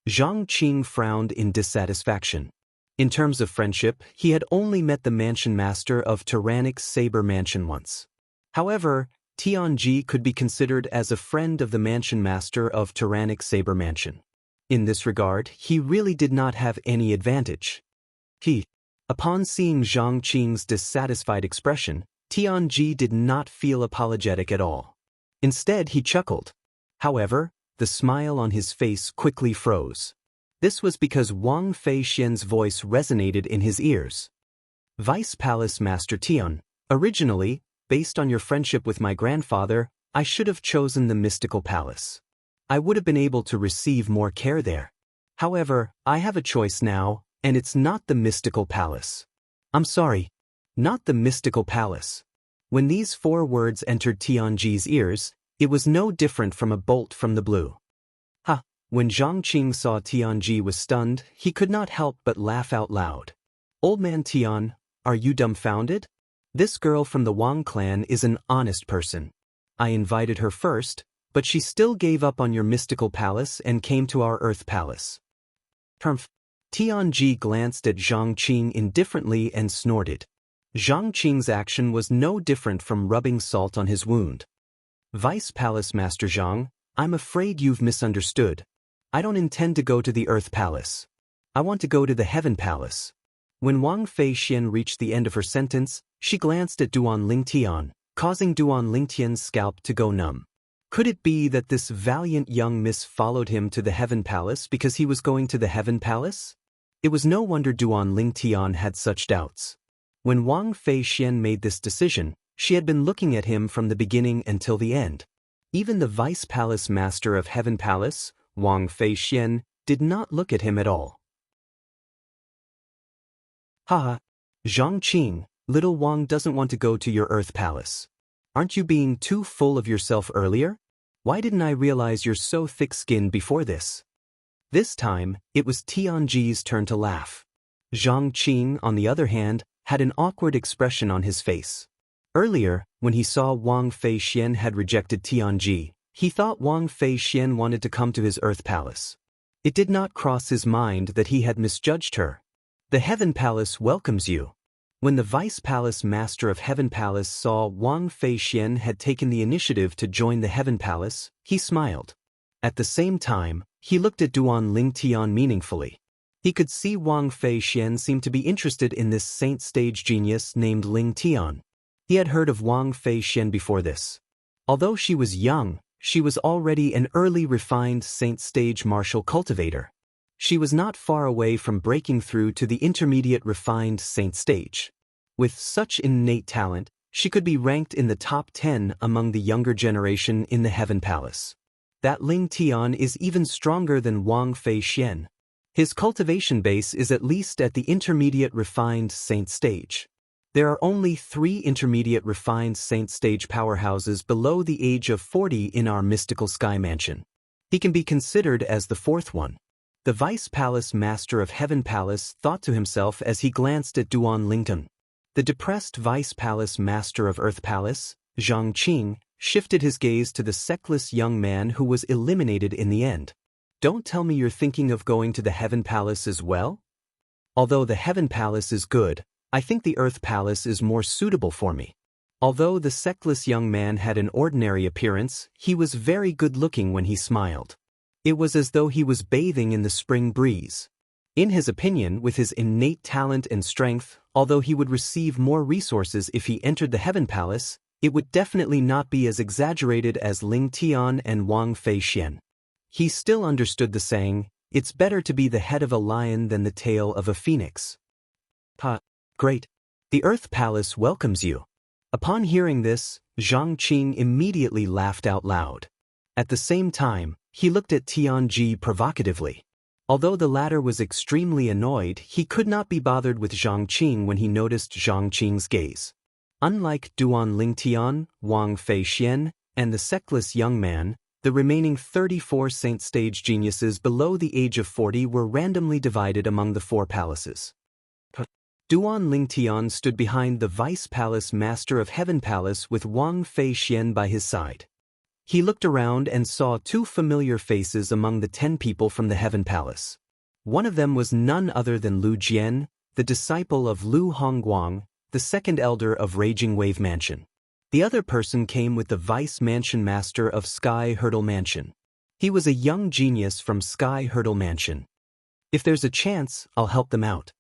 Zhang Qing frowned in dissatisfaction. In terms of friendship, he had only met the Mansion Master of Tyrannic Saber Mansion once. However, Tianji could be considered as a friend of the Mansion Master of Tyrannic Saber Mansion. In this regard, he really did not have any advantage. He. Upon seeing Zhang Qing's dissatisfied expression, Tianji did not feel apologetic at all. Instead, he chuckled. However, the smile on his face quickly froze. This was because Wang Feixian's voice resonated in his ears. Vice Palace Master Tian, originally, based on your friendship with my grandfather, I should have chosen the mystical palace. I would have been able to receive more care there. However, I have a choice now, and it's not the mystical palace. I'm sorry, not the mystical palace. When these 4 words entered Tianji's ears, it was no different from a bolt from the blue. Ha! When Zhang Qing saw Tianji was stunned, he could not help but laugh out loud. Old man Tian, are you dumbfounded? This girl from the Wang clan is an honest person. I invited her first, but she still gave up on your mystical palace and came to our earth palace. Humph! Tianji glanced at Zhang Qing indifferently and snorted. Zhang Qing's action was no different from rubbing salt on his wound. Vice Palace Master Zhang, I'm afraid you've misunderstood. I don't intend to go to the Earth Palace. I want to go to the Heaven Palace. When Wang Feixian reached the end of her sentence, she glanced at Duan Lingtian, causing Duan Lingtian's scalp to go numb. Could it be that this valiant young miss followed him to the Heaven Palace because he was going to the Heaven Palace? It was no wonder Duan Lingtian had such doubts. When Wang Feixian made this decision, she had been looking at him from the beginning until the end. Even the Vice Palace Master of Heaven Palace, Wang Feixian, did not look at him at all. Haha, Zhang Qing, little Wang doesn't want to go to your Earth Palace. Aren't you being too full of yourself earlier? Why didn't I realize you're so thick-skinned before this? This time, it was Tianji's turn to laugh. Zhang Qing, on the other hand, had an awkward expression on his face. Earlier, when he saw Wang Feixian had rejected Tianji, he thought Wang Feixian wanted to come to his Earth Palace. It did not cross his mind that he had misjudged her. The Heaven Palace welcomes you. When the Vice Palace Master of Heaven Palace saw Wang Feixian had taken the initiative to join the Heaven Palace, he smiled. At the same time, he looked at Duan Lingtian meaningfully. He could see Wang Feixian seemed to be interested in this saint-stage genius named Lingtian. He had heard of Wang Feixian before this. Although she was young, she was already an early refined saint-stage martial cultivator. She was not far away from breaking through to the intermediate refined saint stage. With such innate talent, she could be ranked in the top 10 among the younger generation in the Heaven Palace. That Ling Tian is even stronger than Wang Feixian. His cultivation base is at least at the intermediate refined saint stage. There are only 3 intermediate refined saint stage powerhouses below the age of 40 in our mystical sky mansion. He can be considered as the 4th one. The Vice Palace Master of Heaven Palace thought to himself as he glanced at Duan Lingtian. The depressed Vice Palace Master of Earth Palace, Zhang Qing, shifted his gaze to the sexless young man who was eliminated in the end. Don't tell me you're thinking of going to the Heaven Palace as well? Although the Heaven Palace is good, I think the Earth Palace is more suitable for me. Although the sexless young man had an ordinary appearance, he was very good-looking when he smiled. It was as though he was bathing in the spring breeze. In his opinion, with his innate talent and strength, although he would receive more resources if he entered the Heaven Palace, it would definitely not be as exaggerated as Ling Tian and Wang Feixian. He still understood the saying, it's better to be the head of a lion than the tail of a phoenix. Great. The Earth Palace welcomes you. Upon hearing this, Zhang Qing immediately laughed out loud. At the same time, he looked at Tianji provocatively. Although the latter was extremely annoyed, he could not be bothered with Zhang Qing when he noticed Zhang Qing's gaze. Unlike Duan Lingtian, Wang Feixian, and the sexless young man, the remaining 34 saint-stage geniuses below the age of 40 were randomly divided among the 4 palaces. Duan Lingtian stood behind the Vice Palace Master of Heaven Palace with Wang Feixian by his side. He looked around and saw 2 familiar faces among the 10 people from the Heaven Palace. One of them was none other than Lu Jian, the disciple of Lu Hongguang, the second elder of Raging Wave Mansion. The other person came with the Vice Mansion Master of Sky Hurdle Mansion. He was a young genius from Sky Hurdle Mansion. If there's a chance, I'll help them out.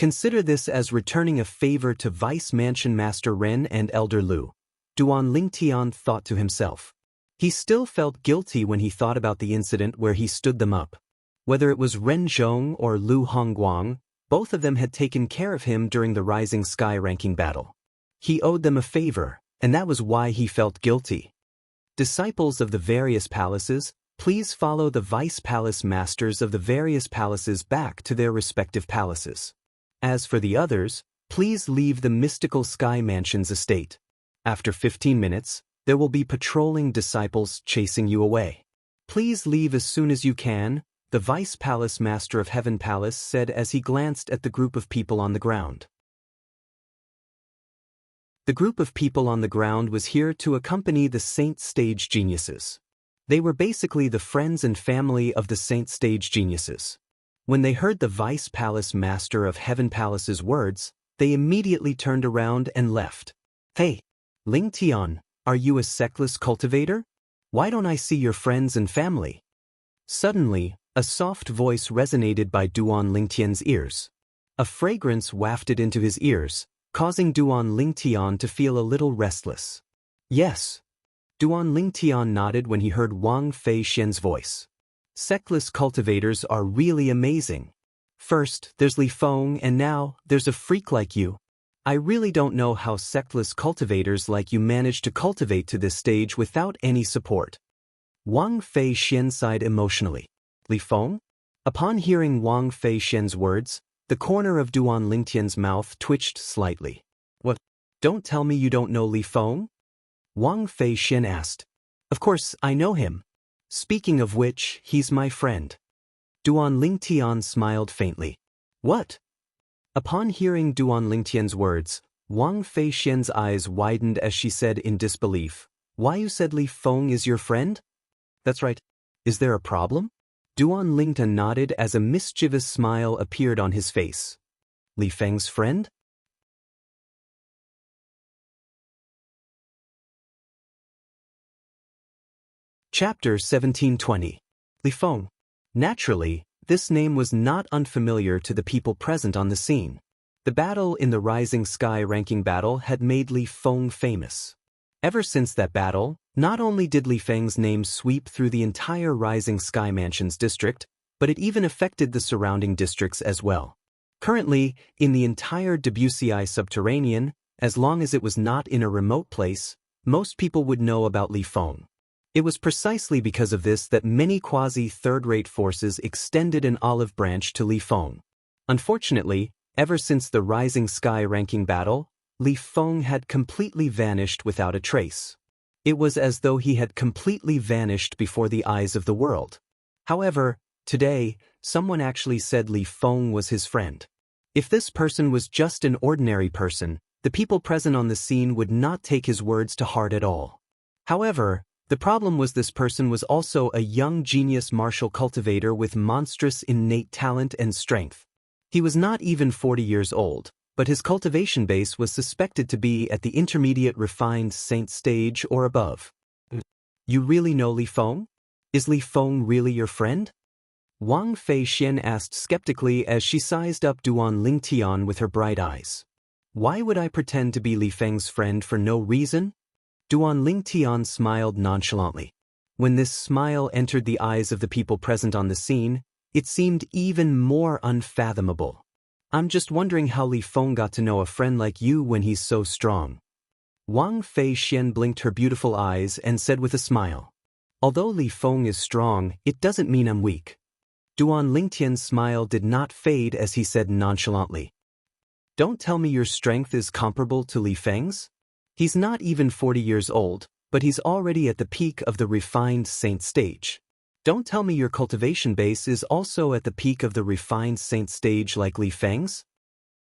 Consider this as returning a favor to Vice Mansion Master Ren and Elder Lu, Duan Lingtian thought to himself. He still felt guilty when he thought about the incident where he stood them up. Whether it was Ren Zhong or Lu Hongguang, both of them had taken care of him during the Rising Sky ranking battle. He owed them a favor, and that was why he felt guilty. Disciples of the various palaces, please follow the Vice Palace Masters of the various palaces back to their respective palaces. As for the others, please leave the mystical Sky Mansion's estate. After 15 minutes, there will be patrolling disciples chasing you away. Please leave as soon as you can, the Vice Palace Master of Heaven Palace said as he glanced at the group of people on the ground. The group of people on the ground was here to accompany the Saint Stage Geniuses. They were basically the friends and family of the Saint Stage Geniuses. When they heard the Vice Palace Master of Heaven Palace's words, they immediately turned around and left. Hey, Ling Tian, are you a sectless cultivator? Why don't I see your friends and family? Suddenly, a soft voice resonated by Duan Lingtian's ears. A fragrance wafted into his ears, causing Duan Lingtian to feel a little restless. Yes. Duan Lingtian nodded when he heard Wang Fei Xian's voice. Sectless cultivators are really amazing. First, there's Li Feng, and now, there's a freak like you. I really don't know how sectless cultivators like you manage to cultivate to this stage without any support. Wang Fei Xian sighed emotionally. Li Feng? Upon hearing Wang Fei Xian's words, the corner of Duan Lingtian's mouth twitched slightly. What? Don't tell me you don't know Li Feng? Wang Fei Xian asked. Of course, I know him. Speaking of which, he's my friend. Duan Lingtian smiled faintly. What? Upon hearing Duan Lingtian's words, Wang Fei Xian's eyes widened as she said in disbelief, Why you said Li Feng is your friend? That's right. Is there a problem? Duan Lingtian nodded as a mischievous smile appeared on his face. Li Feng's friend? Chapter 1720. Li Feng. Naturally, this name was not unfamiliar to the people present on the scene. The battle in the Rising Sky ranking battle had made Li Feng famous. Ever since that battle, not only did Li Feng's name sweep through the entire Rising Sky Mansion's district, but it even affected the surrounding districts as well. Currently, in the entire WCI subterranean, as long as it was not in a remote place, most people would know about Li Feng. It was precisely because of this that many quasi-third-rate forces extended an olive branch to Li Feng. Unfortunately, ever since the Rising Sky ranking battle, Li Feng had completely vanished without a trace. It was as though he had completely vanished before the eyes of the world. However, today, someone actually said Li Feng was his friend. If this person was just an ordinary person, the people present on the scene would not take his words to heart at all. However, the problem was this person was also a young genius martial cultivator with monstrous innate talent and strength. He was not even 40 years old, but his cultivation base was suspected to be at the intermediate refined saint stage or above. You really know Li Feng? Is Li Feng really your friend? Wang Fei Xian asked skeptically as she sized up Duan Lingtian with her bright eyes. Why would I pretend to be Li Feng's friend for no reason? Duan Lingtian smiled nonchalantly. When this smile entered the eyes of the people present on the scene, it seemed even more unfathomable. I'm just wondering how Li Feng got to know a friend like you when he's so strong. Wang Fei Xian blinked her beautiful eyes and said with a smile. Although Li Feng is strong, it doesn't mean I'm weak. Duan Lingtian's smile did not fade as he said nonchalantly. Don't tell me your strength is comparable to Li Feng's? He's not even 40 years old, but he's already at the peak of the refined saint stage. Don't tell me your cultivation base is also at the peak of the refined saint stage like Li Feng's?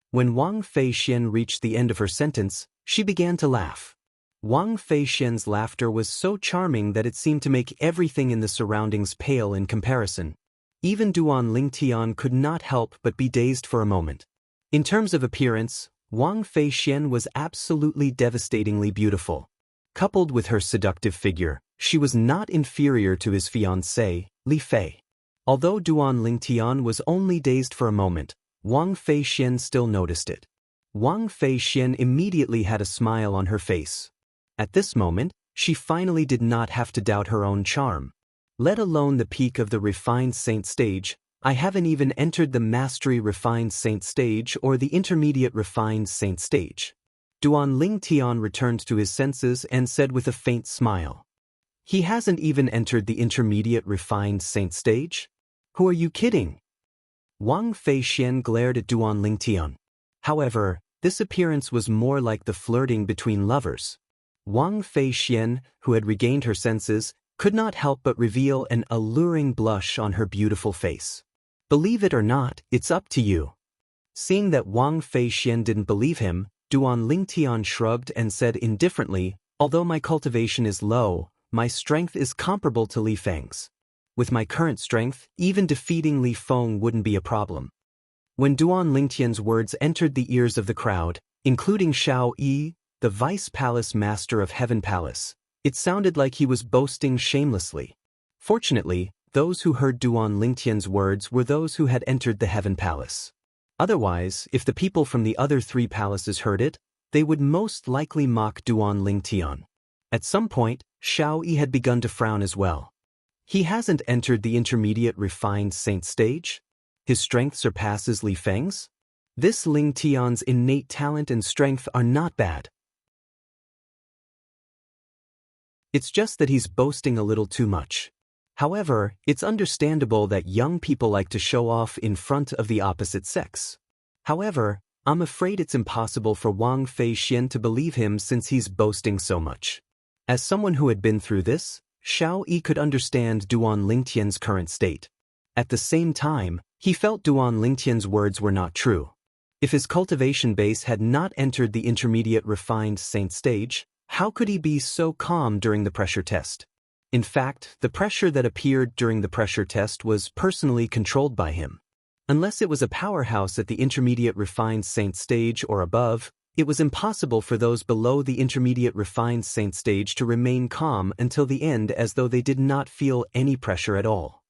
When Wang Fei Xian reached the end of her sentence, she began to laugh. Wang Fei Xian's laughter was so charming that it seemed to make everything in the surroundings pale in comparison. Even Duan Lingtian could not help but be dazed for a moment. In terms of appearance, Wang Fei Xian was absolutely devastatingly beautiful. Coupled with her seductive figure, she was not inferior to his fiancée, Li Fei. Although Duan Lingtian was only dazed for a moment, Wang Feixian still noticed it. Wang Feixian immediately had a smile on her face. At this moment, she finally did not have to doubt her own charm. Let alone the peak of the refined saint stage, I haven't even entered the mastery refined saint stage or the intermediate refined saint stage. Duan Lingtian returned to his senses and said with a faint smile. He hasn't even entered the intermediate refined saint stage? Who are you kidding? Wang Feixian glared at Duan Lingtian. However, this appearance was more like the flirting between lovers. Wang Feixian, who had regained her senses, could not help but reveal an alluring blush on her beautiful face. Believe it or not, it's up to you. Seeing that Wang Feixian didn't believe him, Duan Lingtian shrugged and said indifferently, although my cultivation is low, my strength is comparable to Li Feng's. With my current strength, even defeating Li Feng wouldn't be a problem. When Duan Lingtian's words entered the ears of the crowd, including Xiao Yi, the Vice Palace Master of Heaven Palace, it sounded like he was boasting shamelessly. Fortunately, those who heard Duan Lingtian's words were those who had entered the Heaven Palace. Otherwise, if the people from the other 3 palaces heard it, they would most likely mock Duan Lingtian. At some point, Xiao Yi had begun to frown as well. He hasn't entered the intermediate refined saint stage? His strength surpasses Li Feng's? This Lingtian's innate talent and strength are not bad. It's just that he's boasting a little too much. However, it's understandable that young people like to show off in front of the opposite sex. However, I'm afraid it's impossible for Wang Feixian to believe him since he's boasting so much. As someone who had been through this, Xiao Yi could understand Duan Lingtian's current state. At the same time, he felt Duan Lingtian's words were not true. If his cultivation base had not entered the intermediate refined saint stage, how could he be so calm during the pressure test? In fact, the pressure that appeared during the pressure test was personally controlled by him. Unless it was a powerhouse at the intermediate refined saint stage or above, it was impossible for those below the intermediate refined saint stage to remain calm until the end as though they did not feel any pressure at all.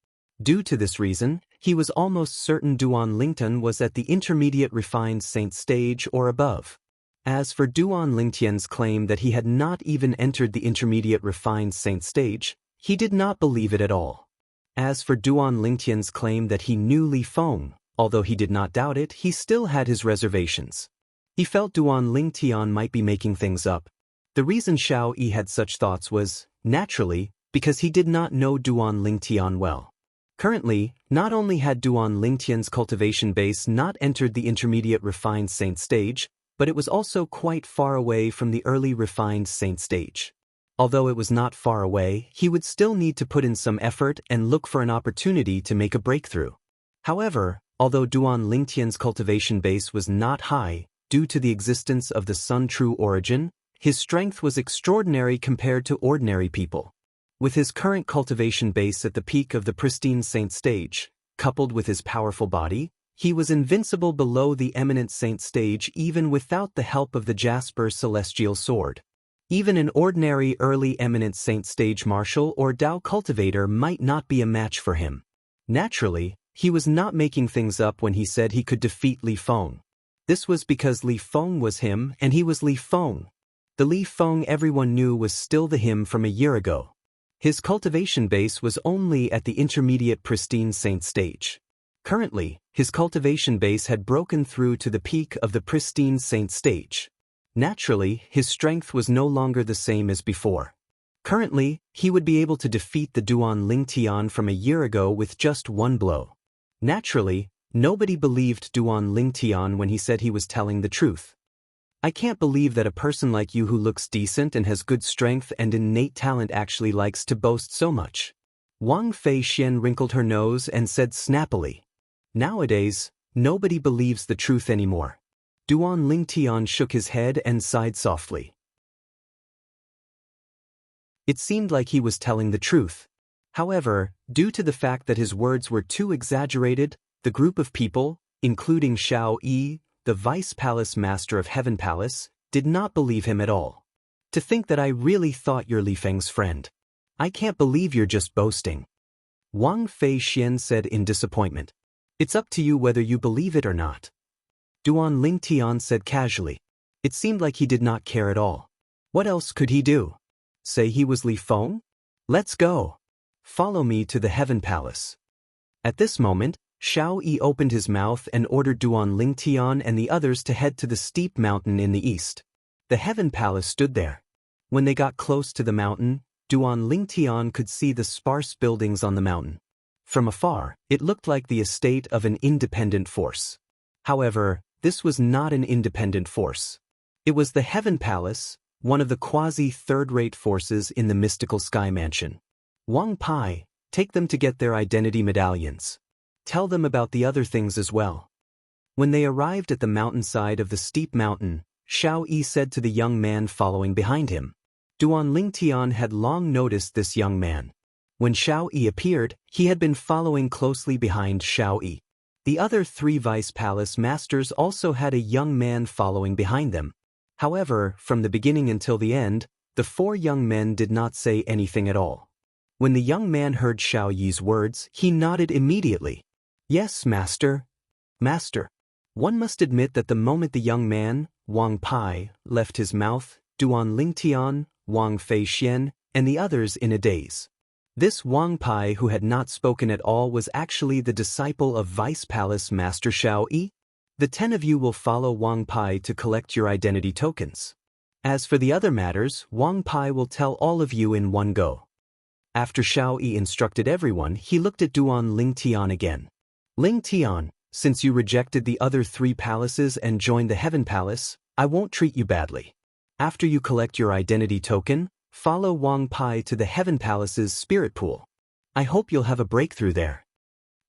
Due to this reason, he was almost certain Duan Lingtian was at the intermediate refined saint stage or above. As for Duan Lingtian's claim that he had not even entered the intermediate refined saint stage, he did not believe it at all. As for Duan Lingtian's claim that he knew Li Feng, although he did not doubt it, he still had his reservations. He felt Duan Lingtian might be making things up. The reason Xiao Yi had such thoughts was, naturally, because he did not know Duan Lingtian well. Currently, not only had Duan Lingtian's cultivation base not entered the intermediate refined saint stage, but it was also quite far away from the early refined saint stage. Although it was not far away, he would still need to put in some effort and look for an opportunity to make a breakthrough. However, although Duan Lingtian's cultivation base was not high, due to the existence of the Sun True Origin, his strength was extraordinary compared to ordinary people. With his current cultivation base at the peak of the pristine saint stage, coupled with his powerful body, he was invincible below the eminent saint stage even without the help of the Jasper Celestial Sword. Even an ordinary early eminent saint stage martial or Dao cultivator might not be a match for him. Naturally, he was not making things up when he said he could defeat Li Feng. This was because Li Feng was him and he was Li Feng. The Li Feng everyone knew was still the him from a year ago. His cultivation base was only at the intermediate pristine saint stage. Currently, his cultivation base had broken through to the peak of the pristine saint stage. Naturally, his strength was no longer the same as before. Currently, he would be able to defeat the Duan Lingtian from a year ago with just one blow. Naturally, nobody believed Duan Lingtian when he said he was telling the truth. I can't believe that a person like you who looks decent and has good strength and innate talent actually likes to boast so much. Wang Feixian wrinkled her nose and said snappily. Nowadays, nobody believes the truth anymore. Duan Lingtian shook his head and sighed softly. It seemed like he was telling the truth. However, due to the fact that his words were too exaggerated, the group of people, including Xiao Yi, the Vice Palace Master of Heaven Palace, did not believe him at all. To think that I really thought you're Li Feng's friend. I can't believe you're just boasting. Wang Feixian said in disappointment. It's up to you whether you believe it or not. Duan Lingtian said casually. It seemed like he did not care at all. What else could he do? Say he was Li Feng? Let's go. Follow me to the Heaven Palace. At this moment, Xiao Yi opened his mouth and ordered Duan Lingtian and the others to head to the steep mountain in the east. The Heaven Palace stood there. When they got close to the mountain, Duan Lingtian could see the sparse buildings on the mountain. From afar, it looked like the estate of an independent force. However, this was not an independent force. It was the Heaven Palace, one of the quasi-third-rate forces in the mystical Sky Mansion. Wang Pai, take them to get their identity medallions. Tell them about the other things as well. When they arrived at the mountainside of the steep mountain, Xiao Yi said to the young man following behind him. Duan Lingtian had long noticed this young man. When Xiao Yi appeared, he had been following closely behind Xiao Yi. The other 3 vice palace masters also had a young man following behind them. However, from the beginning until the end, the 4 young men did not say anything at all. When the young man heard Xiao Yi's words, he nodded immediately. Yes, master. Master. One must admit that the moment the young man, Wang Pai, left his mouth, Duan Lingtian, Wang Feixian, and the others in a daze. This Wang Pai who had not spoken at all was actually the disciple of Vice Palace Master Xiao Yi. The 10 of you will follow Wang Pai to collect your identity tokens. As for the other matters, Wang Pai will tell all of you in one go. After Xiao Yi instructed everyone, he looked at Duan Lingtian again. Lingtian, since you rejected the other 3 palaces and joined the Heaven Palace, I won't treat you badly. After you collect your identity token, follow Wang Pai to the Heaven Palace's spirit pool. I hope you'll have a breakthrough there.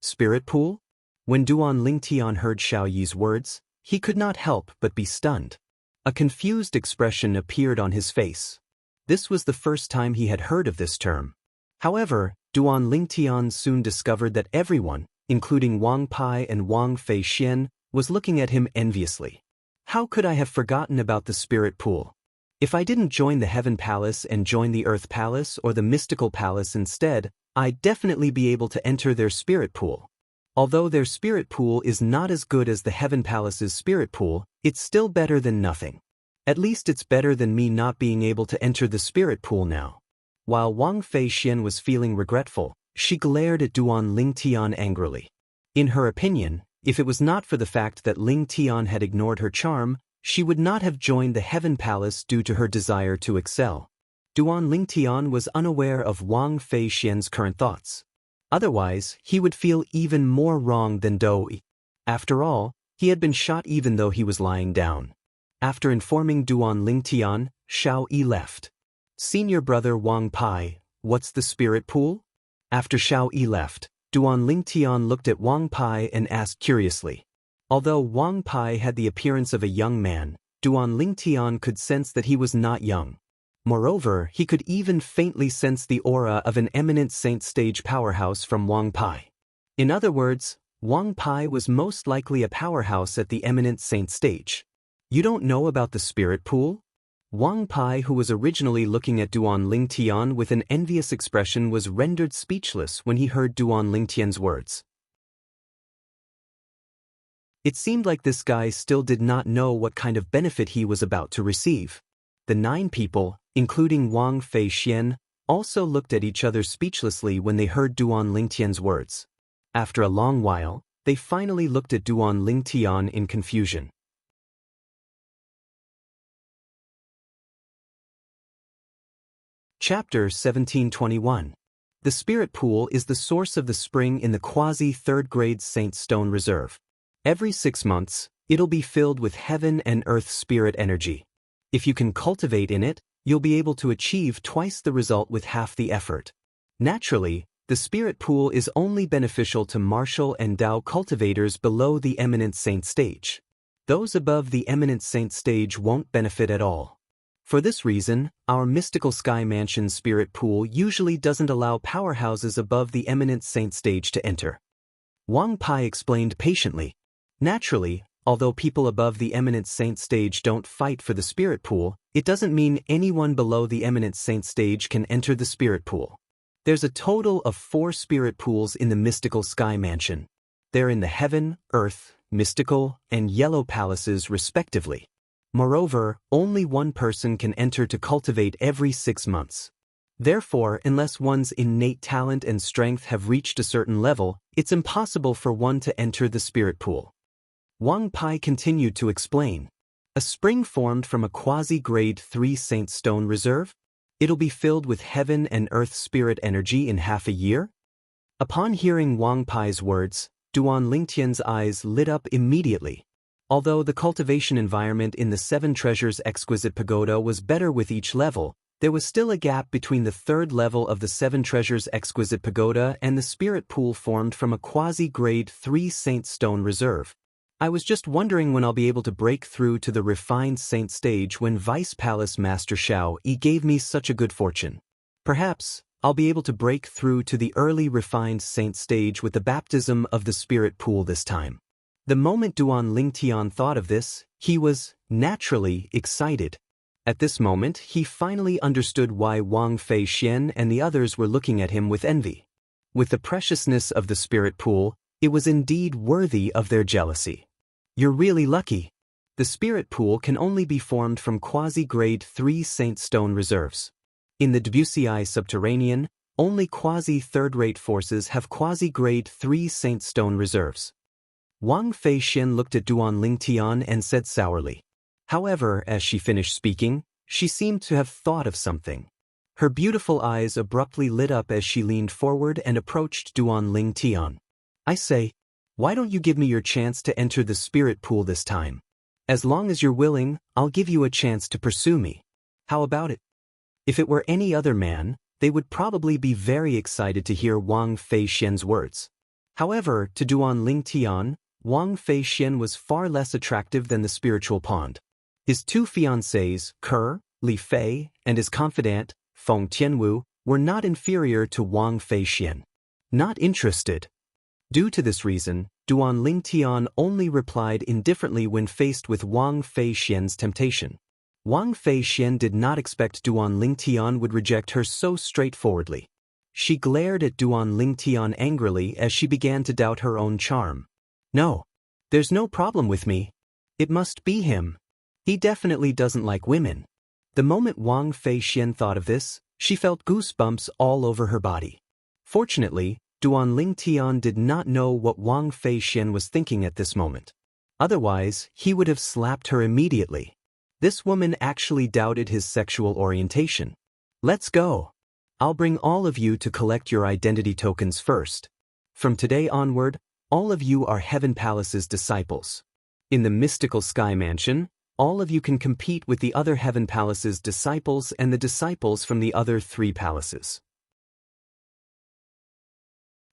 Spirit pool? When Duan Lingtian heard Xiao Yi's words, he could not help but be stunned. A confused expression appeared on his face. This was the first time he had heard of this term. However, Duan Lingtian soon discovered that everyone, including Wang Pai and Wang Feixian, was looking at him enviously. How could I have forgotten about the spirit pool? If I didn't join the Heaven Palace and join the Earth Palace or the Mystical Palace instead, I'd definitely be able to enter their spirit pool. Although their spirit pool is not as good as the Heaven Palace's spirit pool, it's still better than nothing. At least it's better than me not being able to enter the spirit pool now. While Wang Feixian was feeling regretful, she glared at Duan Lingtian angrily. In her opinion, if it was not for the fact that Lingtian had ignored her charm, she would not have joined the Heaven Palace due to her desire to excel. Duan Lingtian was unaware of Wang Feixian's current thoughts. Otherwise, he would feel even more wrong than Doi. After all, he had been shot even though he was lying down. After informing Duan Lingtian, Xiao Yi left. Senior brother Wang Pai, what's the spirit pool? After Xiao Yi left, Duan Lingtian looked at Wang Pai and asked curiously. Although Wang Pai had the appearance of a young man, Duan Lingtian could sense that he was not young. Moreover, he could even faintly sense the aura of an eminent saint stage powerhouse from Wang Pai. In other words, Wang Pai was most likely a powerhouse at the eminent saint stage. You don't know about the spirit pool? Wang Pai, who was originally looking at Duan Lingtian with an envious expression, was rendered speechless when he heard Duan Lingtian's words. It seemed like this guy still did not know what kind of benefit he was about to receive. The 9 people, including Wang Feixian, also looked at each other speechlessly when they heard Duan Lingtian's words. After a long while, they finally looked at Duan Lingtian in confusion. Chapter 1721. The Spirit Pool is the source of the spring in the quasi-third-grade Saint Stone Reserve. Every 6 months, it'll be filled with heaven and earth spirit energy. If you can cultivate in it, you'll be able to achieve twice the result with half the effort. Naturally, the spirit pool is only beneficial to martial and Dao cultivators below the eminent saint stage. Those above the eminent saint stage won't benefit at all. For this reason, our mystical sky mansion spirit pool usually doesn't allow powerhouses above the eminent saint stage to enter. Wang Pai explained patiently. Naturally, although people above the eminent saint stage don't fight for the spirit pool, it doesn't mean anyone below the eminent saint stage can enter the spirit pool. There's a total of 4 spirit pools in the mystical sky mansion. They're in the heaven, earth, mystical, and yellow palaces respectively. Moreover, only one person can enter to cultivate every 6 months. Therefore, unless one's innate talent and strength have reached a certain level, it's impossible for one to enter the spirit pool. Wang Pai continued to explain. A spring formed from a quasi-grade 3 Saint Stone reserve? It'll be filled with heaven and earth spirit energy in half a year? Upon hearing Wang Pai's words, Duan Lingtian's eyes lit up immediately. Although the cultivation environment in the Seven Treasures Exquisite Pagoda was better with each level, there was still a gap between the third level of the Seven Treasures Exquisite Pagoda and the spirit pool formed from a quasi-grade 3 Saint Stone reserve. I was just wondering when I'll be able to break through to the refined saint stage when Vice Palace Master Xiao Yi gave me such a good fortune. Perhaps I'll be able to break through to the early refined saint stage with the baptism of the spirit pool this time. The moment Duan Lingtian thought of this, he was, naturally, excited. At this moment, he finally understood why Wang Fei Xian and the others were looking at him with envy. With the preciousness of the spirit pool, it was indeed worthy of their jealousy. You're really lucky. The spirit pool can only be formed from quasi-grade 3 Saint Stone reserves. In the Debussy subterranean, only quasi-third-rate forces have quasi-grade 3 Saint Stone reserves. Wang Fei Xian looked at Duan Lingtian and said sourly. However, as she finished speaking, she seemed to have thought of something. Her beautiful eyes abruptly lit up as she leaned forward and approached Duan Lingtian. I say, why don't you give me your chance to enter the spirit pool this time? As long as you're willing, I'll give you a chance to pursue me. How about it? If it were any other man, they would probably be very excited to hear Wang Fei Xian's words. However, to Duan Lingtian, Wang Fei Xian was far less attractive than the spiritual pond. His 2 fiancées, Ke, Li Fei, and his confidant, Feng Tianwu, were not inferior to Wang Fei Xian. Not interested. Due to this reason, Duan Lingtian only replied indifferently when faced with Wang Fei Xian's temptation. Wang Fei Xian did not expect Duan Lingtian would reject her so straightforwardly. She glared at Duan Lingtian angrily as she began to doubt her own charm. No, there's no problem with me. It must be him. He definitely doesn't like women. The moment Wang Fei Xian thought of this, she felt goosebumps all over her body. Fortunately, Duan Lingtian did not know what Wang Fei Xian was thinking at this moment. Otherwise, he would have slapped her immediately. This woman actually doubted his sexual orientation. Let's go. I'll bring all of you to collect your identity tokens first. From today onward, all of you are Heaven Palace's disciples. In the mystical Sky Mansion, all of you can compete with the other Heaven Palace's disciples and the disciples from the other 3 palaces.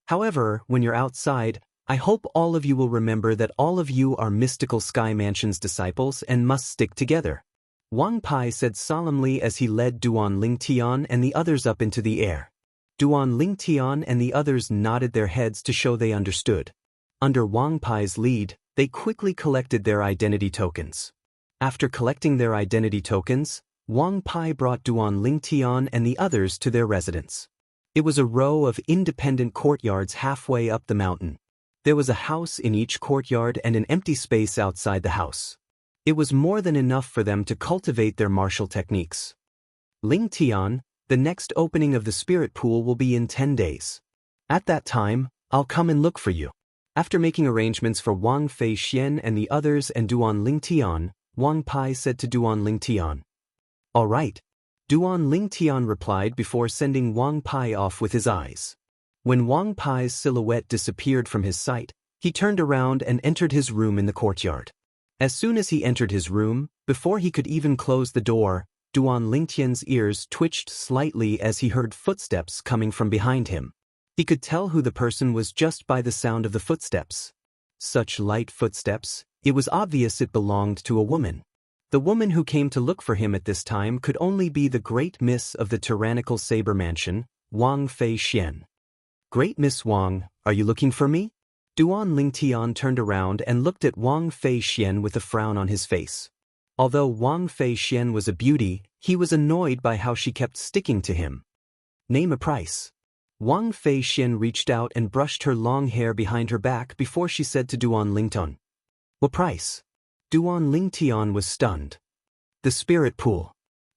However, when you're outside, I hope all of you will remember that all of you are Mystical Sky Mansion's disciples and must stick together. Wang Pai said solemnly as he led Duan Lingtian and the others up into the air. Duan Lingtian and the others nodded their heads to show they understood. Under Wang Pai's lead, they quickly collected their identity tokens. After collecting their identity tokens, Wang Pai brought Duan Lingtian and the others to their residence. It was a row of independent courtyards halfway up the mountain. There was a house in each courtyard and an empty space outside the house. It was more than enough for them to cultivate their martial techniques. Lingtian, the next opening of the spirit pool will be in 10 days. At that time, I'll come and look for you. After making arrangements for Wang Fei Xian and the others and Duan Lingtian, Wang Pai said to Duan Lingtian. All right. Duan Lingtian replied before sending Wang Pai off with his eyes. When Wang Pai's silhouette disappeared from his sight, he turned around and entered his room in the courtyard. As soon as he entered his room, before he could even close the door, Duan Lingtian's ears twitched slightly as he heard footsteps coming from behind him. He could tell who the person was just by the sound of the footsteps. Such light footsteps, it was obvious it belonged to a woman. The woman who came to look for him at this time could only be the Great Miss of the Tyrannical Saber Mansion, Wang Fei Xian. Great Miss Wang, are you looking for me? Duan Lingtian turned around and looked at Wang Fei Xian with a frown on his face. Although Wang Fei Xian was a beauty, he was annoyed by how she kept sticking to him. Name a price. Wang Fei Xian reached out and brushed her long hair behind her back before she said to Duan Lingtian. What price? Duan Lingtian was stunned. The spirit pool.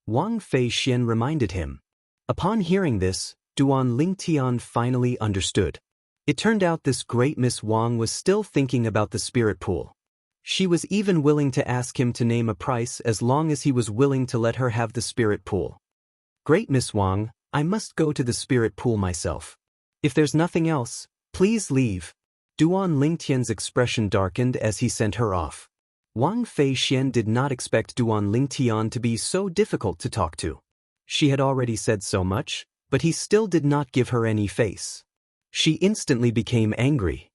Wang Fei Xian reminded him. Upon hearing this, Duan Lingtian finally understood. It turned out this great Miss Wang was still thinking about the spirit pool. She was even willing to ask him to name a price as long as he was willing to let her have the spirit pool. Great Miss Wang, I must go to the spirit pool myself. If there's nothing else, please leave. Duan Lingtian's expression darkened as he sent her off. Wang Fei Xian did not expect Duan Lingtian to be so difficult to talk to. She had already said so much, but he still did not give her any face. She instantly became angry.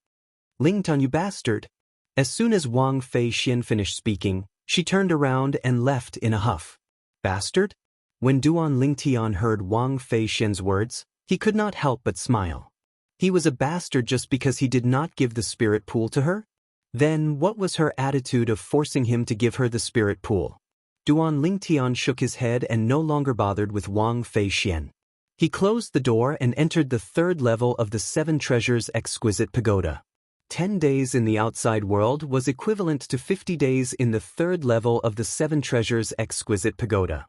Lingtian, you bastard! As soon as Wang Fei Xian finished speaking, she turned around and left in a huff. Bastard? When Duan Lingtian heard Wang Fei Xian's words, he could not help but smile. He was a bastard just because he did not give the spirit pool to her? Then what was her attitude of forcing him to give her the spirit pool? Duan Lingtian shook his head and no longer bothered with Wang Fei Xian. He closed the door and entered the third level of the Seven Treasures Exquisite Pagoda. 10 days in the outside world was equivalent to 50 days in the third level of the Seven Treasures Exquisite Pagoda.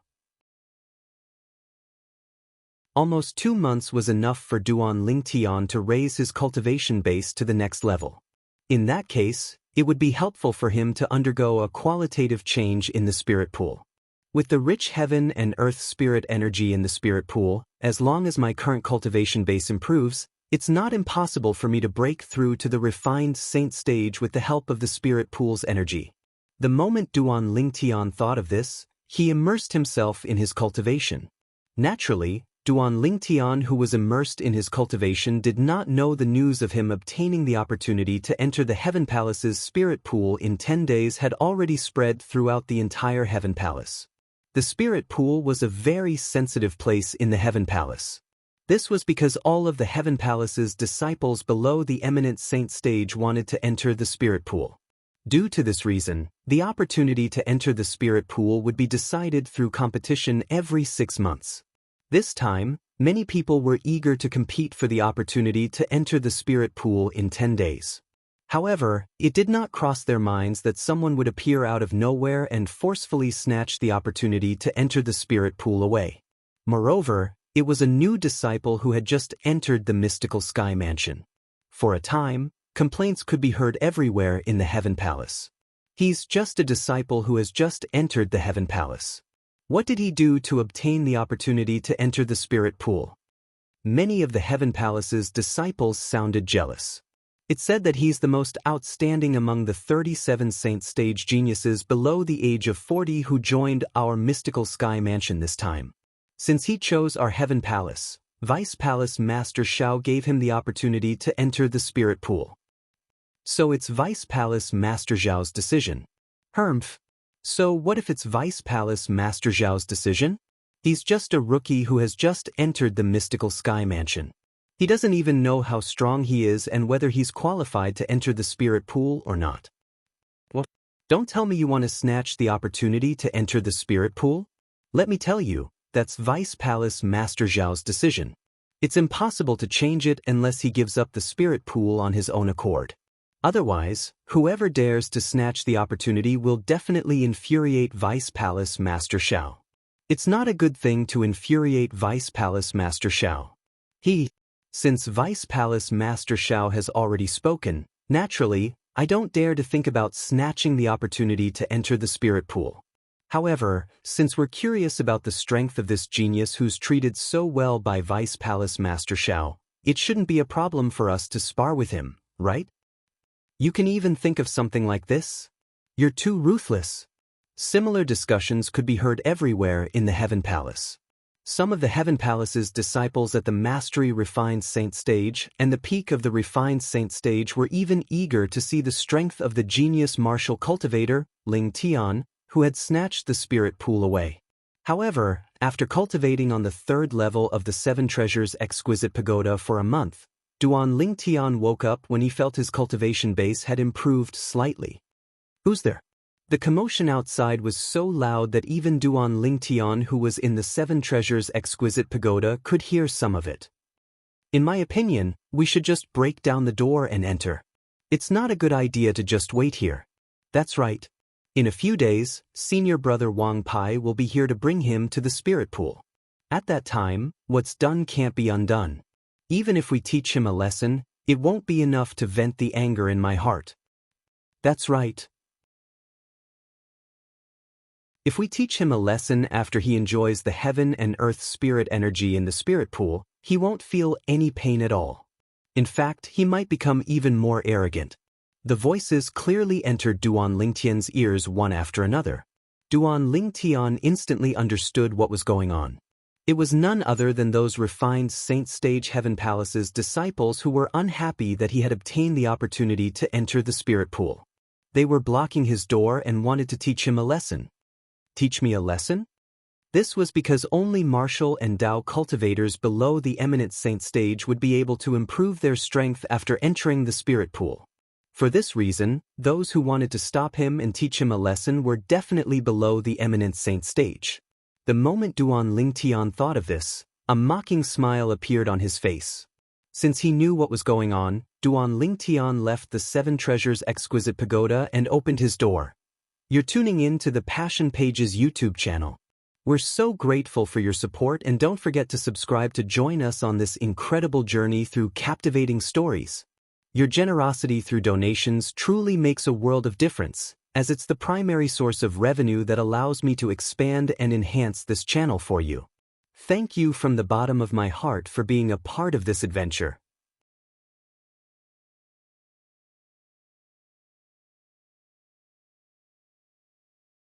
Almost 2 months was enough for Duan Lingtian to raise his cultivation base to the next level. In that case, it would be helpful for him to undergo a qualitative change in the spirit pool. With the rich heaven and earth spirit energy in the spirit pool, as long as my current cultivation base improves, it's not impossible for me to break through to the refined saint stage with the help of the spirit pool's energy. The moment Duan Lingtian thought of this, he immersed himself in his cultivation. Naturally, Duan Lingtian, who was immersed in his cultivation, did not know the news of him obtaining the opportunity to enter the Heaven Palace's spirit pool in 10 days had already spread throughout the entire Heaven Palace. The spirit pool was a very sensitive place in the Heaven Palace. This was because all of the Heaven Palace's disciples below the eminent saint stage wanted to enter the spirit pool. Due to this reason, the opportunity to enter the spirit pool would be decided through competition every 6 months. This time, many people were eager to compete for the opportunity to enter the spirit pool in 10 days. However, it did not cross their minds that someone would appear out of nowhere and forcefully snatch the opportunity to enter the spirit pool away. Moreover, it was a new disciple who had just entered the mystical sky mansion. For a time, complaints could be heard everywhere in the Heaven Palace. He's just a disciple who has just entered the Heaven Palace. What did he do to obtain the opportunity to enter the spirit pool? Many of the Heaven Palace's disciples sounded jealous. It said that he's the most outstanding among the 37 saint stage geniuses below the age of 40 who joined our mystical sky mansion this time. Since he chose our Heaven Palace, Vice Palace Master Shao gave him the opportunity to enter the spirit pool. So it's Vice Palace Master Zhao's decision. Humph. So what if it's Vice Palace Master Zhao's decision? He's just a rookie who has just entered the mystical sky mansion. He doesn't even know how strong he is and whether he's qualified to enter the spirit pool or not. What? Don't tell me you want to snatch the opportunity to enter the spirit pool? Let me tell you, that's Vice Palace Master Zhao's decision. It's impossible to change it unless he gives up the spirit pool on his own accord. Otherwise, whoever dares to snatch the opportunity will definitely infuriate Vice Palace Master Shao. It's not a good thing to infuriate Vice Palace Master Shao. Since Vice Palace Master Shao has already spoken, naturally, I don't dare to think about snatching the opportunity to enter the spirit pool. However, since we're curious about the strength of this genius who's treated so well by Vice Palace Master Shao, it shouldn't be a problem for us to spar with him, right? You can even think of something like this. You're too ruthless. Similar discussions could be heard everywhere in the Heaven Palace. Some of the Heaven Palace's disciples at the Mastery Refined Saint stage and the peak of the Refined Saint stage were even eager to see the strength of the genius martial cultivator, Ling Tian, who had snatched the spirit pool away. However, after cultivating on the third level of the Seven Treasures Exquisite Pagoda for a month, Duan Lingtian woke up when he felt his cultivation base had improved slightly. Who's there? The commotion outside was so loud that even Duan Lingtian, who was in the Seven Treasures Exquisite Pagoda, could hear some of it. In my opinion, we should just break down the door and enter. It's not a good idea to just wait here. That's right. In a few days, senior brother Wang Pai will be here to bring him to the spirit pool. At that time, what's done can't be undone. Even if we teach him a lesson, it won't be enough to vent the anger in my heart. That's right. If we teach him a lesson after he enjoys the heaven and earth spirit energy in the spirit pool, he won't feel any pain at all. In fact, he might become even more arrogant. The voices clearly entered Duan Lingtian's ears one after another. Duan Lingtian instantly understood what was going on. It was none other than those refined Saint Stage Heaven Palace's disciples who were unhappy that he had obtained the opportunity to enter the spirit pool. They were blocking his door and wanted to teach him a lesson. Teach me a lesson? This was because only martial and Tao cultivators below the eminent saint stage would be able to improve their strength after entering the spirit pool. For this reason, those who wanted to stop him and teach him a lesson were definitely below the eminent saint stage. The moment Duan Lingtian thought of this, a mocking smile appeared on his face. Since he knew what was going on, Duan Lingtian left the Seven Treasures Exquisite Pagoda and opened his door. You're tuning in to the Passion Pages YouTube channel. We're so grateful for your support, and don't forget to subscribe to join us on this incredible journey through captivating stories. Your generosity through donations truly makes a world of difference, as it's the primary source of revenue that allows me to expand and enhance this channel for you. Thank you from the bottom of my heart for being a part of this adventure.